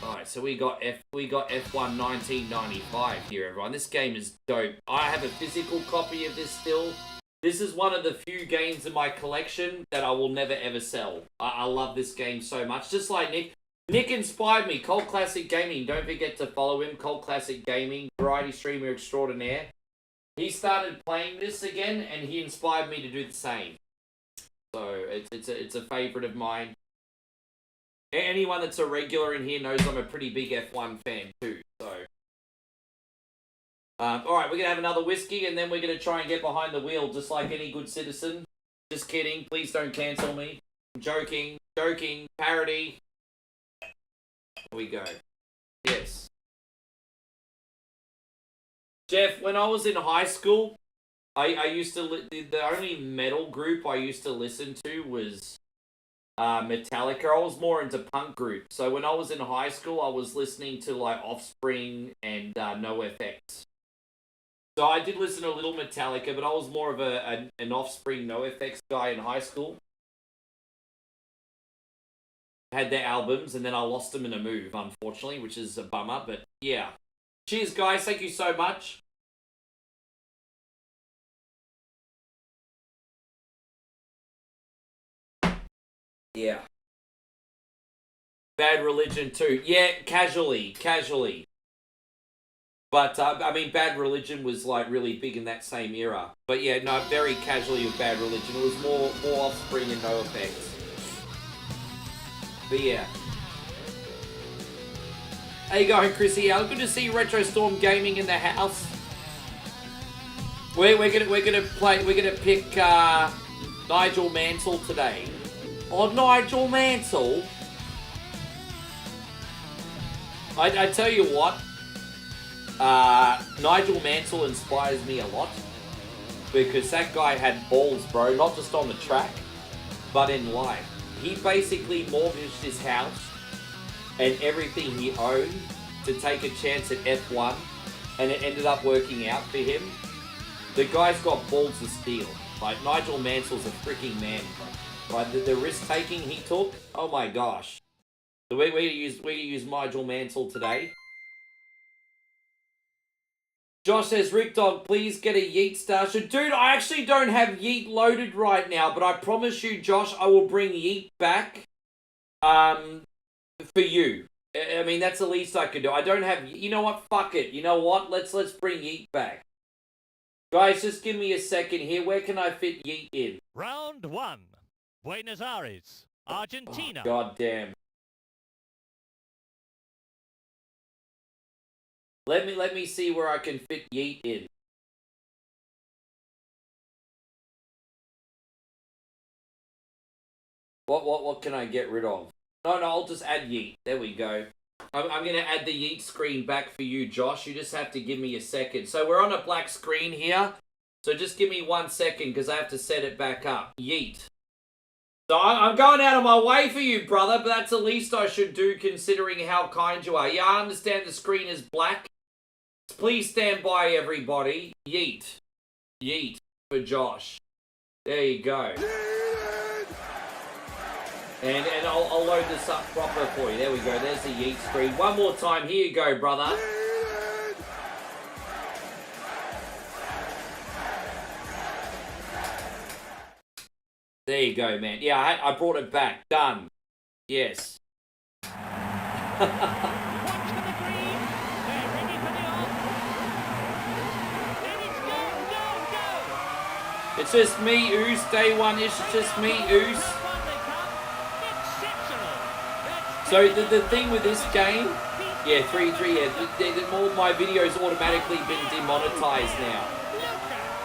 Alright, so we got F1 1995 here, everyone. This game is dope. I have a physical copy of this still. This is one of the few games in my collection that I will never ever sell. I love this game so much. Just like Nick. Nick inspired me. Cult Classic Gaming. Don't forget to follow him. Cult Classic Gaming. Variety streamer extraordinaire. He started playing this again, and he inspired me to do the same. So, it's a favourite of mine. Anyone that's a regular in here knows I'm a pretty big F1 fan too. So, alright, we're going to have another whiskey, and then we're going to try and get behind the wheel just like any good citizen. Just kidding. Please don't cancel me. I'm joking. Joking. Parody. Here we go. Yes. Jeff, when I was in high school, I used to... The only metal group I used to listen to was Metallica. I was more into punk groups. So when I was in high school, I was listening to like Offspring and NoFX. So I did listen to a little Metallica, but I was more of an Offspring NoFX guy in high school. Had their albums, and then I lost them in a move, unfortunately, which is a bummer, but yeah. Cheers, guys. Thank you so much. Yeah. Bad Religion too. Yeah, casually. But, I mean, Bad Religion was, like, really big in that same era. But yeah, no, very casually with Bad Religion. It was more Offspring and NoFX. But yeah. How you going, Chrissy? Good to see Retro Storm Gaming in the house. We're gonna pick Nigel Mansell today. Oh, Nigel Mansell. I tell you what, Nigel Mansell inspires me a lot because that guy had balls, bro. Not just on the track, but in life. He basically mortgaged his house and everything he owned to take a chance at F1, and it ended up working out for him. The guy's got balls of steel. Like, Nigel Mansell's a freaking man, bro. Like, the risk-taking he took, oh my gosh. So we're going to use Nigel Mansell today. Josh says, Rick Dog, please get a Yeet starter. Dude, I actually don't have Yeet loaded right now, but I promise you, Josh, I will bring Yeet back for you. I mean, that's the least I could do. I don't have... You know what? Fuck it. You know what? Let's bring Yeet back. Guys, just give me a second here. Where can I fit Yeet in? Round 1. Buenos Aires, Argentina. Oh, God damn. Let me see where I can fit Yeet in. What can I get rid of? No, I'll just add Yeet. There we go. I'm going to add the Yeet screen back for you, Josh. You just have to give me a second. So we're on a black screen here. So just give me 1 second because I have to set it back up. Yeet. So I'm going out of my way for you, brother, but that's the least I should do considering how kind you are. Yeah, I understand the screen is black. Please stand by, everybody. Yeet. Yeet for Josh. There you go. And I'll load this up proper for you. There we go. There's the yeet screen. One more time. Here you go, brother. There you go, man. Yeah, I brought it back. Done. Yes. It's just me, Oos. Day one is just me, Oos. So the thing with this game, yeah, 3-3, yeah, all my videos automatically been demonetized now.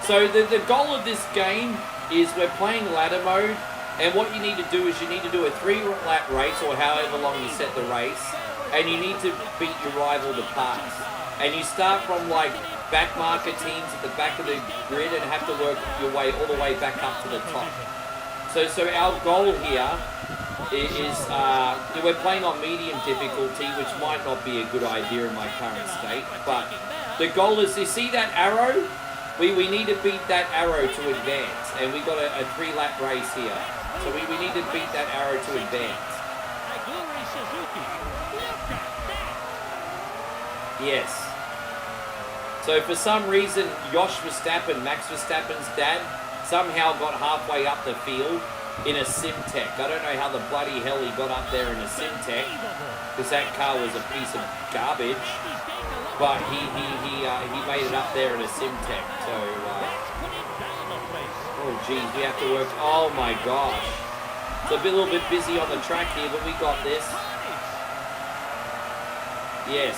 So the goal of this game is we're playing ladder mode, and what you need to do is you need to do a 3-lap race, or however long you set the race, and you need to beat your rival to pass. And you start from like back marker teams at the back of the grid and have to work your way all the way back up to the top. So our goal here is we're playing on medium difficulty, which might not be a good idea in my current state, but the goal is, you see that arrow? We need to beat that arrow to advance, and we got a 3-lap race here. So we need to beat that arrow to advance. Yes. So for some reason, Josh Verstappen, Max Verstappen's dad, somehow got halfway up the field in a Simtech. I don't know how the bloody hell he got up there in a Simtech, because that car was a piece of garbage. But he made it up there in a Simtech. So, oh geez, we have to work. Oh my gosh, it's a little bit busy on the track here, but we got this. Yes.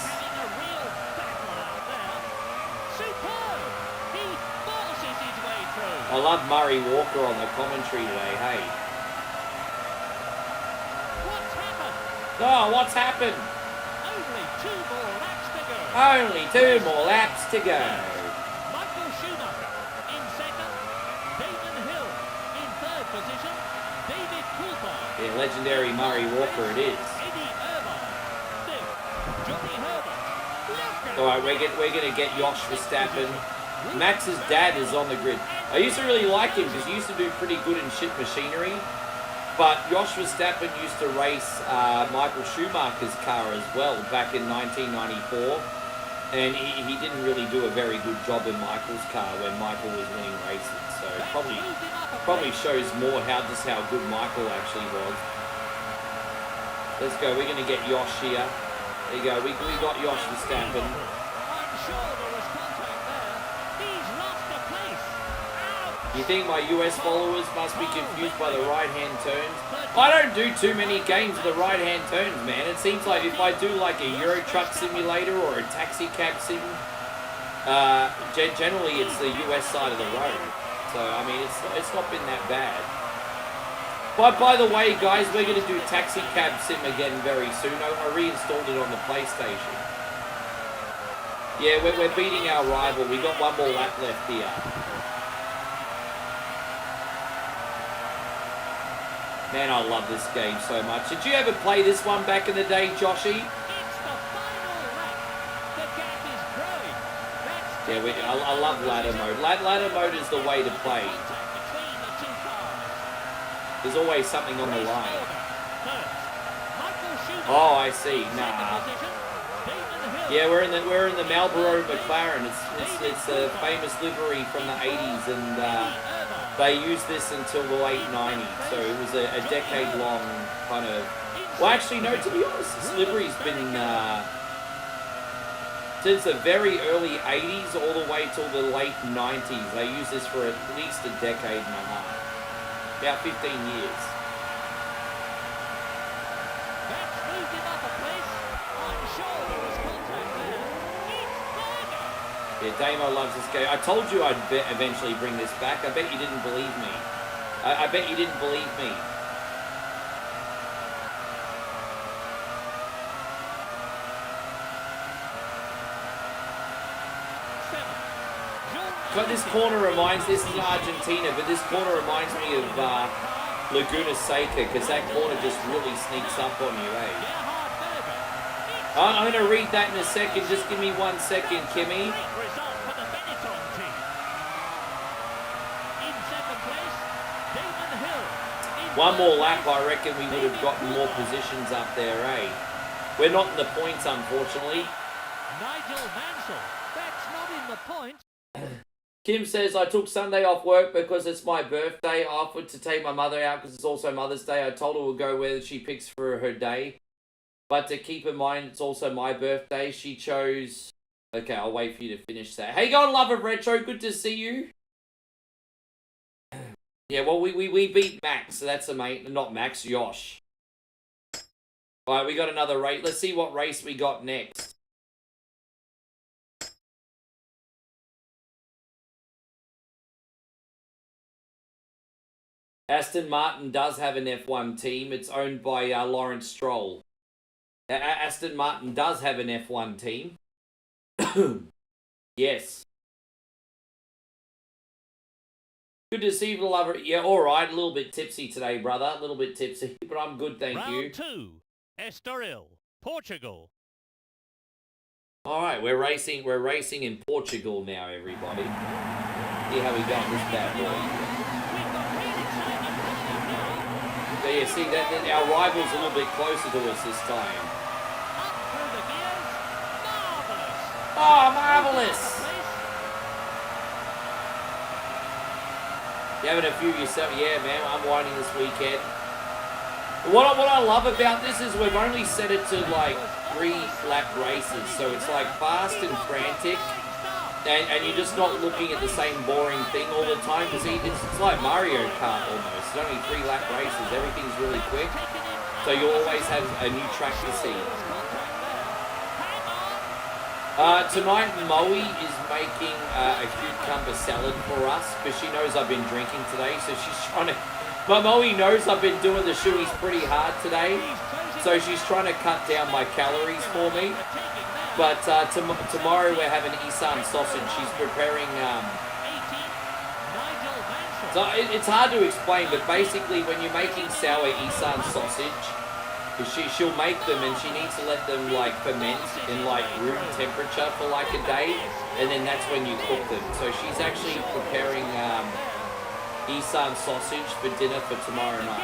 I love Murray Walker on the commentary today, hey. Oh, what's happened? Only 2 more laps to go. Michael Schumacher in second, Damon Hill in third position, David Coulthard. Yeah, legendary Murray Walker it is. Eddie Irvine, fifth, Johnny Herbert. All right, we're gonna get Josh Verstappen. Max's dad is on the grid. I used to really like him because he used to do pretty good in shit machinery. But Josh Verstappen used to race Michael Schumacher's car as well back in 1994. And he didn't really do a very good job in Michael's car when Michael was winning races. So probably shows more how good Michael actually was. Let's go. We're going to get Josh here. There you go. We got Josh Verstappen. You think my US followers must be confused by the right-hand turns? I don't do too many games with the right-hand turns, man. It seems like if I do like a Euro Truck Simulator or a taxi cab sim, generally it's the US side of the road. So, I mean, it's not been that bad. But by the way, guys, we're going to do taxi cab sim again very soon. I reinstalled it on the PlayStation. Yeah, we're beating our rival. We got one more lap left here. Man, I love this game so much. Did you ever play this one back in the day, Joshy? Yeah, I love ladder mode. Ladder mode is the way to play. There's always something on the line. Oh, I see. Nah. Yeah, we're in the Marlboro McLaren. It's a famous livery from the 80s, and they used this until the late 90s, so it was a decade-long kind of... Well, actually, no, to be honest, this livery's been... since the very early 80s all the way till the late 90s. They used this for at least a decade and a half. About 15 years. Yeah, Damo loves this game. I told you I'd eventually bring this back. I bet you didn't believe me. I bet you didn't believe me. But this corner reminds, this is Argentina, but this corner reminds me of Laguna Seca, because that corner just really sneaks up on you, eh? I'm going to read that in a second. Just give me 1 second, Kimmy. One more lap, I reckon we would have gotten more positions up there, eh? We're not in the points, unfortunately. Nigel Mansell. That's not in the point. Kim says, I took Sunday off work because it's my birthday. I offered to take my mother out because it's also Mother's Day. I told her we'll go where she picks for her day. But to keep in mind, it's also my birthday. She chose... Okay, I'll wait for you to finish that. Hey, God, love of retro. Good to see you. Yeah, well, we beat Max. So that's a mate. Not Max, Yosh. All right, we got another race. Let's see what race we got next. Aston Martin does have an F1 team. It's owned by Lawrence Stroll. Aston Martin does have an F1 team. Yes. Good to see you, lover. Yeah, alright. A little bit tipsy today, brother. A little bit tipsy, but I'm good, thank you. Round 2. Estoril, Portugal. Alright, we're racing in Portugal now, everybody. See how we got this bad boy. So yeah, see that our rival's a little bit closer to us this time. Oh, marvelous! You having a few yourself? Yeah, man, I'm winding this weekend. What I love about this is we've only set it to like 3-lap races, so it's like fast and frantic, and you're just not looking at the same boring thing all the time, because it's like Mario Kart almost. It's only 3-lap races, everything's really quick, so you always have a new track to see. Tonight Moe is making a cucumber salad for us, because she knows I've been drinking today, so she's trying to... But Moe knows I've been doing the shoeies pretty hard today, so she's trying to cut down my calories for me. But tomorrow we're having Isan sausage. She's preparing... So it's hard to explain, but basically when you're making sour Isan sausage, she'll make them and she needs to let them like ferment in like room temperature for like a day, and then that's when you cook them. So she's actually preparing... Isan sausage for dinner for tomorrow night.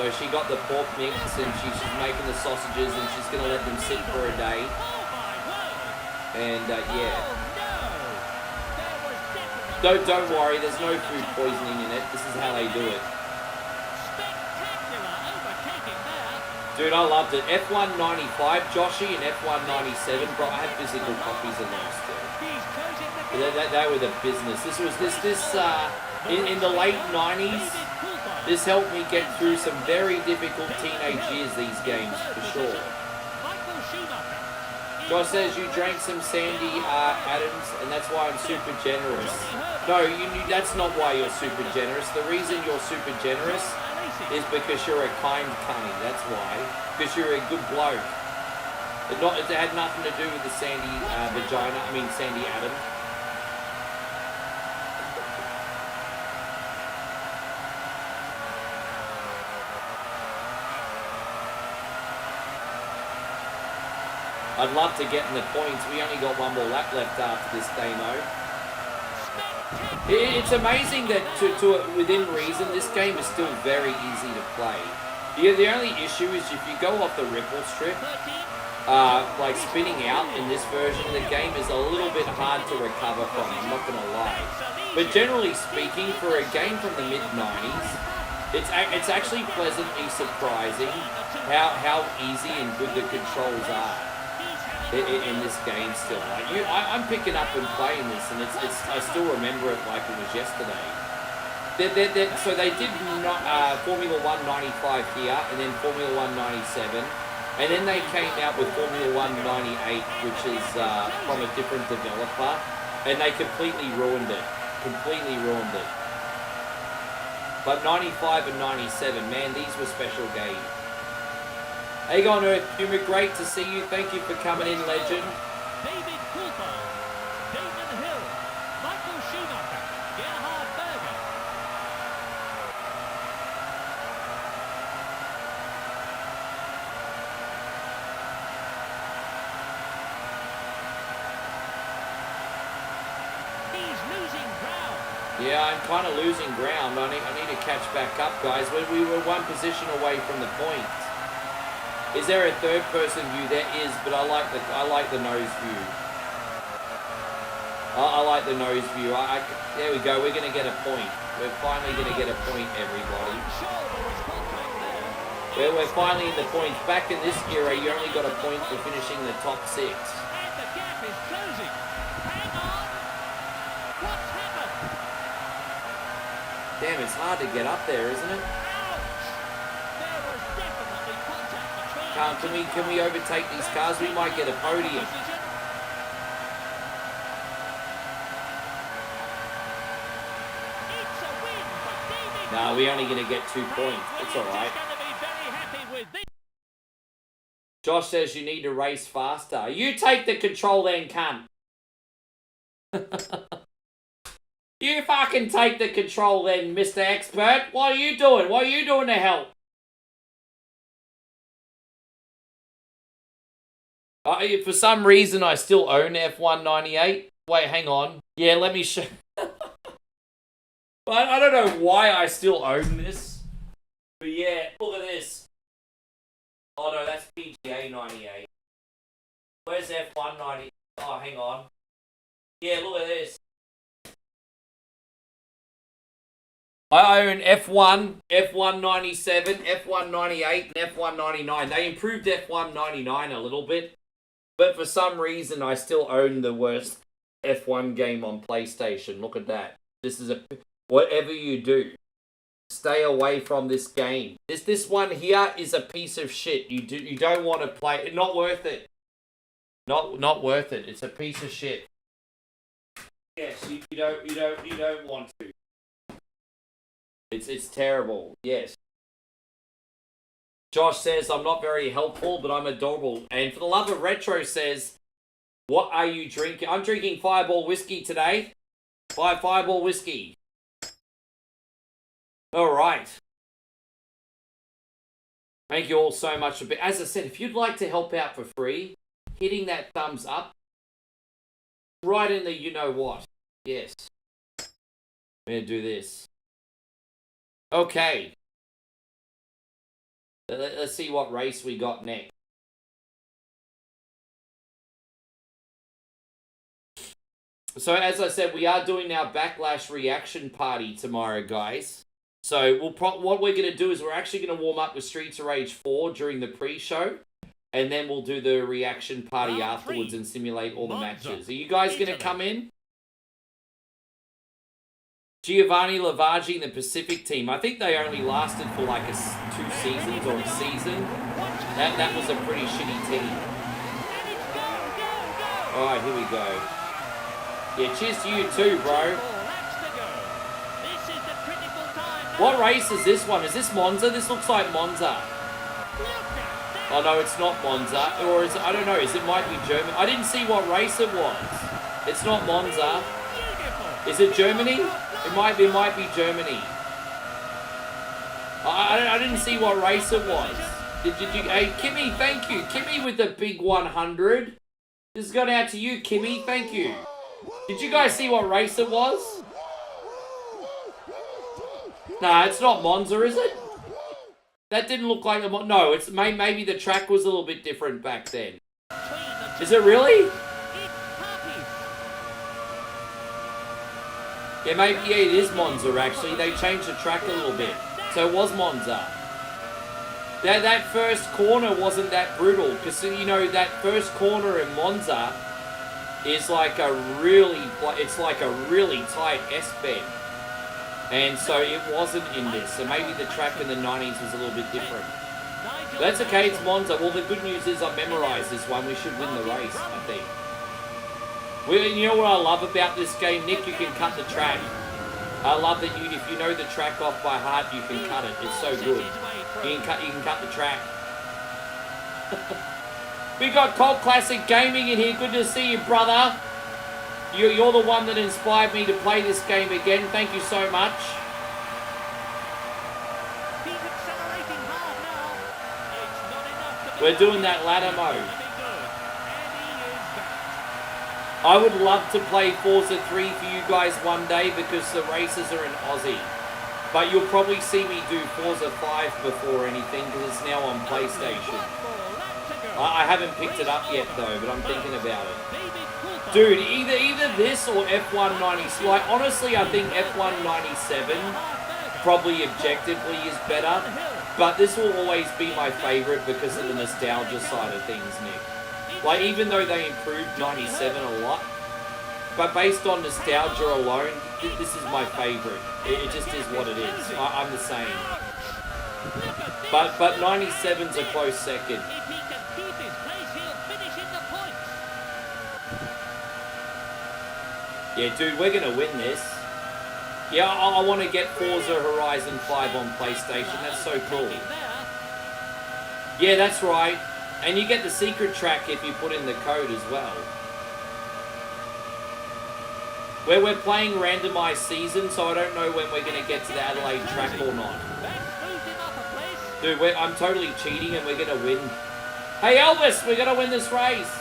So she got the pork mix and she's making the sausages and she's going to let them sit for a day. And yeah. Don't worry, there's no food poisoning in it. This is how they do it. Dude, I loved it. F1 95, Joshy, and F1 97, bro. I had physical copies of those still. They were the business. In the late 90s, this helped me get through some very difficult teenage years, these games, for sure. Josh says you drank some Sandy Adams, and that's why I'm super generous. No, that's not why you're super generous. The reason you're super generous is because you're a kind cunny, that's why. Because you're a good bloke. It had nothing to do with the Sandy Sandy Adams. I'd love to get in the points. We only got one more lap left after this demo. It's amazing that within reason, this game is still very easy to play. The only issue is if you go off the ripple strip, like spinning out in this version of the game is a little bit hard to recover from, I'm not gonna lie. But generally speaking, for a game from the mid-90s, it's actually pleasantly surprising how easy and good the controls are in this game still. Like I'm picking up and playing this, and I still remember it like it was yesterday. So they did Formula 1 95 here, and then Formula 1 97, and then they came out with Formula 1 98, which is from a different developer, and they completely ruined it. But 95 and 97, man, these were special games. Hey, on Earth Humor, great to see you. Thank you for coming in, legend. David Coulthard, Damon Hill, Michael Schumacher, Gerhard Berger. He's losing ground. Yeah, I'm kind of losing ground. I need to catch back up, guys. We were one position away from the points. Is there a third-person view? There is, but I like the nose view. I like the nose view. There we go. We're gonna get a point. We're finally gonna get a point, everybody. We're finally in the points. Back in this era, you only got a point for finishing the top 6. And the gap is closing. Hang on. What's happened? Damn, it's hard to get up there, isn't it? Ouch! There was definitely contact between. Can we overtake these cars? We might get a podium. It's a win for David. Nah, we're only gonna get 2 points. It's all right. Going to be very happy with this. Josh says you need to race faster. You take the control then, cunt. You fucking take the control then, Mr. Expert. What are you doing? What are you doing to help? For some reason, I still own F198. Wait, hang on. Yeah, let me show. I don't know why I still own this. But yeah, look at this. Oh no, that's PGA 98. Where's F190? Oh, hang on. Yeah, look at this. I own F1, F197, F198, and F199. They improved F199 a little bit, but for some reason I still own the worst F1 game on PlayStation. Look at that. This is whatever you do, stay away from this game. This one here is a piece of shit. You don't want to play it. Not worth it. Not worth it. It's a piece of shit. Yes, you don't want to. It's terrible. Yes. Josh says I'm not very helpful, but I'm adorable. And for the love of retro says, what are you drinking? I'm drinking Fireball whiskey today. Fireball whiskey. All right. Thank you all so much. As I said, if you'd like to help out for free, hitting that thumbs up, right in the you know what. Yes. I'm going to do this. Okay. Let's see what race we got next. So as I said, we are doing our Backlash reaction party tomorrow, guys. So what we're going to do is we're actually going to warm up with Streets of Rage 4 during the pre-show. And then we'll do the reaction party afterwards and simulate all the matches. Are you guys going to come in? Giovanni Lavaggi and the Pacific team. I think they only lasted for like 2 seasons or a season. That was a pretty shitty team. Alright, here we go. Yeah, cheers to you too, bro. What race is this one? Is this Monza? This looks like Monza. Oh no, it's not Monza. Or is it, I don't know, it might be Germany. I didn't see what race it was. It's not Monza. Is it Germany? It might be Germany. I didn't see what race it was. Did you? Hey, Kimmy, thank you. Kimmy with the big 100. This has gone out to you, Kimmy. Thank you. Did you guys see what race it was? Nah, it's not Monza, is it? That didn't look like a... No, it's maybe the track was a little bit different back then. Is it really? Yeah, maybe, yeah, it is Monza, actually. They changed the track a little bit. So it was Monza. That first corner wasn't that brutal, because, you know, that first corner in Monza is like a really... It's like a really tight S-bend. And so it wasn't in this. So maybe the track in the 90s was a little bit different. But that's okay, it's Monza. Well, the good news is I memorized this one. We should win the race, I think. You know what I love about this game, Nick? You can cut the track. I love that if you know the track off by heart, you can cut it. It's so good. You can cut the track. We got Cult Classic Gaming in here. Good to see you, brother. You're the one that inspired me to play this game again. Thank you so much. We're doing that ladder mode. I would love to play Forza 3 for you guys one day because the races are in Aussie. But you'll probably see me do Forza 5 before anything because it's now on PlayStation. I haven't picked it up yet though, but I'm thinking about it. Dude, either this or F1 97. Like, honestly, I think F1 97 probably objectively is better. But this will always be my favorite because of the nostalgia side of things, Nick. Like, even though they improved 97 a lot, but based on nostalgia alone, this is my favorite. It just is what it is. I'm the same. But 97's a close second. Yeah, dude, we're gonna win this. Yeah, I want to get Forza Horizon 5 on PlayStation. That's so cool. Yeah, that's right. And you get the secret track if you put in the code as well. We're playing randomized season, so I don't know when we're going to get to the Adelaide track or not. Dude, I'm totally cheating and we're going to win. Hey Elvis, we're going to win this race.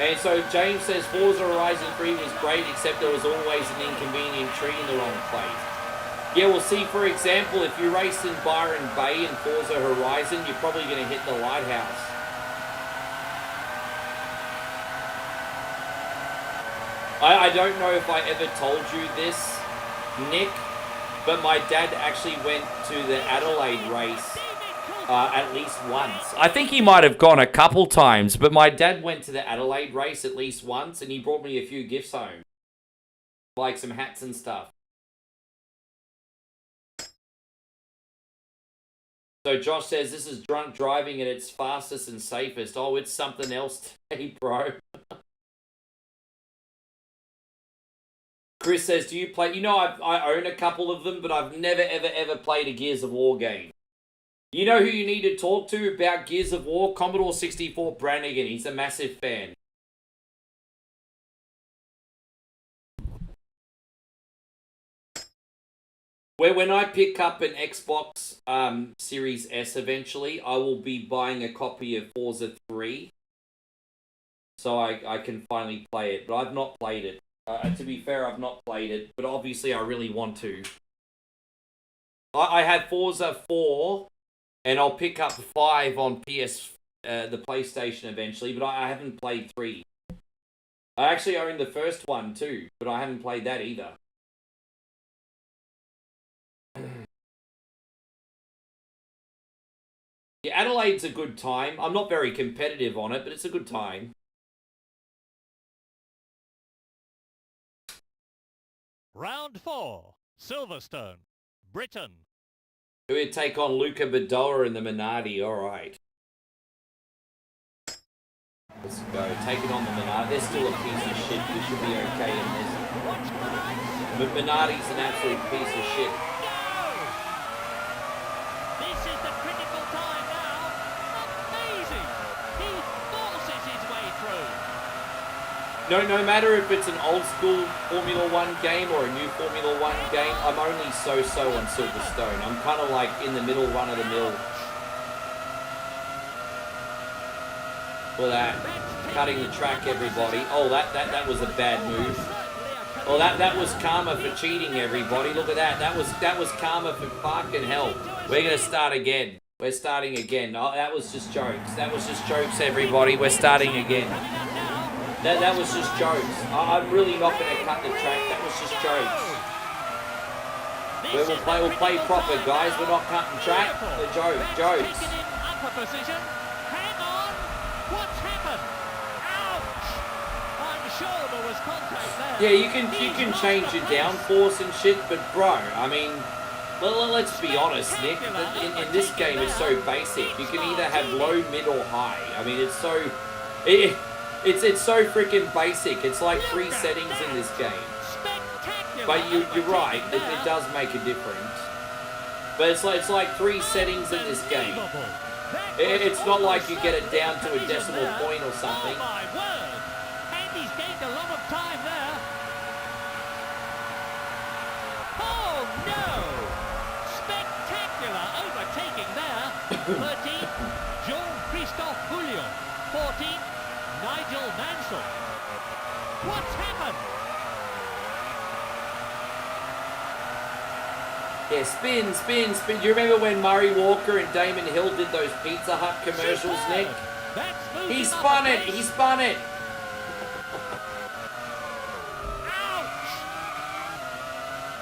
And so James says Forza Horizon 3 was great, except there was always an inconvenient tree in the wrong place. Yeah, we'll see, for example, if you race in Byron Bay in Forza Horizon, you're probably going to hit the lighthouse. I don't know if I ever told you this, Nick, but my dad actually went to the Adelaide race at least once. I think he might have gone a couple times, but my dad went to the Adelaide race at least once, and he brought me a few gifts home. Like some hats and stuff. So Josh says, this is drunk driving at its fastest and safest. Oh, it's something else today, bro. Chris says, do you play... You know, I own a couple of them, but I've never, ever played a Gears of War game. You know who you need to talk to about Gears of War? Commodore 64 Brannigan. He's a massive fan. When I pick up an Xbox Series S eventually, I will be buying a copy of Forza 3. So I can finally play it. But I've not played it. To be fair, I've not played it. But obviously I really want to. I have Forza 4. And I'll pick up 5 on the PlayStation eventually. But I haven't played 3. I actually own the first one too. But I haven't played that either. Yeah, Adelaide's a good time. I'm not very competitive on it, but it's a good time. Round 4, Silverstone, Britain. We take on Luca Badoa and the Minardi. All right. Let's go. Taking on the Minardi. They're still a piece of shit. We should be okay in this. But Minardi's an absolute piece of shit. This is the critical time now. Amazing. He forces his way through. No matter if it's an old school Formula 1 game or a new Formula 1 game, I'm only so-so on Silverstone. I'm kind of like in the middle, run-of-the-mill. Look at that. Cutting the track, everybody. Oh, that was a bad move. Oh, that was karma for cheating, everybody. Look at that. That was karma for fucking hell. We're going to start again. We're starting again. Oh, that was just jokes. That was just jokes, everybody. We're starting again. That was just jokes. I'm really not going to cut the track. That was just jokes. We'll play proper, guys. We're not cutting track. The jokes. Upper position. Hang on. What's happened? Ouch! I'm sure there was contact there. Yeah, you can change your downforce and shit, but bro, I mean, let's be honest, Nick. In this game, it's so basic. You can either have low, mid, or high. I mean, it's so freaking basic. It's like 3 settings in this game. But you're right. It does make a difference. But it's like 3 settings in this game. It's not like you get it down to a decimal point or something. Oh my word! Andy's gained a lot of time there. Oh no! Spectacular overtaking there. 13th, John Priest Christoph Julio. 14th, Nigel Mansell. What's happened? Yeah, spin, spin, spin. Do you remember when Murray Walker and Damon Hill did those Pizza Hut commercials, Nick? That's moved He him up spun a it, pace. he spun it. Ouch!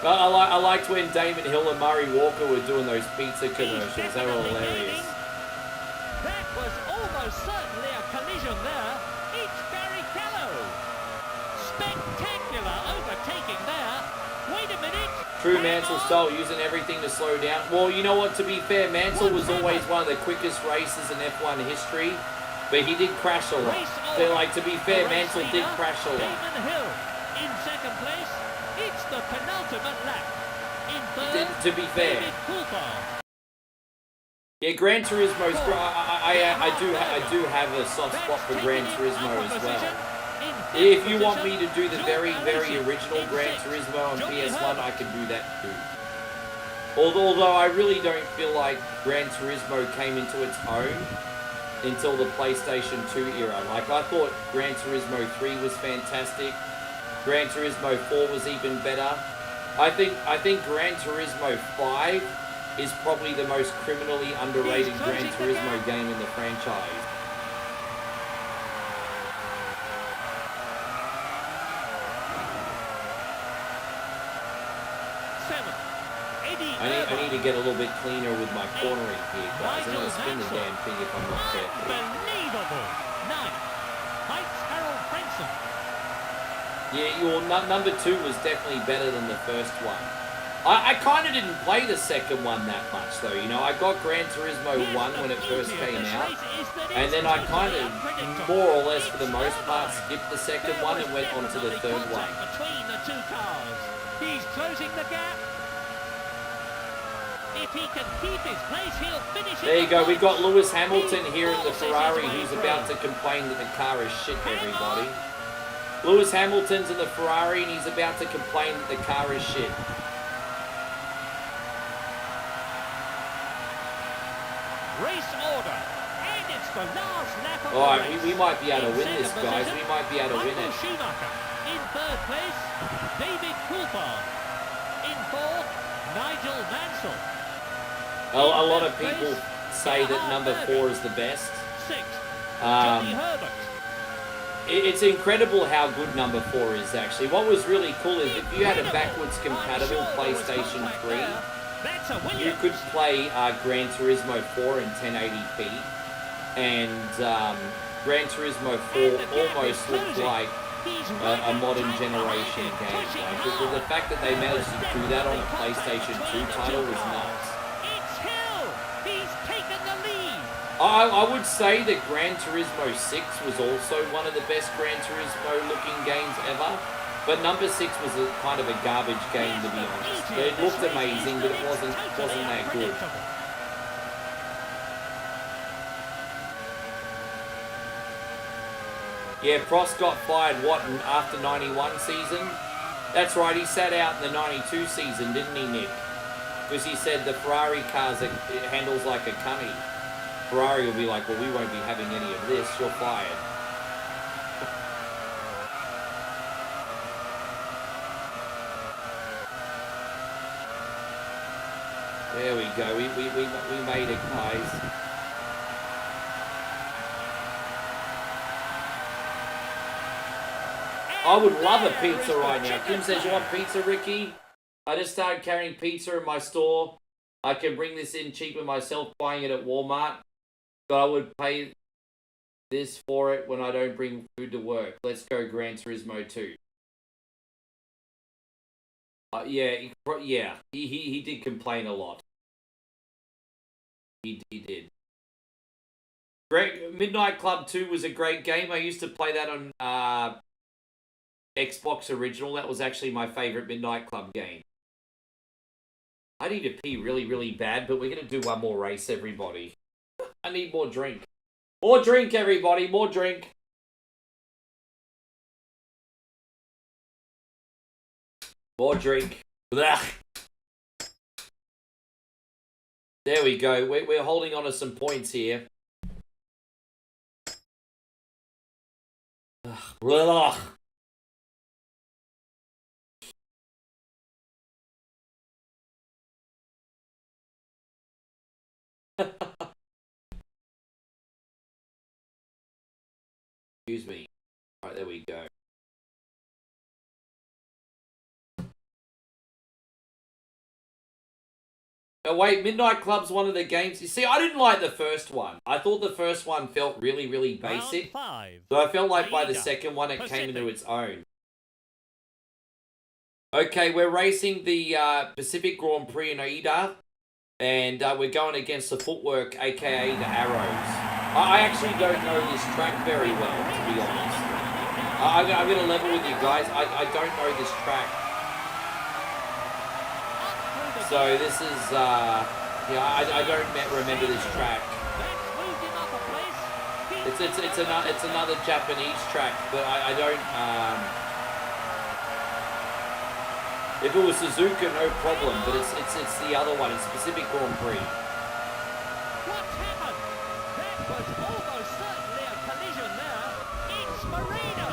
I liked when Damon Hill and Murray Walker were doing those pizza commercials. They were Definitely hilarious. gaining. That was almost certainly a collision there. It's Barrichello. Spectacular overtaking there. Wait a minute. True Hang Mansell on. style, using everything to slow down. Well, you know what, to be fair, Mansell was always one of the quickest racers in F1 history, but he did crash a lot. Race So, order. like, to be fair, The race Mansell did leader, crash a lot. Damon Hill in second place. It's the penultimate lap. In third, To be fair. David Coulthard. Yeah, Gran Turismo's. I do have a soft spot for Gran Turismo as well. If you want me to do the very, very original Gran Turismo on PS1, I can do that too. Although I really don't feel like Gran Turismo came into its own until the PlayStation 2 era. Like, I thought Gran Turismo 3 was fantastic. Gran Turismo 4 was even better. I think Gran Turismo 5 is probably the most criminally underrated Gran Turismo game in the franchise. I need to get a little bit cleaner with my cornering here, guys. I'm gonna spin the damn thing if I'm not careful. Unbelievable. 9th, Heights Harold Frenson. Yeah, your number 2 was definitely better than the first one. I kind of didn't play the second one that much, though. You know, I got Gran Turismo 1 when it first came out, and then I kind of, more or less for the most part, skipped the second one and went on to the third one. Between the two cars. He's closing the gap. If he can keep his place, he'll finish. There you go. We've got Lewis Hamilton here in the Ferrari, who's about to complain that the car is shit, everybody. Lewis Hamilton's in the Ferrari, and he's about to complain that the car is shit. Race order. And it's the last lap of Alright, the race. we might be able to In win this, second guys. position, We might be able to win Michael it. Schumacher. In third place, David Coulthard. In fourth, Nigel Mansell. A lot of people say that number 4 is the best. Sixth, Johnny Herbert. It's incredible how good number 4 is, actually. What was really cool is if you had a backwards compatible PlayStation 3, That's a you Williams. could play Gran Turismo 4 in 1080p, and Gran Turismo 4 almost looked like a modern generation game. Like, the fact that they managed to do that on a PlayStation 2 title was nuts. It's Hill. He's taken the lead. I would say that Gran Turismo 6 was also one of the best Gran Turismo looking games ever. But number 6 was kind of a garbage game, to be honest. It looked amazing, but it wasn't that good. Yeah, Prost got fired, after 91 season? That's right, he sat out in the 92 season, didn't he, Nick? Because he said the Ferrari cars, it handles like a cunny. Ferrari will be like, well, we won't be having any of this, you're fired. There we go. We made it, guys. I would love a pizza right now. Kim says, you want pizza, Ricky? I just started carrying pizza in my store. I can bring this in cheaper myself, buying it at Walmart. But I would pay this for it when I don't bring food to work. Let's go Gran Turismo 2. He did complain a lot. He did. Great. Midnight Club 2 was a great game. I used to play that on Xbox Original. That was actually my favorite Midnight Club game. I need to pee really, really bad, but we're going to do one more race, everybody. I need more drink. More drink, everybody. More drink. More drink. Blah. There we go. We're holding on to some points here. Ugh. Excuse me. Alright, there we go. Oh wait, Midnight Club's one of the games. You see, I didn't like the first one. I thought the first one felt really, really basic. Round 5. So I felt like by the SEGA second one it came into Pacific. its own. Okay, we're racing the Pacific Grand Prix in Aida. And we're going against the Footwork, aka the Arrows. I actually don't know this track very well, to be honest. I'm going to level with you guys. I don't know this track. So this is, yeah, I don't remember this track. It's another Japanese track, but I don't, if it was Suzuka, no problem, but it's the other one, it's Pacific Grand Prix. What happened? That was almost certainly a collision there. It's Marino.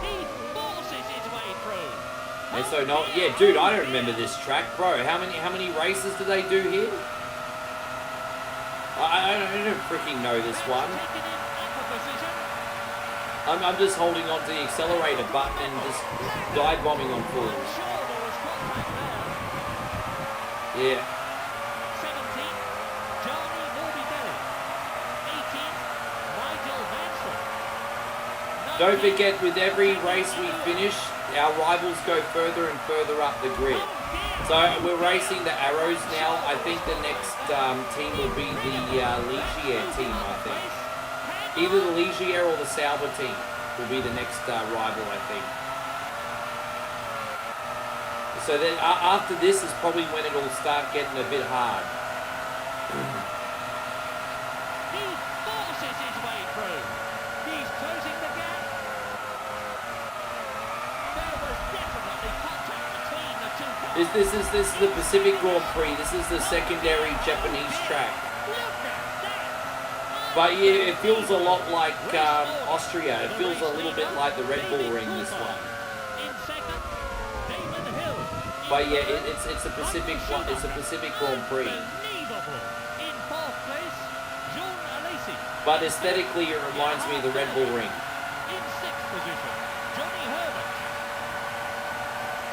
He forces his way through. And so no, yeah, dude, I don't remember this track, bro. How many races do they do here? I don't freaking know this one. Taking in upper position. I'm just holding on to the accelerator button and just dive bombing on full. Sure, there was contact there. Yeah. 17, Gianni Morbidelli. 18, Nigel Mansell. Don't forget, with every race we finish, our rivals go further and further up the grid. So we're racing the Arrows now. I think the next team will be the Ligier team, I think. Either the Ligier or the Sauber team will be the next rival, I think. So then after this is probably when it'll start getting a bit hard. He forces his way through. He's closing the gap. There was definitely contact between the two cars. This is the Pacific Grand Prix. This is the secondary Japanese track. Look at that. But yeah, it feels a lot like Austria. It feels a little bit like the Red Bull Ring, this one. In second, Damon Hill. But yeah, it's a Pacific Grand Prix. Unbelievable. In fourth place, Jean Alesi. But aesthetically, it reminds me of the Red Bull Ring. In sixth position, Johnny Herbert.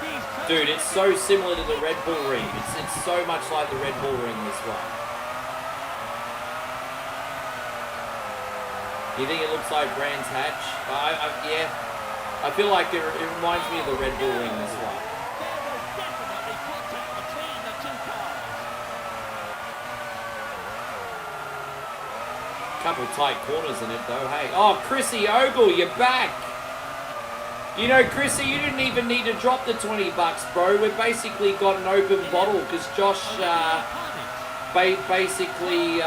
He's Dude, it's so similar to the Red Bull Ring. It's so much like the Red Bull Ring, this one. You think it looks like Brands Hatch? Yeah. I feel like it reminds me of the Red Bull Ring, this one. There was definitely contact between the two cars. Couple tight corners in it, though, hey. Oh, Chrissy Ogle, you're back! You know, Chrissy, you didn't even need to drop the $20, bro. We've basically got an open bottle, because Josh, basically,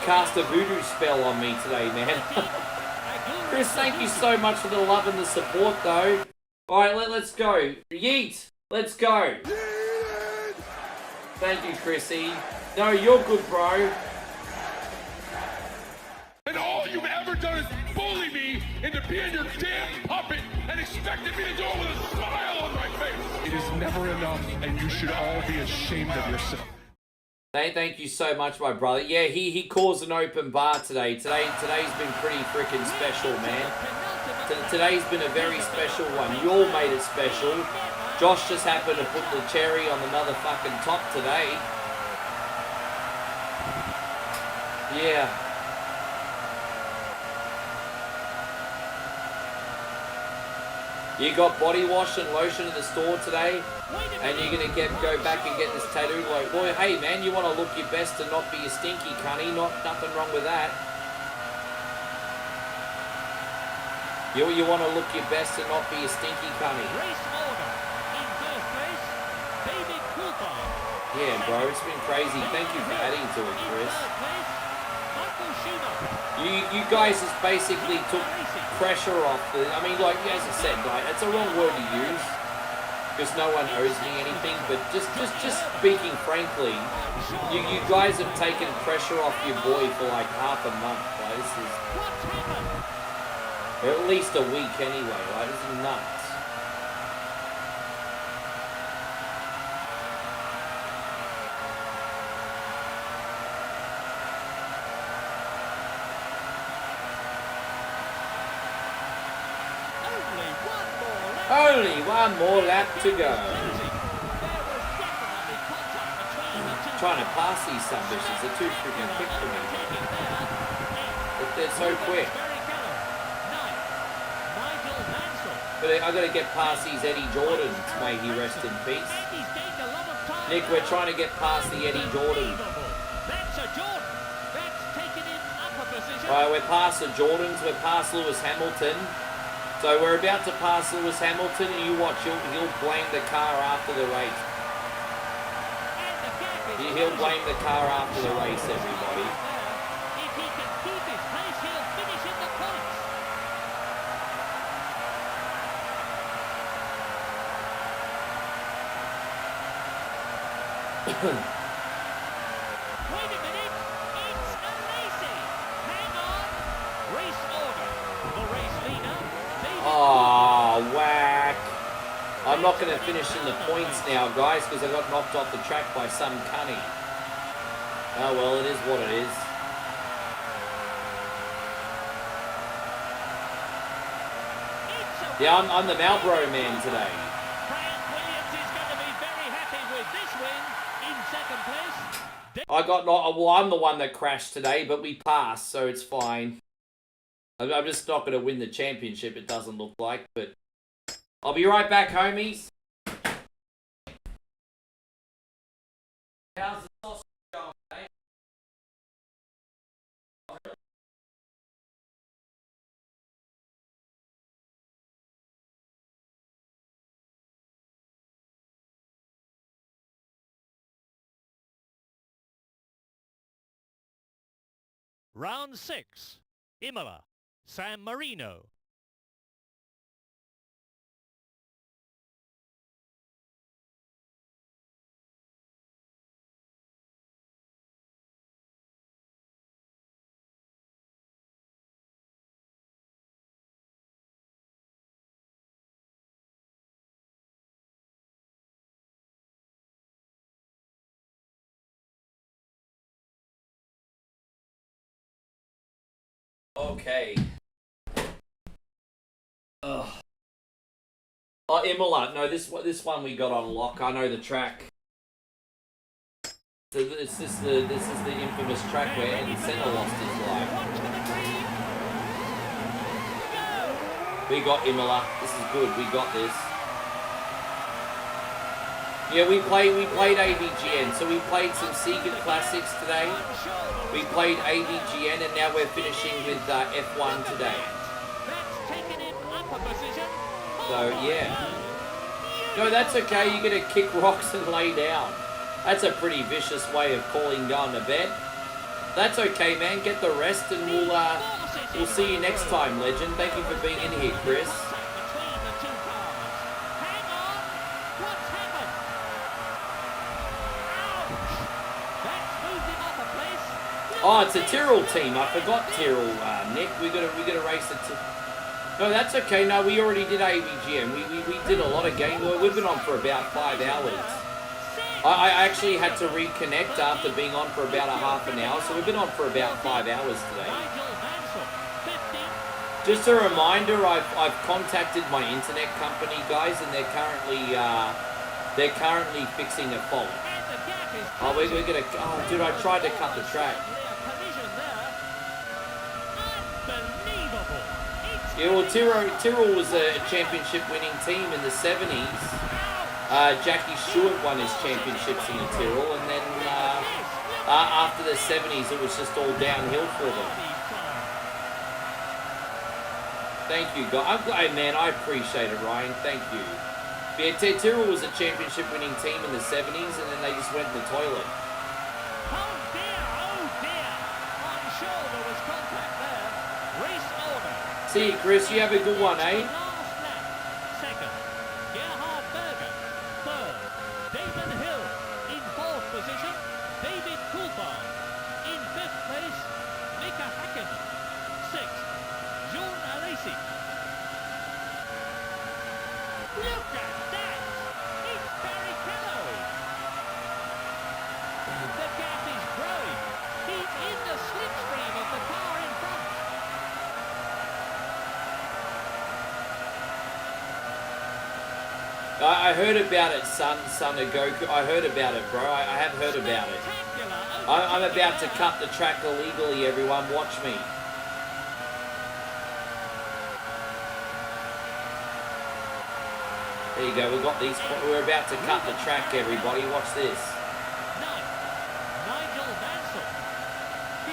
cast a voodoo spell on me today, man. Chris, thank you so much for the love and the support, though. Alright, let's go. Yeet! Let's go! Thank you, Chrissy. No, you're good, bro. And all you've ever done is bully me into being your damn puppet and expected me to do it with a smile on my face. It is never enough, and you should all be ashamed of yourself. Thank you so much, my brother. Yeah, he caused an open bar today. Today's been pretty freaking special, man. Today's been a very special one. You all made it special. Josh just happened to put the cherry on the motherfucking top today. Yeah. You got body wash and lotion at the store today, and you're gonna go back and get this tattoo. Like, boy, hey man, you want to look your best and not be a stinky cunny. Nothing wrong with that. You want to look your best and not be a stinky cunny. Race order. In first place, David Coulthard. Yeah, bro, it's been crazy. Thank you for adding to it, Chris. Third place, Michael Schumacher. You guys just basically took pressure off the. I mean, like as I said, like it's a wrong word to use because no one owes me anything. But just speaking frankly, you guys have taken pressure off your boy for like half a month. Like, this is. What happened? Or at least a week anyway, right? This is nuts. Only one more lap to go. Trying to pass these submissions, they're too freaking quick for me. But they're so quick. But I gotta get past these Eddie Jordans, may he rest in peace. Nick, we're trying to get past the Eddie Jordan. Alright, we're past the Jordans, we're past Lewis Hamilton. So we're about to pass Lewis Hamilton, and you watch, he'll blame the car after the race. He'll blame the car after the race, everybody. If he can keep his pace, he'll finish in the points. Wait a minute, it's a Lacey. Hang on. Race order. The race leader. Oh, whack. I'm not going to finish in the points now, guys, because I got knocked off the track by some cunny. Oh, well, it is what it is. Yeah, I'm the Marlboro man today. Frank Williams is going to be very happy with this win in second place. I got not. Well, I'm the one that crashed today, but we passed, so it's fine. I'm just not going to win the championship, it doesn't look like, but I'll be right back, homies. How's the sausage going, mate? Round 6. Imola. San Marino. Okay. Ugh. Oh, Imola. No, this one we got on lock. I know the track. So this is the infamous track where Eddie Senna lost his life. We got Imola. This is good. We got this. Yeah, we played AVGN. So we played some SEGA classics today. We played AVGN, and now we're finishing with F1 today. So yeah. No, that's okay. You're gonna kick rocks and lay down. That's a pretty vicious way of calling going to bed. That's okay, man. Get the rest, and we'll see you next time, legend. Thank you for being in here, Chris. Oh, it's a Tyrrell team. I forgot Tyrrell, Nick. We gotta race it. No, that's okay. No, we already did AVGN. We did a lot of game work. We've been on for about 5 hours. I actually had to reconnect after being on for about a half an hour, so we've been on for about 5 hours today. Just a reminder, I've contacted my internet company, guys, and they're currently fixing a fault. Oh, we're gonna. Oh, dude, I tried to cut the track. Yeah, well, Tyrrell was a championship-winning team in the 70s. Jackie Stewart won his championships in the Tyrrell, and then after the 70s, it was just all downhill for them. Thank you, guys. I'm glad, man. I appreciate it, Ryan. Thank you. Yeah, Tyrrell was a championship-winning team in the 70s, and then they just went in the toilet. Oh dear. I'm sure there was contact there. Race order. See you, Chris. You have a good one, eh? Last lap. Second, Gerhard Berger. Third, Damon Hill. In fourth position, David Coulthard. In fifth place, Mika Hakkinen. Sixth, Jean Alesi. Look at that! It's Barrichello! The gap is growing. He's in the slipstream of the car in front. I heard about it, son of Goku. I heard about it, bro. I have heard about it. Spectacular I'm about to overtaking cut the track illegally, everyone. Watch me. There you go. We've got these. We're about to cut the track, everybody. Watch this. Nigel Mansell.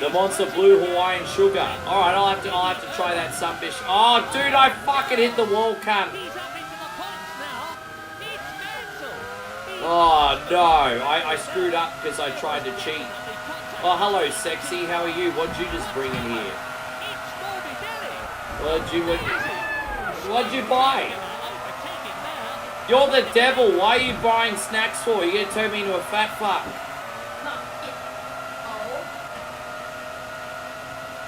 The Monster Blue Hawaiian Sugar. All right, I'll have to try that sunfish. Oh, dude, I fucking hit the wall, cunt. He's up into the points now. It's Mansell. Oh no, I screwed up because I tried to cheat. Oh, hello, sexy. How are you? What'd you just bring in here? It's Morbidelli. What'd you buy? Overtaking now. You're the devil. Why are you buying snacks for? You're gonna turn me into a fat fuck. Not it. Oh.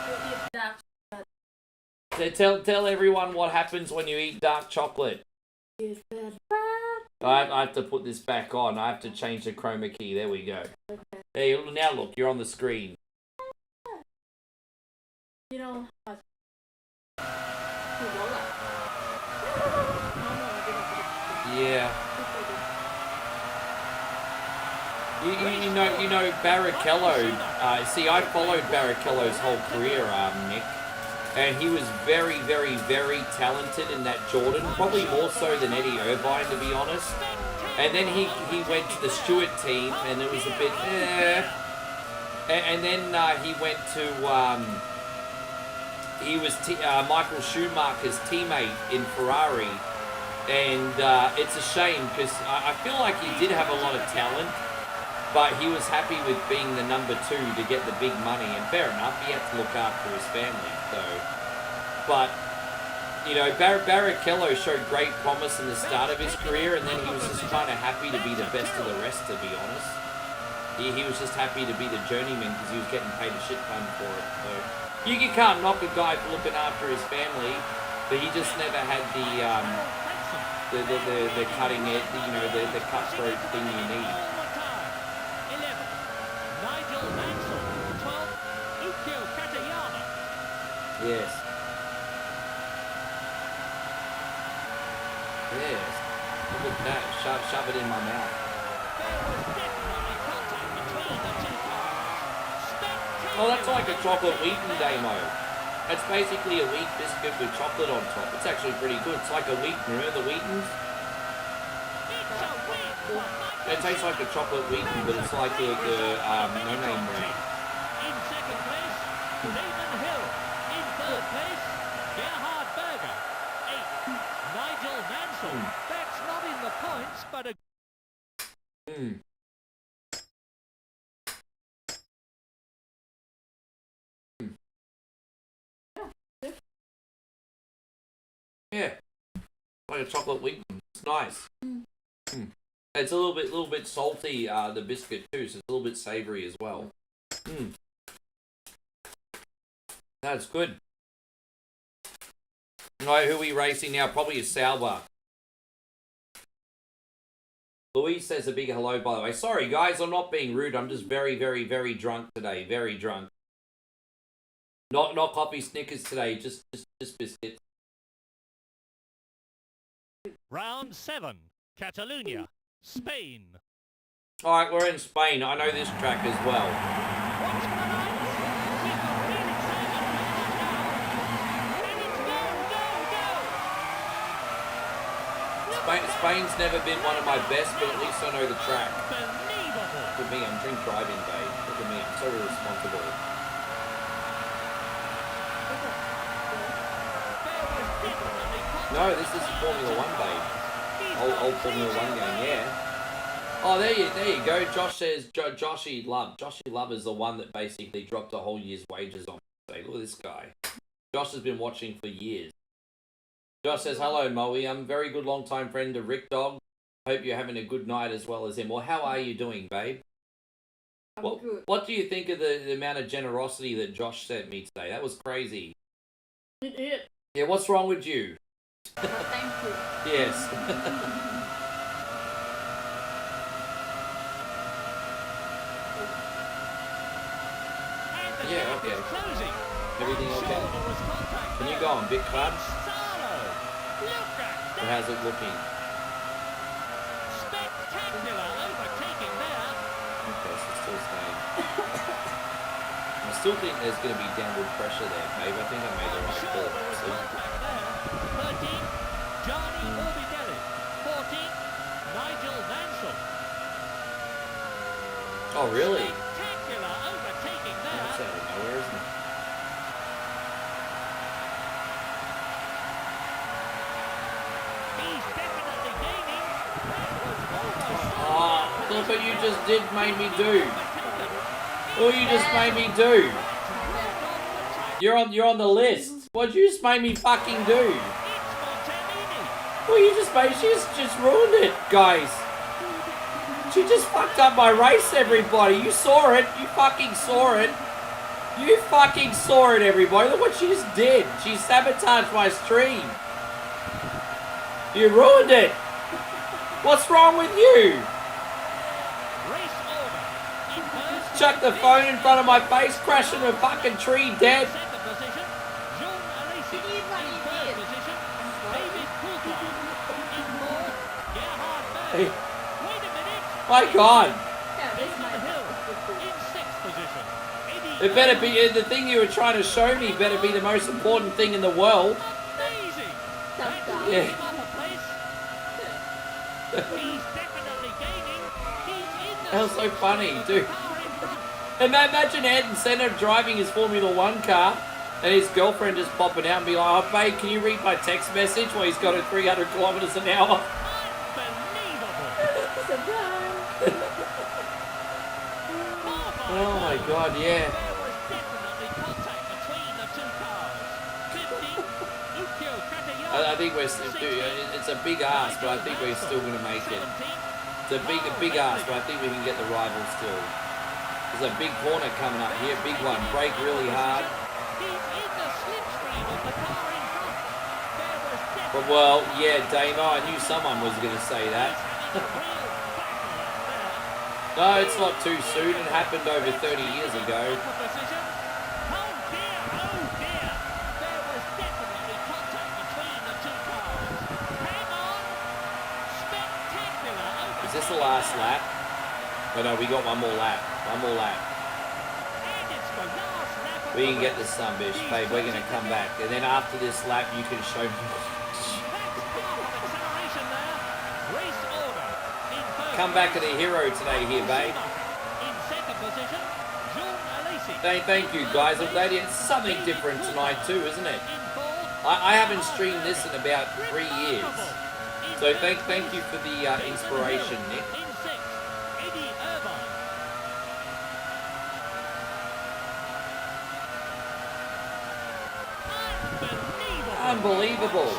You eat dark chocolate. Tell everyone what happens when you eat dark chocolate. You said, I have to put this back on. I have to change the chroma key. There we go. Hey, now look, you're on the screen. you know, Yeah. You know Barrichello. See, I followed Barrichello's whole career, Nick, and he was very, very, very talented in that Jordan. Probably more so than Eddie Irvine, to be honest. And then he went to the Stewart team, and it was a bit And then he went to he was Michael Schumacher's teammate in Ferrari, and it's a shame because I feel like he did have a lot of talent, but he was happy with being the number 2 to get the big money, and fair enough, he had to look after his family. So, but you know, Barrichello showed great promise in the start of his career, and then he was just kind of happy to be the best of the rest, to be honest. He was just happy to be the journeyman because he was getting paid a shit ton for it. So you can't knock a guy for looking after his family, but he just never had the cutting edge, you know, the cutthroat thing you need. 11. Nigel Mansell. 12. Ukyo Katayama. Yes. Yes. Look at that. Shove it in my mouth. There was definitely contact between the two cars. Spectacular. Oh, that's like a chocolate Wheaton demo. That's basically a wheat biscuit with chocolate on top. It's actually pretty good. It's like a Wheaton. Remember the Wheatons? It's a win for Michael It tastes like a chocolate Wheaton, but it's like the no-name brand. In second place, Damon Hill. In third place, Gerhard Berger. 8. Nigel Mansell. That's not in the points, but a Yeah, like a chocolate Wheaton. It's nice. It's a little bit salty, the biscuit too, so it's a little bit savoury as well. That's good. Right, who are we racing now? Probably a Sauber. Louise says a big hello, by the way. Sorry, guys, I'm not being rude. I'm just very, very, very drunk today. Very drunk. Not coffee Snickers today. Just biscuits. round 7. Catalonia, Spain. All right, we're in Spain. I know this track as well. Watch the lights. We've got Felix Sagan now. And it's go. Spain's never been one of my best, but at least I know the track. Unbelievable. Look at me, I'm drink driving, babe. Look at me, I'm so irresponsible. There was definitely contact. No, this is Formula 1, babe. Old Formula 1 game, yeah. Oh, there you go. Josh says Joshy Love is the one that basically dropped a whole year's wages on me. Look at this guy. Josh has been watching for years. Josh says, hello, Moe. I'm a very good long-time friend of Rick Dog. Hope you're having a good night as well as him. Well, how are you doing, babe? I'm good. What do you think of the amount of generosity that Josh sent me today? That was crazy. It is. Yeah, what's wrong with you? But thank you. Yes. Yeah, okay. Everything okay? Can you go on Bit Club? Or how's it looking? Spectacular overtaking there. Okay, so still staying. I still think there's going to be downward pressure there, Babe. I think I made the right call. See? 13, Johnny Morbidelli. 14, Nigel Mansell. Oh, really? Spectacular overtaking there. That's out of nowhere, isn't it? He's definitely gaining. That was almost Oh, look what you just did made me do. All you just made me do. You're on the list. What you just made me fucking do? Well, you just made, she just ruined it, guys. She just fucked up my race, everybody. You saw it. You fucking saw it. You fucking saw it, everybody. Look what she just did. She sabotaged my stream. You ruined it. What's wrong with you? Chuck the phone in front of my face, crashing a fucking tree dead. Hey. My God. It better be, the thing you were trying to show me better be the most important thing in the world. Yeah. That was so funny, dude. Imagine Ed and Senna driving his Formula 1 car and his girlfriend just popping out and be like, oh, babe, can you read my text message while he's got it 300 kilometers an hour? Oh my God, yeah. I think it's a big ask, but I think we're still going to make it. It's a big ask, but I think we can get the rival still. There's a big corner coming up here, big one. Brake really hard. But well, yeah, Damo, I knew someone was going to say that. No, it's not too soon. It happened over 30 years ago. Is this the last lap? Oh no, we got one more lap. One more lap. We can get this son, bitch. Babe, we're going to come back. And then after this lap, you can show me. Come back to the hero today here, babe. Thank you, guys. I'm glad it's something different tonight too, isn't it? I haven't streamed this in about 3 years. So thank you for the inspiration, Nick. Unbelievable.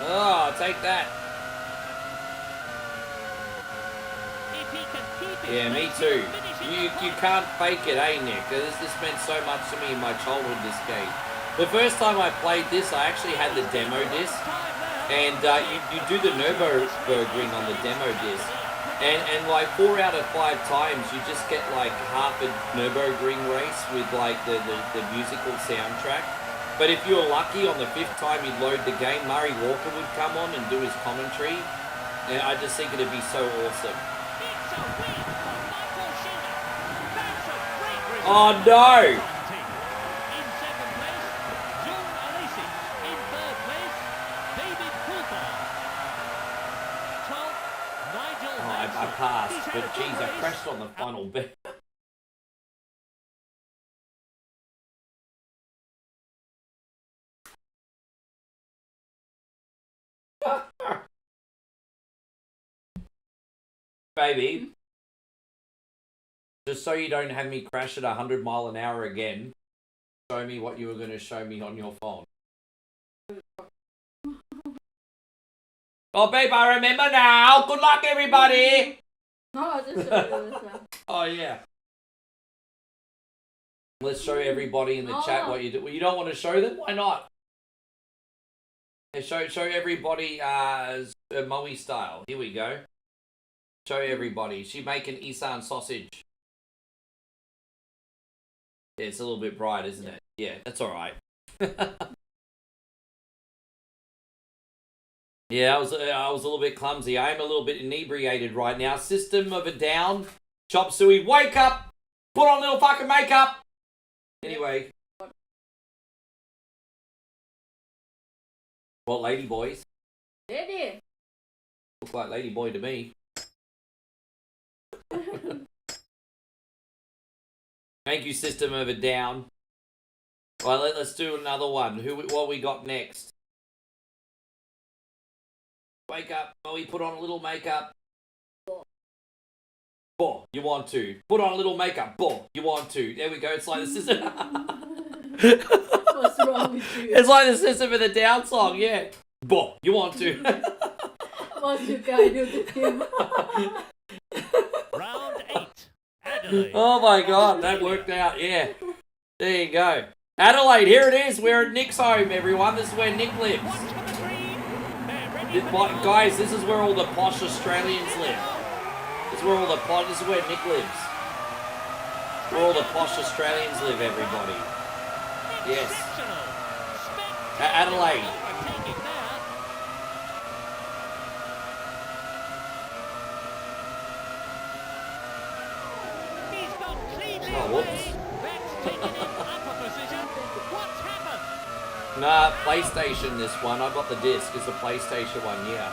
Oh, take that. Yeah, me too. You can't fake it, eh, Nick? This meant so much to me in my childhood, this game. The first time I played this, I actually had the demo disc. And you do the Nürburgring on the demo disc. And like 4 out of 5 times, you just get like half a Nürburgring race with like the musical soundtrack. But if you were lucky, on the 5th time you'd load the game, Murray Walker would come on and do his commentary. And I just think it'd be so awesome. Oh no! I passed, but geez, I crashed on the final bit. Baby, just so you don't have me crash at 100 mile an hour again, show me what you were going to show me on your phone. Oh, babe, I remember now. Good luck, everybody. No, I'll just show you this one. Oh, yeah. Let's show everybody in the chat what you do. Well, you don't want to show them? Why not? Hey, show everybody Moe style. Here we go. Show everybody. She making Isan sausage. Yeah, it's a little bit bright, isn't it? Yeah, that's all right. Yeah, I was a little bit clumsy. I am a little bit inebriated right now. System of a Down. Chop Suey, wake up! Put on a little fucking makeup! Anyway. What, lady boys? Lady. Look like lady boy to me. Thank you, System of a Down. Well, let's do another one. What we got next? Wake up. Oh, we put on a little makeup. Boh, you want to. Put on a little makeup. Boh, you want to. There we go. It's like the System. What's wrong with you? It's like the System of the Down song, yeah. Boh, you want to. What you guys do to him? Round 8. Adelaide. Oh my god, that worked out, yeah. There you go. Adelaide, here it is. We're at Nick's home, everyone. This is where Nick lives. Guys, this is where all the posh Australians live. This is where this is where Nick lives. Where all the posh Australians live, everybody. Yes. Adelaide. Oh, whoops. Nah, PlayStation this one. I got the disc. It's a PlayStation one, yeah.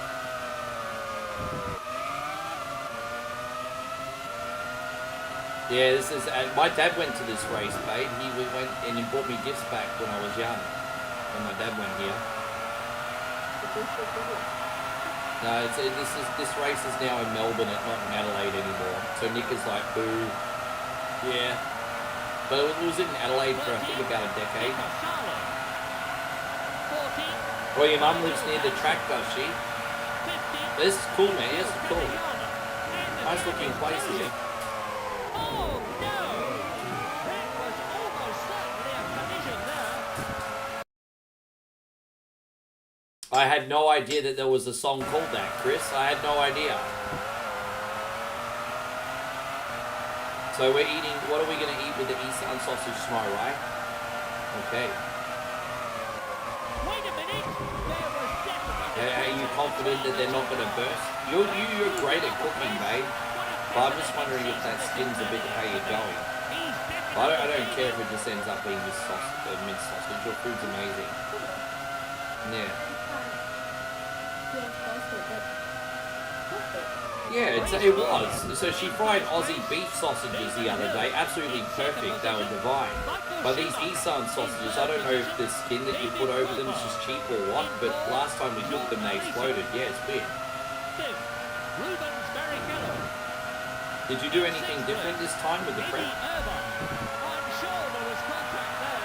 Yeah, this is... my dad went to this race, mate. He went and he brought me gifts back when I was young. When my dad went here. No, this race is now in Melbourne, not in Adelaide anymore. So Nick is like, boo. Yeah. But it was in Adelaide for, I think, about a decade. Well, your mum lives near the track, does she? This is cool, man. This is cool. Nice looking place here. Oh, no! That was almost certainly a collision there. I had no idea that there was a song called that, Chris. I had no idea. So we're eating, what are we going to eat with the Isan sausage tomorrow, right? Okay. Wait a minute! There was definitely... Are you confident that they're not going to burst? You're great at cooking, babe. But I'm just wondering if that skins a bit how you're going. I don't care if it just ends up being this minced sausage. Your food's amazing. Yeah. Yeah, it was. So she fried Aussie beef sausages the other day. Absolutely perfect. They were divine. But these Isan sausages, I don't know if the skin that you put over them is just cheap or what, but last time we cooked them, they exploded. Yeah, it's weird. Did you do anything different this time with the prep? I'm sure there was contact there.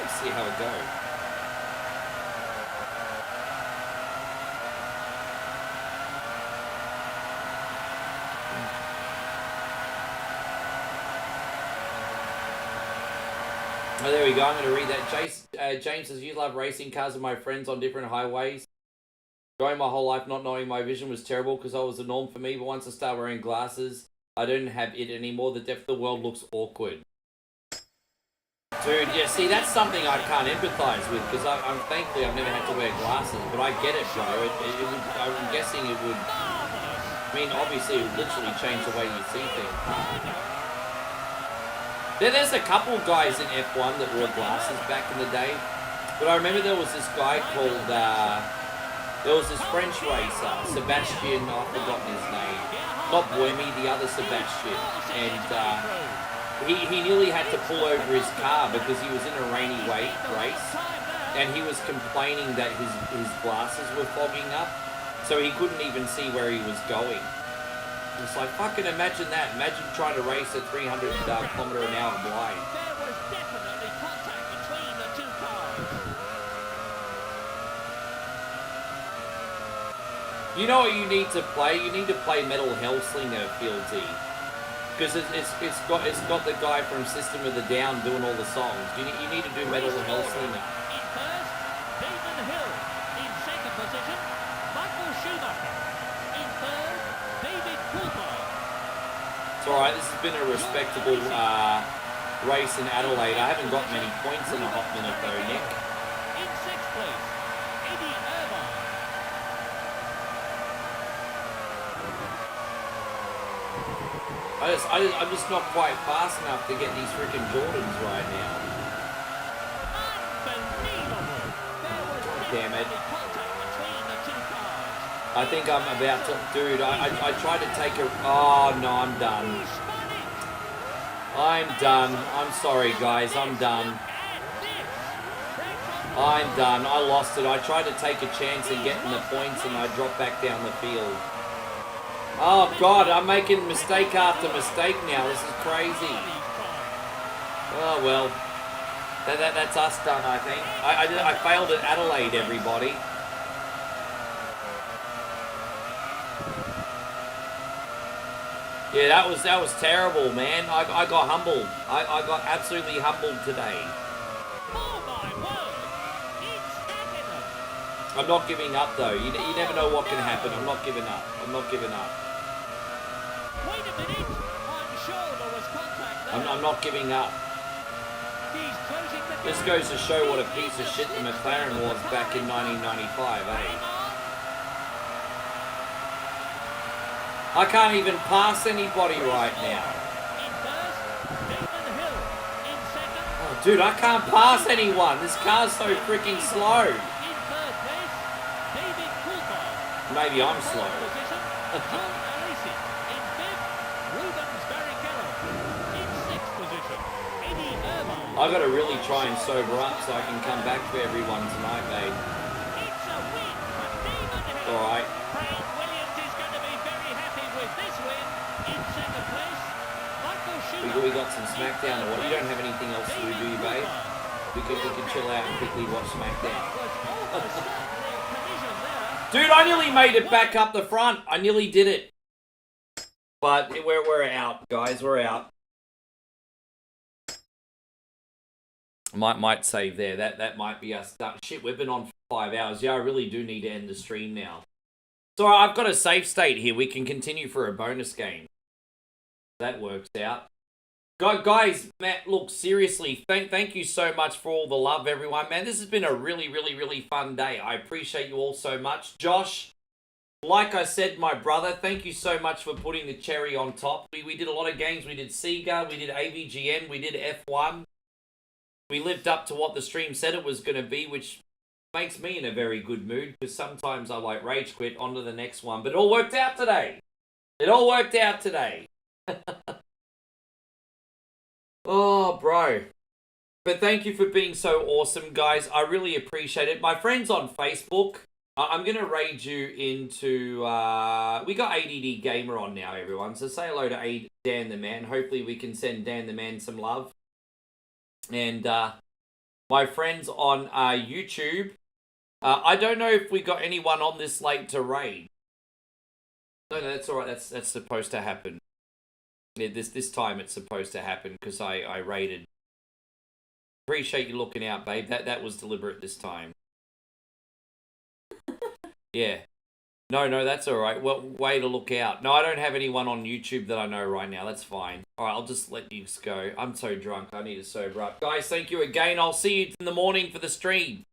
Let's see how it goes. Oh, there we go. I'm going to read that. James says, you love racing cars and my friends on different highways. Going my whole life not knowing my vision was terrible because I was the norm for me, but once I started wearing glasses, I don't have it anymore. The depth of the world looks awkward. Dude, yeah, see, that's something I can't empathize with because I'm thankfully I've never had to wear glasses, but I get it, bro. I'm guessing it would, I mean, obviously it would literally change the way you see things. There's a couple guys in F1 that wore glasses back in the day, but I remember there was this guy called, there was this French racer, Sebastian, I've forgotten his name, not Buemi, the other Sebastian, and he nearly had to pull over his car because he was in a rainy race, and he was complaining that his glasses were fogging up, so he couldn't even see where he was going. It's like, fucking imagine that. Imagine trying to race at 300 km an hour blind. There was definitely contact between the two cars. You know what you need to play? You need to play Metal Hellslinger Field T. Because it's got the guy from System of the Down doing all the songs. You need to do Metal Hellslinger. In first, Damon Hill. In second position, Michael Schumacher. In third, David Coulthard. It's alright, this has been a respectable race in Adelaide. I haven't got many points in a hot minute though, Nick. In sixth place, Eddie Irvine. I'm just not quite fast enough to get these freaking Jordans right now. Unbelievable. There was Damn it. definitely contact between the two cars. I think I'm about to... Dude, I tried to take a... Oh, no, I'm done. He spun it. I'm done. I'm sorry, guys. I'm done. I'm done. I lost it. I tried to take a chance and get in the points and I dropped back down the field. Oh, God. I'm making mistake after mistake now. This is crazy. Oh, well. That's us done, I think. I failed at Adelaide, everybody. Yeah, that was terrible, man. I got humbled. I got absolutely humbled today. Oh my word! It's Dagenham. I'm not giving up, though. You never know what can happen. I'm not giving up. I'm not giving up. Wait a minute. I'm sure there was contact there. I'm not giving up. He's closing the This gap. goes to show what a piece of shit the McLaren was back in 1995, eh? Hang on. I can't even pass anybody right now. In first, Damon Hill. In second, Oh, dude, I can't pass anyone. This car's so freaking slow. in third place, David Coulthard. Maybe I'm Fourth slow. position, John Alesi. In fifth, Rubens Barrichello. In sixth position, Eddie Irvine. I gotta really try and sober up so I can come back for everyone tonight, babe. It's a win for Damon Hill. Alright. Craig Williams is going to be very happy with this win. In second place, Michael Schumacher. We got some SmackDown or what? You don't have anything else to do, you, babe? We can chill out and quickly watch SmackDown. Dude, I nearly made it back up the front. I nearly did it. But we're out, guys. We're out. Might save there. That might be us done. Shit, we've been on for 5 hours. Yeah, I really do need to end the stream now. So I've got a save state here. We can continue for a bonus game. That works out. Guys, Matt, look, seriously, thank you so much for all the love, everyone. Man, this has been a really, really, really fun day. I appreciate you all so much. Josh, like I said, my brother, thank you so much for putting the cherry on top. We did a lot of games. We did SEGA, we did AVGN, we did F1. We lived up to what the stream said it was going to be, which makes me in a very good mood, because sometimes I like rage quit on to the next one. But it all worked out today. It all worked out today. Oh, bro. But thank you for being so awesome, guys. I really appreciate it. My friends on Facebook, I'm going to raid you into... we got ADD Gamer on now, everyone. So say hello to Dan the Man. Hopefully we can send Dan the Man some love. And my friends on YouTube, I don't know if we got anyone on this late to raid. No, that's all right. That's supposed to happen. Yeah, this time it's supposed to happen because I raided. Appreciate you looking out, babe. That was deliberate this time. Yeah. No, that's all right. Well, way to look out. No, I don't have anyone on YouTube that I know right now. That's fine. All right, I'll just let you go. I'm so drunk. I need to sober up. Guys, thank you again. I'll see you in the morning for the stream.